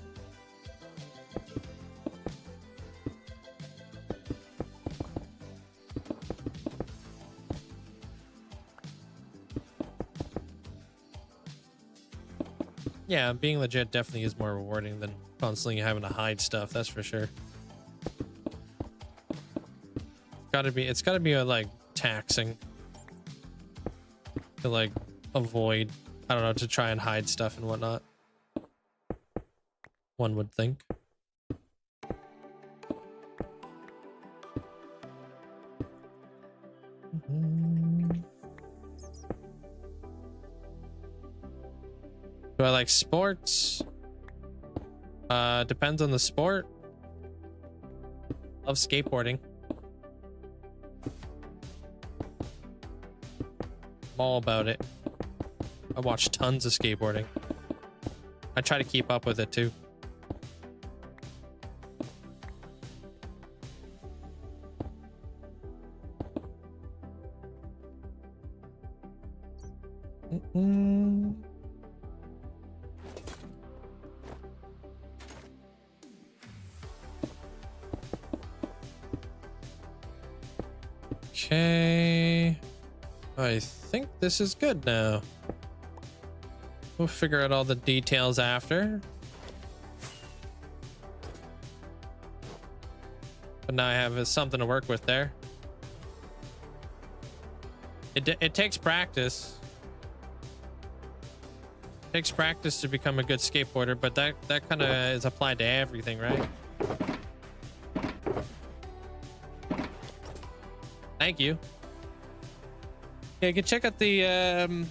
Yeah, being legit definitely is more rewarding than constantly having to hide stuff. That's for sure. It's gotta be like taxing to like avoid, I don't know, to try and hide stuff and whatnot. One would think. Do I like sports? Depends on the sport. Love skateboarding. I'm all about it. I watch tons of skateboarding. I try to keep up with it too. Okay. I think this is good now. We'll figure out all the details after. But now I have something to work with there. It takes practice. It takes practice to become a good skateboarder, but that kind of is applied to everything, right? Thank you. Yeah, you can check out the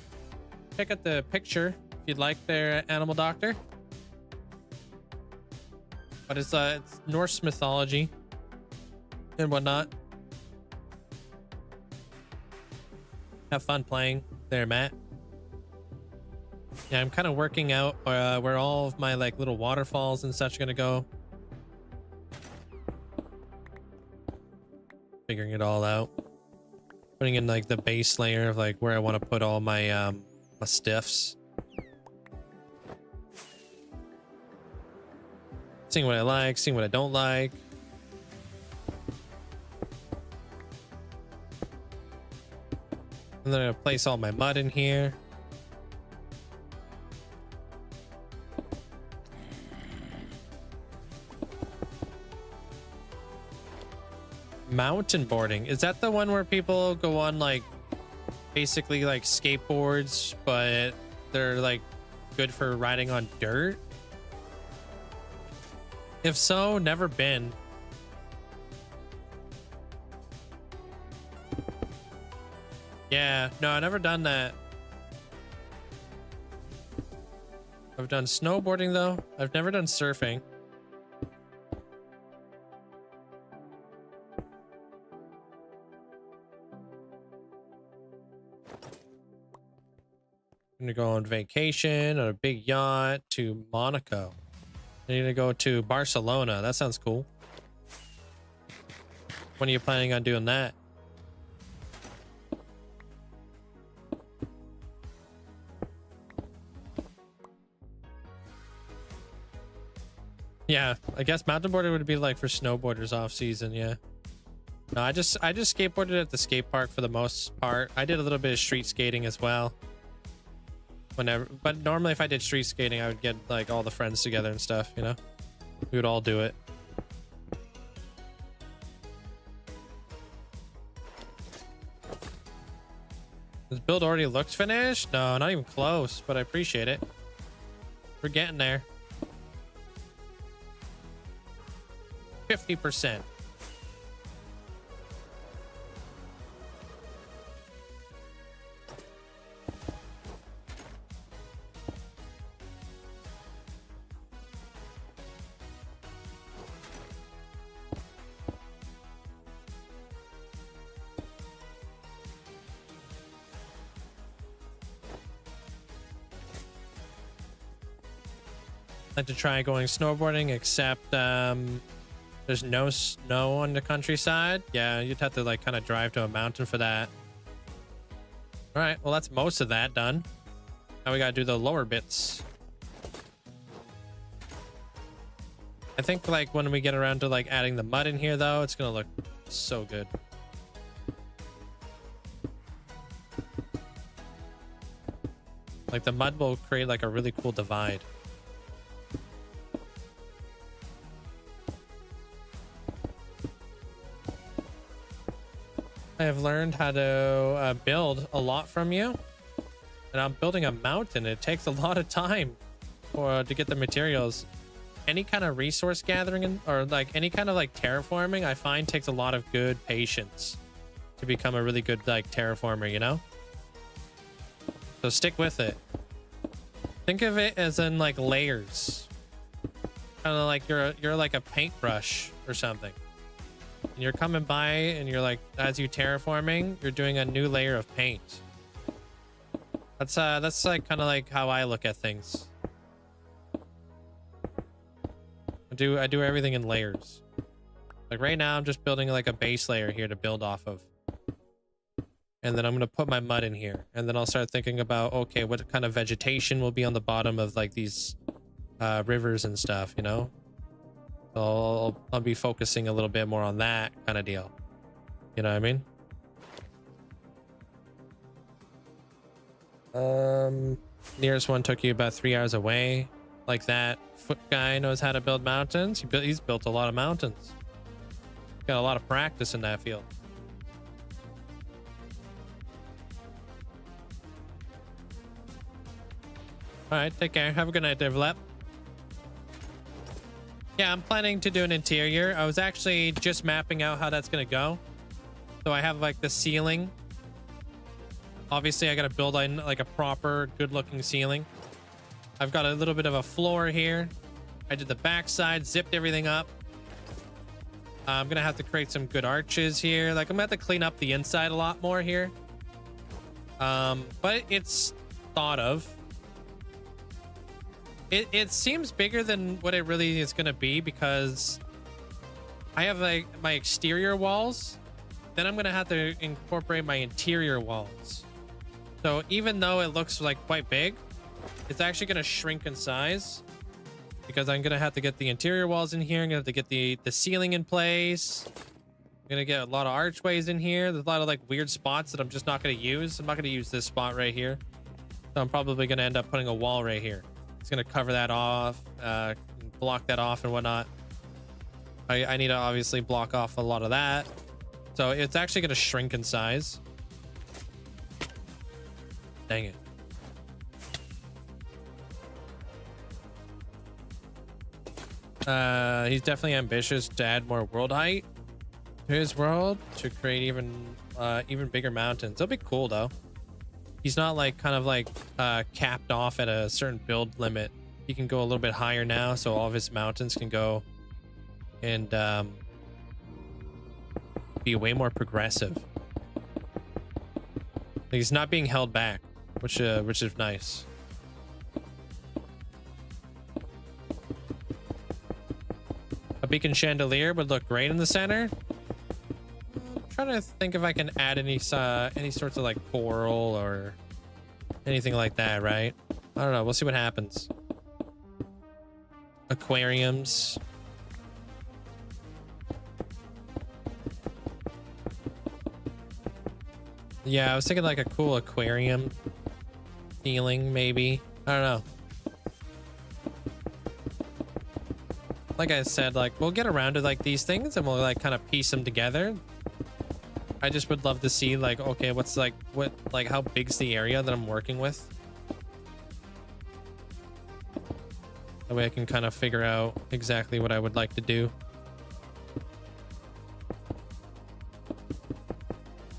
picture if you'd like their animal doctor. But it's Norse mythology and whatnot. Have fun playing there, Matt. Yeah, I'm kind of working out where all of my like little waterfalls and such are gonna go. Figuring it all out. Putting in like the base layer of like where I want to put all my my stiffs. Seeing what I like, seeing what I don't like. And then I'm gonna place all my mud in here. Mountain boarding, is that the one where people go on like basically like skateboards, but they're like good for riding on dirt? If so, never been. Yeah, no, I never done that. I've done snowboarding though. I've never done surfing. I'm gonna go on vacation on a big yacht to Monaco. I'm gonna go to Barcelona. That sounds cool. When are you planning on doing that? Yeah, I guess mountain boarding would be like for snowboarders off season, yeah. No, I just skateboarded at the skate park for the most part. I did a little bit of street skating as well. Whenever, but normally if I did street skating, I would get like all the friends together and stuff, you know? We would all do it. This build already looks finished? No, not even close, but I appreciate it. We're getting there. 50%. Like to try going snowboarding, except there's no snow on the countryside. Yeah, you'd have to like kind of drive to a mountain for that. All right, well that's most of that done. Now we gotta do the lower bits. I think like when we get around to like adding the mud in here though, it's gonna look so good. Like the mud will create like a really cool divide. I have learned how to build a lot from you, and I'm building a mountain. It takes a lot of time to get the materials. Any kind of resource gathering or like any kind of like terraforming, I find takes a lot of good patience to become a really good like terraformer, you know? So stick with it. Think of it as in like layers, kind of like you're like a paintbrush or something. And you're coming by and you're like, as you terraforming, you're doing a new layer of paint. That's like kind of like how I look at things. I do everything in layers. Like right now I'm just building like a base layer here to build off of. And then I'm going to put my mud in here, and then I'll start thinking about, okay, what kind of vegetation will be on the bottom of like these rivers and stuff, you know? So I'll be focusing a little bit more on that kind of deal. You know what I mean? Nearest one took you about 3 hours away. Like that foot guy knows how to build mountains. He's built a lot of mountains. Got a lot of practice in that field. All right, take care. Have a good night, Develop. Yeah, I'm planning to do an interior. I was actually just mapping out how that's going to go. So I have like the ceiling. Obviously, I got to build in like a proper good looking ceiling. I've got a little bit of a floor here. I did the backside, zipped everything up. I'm going to have to create some good arches here. Like I'm going to have to clean up the inside a lot more here. But it's thought of. It seems bigger than what it really is going to be, because I have like my exterior walls. Then I'm going to have to incorporate my interior walls. So even though it looks like quite big, it's actually going to shrink in size, because I'm going to have to get the interior walls in here. I'm going to have to get the ceiling in place. I'm going to get a lot of archways in here. There's a lot of like weird spots that I'm just not going to use. I'm not going to use this spot right here. So I'm probably going to end up putting a wall right here. It's going to cover that off, block that off and whatnot. I need to obviously block off a lot of that. So it's actually going to shrink in size. Dang it. He's definitely ambitious to add more world height to his world to create even bigger mountains. That'll be cool though. He's not like kind of like capped off at a certain build limit. He can go a little bit higher now, so all of his mountains can go and be way more progressive. Like he's not being held back, which is nice. A beacon chandelier would look great in the center. I'm trying to think if I can add any sorts of like coral or anything like that, right? I don't know. We'll see what happens. Aquariums. Yeah, I was thinking like a cool aquarium feeling, maybe. I don't know. Like I said, like we'll get around to like these things and we'll like kind of piece them together. I just would love to see like, okay, what's like, how big's the area that I'm working with? That way I can kind of figure out exactly what I would like to do.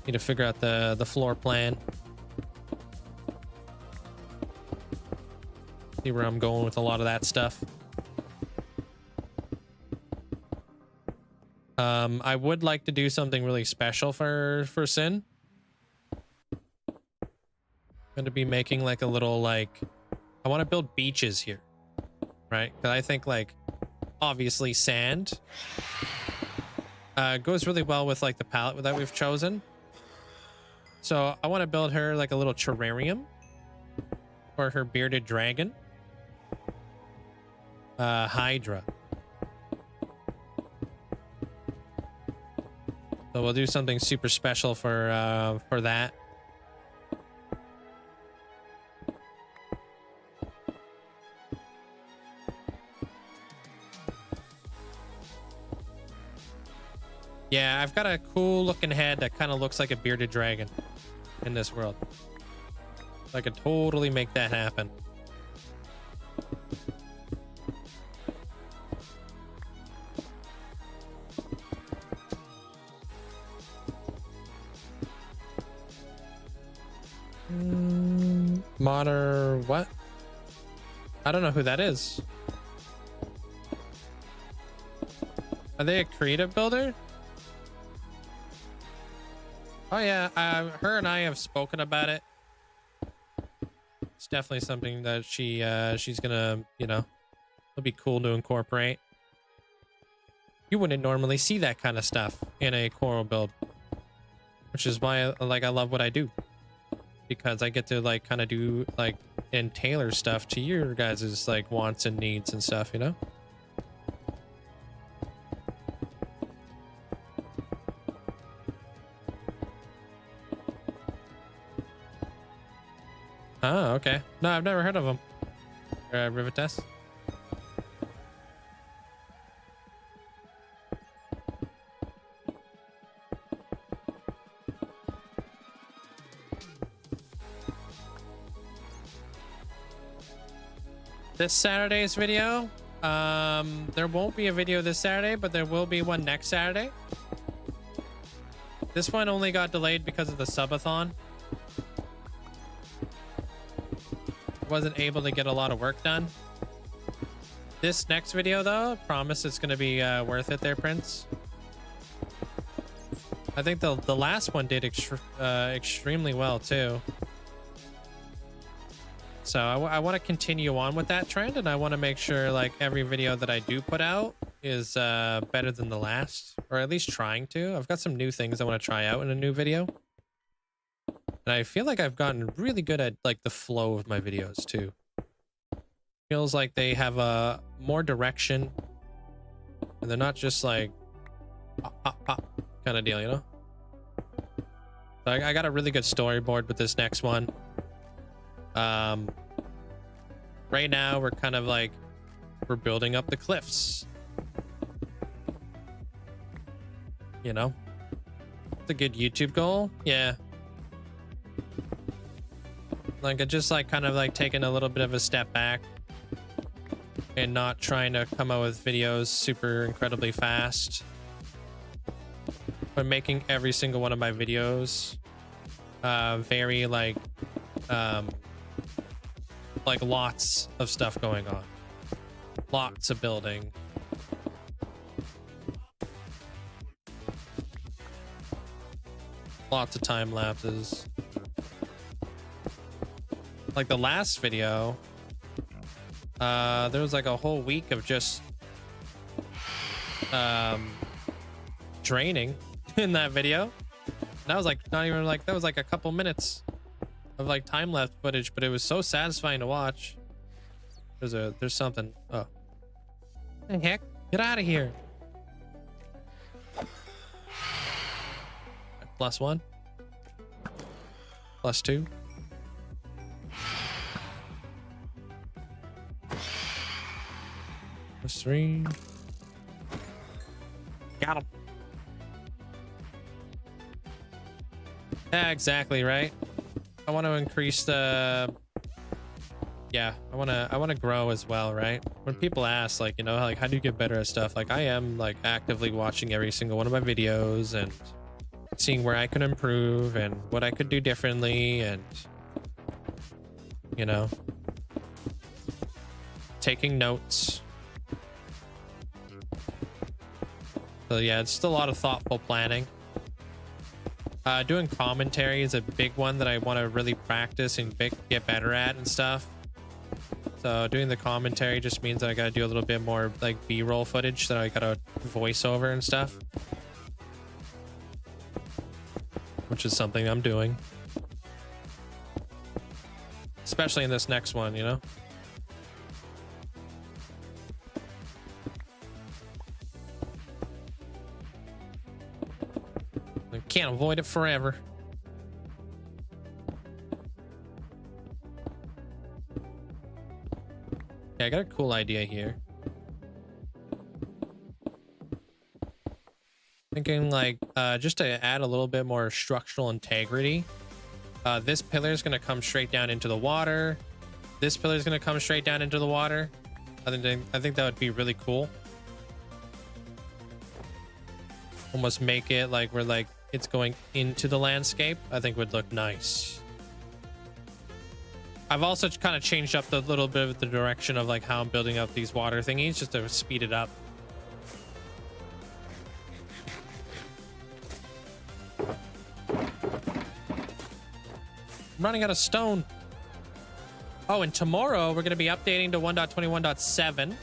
Need to figure out the floor plan. See where I'm going with a lot of that stuff. I would like to do something really special for Sin. I'm going to be making like a little like, I want to build beaches here, right? Because I think like obviously sand goes really well with like the palette that we've chosen. So I want to build her like a little terrarium for her bearded dragon, Hydra. So we'll do something super special for that. Yeah, I've got a cool looking head that kind of looks like a bearded dragon in this world. I could totally make that happen. Modern what? I don't know who that is. Are they a creative builder? Oh yeah, her and I have spoken about it. It's definitely something that she's gonna, you know, it'll be cool to incorporate. You wouldn't normally see that kind of stuff in a coral build, which is why I love what I do, because I get to like kind of do like and tailor stuff to your guys' like wants and needs and stuff, you know. Oh, okay. No, I've never heard of them. Rivetes. This Saturday's video, there won't be a video this Saturday, but there will be one next Saturday. This one only got delayed because of the subathon. Wasn't able to get a lot of work done. This next video though, promise it's gonna be worth it there, Prince. I think the last one did extremely well too. So I want to continue on with that trend, and I want to make sure like every video that I do put out is better than the last, or at least trying to. I've got some new things I want to try out in a new video. And I feel like I've gotten really good at like the flow of my videos too. Feels like they have a more direction, and they're not just like pop, pop, pop kind of deal, you know? So I got a really good storyboard with this next one. Right now we're kind of like, we're building up the cliffs. You know? It's a good YouTube goal. Yeah. Like I just like kind of like taking a little bit of a step back and not trying to come out with videos super incredibly fast, but making every single one of my videos very like lots of stuff going on, lots of building, lots of time lapses. Like the last video, there was like a whole week of just draining in that video. And that was like not even like, that was like a couple minutes of like time lapse footage, but it was so satisfying to watch. There's something. Oh, the heck, get out of here. +1. +2. +3. Got him. Yeah, exactly, right? I want to increase the... Yeah, I want to grow as well, right? When people ask, like, you know, like, how do you get better at stuff? Like, I am, like, actively watching every single one of my videos and seeing where I could improve and what I could do differently and, you know, taking notes. So, yeah, it's just a lot of thoughtful planning. Doing commentary is a big one that I want to really practice and get better at and stuff. So doing the commentary just means that I got to do a little bit more like B-roll footage that I got to voice over and stuff, which is something I'm doing, especially in this next one, you know. I can't avoid it forever. I got a cool idea here. Thinking like just to add a little bit more structural integrity. This pillar is going to come straight down into the water. This pillar is going to come straight down into the water. I think that would be really cool. Almost make it like we're like it's going into the landscape. I think would look nice. I've also kind of changed up the little bit of the direction of like how I'm building up these water thingies just to speed it up. I'm running out of stone. Oh, and tomorrow we're going to be updating to 1.21.7.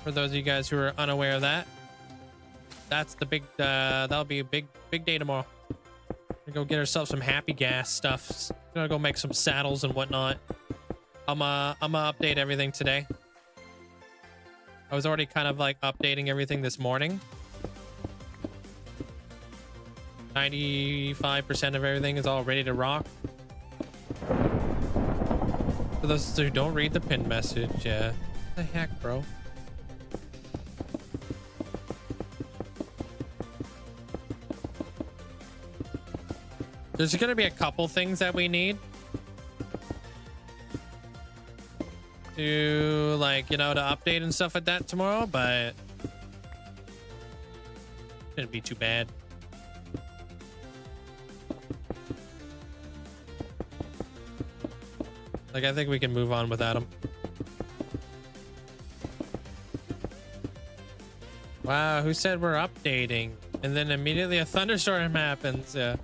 For those of you guys who are unaware of that. That's the big, that'll be a big day tomorrow. We're gonna go get ourselves some happy gas stuff. Gonna go make some saddles and whatnot. I'm gonna update everything today. I was already kind of like updating everything this morning. 95% of everything is all ready to rock. For those who don't read the pinned message, yeah. What the heck, bro? There's going to be a couple things that we need to, like, you know, to update and stuff like that tomorrow, but it shouldn't be too bad. Like, I think we can move on without them. Wow, who said we're updating? And then immediately a thunderstorm happens. Yeah.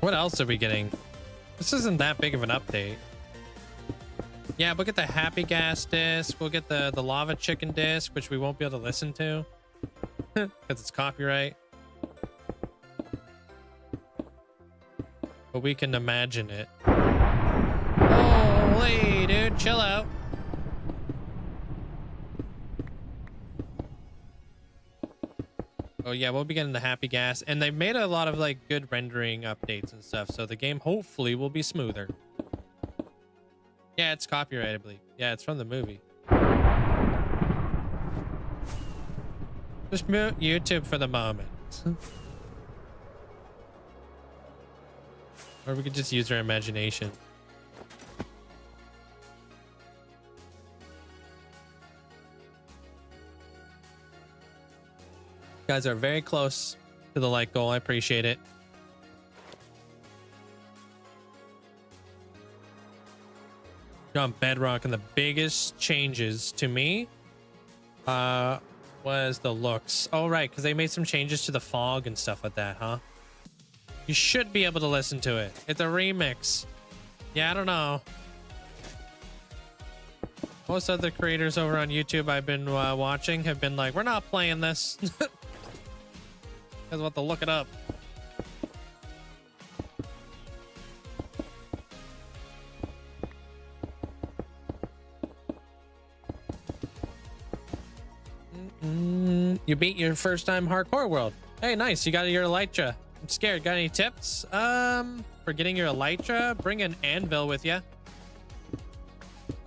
What else are we getting? This isn't that big of an update. Yeah, we'll get the happy gas disc. We'll get the lava chicken disc, which we won't be able to listen to because it's copyright. But we can imagine it. Holy dude, chill out. Oh yeah, we'll be getting the happy gas, and they've made a lot of like good rendering updates and stuff, so the game hopefully will be smoother. Yeah, it's copyrighted, I believe. Yeah, it's from the movie. Just mute YouTube for the moment. Or we could just use our imagination. You guys are very close to the like goal. I appreciate it. On Bedrock, and the biggest changes to me was the looks. Oh, right, because they made some changes to the fog and stuff like that, huh? You should be able to listen to it. It's a remix. Yeah, I don't know. Most other creators over on YouTube I've been watching have been like, we're not playing this. Because we'll have to look it up. You beat your first time hardcore world. Hey, nice. You got your elytra. I'm scared. Got any tips? For getting your elytra, bring an anvil with you.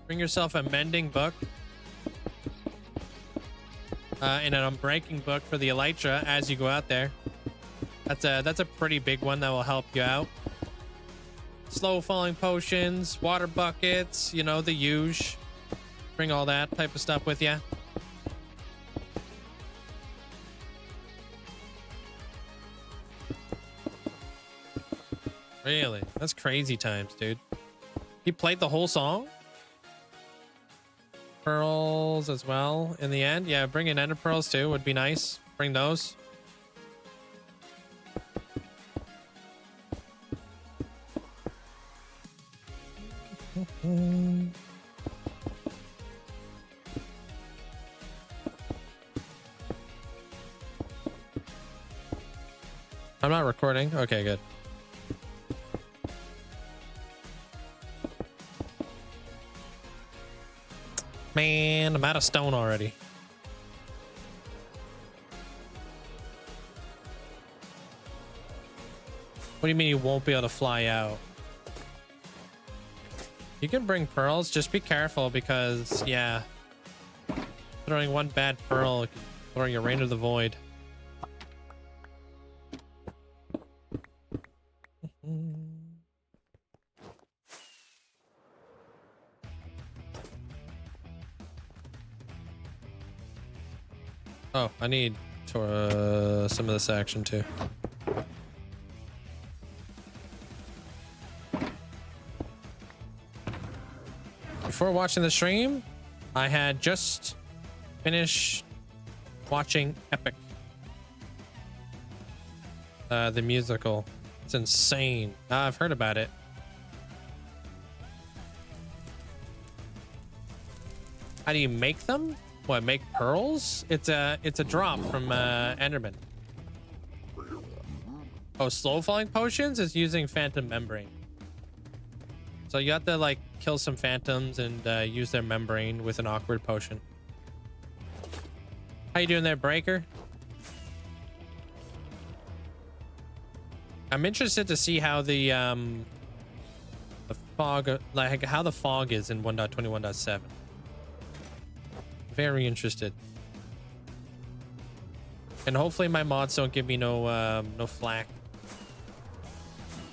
Bring yourself a mending book. And an unbreaking book for the elytra as you go out there. That's a pretty big one that will help you out. Slow falling potions, water buckets, you know, the huge. Bring all that type of stuff with you. Really? That's crazy times, dude. He played the whole song? Pearls as well in the end. Yeah, bring in ender pearls too would be nice. Bring those. I'm not recording. Okay, good. Man, I'm out of stone already. What do you mean you won't be able to fly out? You can bring pearls, just be careful because, yeah, throwing one bad pearl, throwing your rain to the void. Oh, I need some of this action too. Before watching the stream, I had just finished watching Epic. The musical. It's insane. I've heard about it. How do you make them? What, make pearls? It's a drop from Enderman. Oh, slow falling potions is using phantom membrane. So you have to like kill some phantoms and use their membrane with an awkward potion. How you doing there, Breaker? I'm interested to see how the fog, like how the fog is in 1.21.7. Very interested. And hopefully my mods don't give me no flack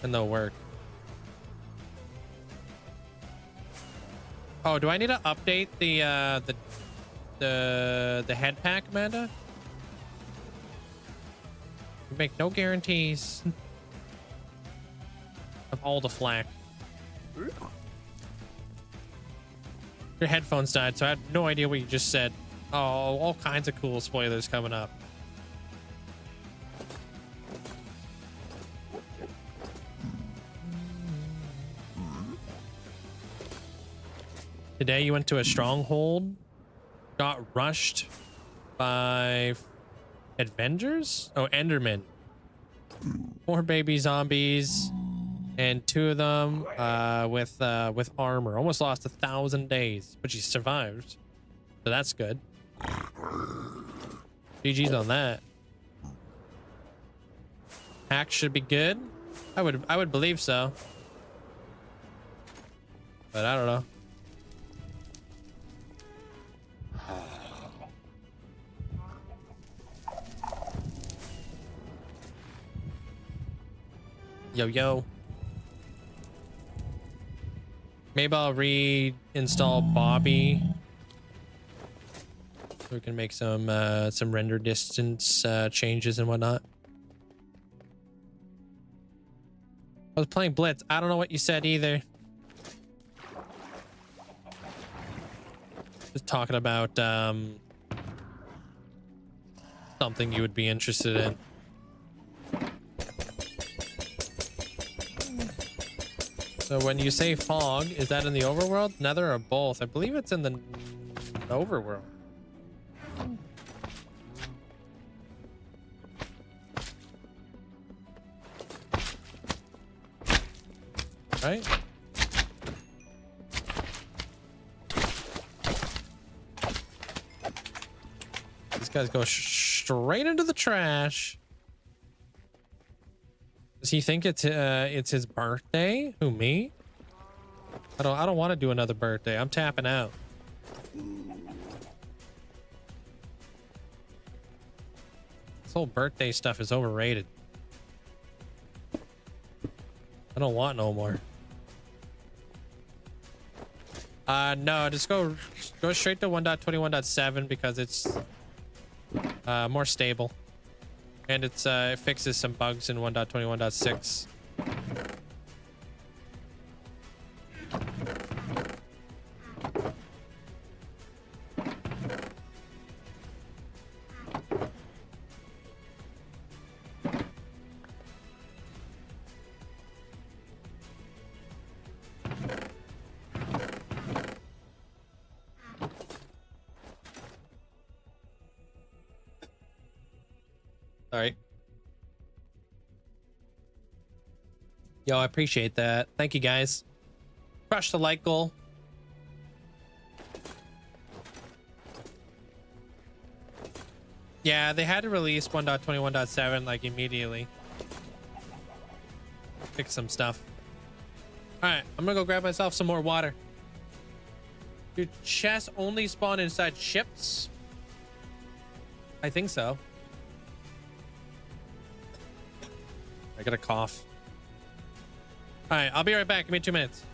and no work. Oh, do I need to update the head pack, Amanda? We make no guarantees of all the flack. Your headphones died, so I had no idea what you just said. Oh, all kinds of cool spoilers coming up. Today you went to a stronghold, got rushed by Avengers? Oh, Enderman. 4 baby zombies. And 2 of them with armor. Almost lost 1,000 days, but she survived. So that's good. GG's on that. Hack should be good. I would believe so. But I don't know. Yo. Maybe I'll reinstall Bobby. So we can make some render distance changes and whatnot. I was playing Blitz. I don't know what you said either. Just talking about something you would be interested in. So when you say fog, is that in the overworld, nether, or both? I believe it's in the Overworld. Right? These guys go straight into the trash. Does he think it's his birthday? Who, me? I don't want to do another birthday. I'm tapping out. This whole birthday stuff is overrated. I don't want no more. No, just go straight to 1.21.7 because it's more stable. And it's it fixes some bugs in 1.21.6. All right. Yo, I appreciate that. Thank you, guys. Crush the like goal. Yeah, they had to release 1.21.7 like immediately. Fix some stuff. All right, I'm gonna go grab myself some more water. Do chests only spawn inside ships? I think so. I got a cough. All right, I'll be right back. Give me 2 minutes.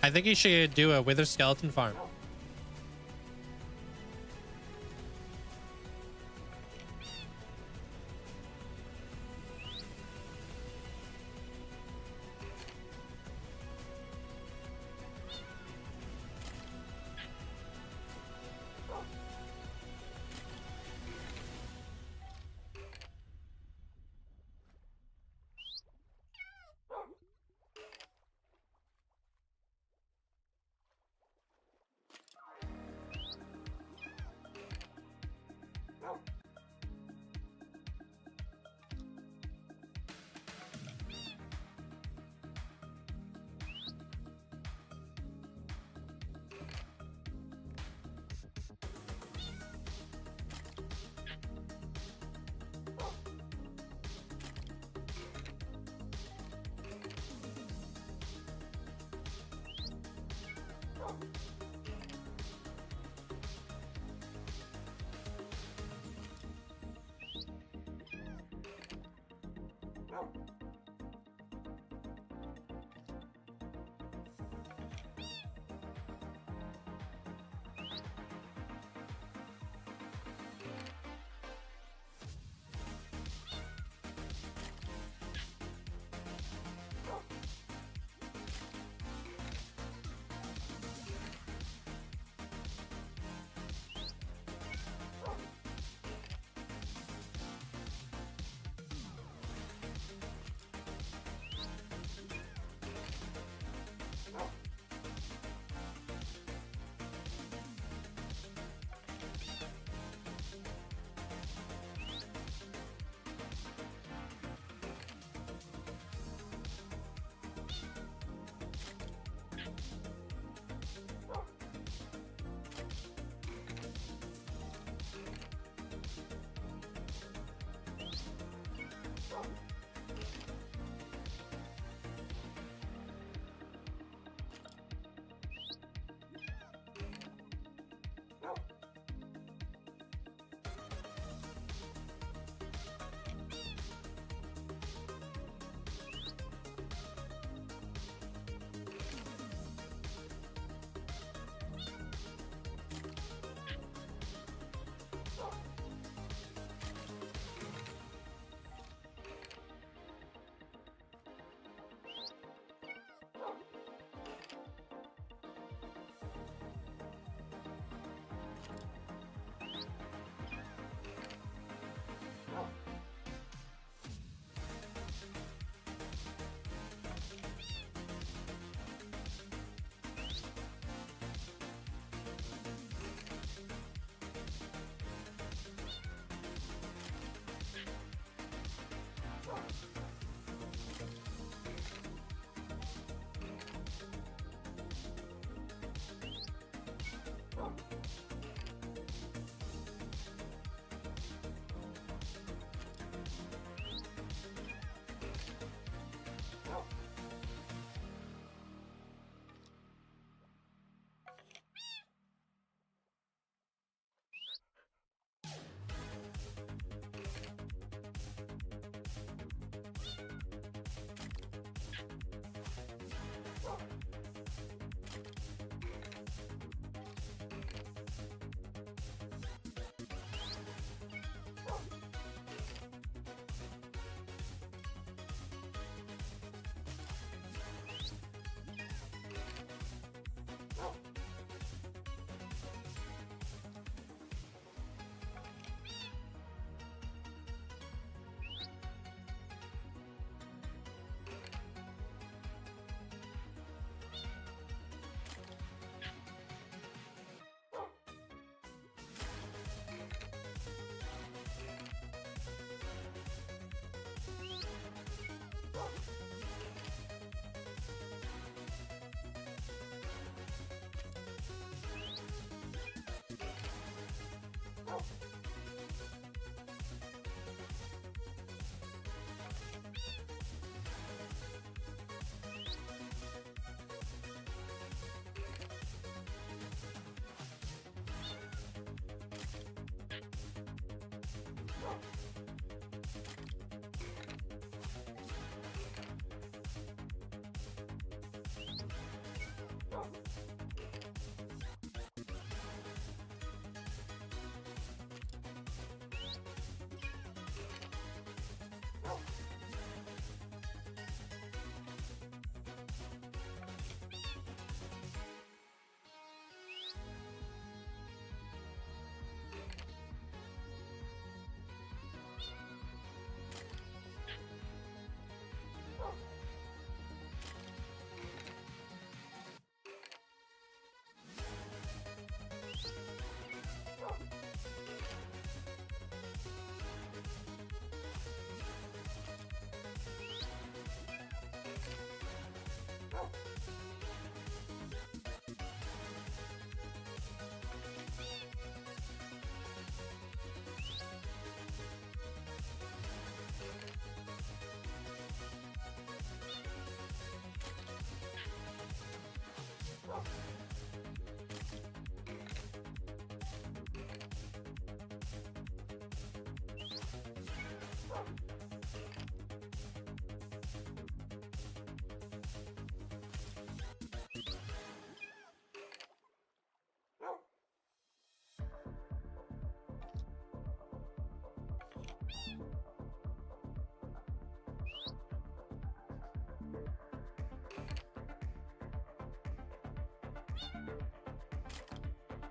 I think you should do a wither skeleton farm.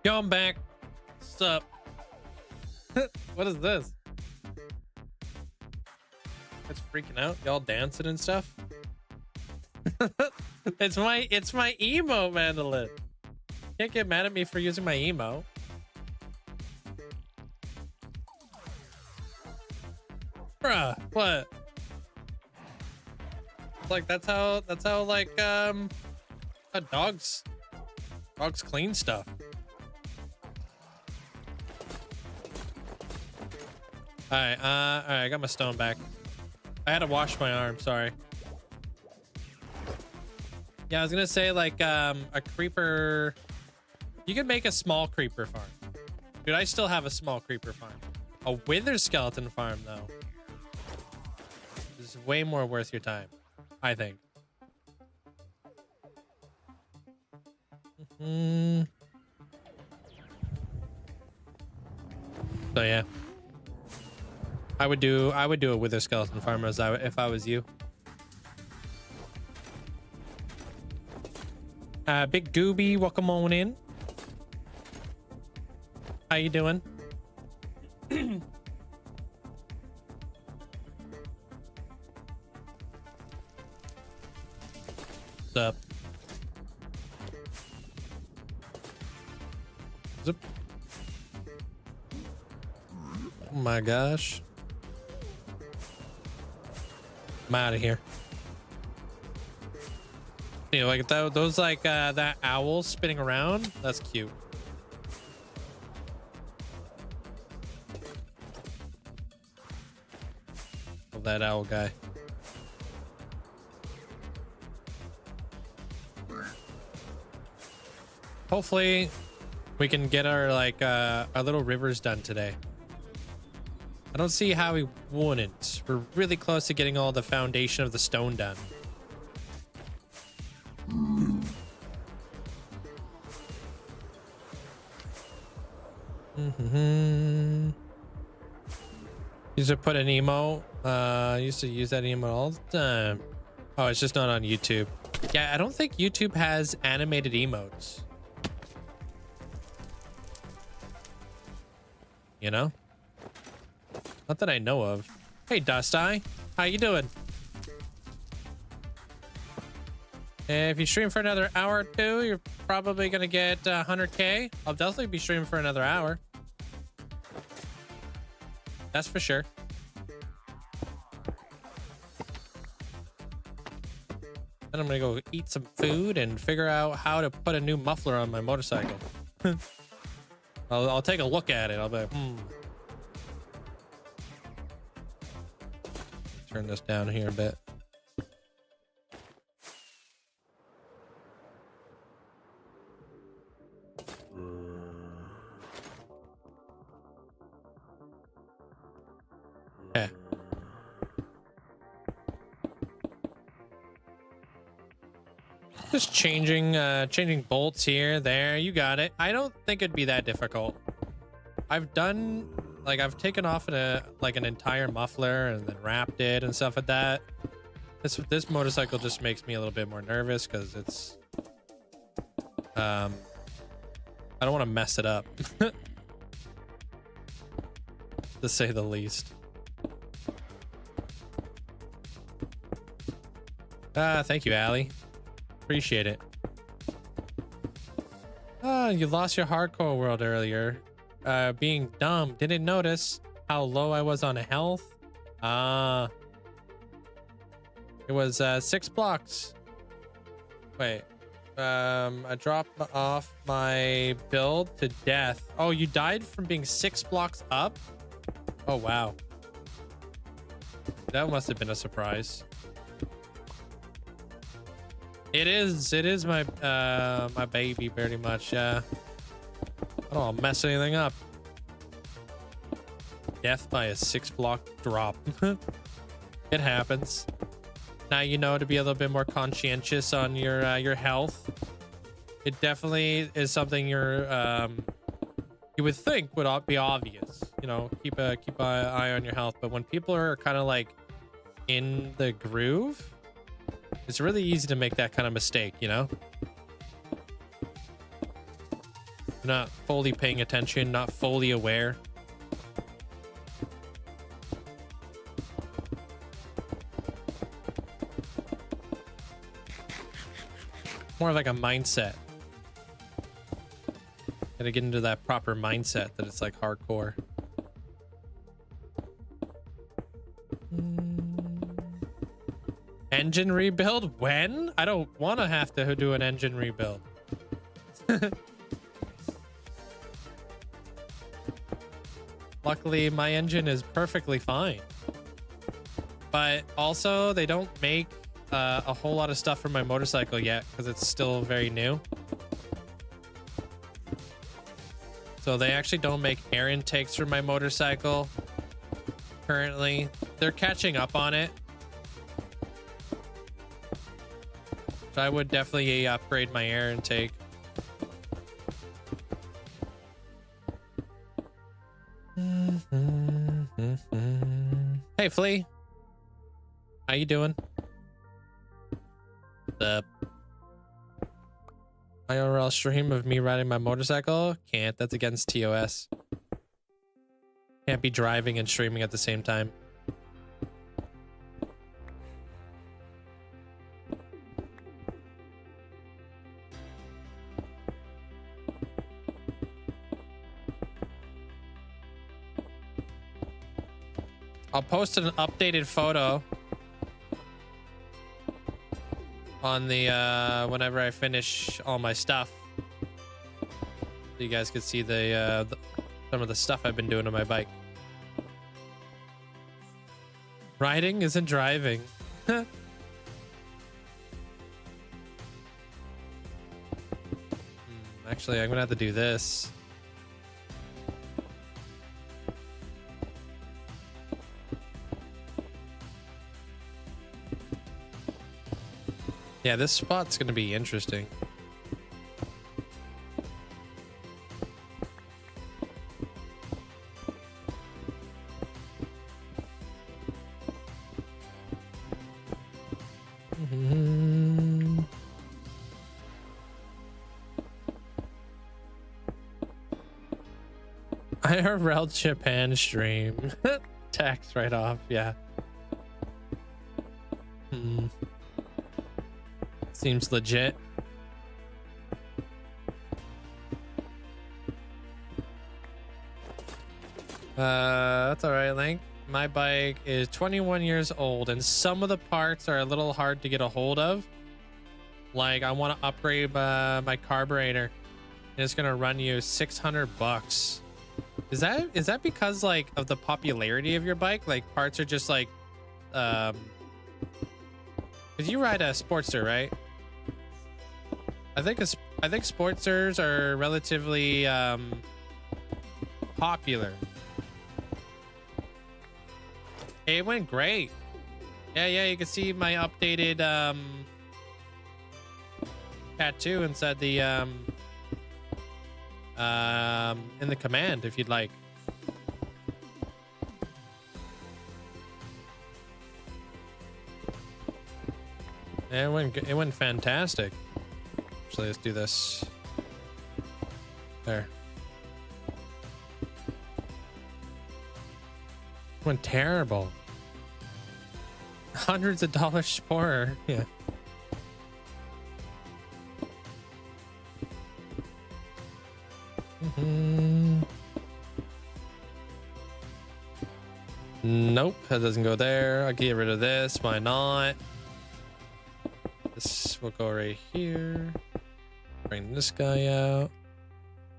Yo, I'm back. What's up? What is this? It's freaking out. Y'all dancing and stuff. It's my emo mandolin. Can't get mad at me for using my emo. Bruh, what? Like that's how like how dogs clean stuff. All right, I got my stone back. I had to wash my arm, sorry. Yeah, I was gonna say like a creeper. You could make a small creeper farm. Dude, I still have a small creeper farm. A wither skeleton farm though is way more worth your time, I think. So yeah, I would do a wither skeleton farm if I was you. Big Gooby, welcome on in. How you doing? What's up? Zip. Oh my gosh. I'm out of here. You know, like those like that owl spinning around. That's cute. Love that owl guy. Hopefully, we can get our like our little rivers done today. I don't see how we wouldn't. We're really close to getting all the foundation of the stone done. Used to put an emo. Used to use that emo all the time. Oh, it's just not on YouTube. Yeah, I don't think YouTube has animated emotes. You know? Not that I know of. Hey, Dust Eye. How you doing? If you stream for another hour or two, you're probably going to get 100K. I'll definitely be streaming for another hour. That's for sure. Then I'm going to go eat some food and figure out how to put a new muffler on my motorcycle. I'll take a look at it. I'll be like, Turn this down here a bit. Yeah. Just changing bolts here, there. You got it. I don't think it'd be that difficult. I've taken off an entire muffler and then wrapped it and stuff like that. This motorcycle just makes me a little bit more nervous because it's I don't want to mess it up. To say the least. Thank you, Allie. Appreciate it. You lost your hardcore world earlier. Being dumb. Didn't notice how low I was on health. It was 6 blocks. Wait. I dropped off my build to death. Oh, you died from being 6 blocks up? Oh, wow. That must have been a surprise. It is my my baby pretty much. I don't want to mess anything up. Death by a 6-block drop. It happens. Now you know to be a little bit more conscientious on your health. It definitely is something you would think would be obvious. You know, keep an eye on your health. But when people are kind of like in the groove, it's really easy to make that kind of mistake, you know? Not fully paying attention, not fully aware. More of like a mindset. Gotta get into that proper mindset that it's like hardcore. Engine rebuild? When? I don't want to have to do an engine rebuild. Luckily, my engine is perfectly fine. But also, they don't make a whole lot of stuff for my motorcycle yet because it's still very new. So they actually don't make air intakes for my motorcycle currently. They're catching up on it. So I would definitely upgrade my air intake. Hey, Flea. How you doing? The IRL stream of me riding my motorcycle? Can't. That's against TOS. Can't be driving and streaming at the same time. I'll post an updated photo on the whenever I finish all my stuff, so you guys could see the some of the stuff I've been doing on my bike. Riding isn't driving. Actually, I'm gonna have to do this. Yeah, this spot's gonna be interesting. IRL Japan stream. Tax right off, yeah. Seems legit. That's all right, Link. My bike is 21 years old and some of the parts are a little hard to get a hold of. Like I want to upgrade my carburetor and it's gonna run you 600 bucks. Is that because like of the popularity of your bike? Like parts are just like because you ride a Sportster, right? I think Sportsters are relatively popular. It went great. Yeah, you can see my updated tattoo inside the in the command if you'd like. Yeah, it went fantastic. Actually, let's do this. There. Went terrible. Hundreds of dollars poorer. Yeah. Nope, that doesn't go there. I'll get rid of this. Why not? This will go right here. Bring this guy out.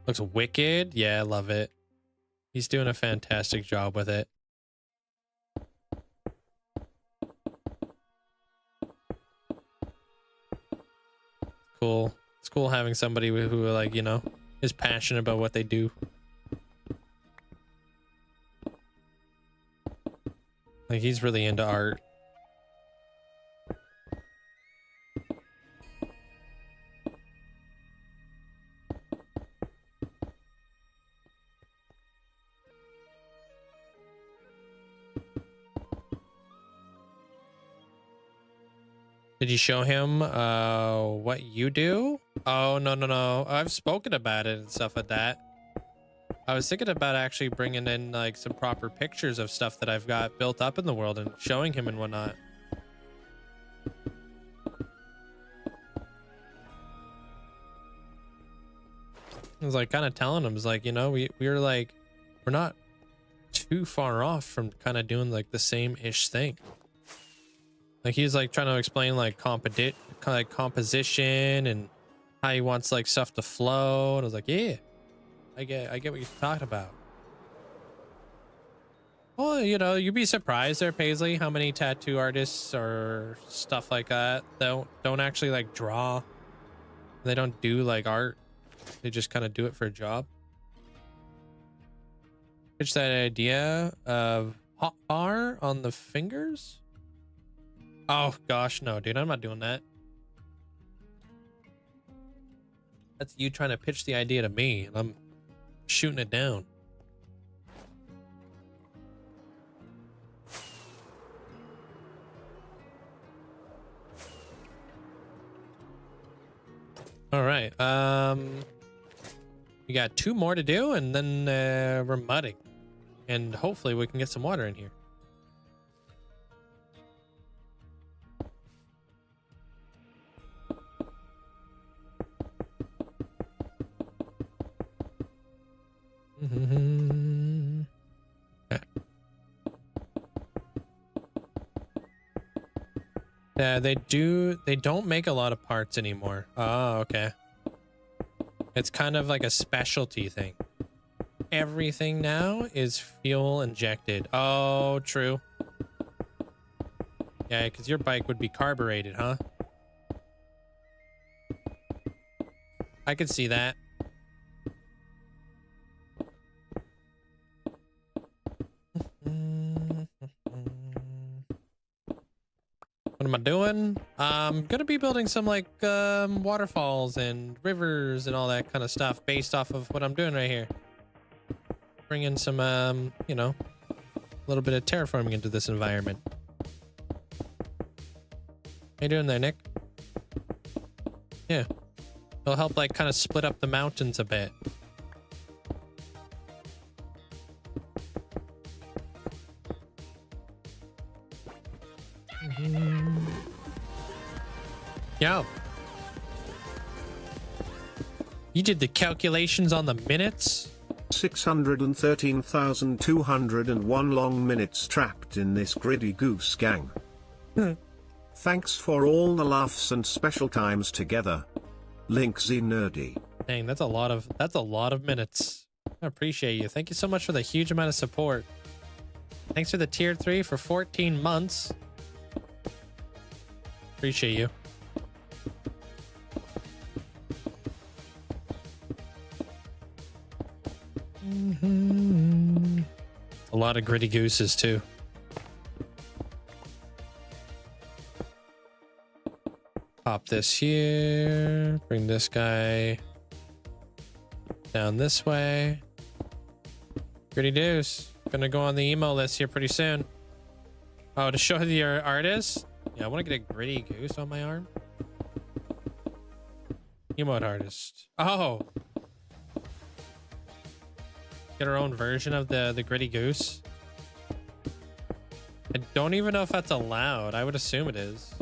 Looks wicked. Yeah, I love it. He's doing a fantastic job with it. Cool. It's cool having somebody who like, you know, is passionate about what they do. Like he's really into art. Did you show him what you do? Oh, no, no, no. I've spoken about it and stuff like that. I was thinking about actually bringing in like some proper pictures of stuff that I've got built up in the world and showing him and whatnot. I was like kind of telling him, like, you know, we're like, we're not too far off from kind of doing like the same ish thing. Like he's like trying to explain like composition and how he wants like stuff to flow. And I was like, yeah, I get what you're talking about. Well, you know, you'd be surprised there, Paisley, how many tattoo artists or stuff like that don't actually like draw. They don't do like art. They just kind of do it for a job. Pitch that idea of hot bar on the fingers. Oh gosh, no, dude, I'm not doing that. That's you trying to pitch the idea to me, and I'm shooting it down. All right, we got 2 more to do, and then we're mudding, and hopefully we can get some water in here. Okay. Yeah, they don't make a lot of parts anymore. Oh, okay. It's kind of like a specialty thing. Everything now is fuel injected. Oh, true. Yeah, because your bike would be carbureted, huh? I could see that. What am I doing? I'm gonna be building some like waterfalls and rivers and all that kind of stuff based off of what I'm doing right here. Bring in some you know, a little bit of terraforming into this environment. How you doing there, Nick? Yeah, it'll help like kind of split up the mountains a bit. Yo, you did the calculations on the minutes? 613,201 long minutes trapped in this gritty goose gang. Thanks for all the laughs and special times together. Linkzzey nerdy. Dang, that's a lot of minutes. I appreciate you. Thank you so much for the huge amount of support. Thanks for the tier 3 for 14 months. Appreciate you. A lot of gritty gooses too. Pop this here. Bring this guy down this way. Gritty goose. Gonna go on the emo list here pretty soon. Oh, to show your artist? Yeah, I want to get a gritty goose on my arm. Emote artist. Oh. Get our own version of the gritty goose. I don't even know if that's allowed. I would assume it is.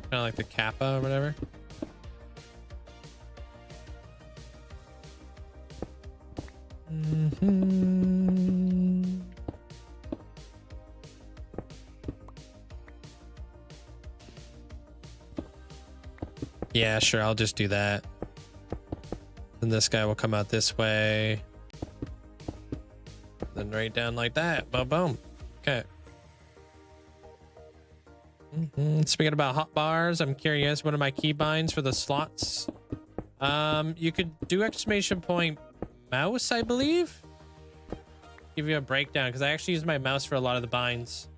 Kind of like the kappa or whatever. Yeah, sure, I'll just do that. Then this guy will come out this way. Then right down like that. Boom, boom. Okay. Speaking about hot bars, I'm curious, what are my keybinds for the slots? You could do exclamation point mouse, I believe. Give you a breakdown, because I actually use my mouse for a lot of the binds.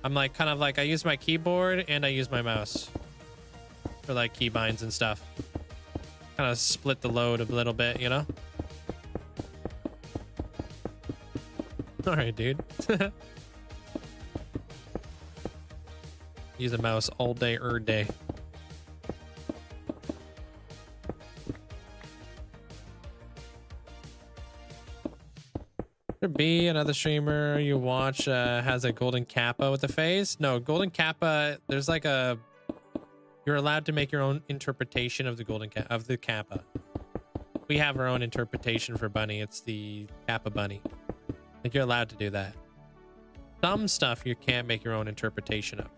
I'm like, kind of like, I use my keyboard and I use my mouse for like keybinds and stuff. Kind of split the load a little bit, you know? All right, dude. Use a mouse all day, day. There be another streamer you watch has a golden kappa with a phase? No, golden kappa. There's like a. You're allowed to make your own interpretation of the kappa. We have our own interpretation for bunny. It's the kappa bunny. Like you're allowed to do that. Some stuff you can't make your own interpretation of.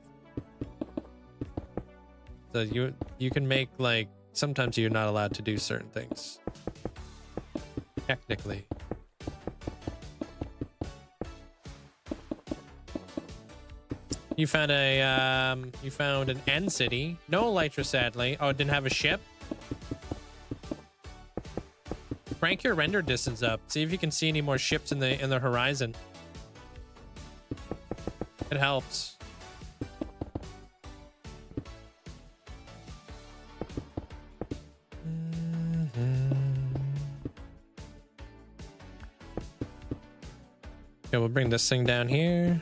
So you can make like sometimes you're not allowed to do certain things. Technically. You found an end city. No elytra, sadly. Oh, it didn't have a ship. Crank your render distance up. See if you can see any more ships in the horizon. It helps. Okay, we'll bring this thing down here.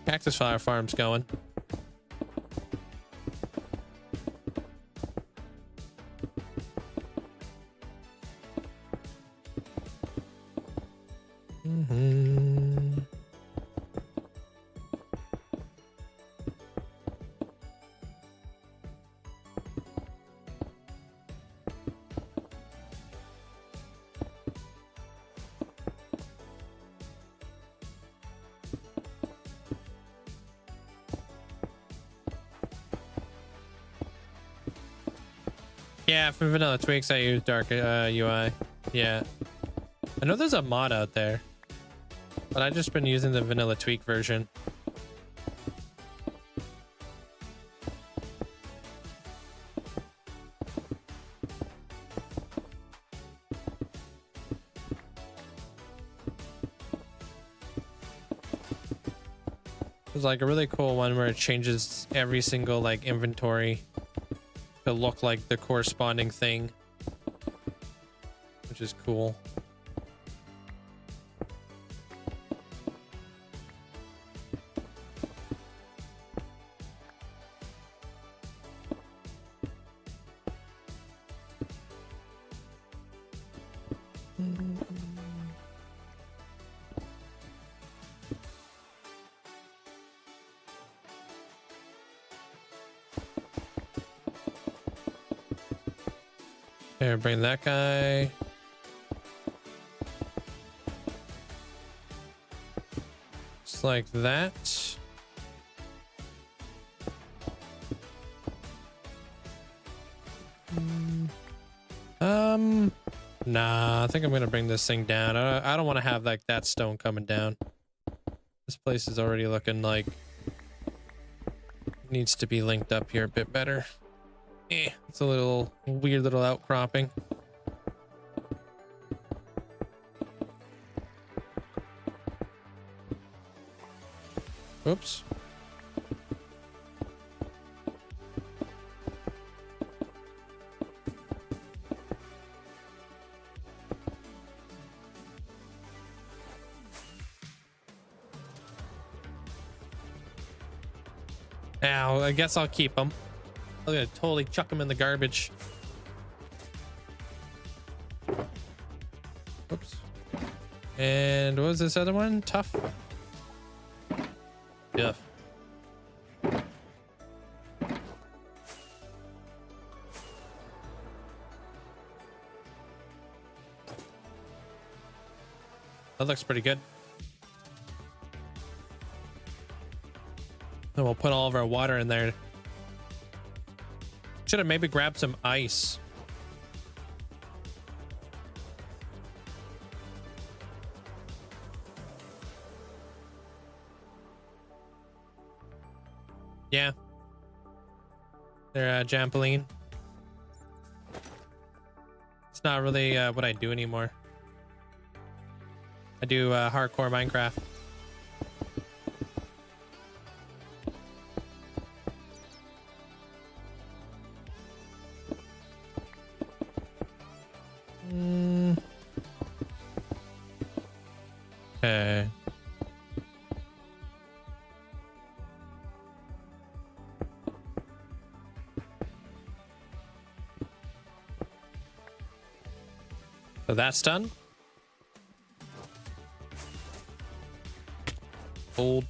Cactus fire farm's going. Yeah, for vanilla tweaks, I use dark UI. Yeah. I know there's a mod out there, but I've just been using the vanilla tweak version. There's like a really cool one where it changes every single like inventory to look like the corresponding thing, which is cool. Here, bring that guy. Just like that. Nah, I think I'm gonna bring this thing down. I don't want to have like that stone coming down. This place is already looking like it needs to be linked up here a bit better. It's a little weird little outcropping. Oops. Now, I guess I'll keep them. I'm gonna totally chuck them in the garbage. Oops. And what was this other one? Tough. Yeah. That looks pretty good. Then we'll put all of our water in there. Should have maybe grabbed some ice. Yeah. They're Jampoline. It's not really what I do anymore. I do hardcore Minecraft. Okay. So that's done. Old.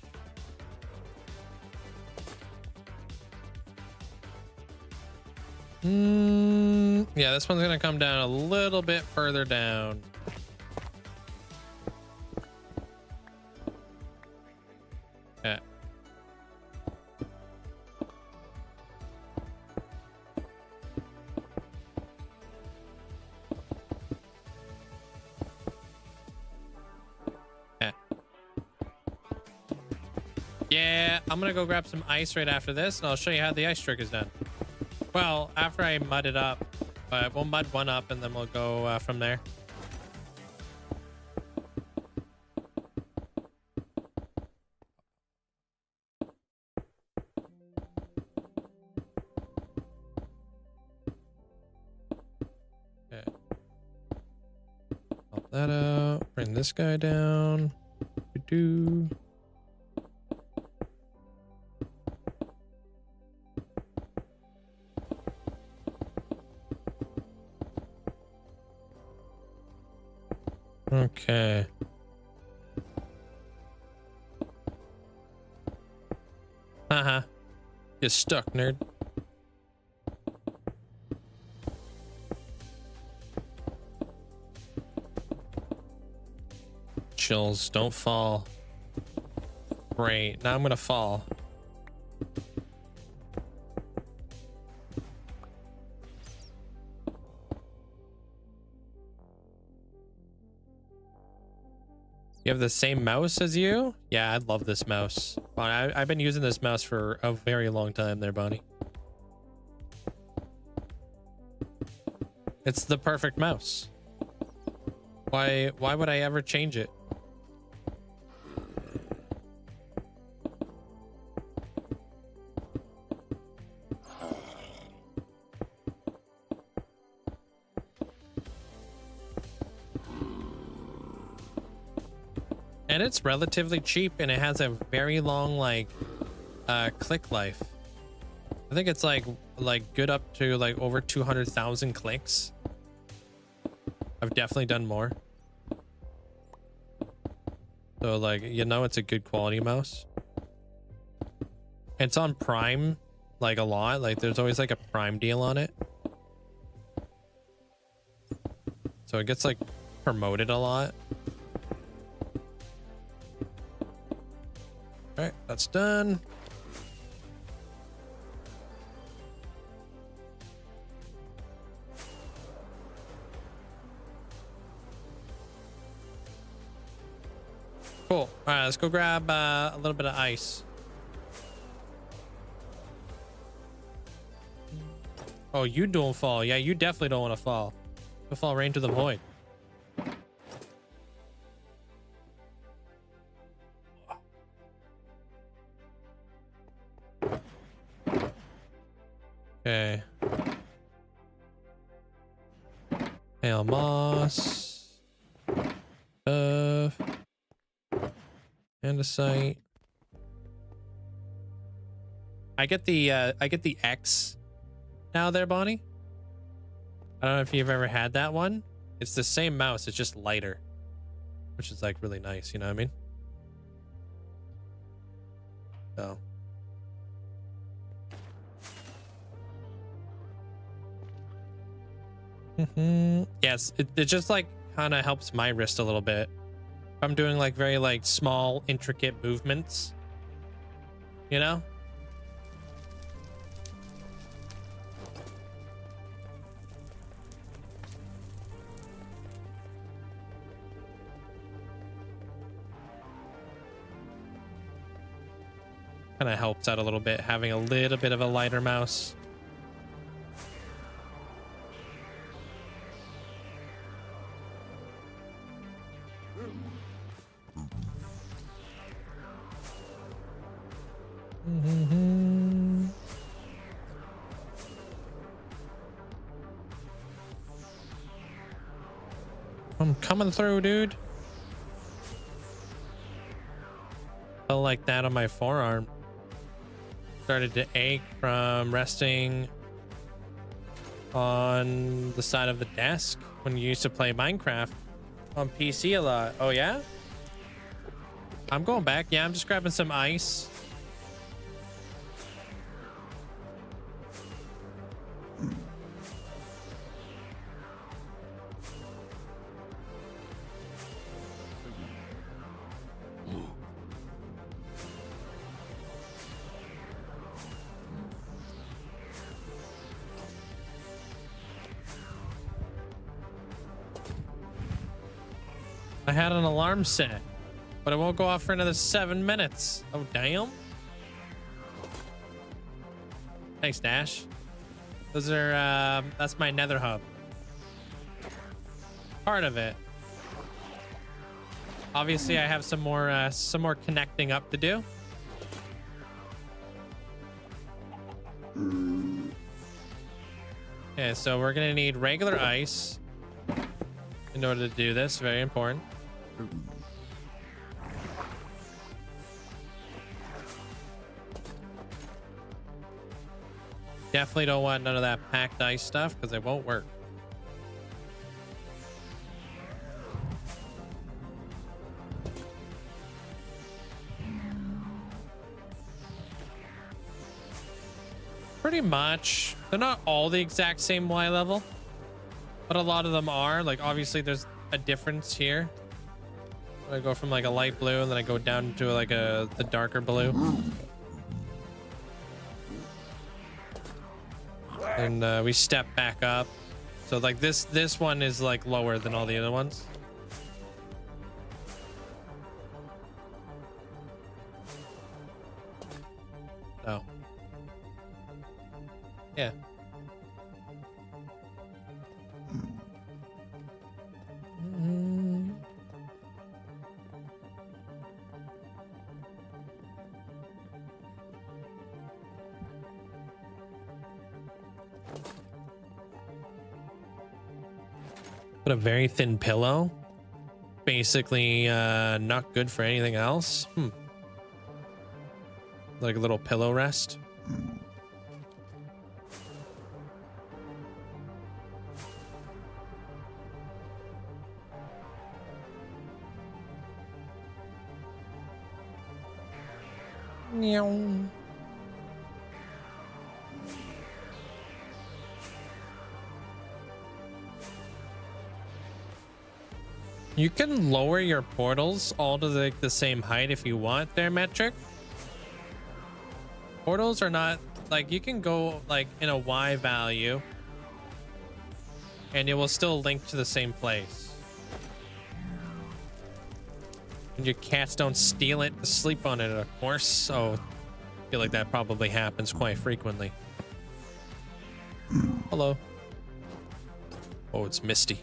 Yeah, this one's gonna come down a little bit further down. Yeah. Yeah. Yeah, I'm gonna go grab some ice right after this, and I'll show you how the ice trick is done. Well, after I mud it up, we'll mud one up, and then we'll go from there. Okay. Pop that out. Bring this guy down. Do. Okay. Haha. You're stuck, nerd. Chills, don't fall. Great. Now I'm gonna fall. You have the same mouse as you? Yeah, I love this mouse. I've been using this mouse for a very long time there, Bonnie. It's the perfect mouse. Why would I ever change it? And it's relatively cheap, and it has a very long click life. I think it's like good up to like over 200,000 clicks. I've definitely done more. So like, you know, it's a good quality mouse. It's on Prime like a lot. Like there's always like a Prime deal on it. So it gets like promoted a lot. All right, that's done. Cool. All right, let's go grab a little bit of ice. Oh, you don't fall. Yeah, you definitely don't want to fall. You'll fall right into the void. Okay. Hail moss. Andesite. I get the X now there, Bonnie. I don't know if you've ever had that one. It's the same mouse, it's just lighter, which is like really nice, you know what I mean? So yes, it just like kind of helps my wrist a little bit. I'm doing like very like small intricate movements, you know. Kind of helps out a little bit having a little bit of a lighter mouse. I'm coming through, dude. Felt like that on my forearm. Started to ache from resting on the side of the desk when you used to play Minecraft on PC a lot. Oh yeah? I'm going back. Yeah, I'm just grabbing some ice. I had an alarm set, but it won't go off for another 7 minutes. Oh, damn. Thanks, Dash. Those are, that's my nether hub. Part of it. Obviously, I have some more connecting up to do. Okay, so we're gonna need regular ice in order to do this. Very important. Definitely don't want none of that packed ice stuff because it won't work. Pretty much. They're not all the exact same Y level, but a lot of them are. Like, obviously there's a difference here. I go from like a light blue and then I go down to like the darker blue. And we step back up. So like this one is like lower than all the other ones. Oh. Yeah. Put a very thin pillow. Basically, not good for anything else. Like a little pillow rest. Meow. You can lower your portals all to the same height if you want there, Metric. Portals are not like, you can go like in a Y value and it will still link to the same place. And your cats don't steal it to sleep on it, of course. So I feel like that probably happens quite frequently. Hello. Oh, it's misty.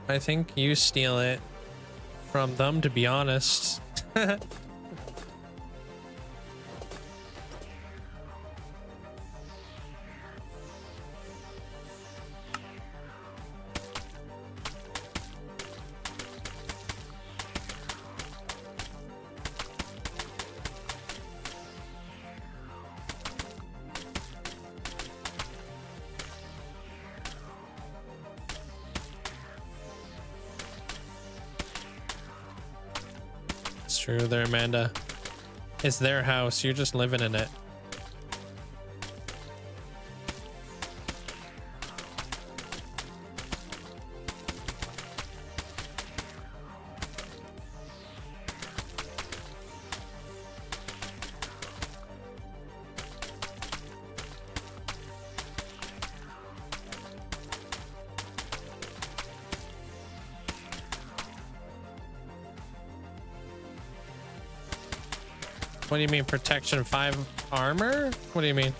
I think you steal it from them, to be honest. True there, Amanda. It's their house. You're just living in it. What do you mean, protection 5 armor? What do you mean?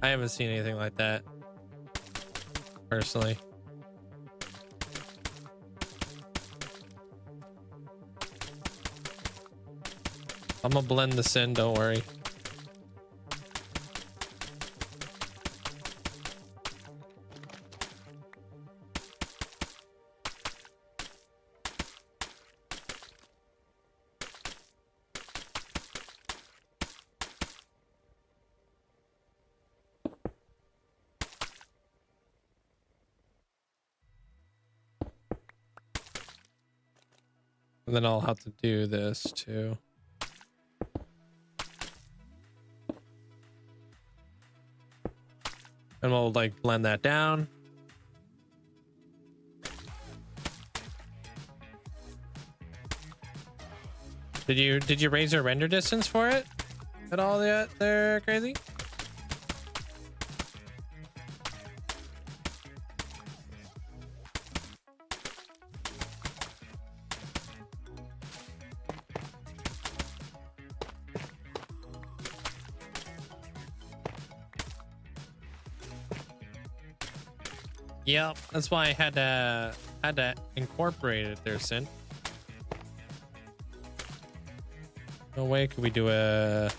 I haven't seen anything like that personally. I'm gonna blend this in, don't worry. And then I'll have to do this too. And we'll like blend that down. Did you raise your render distance for it at all yet there, Crazy? Yep, that's why I had to incorporate it there, Sin. No way could we do a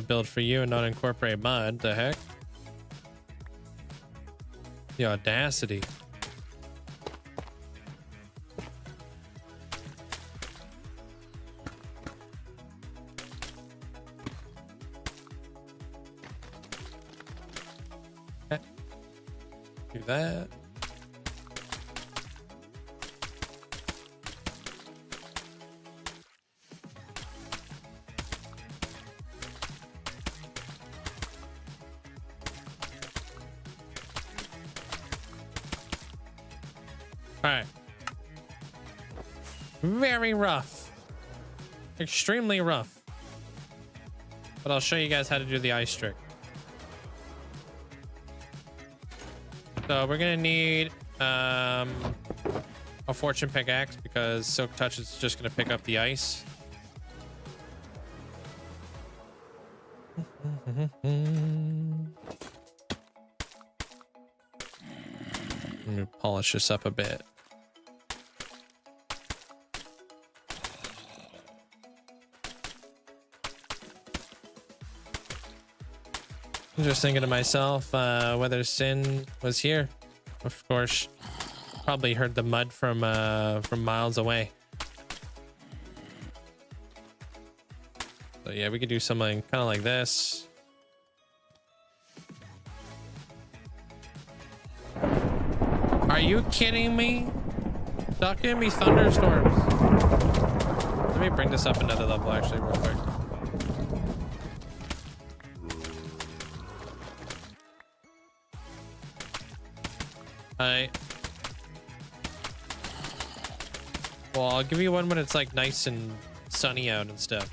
build for you and not incorporate mud. The heck? The audacity. Okay. Do that. All right. Very rough. Extremely rough. But I'll show you guys how to do the ice trick. So we're gonna need a fortune pickaxe because Silk Touch is just gonna pick up the ice. Let me polish this up a bit. I'm just thinking to myself, whether Sin was here. Of course, probably heard the mud from miles away. So yeah, we could do something kind of like this. Are you kidding me? Stop giving me thunderstorms. Let me bring this up another level actually real quick. Well, I'll give you one when it's like nice and sunny out and stuff.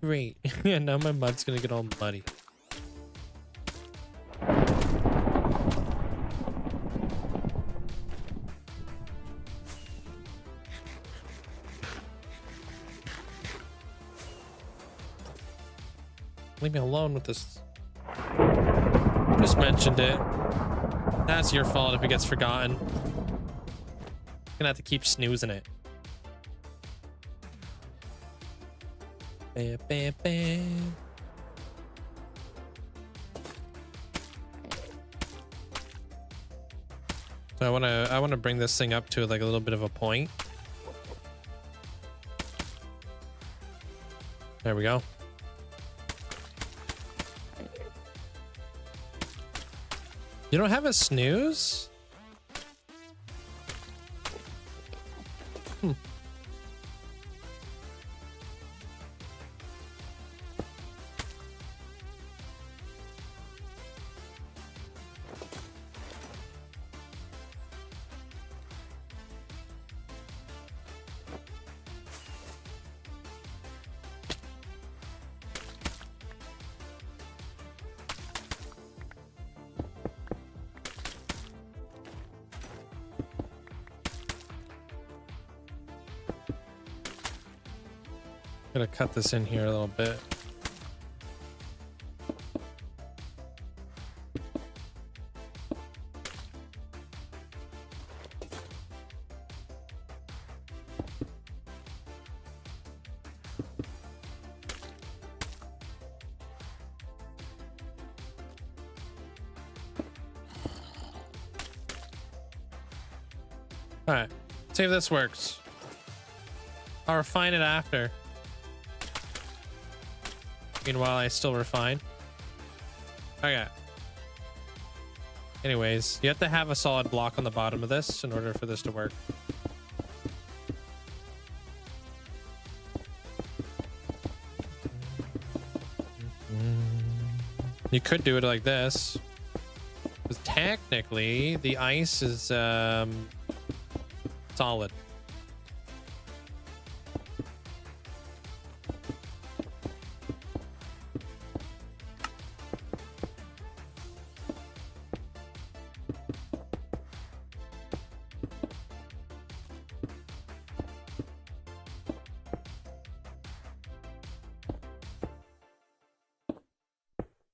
Great. Yeah, now my mud's gonna get all muddy. Leave me alone with this. Just mentioned it. That's your fault if it gets forgotten. Gonna have to keep snoozing it. Bam, bam, bam. So I wanna bring this thing up to like a little bit of a point. There we go. You don't have a snooze? Gotta cut this in here a little bit. All right, see if this works. I'll refine it after. Meanwhile, I still refine. Okay. Anyways, you have to have a solid block on the bottom of this in order for this to work. You could do it like this. Because technically, the ice is solid.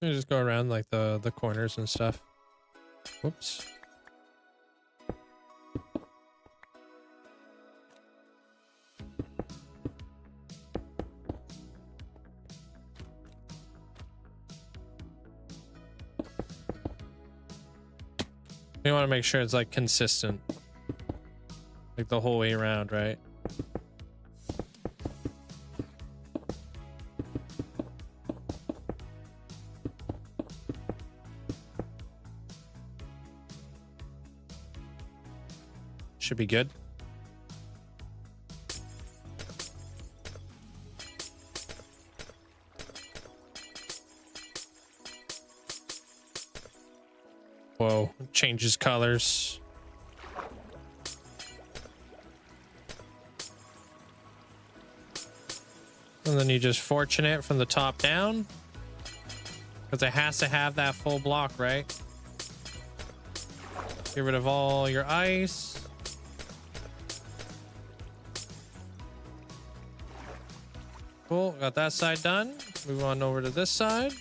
You just go around like the corners and stuff. Whoops. You want to make sure it's like consistent, like the whole way around, right? Should be good. Whoa, changes colors. And then you just fortune it from the top down. Because it has to have that full block, right? Get rid of all your ice. Cool, got that side done. Move on over to this side.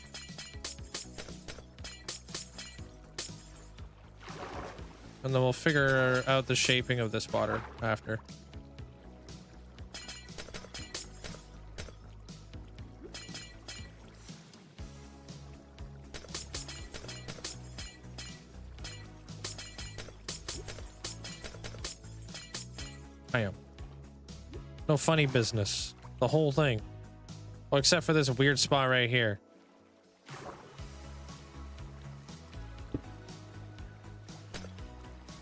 And then we'll figure out the shaping of this water after. I am. No funny business. The whole thing. Well, except for this weird spot right here.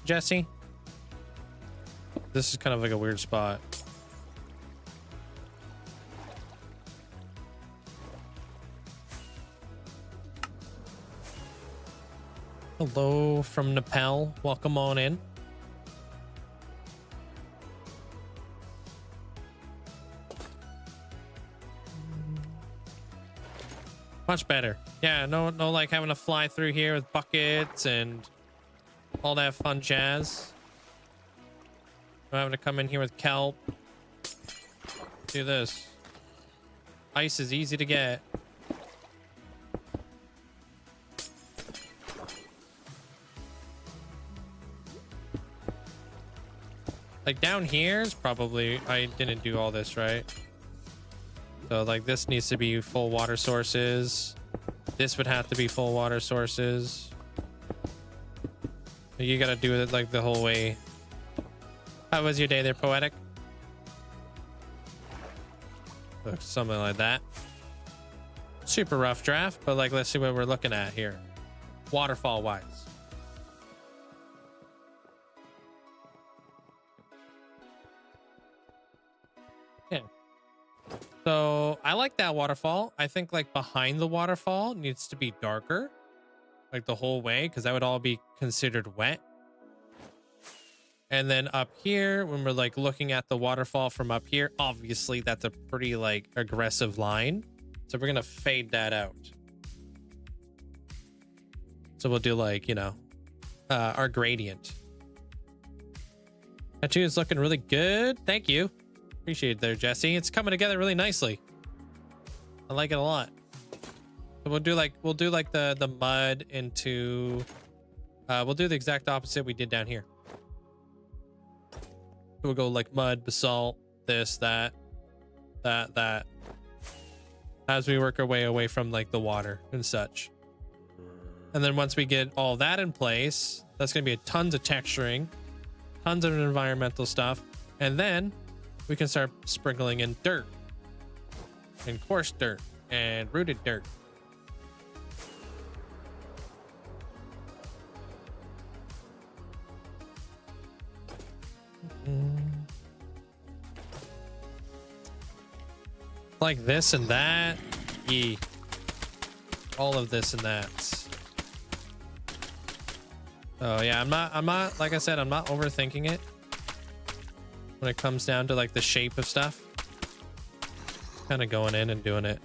Jesse? This is kind of like a weird spot. Hello from Nepal. Welcome on in. Much better. Yeah, no like having to fly through here with buckets and all that fun jazz. No having to come in here with kelp. Do this. Ice is easy to get. Like down here is probably, I didn't do all this right. So like this needs to be full water sources. This would have to be full water sources. You gotta do it like the whole way. How was your day there, Poetic? Something like that. Super rough draft, but like let's see what we're looking at here. Waterfall wise. Yeah. So I like that waterfall. I think like behind the waterfall needs to be darker, like the whole way, because that would all be considered wet. And then up here, when we're like looking at the waterfall from up here, obviously that's a pretty like aggressive line. So we're gonna fade that out. So we'll do like, you know, our gradient. Tattoo is looking really good. Thank you. Appreciate it there, Jesse. It's coming together really nicely. I like it a lot. So we'll do like the mud into we'll do the exact opposite we did down here. So we'll go like mud, basalt, this, that, as we work our way away from like the water and such. And then once we get all that in place, that's gonna be tons of texturing. tons of environmental stuff, and then we can start sprinkling in dirt and coarse dirt and rooted dirt. Like this and that. Yeah. All of this and that. Oh yeah, I'm not, like I said, I'm not overthinking it when it comes down to like the shape of stuff. Kind of going in and doing it.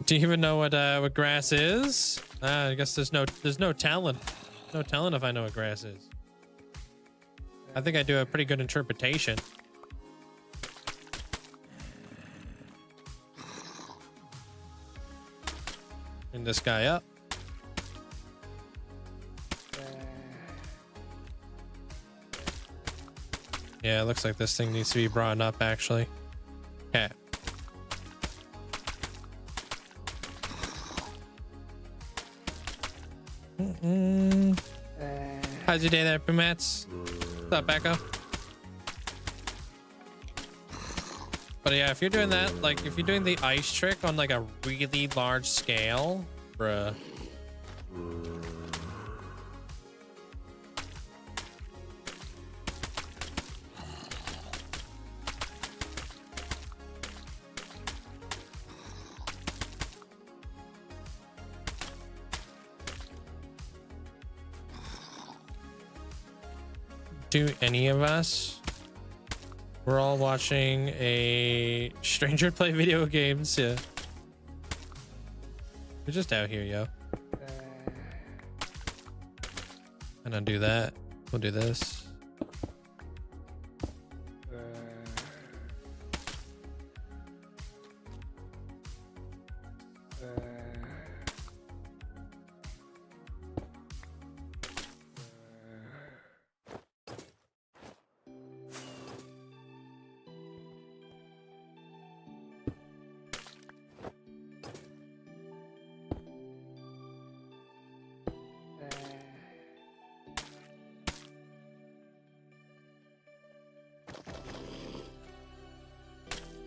Do you even know what grass is? I guess there's no telling. No telling if I know what grass is. I think I do a pretty good interpretation. Bring this guy up. Yeah, it looks like this thing needs to be brought up actually. Okay. How's your day there, Pumats? What's up, Becco? But yeah, if you're doing that, like if you're doing the ice trick on like a really large scale, bruh. Do any of us? We're all watching a stranger play video games. Yeah. We're just out here, yo. And undo that. We'll do this.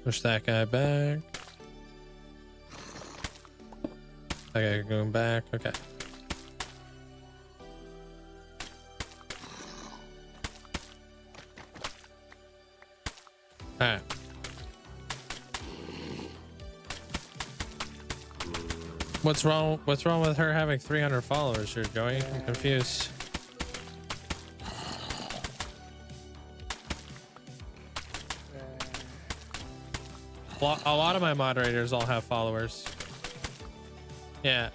Push that guy back. That guy going back. Okay. All right. What's wrong? What's wrong with her having 300 followers here, Joey? I'm confused. A lot of my moderators all have followers. Yeah.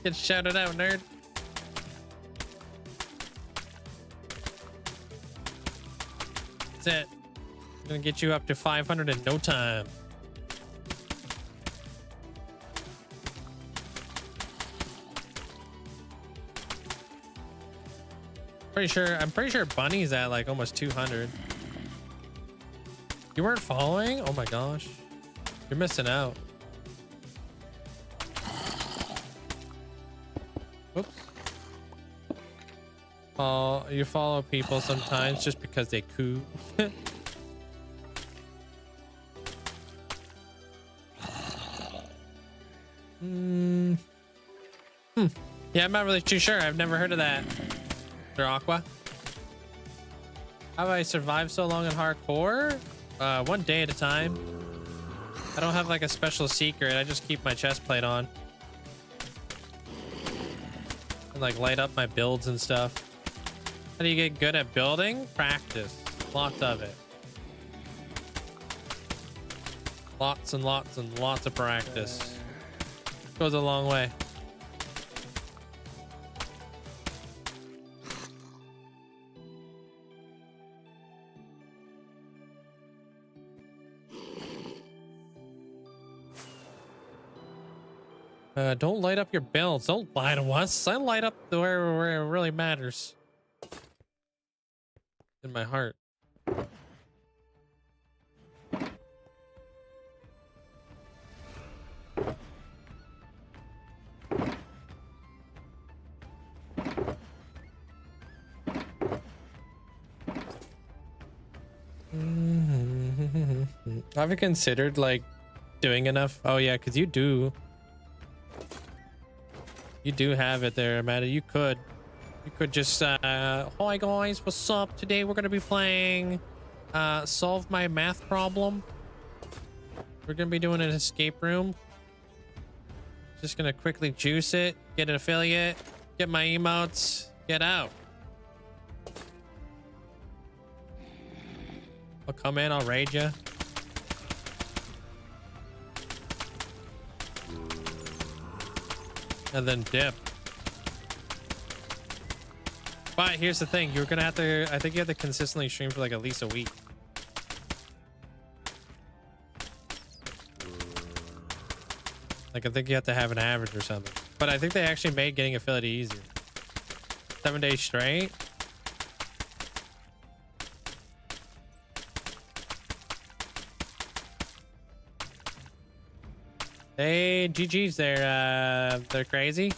Get shouted out, nerd. That's it. I'm gonna get you up to 500 in no time. I'm pretty sure Bunny's at like almost 200. You weren't following? Oh my gosh. You're missing out. Oops. Oh, you follow people sometimes just because they cool. Yeah, I'm not really too sure. I've never heard of that. Aqua. How have I survived so long in hardcore? One day at a time. I don't have like a special secret. I just keep my chest plate on and like light up my builds and stuff. How do you get good at building? Practice. Lots of it. Lots and lots and lots of practice. Goes a long way. Don't light up your builds. Don't lie to us. I light up where it really matters. In my heart. Have you considered like doing enough? Oh yeah, because you do have it there, Amanda. You could just hi guys, what's up? Today we're gonna be playing solve my math problem. We're gonna be doing an escape room. Just gonna quickly juice it, get an affiliate, get my emotes, get out. I'll come in, I'll raid you. And then dip. But here's the thing, you're gonna have to, I think you have to consistently stream for like at least a week. Like I think you have to have an average or something. But I think they actually made getting affiliate easier. 7 days straight. Hey, GG's, they're crazy.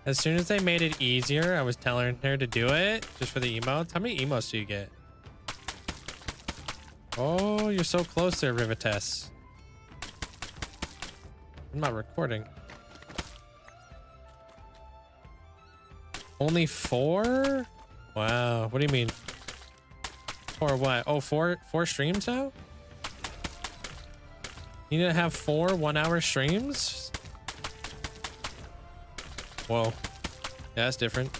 As soon as they made it easier, I was telling her to do it just for the emotes. How many emotes do you get? Oh, you're so close there, Rivetess. I'm not recording. Only 4? Wow, what do you mean? Or what? Oh, four streams now? You need to have 4 1-hour streams? Whoa. Yeah, that's different.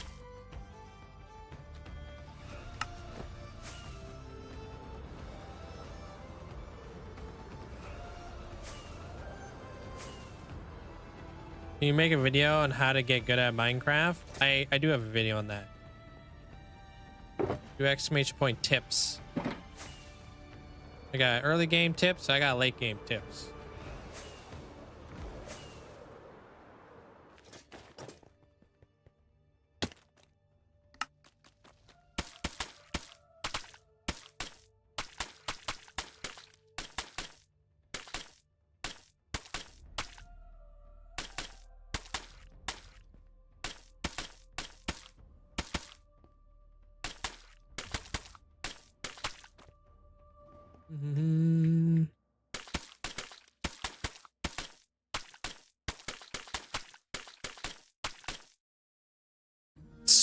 Can you make a video on how to get good at Minecraft? I do have a video on that. Do exclamation point tips. I got early game tips. I got late game tips.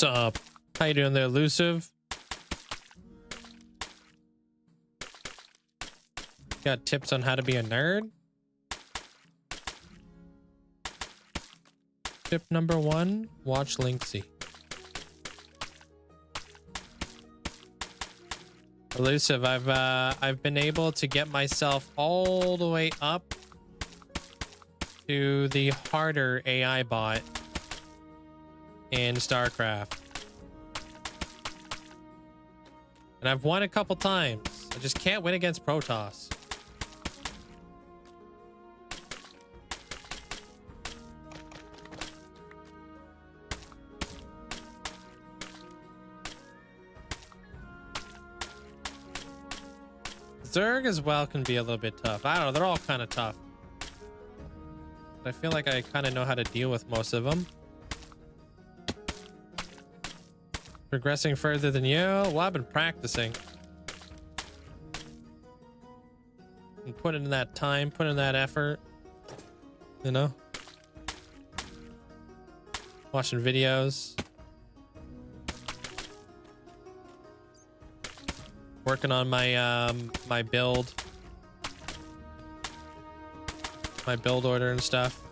What's up? How you doing there, Elusive? Got tips on how to be a nerd? Tip number 1, watch Linkzzey. Elusive, I've been able to get myself all the way up to the harder AI bot in StarCraft. And I've won a couple times. I just can't win against Protoss. Zerg as well can be a little bit tough. I don't know, they're all kind of tough. But I feel like I kind of know how to deal with most of them. Progressing further than you? Well, I've been practicing. And putting in that time, putting in that effort. You know? Watching videos. Working on my my build. My build order and stuff.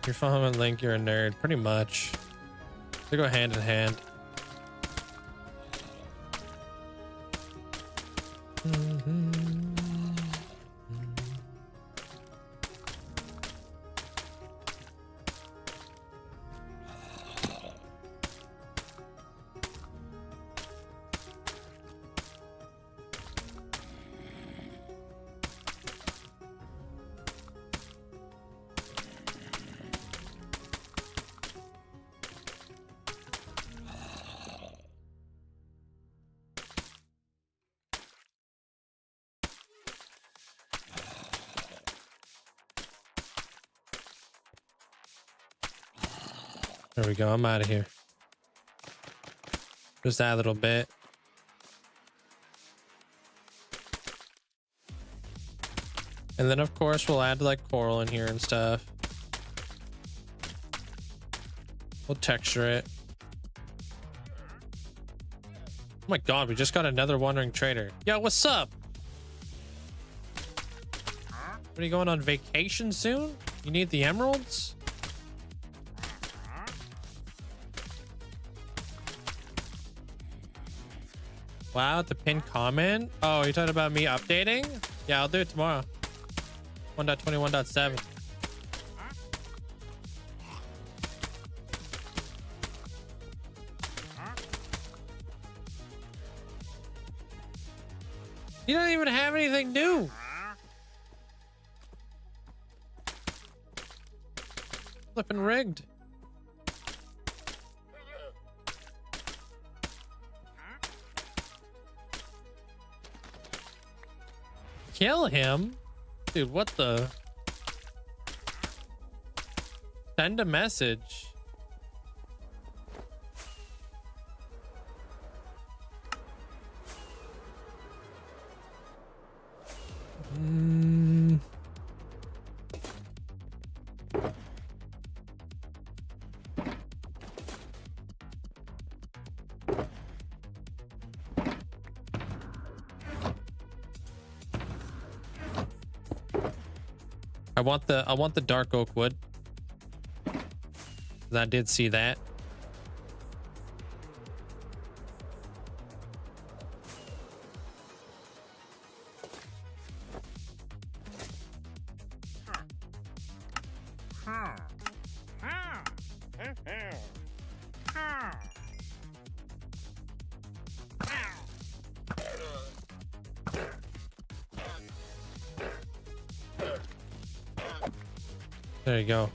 You're following Link, you're a nerd. Pretty much. They go hand in hand. There we go. I'm out of here. Just that little bit. And then of course we'll add like coral in here and stuff. We'll texture it. Oh my god, we just got another wandering trader. Yo, what's up? What, are you going on vacation soon? You need the emeralds? Wow, the pinned comment. Oh, you're talking about me updating? Yeah, I'll do it tomorrow. 1.21.7. You don't even have anything new. Flipping rigged. Kill him? Dude, what the? Send a message. I want the dark oak wood. 'Cause I did see that. There you go.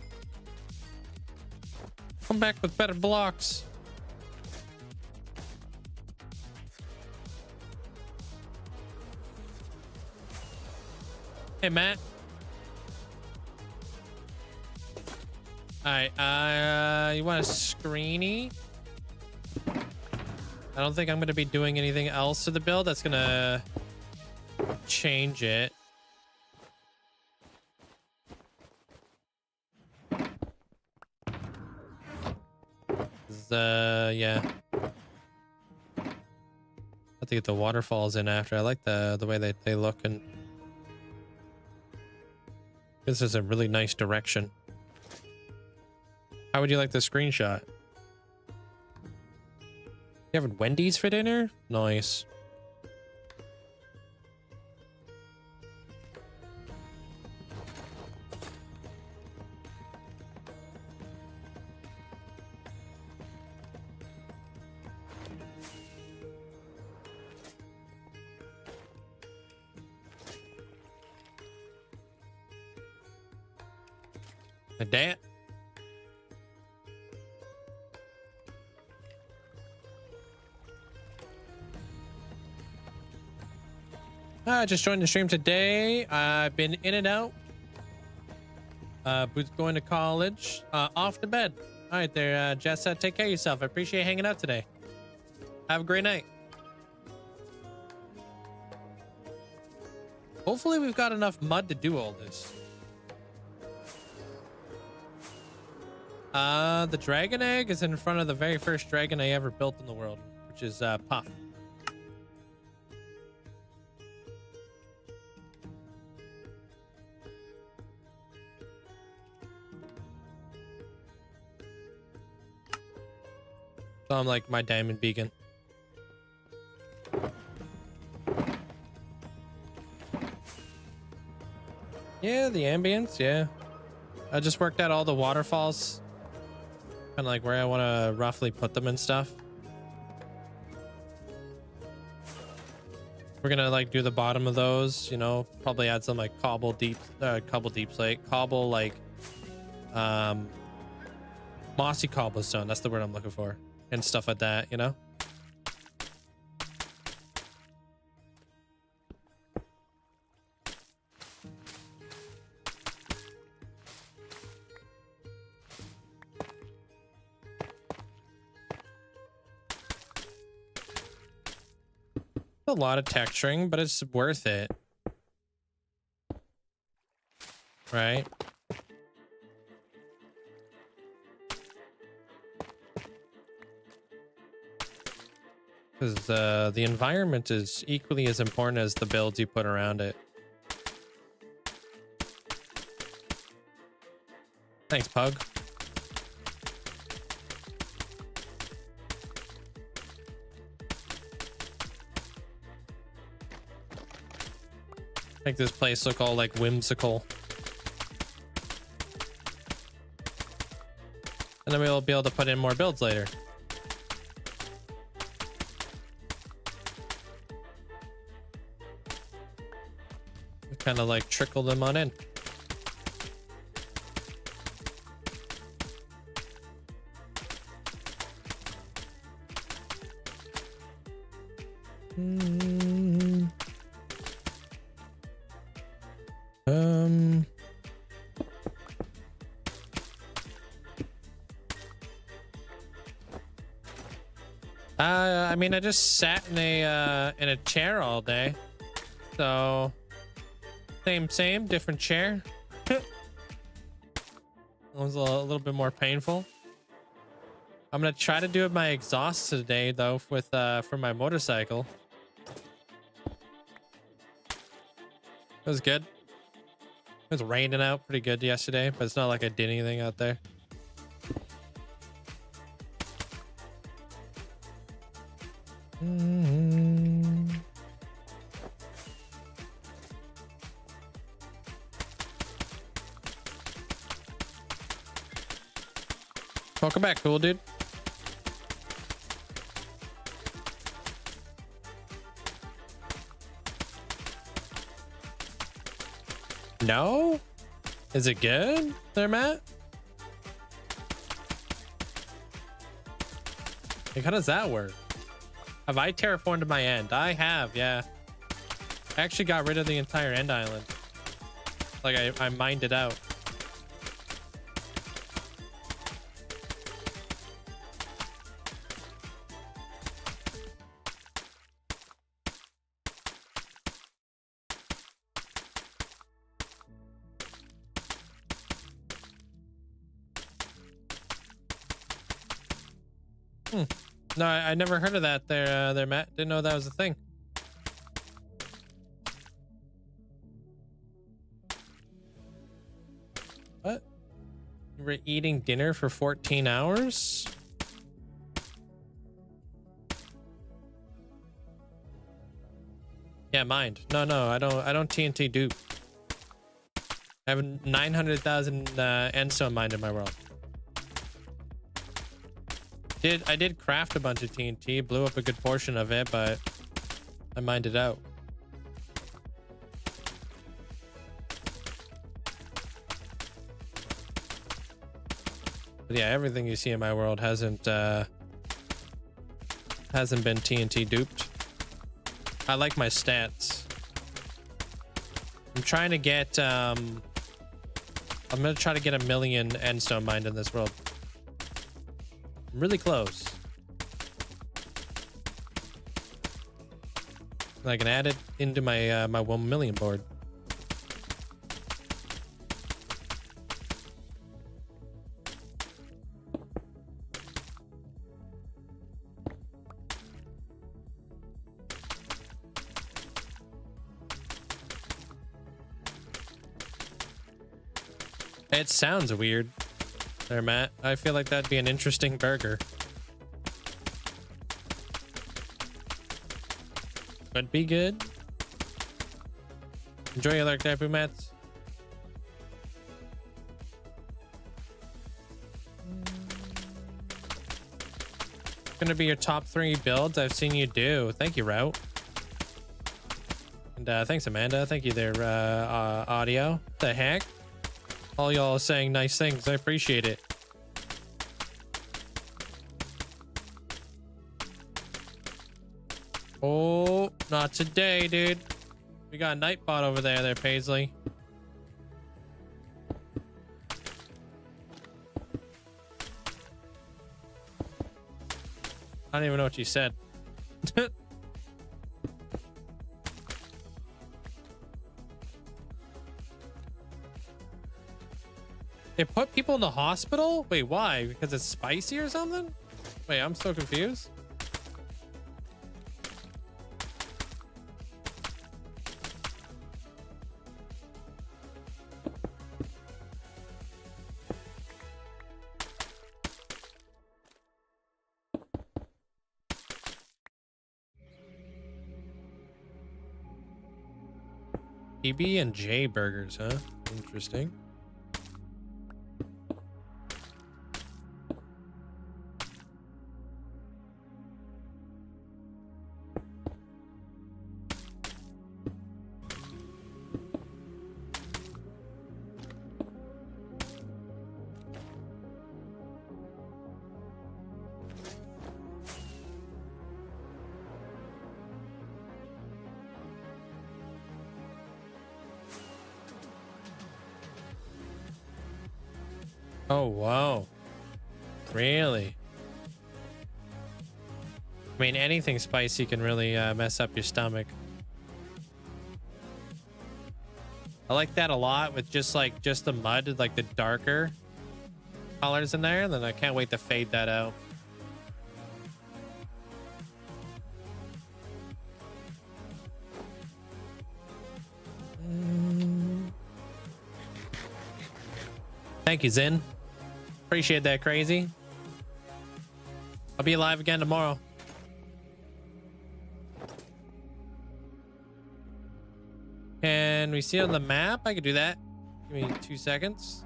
Come back with better blocks. Hey, Matt. All right, you want a screeny? I don't think I'm going to be doing anything else to the build that's going to change it. Yeah. I have to get the waterfalls in after. I like the way they look, and this is a really nice direction. How would you like the screenshot? You having Wendy's for dinner? Nice. That. I just joined the stream today. I've been in and out. Boots going to college. Off to bed. All right there, Jess. Take care of yourself. I appreciate hanging out today. Have a great night. Hopefully we've got enough mud to do all this. The dragon egg is in front of the very first dragon I ever built in the world, which is Puff. So I'm like my diamond beacon. Yeah, the ambience, yeah. I just worked out all the waterfalls. Kind of like where I want to roughly put them and stuff. We're gonna like do the bottom of those, you know, probably add some like cobble deep slate, cobble like mossy cobblestone, that's the word I'm looking for, and stuff like that, you know. A lot of texturing, but it's worth it, right? Because the environment is equally as important as the builds you put around it. Thanks, Pug. Make this place look all like whimsical. And then we'll be able to put in more builds later. Kind of like trickle them on in. I mean, I just sat in a chair all day, so same, different chair. It was a little bit more painful. I'm gonna try to do it my exhaust today, though, with for my motorcycle. It was good. It was raining out pretty good yesterday, but it's not like I did anything out there. Welcome back, cool dude. No? Is it good there, Matt? Like, how does that work? Have I terraformed my end? I have, yeah. I actually got rid of the entire end island. Like, I mined it out. No, I never heard of that there, Matt. Didn't know that was a thing. What? You were eating dinner for 14 hours? Yeah, mind. No, I don't TNT dupe. I have 900,000 endstone mined in my world. I did craft a bunch of TNT, blew up a good portion of it, but I mined it out. But yeah, everything you see in my world hasn't been TNT duped. I like my stats. I'm trying to get I'm gonna try to get 1 million endstone mined in this world. I'm really close. I can add it into my my 1 million board. It sounds weird there, Matt. I feel like that'd be an interesting burger. Could be good. Enjoy your like that, Mats. gonna be your top 3 builds I've seen you do. Thank you, Route. And thanks, Amanda. Thank you there, Audio. The heck? All y'all saying nice things. I appreciate it. Oh, not today, dude. We got a Nightbot over there, Paisley. I don't even know what you said. They put people in the hospital? Wait, why? Because it's spicy or something? Wait, I'm so confused. PB and J burgers, huh? Interesting. Oh, wow. Really? I mean, anything spicy can really mess up your stomach. I like that a lot with just the mud, like the darker colors in there. And then I can't wait to fade that out. Thank you, Zen. Appreciate that, Crazy. I'll be live again tomorrow. Can we see it on the map? I could do that. Give me 2 seconds.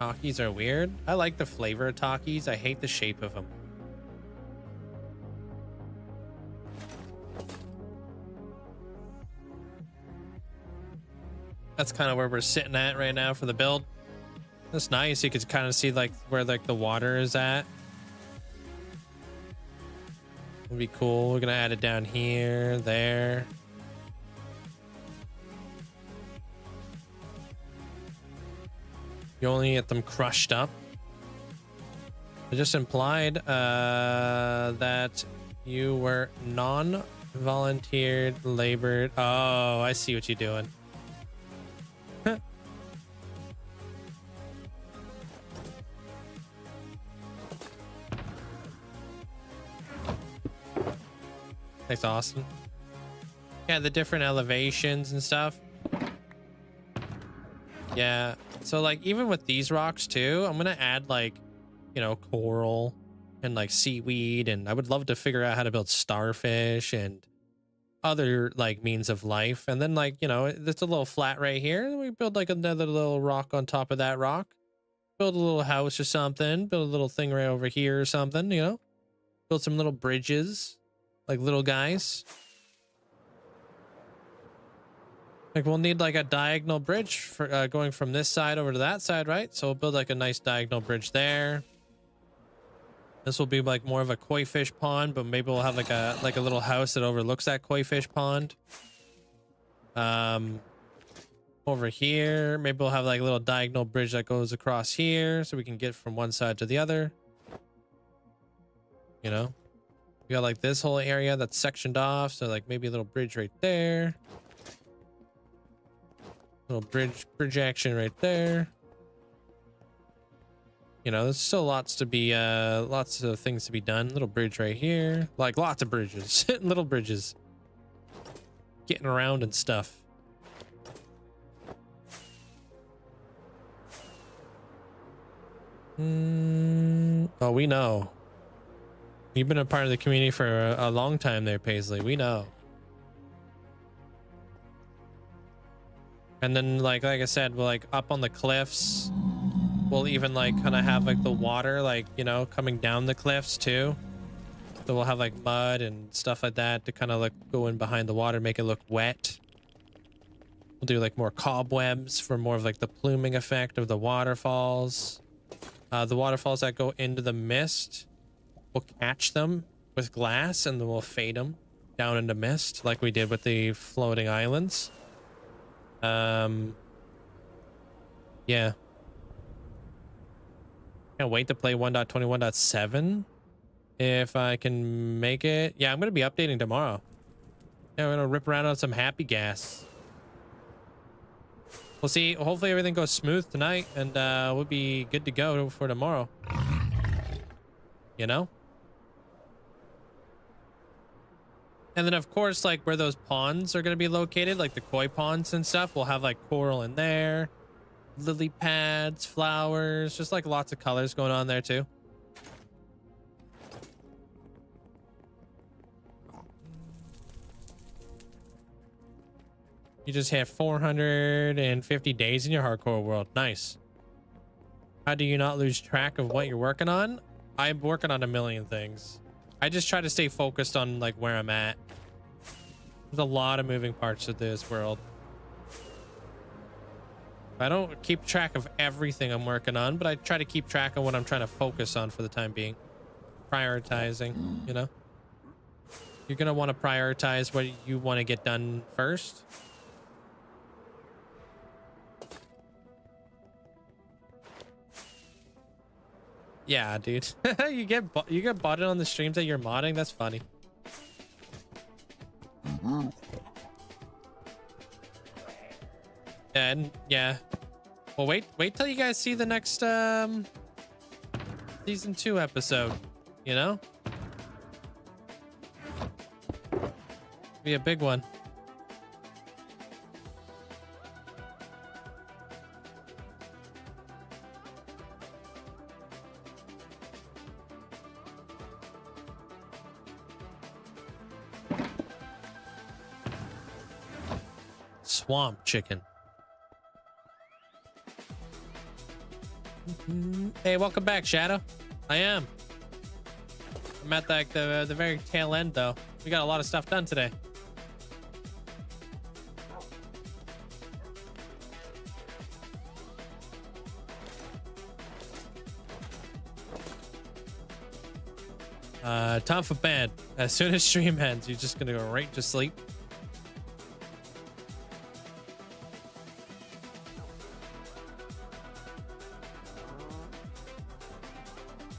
Takis are weird. I like the flavor of Takis. I hate the shape of them. That's kind of where we're sitting at right now for the build. That's nice. You could kind of see like where like the water is at. Would be cool. We're gonna add it down here, there. You only get them crushed up. It just implied that you were non-volunteered, labored. Oh, I see what you're doing. Thanks, Austin. Yeah, the different elevations and stuff. Yeah, so like even with these rocks too, I'm gonna add like, you know, coral and like seaweed, and I would love to figure out how to build starfish and other like means of life. And then like, you know, it's a little flat right here, and we build like another little rock on top of that rock, build a little house or something, build a little thing right over here or something, you know, build some little bridges. Like little guys. Like we'll need like a diagonal bridge for going from this side over to that side, right? So we'll build like a nice diagonal bridge there. This will be like more of a koi fish pond, but maybe we'll have like a little house that overlooks that koi fish pond. Over here, maybe we'll have like a little diagonal bridge that goes across here, so we can get from one side to the other. You know. We got like this whole area that's sectioned off, so like maybe a little bridge right there, little bridge action right there. You know, there's still lots to be lots of things to be done. Little bridge right here, like lots of bridges. Little bridges, getting around and stuff. Oh, we know. You've been a part of the community for a long time there, Paisley. We know. And then like I said, we'll like up on the cliffs. We'll even like kind of have like the water, like, you know, coming down the cliffs too. So we'll have like mud and stuff like that to kind of like go in behind the water, make it look wet. We'll do like more cobwebs for more of like the pluming effect of the waterfalls. The waterfalls that go into the mist, we'll catch them with glass and then we'll fade them down into mist like we did with the floating islands. Yeah. Can't wait to play 1.21.7 if I can make it. Yeah, I'm gonna be updating tomorrow. Yeah, we're gonna rip around on some happy gas. We'll see. Hopefully everything goes smooth tonight and we'll be good to go for tomorrow. You know? And then of course, like where those ponds are going to be located, like the koi ponds and stuff, we'll have like coral in there, lily pads, flowers, just like lots of colors going on there too. You just have 450 days in your hardcore world. Nice. How do you not lose track of what you're working on? I'm working on a million things. I just try to stay focused on like where I'm at. There's a lot of moving parts to this world. I don't keep track of everything I'm working on, but I try to keep track of what I'm trying to focus on for the time being. Prioritizing, you know? You're going to want to prioritize what you want to get done first. Yeah, dude. you get botted on the streams that you're modding. That's funny. And yeah, well, wait till you guys see the next season 2 episode. You know, be a big one. Swamp chicken. Hey, welcome back, Shadow. I am. I'm at like the very tail end though. We got a lot of stuff done today. Time for bed. As soon as stream ends, you're just gonna go right to sleep.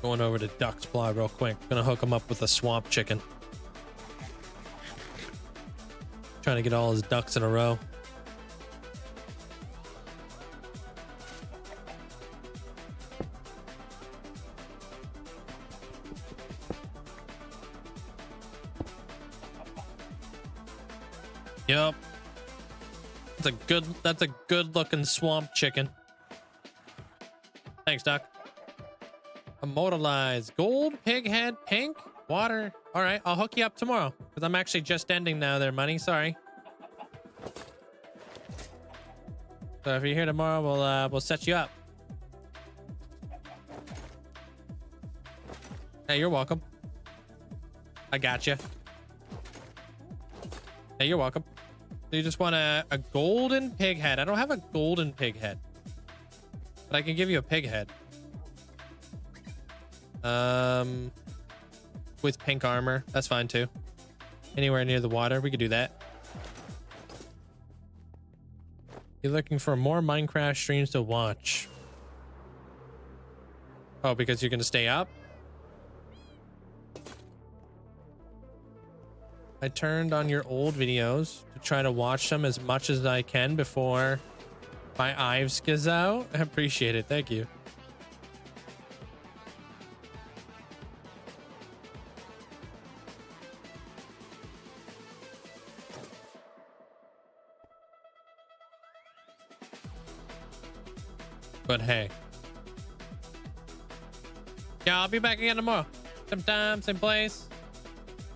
Going over to Duck's Blah real quick. Gonna hook him up with a swamp chicken. Trying to get all his ducks in a row. Yep. That's a good looking swamp chicken. Thanks, Duck. Immortalized gold, pig head, pink, water. All right, I'll hook you up tomorrow because I'm actually just ending now there, money. Sorry. So if you're here tomorrow, we'll set you up. Hey, you're welcome. I got you. Hey, you're welcome. So you just want a golden pig head. I don't have a golden pig head, but I can give you a pig head. With pink armor, that's fine too. Anywhere near the water, we could do that. You're looking for more Minecraft streams to watch. Oh, because you're gonna stay up? I turned on your old videos to try to watch them as much as I can before my eyes gives out. I appreciate it, thank you. But hey. Yeah, I'll be back again tomorrow. Same time, same place.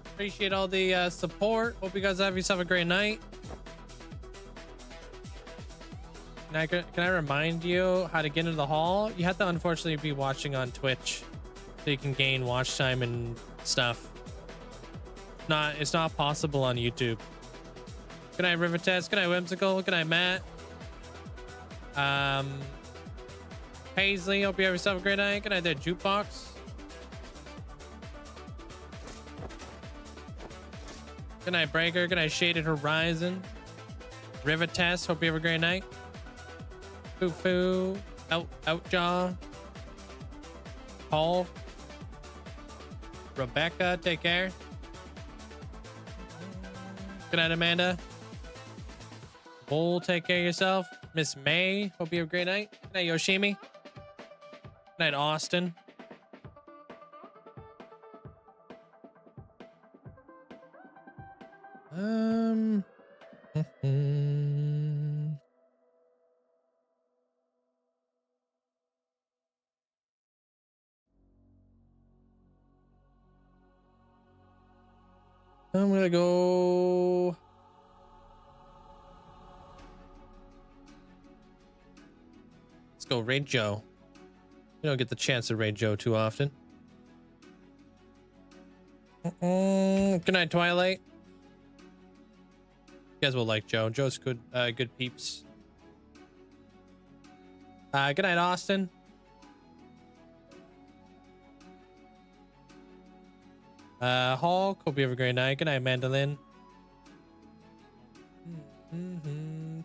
Appreciate all the support. Hope you guys have yourself a great night. Can I remind you how to get into the hall? You have to unfortunately be watching on Twitch so you can gain watch time and stuff. It's not possible on YouTube. Good night, River Test. Good night, Whimsical. Good night, Matt. Paisley, hope you have yourself a great night. Good night there, Jukebox. Good night, Breaker. Good night, Shaded Horizon. River Test, hope you have a great night. Foo Foo. Outjaw. Paul. Rebecca, take care. Good night, Amanda. Bull, take care of yourself. Miss May, hope you have a great night. Good night, Yoshimi. Good night, Austin. I'm gonna go. Let's go raid Joe. We don't get the chance to raid Joe too often. Good night, Twilight. You guys will like Joe. Joe's good, good peeps. Good night, Austin. Hulk, hope you have a great night. Good night, Mandolin.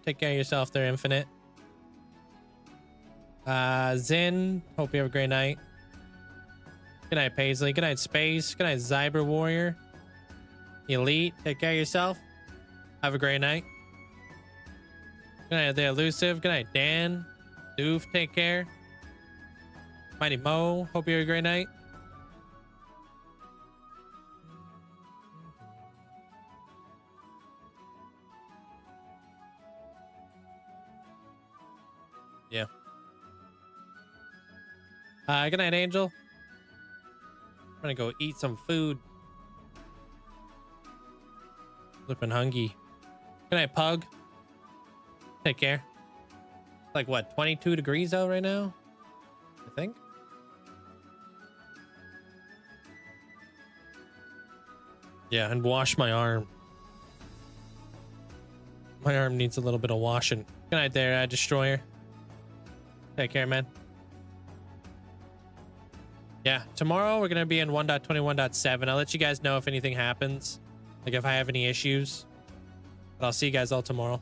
Take care of yourself there, Infinite. Zen, hope you have a great night. Good night, Paisley. Good night, Space. Good night, Zyber Warrior. Elite, take care of yourself. Have a great night. Good night there, Elusive. Good night, Dan. Doof, take care. Mighty Mo, hope you have a great night. Yeah. Good night, Angel. I'm gonna go eat some food. Flipping hungry. Good night, Pug. Take care. Like what, 22 degrees out right now? I think. Yeah, and wash my arm. My arm needs a little bit of washing. Good night there, Destroyer. Take care, man. Yeah, tomorrow we're gonna be in 1.21.7. I'll let you guys know if anything happens, like if I have any issues. But I'll see you guys all tomorrow.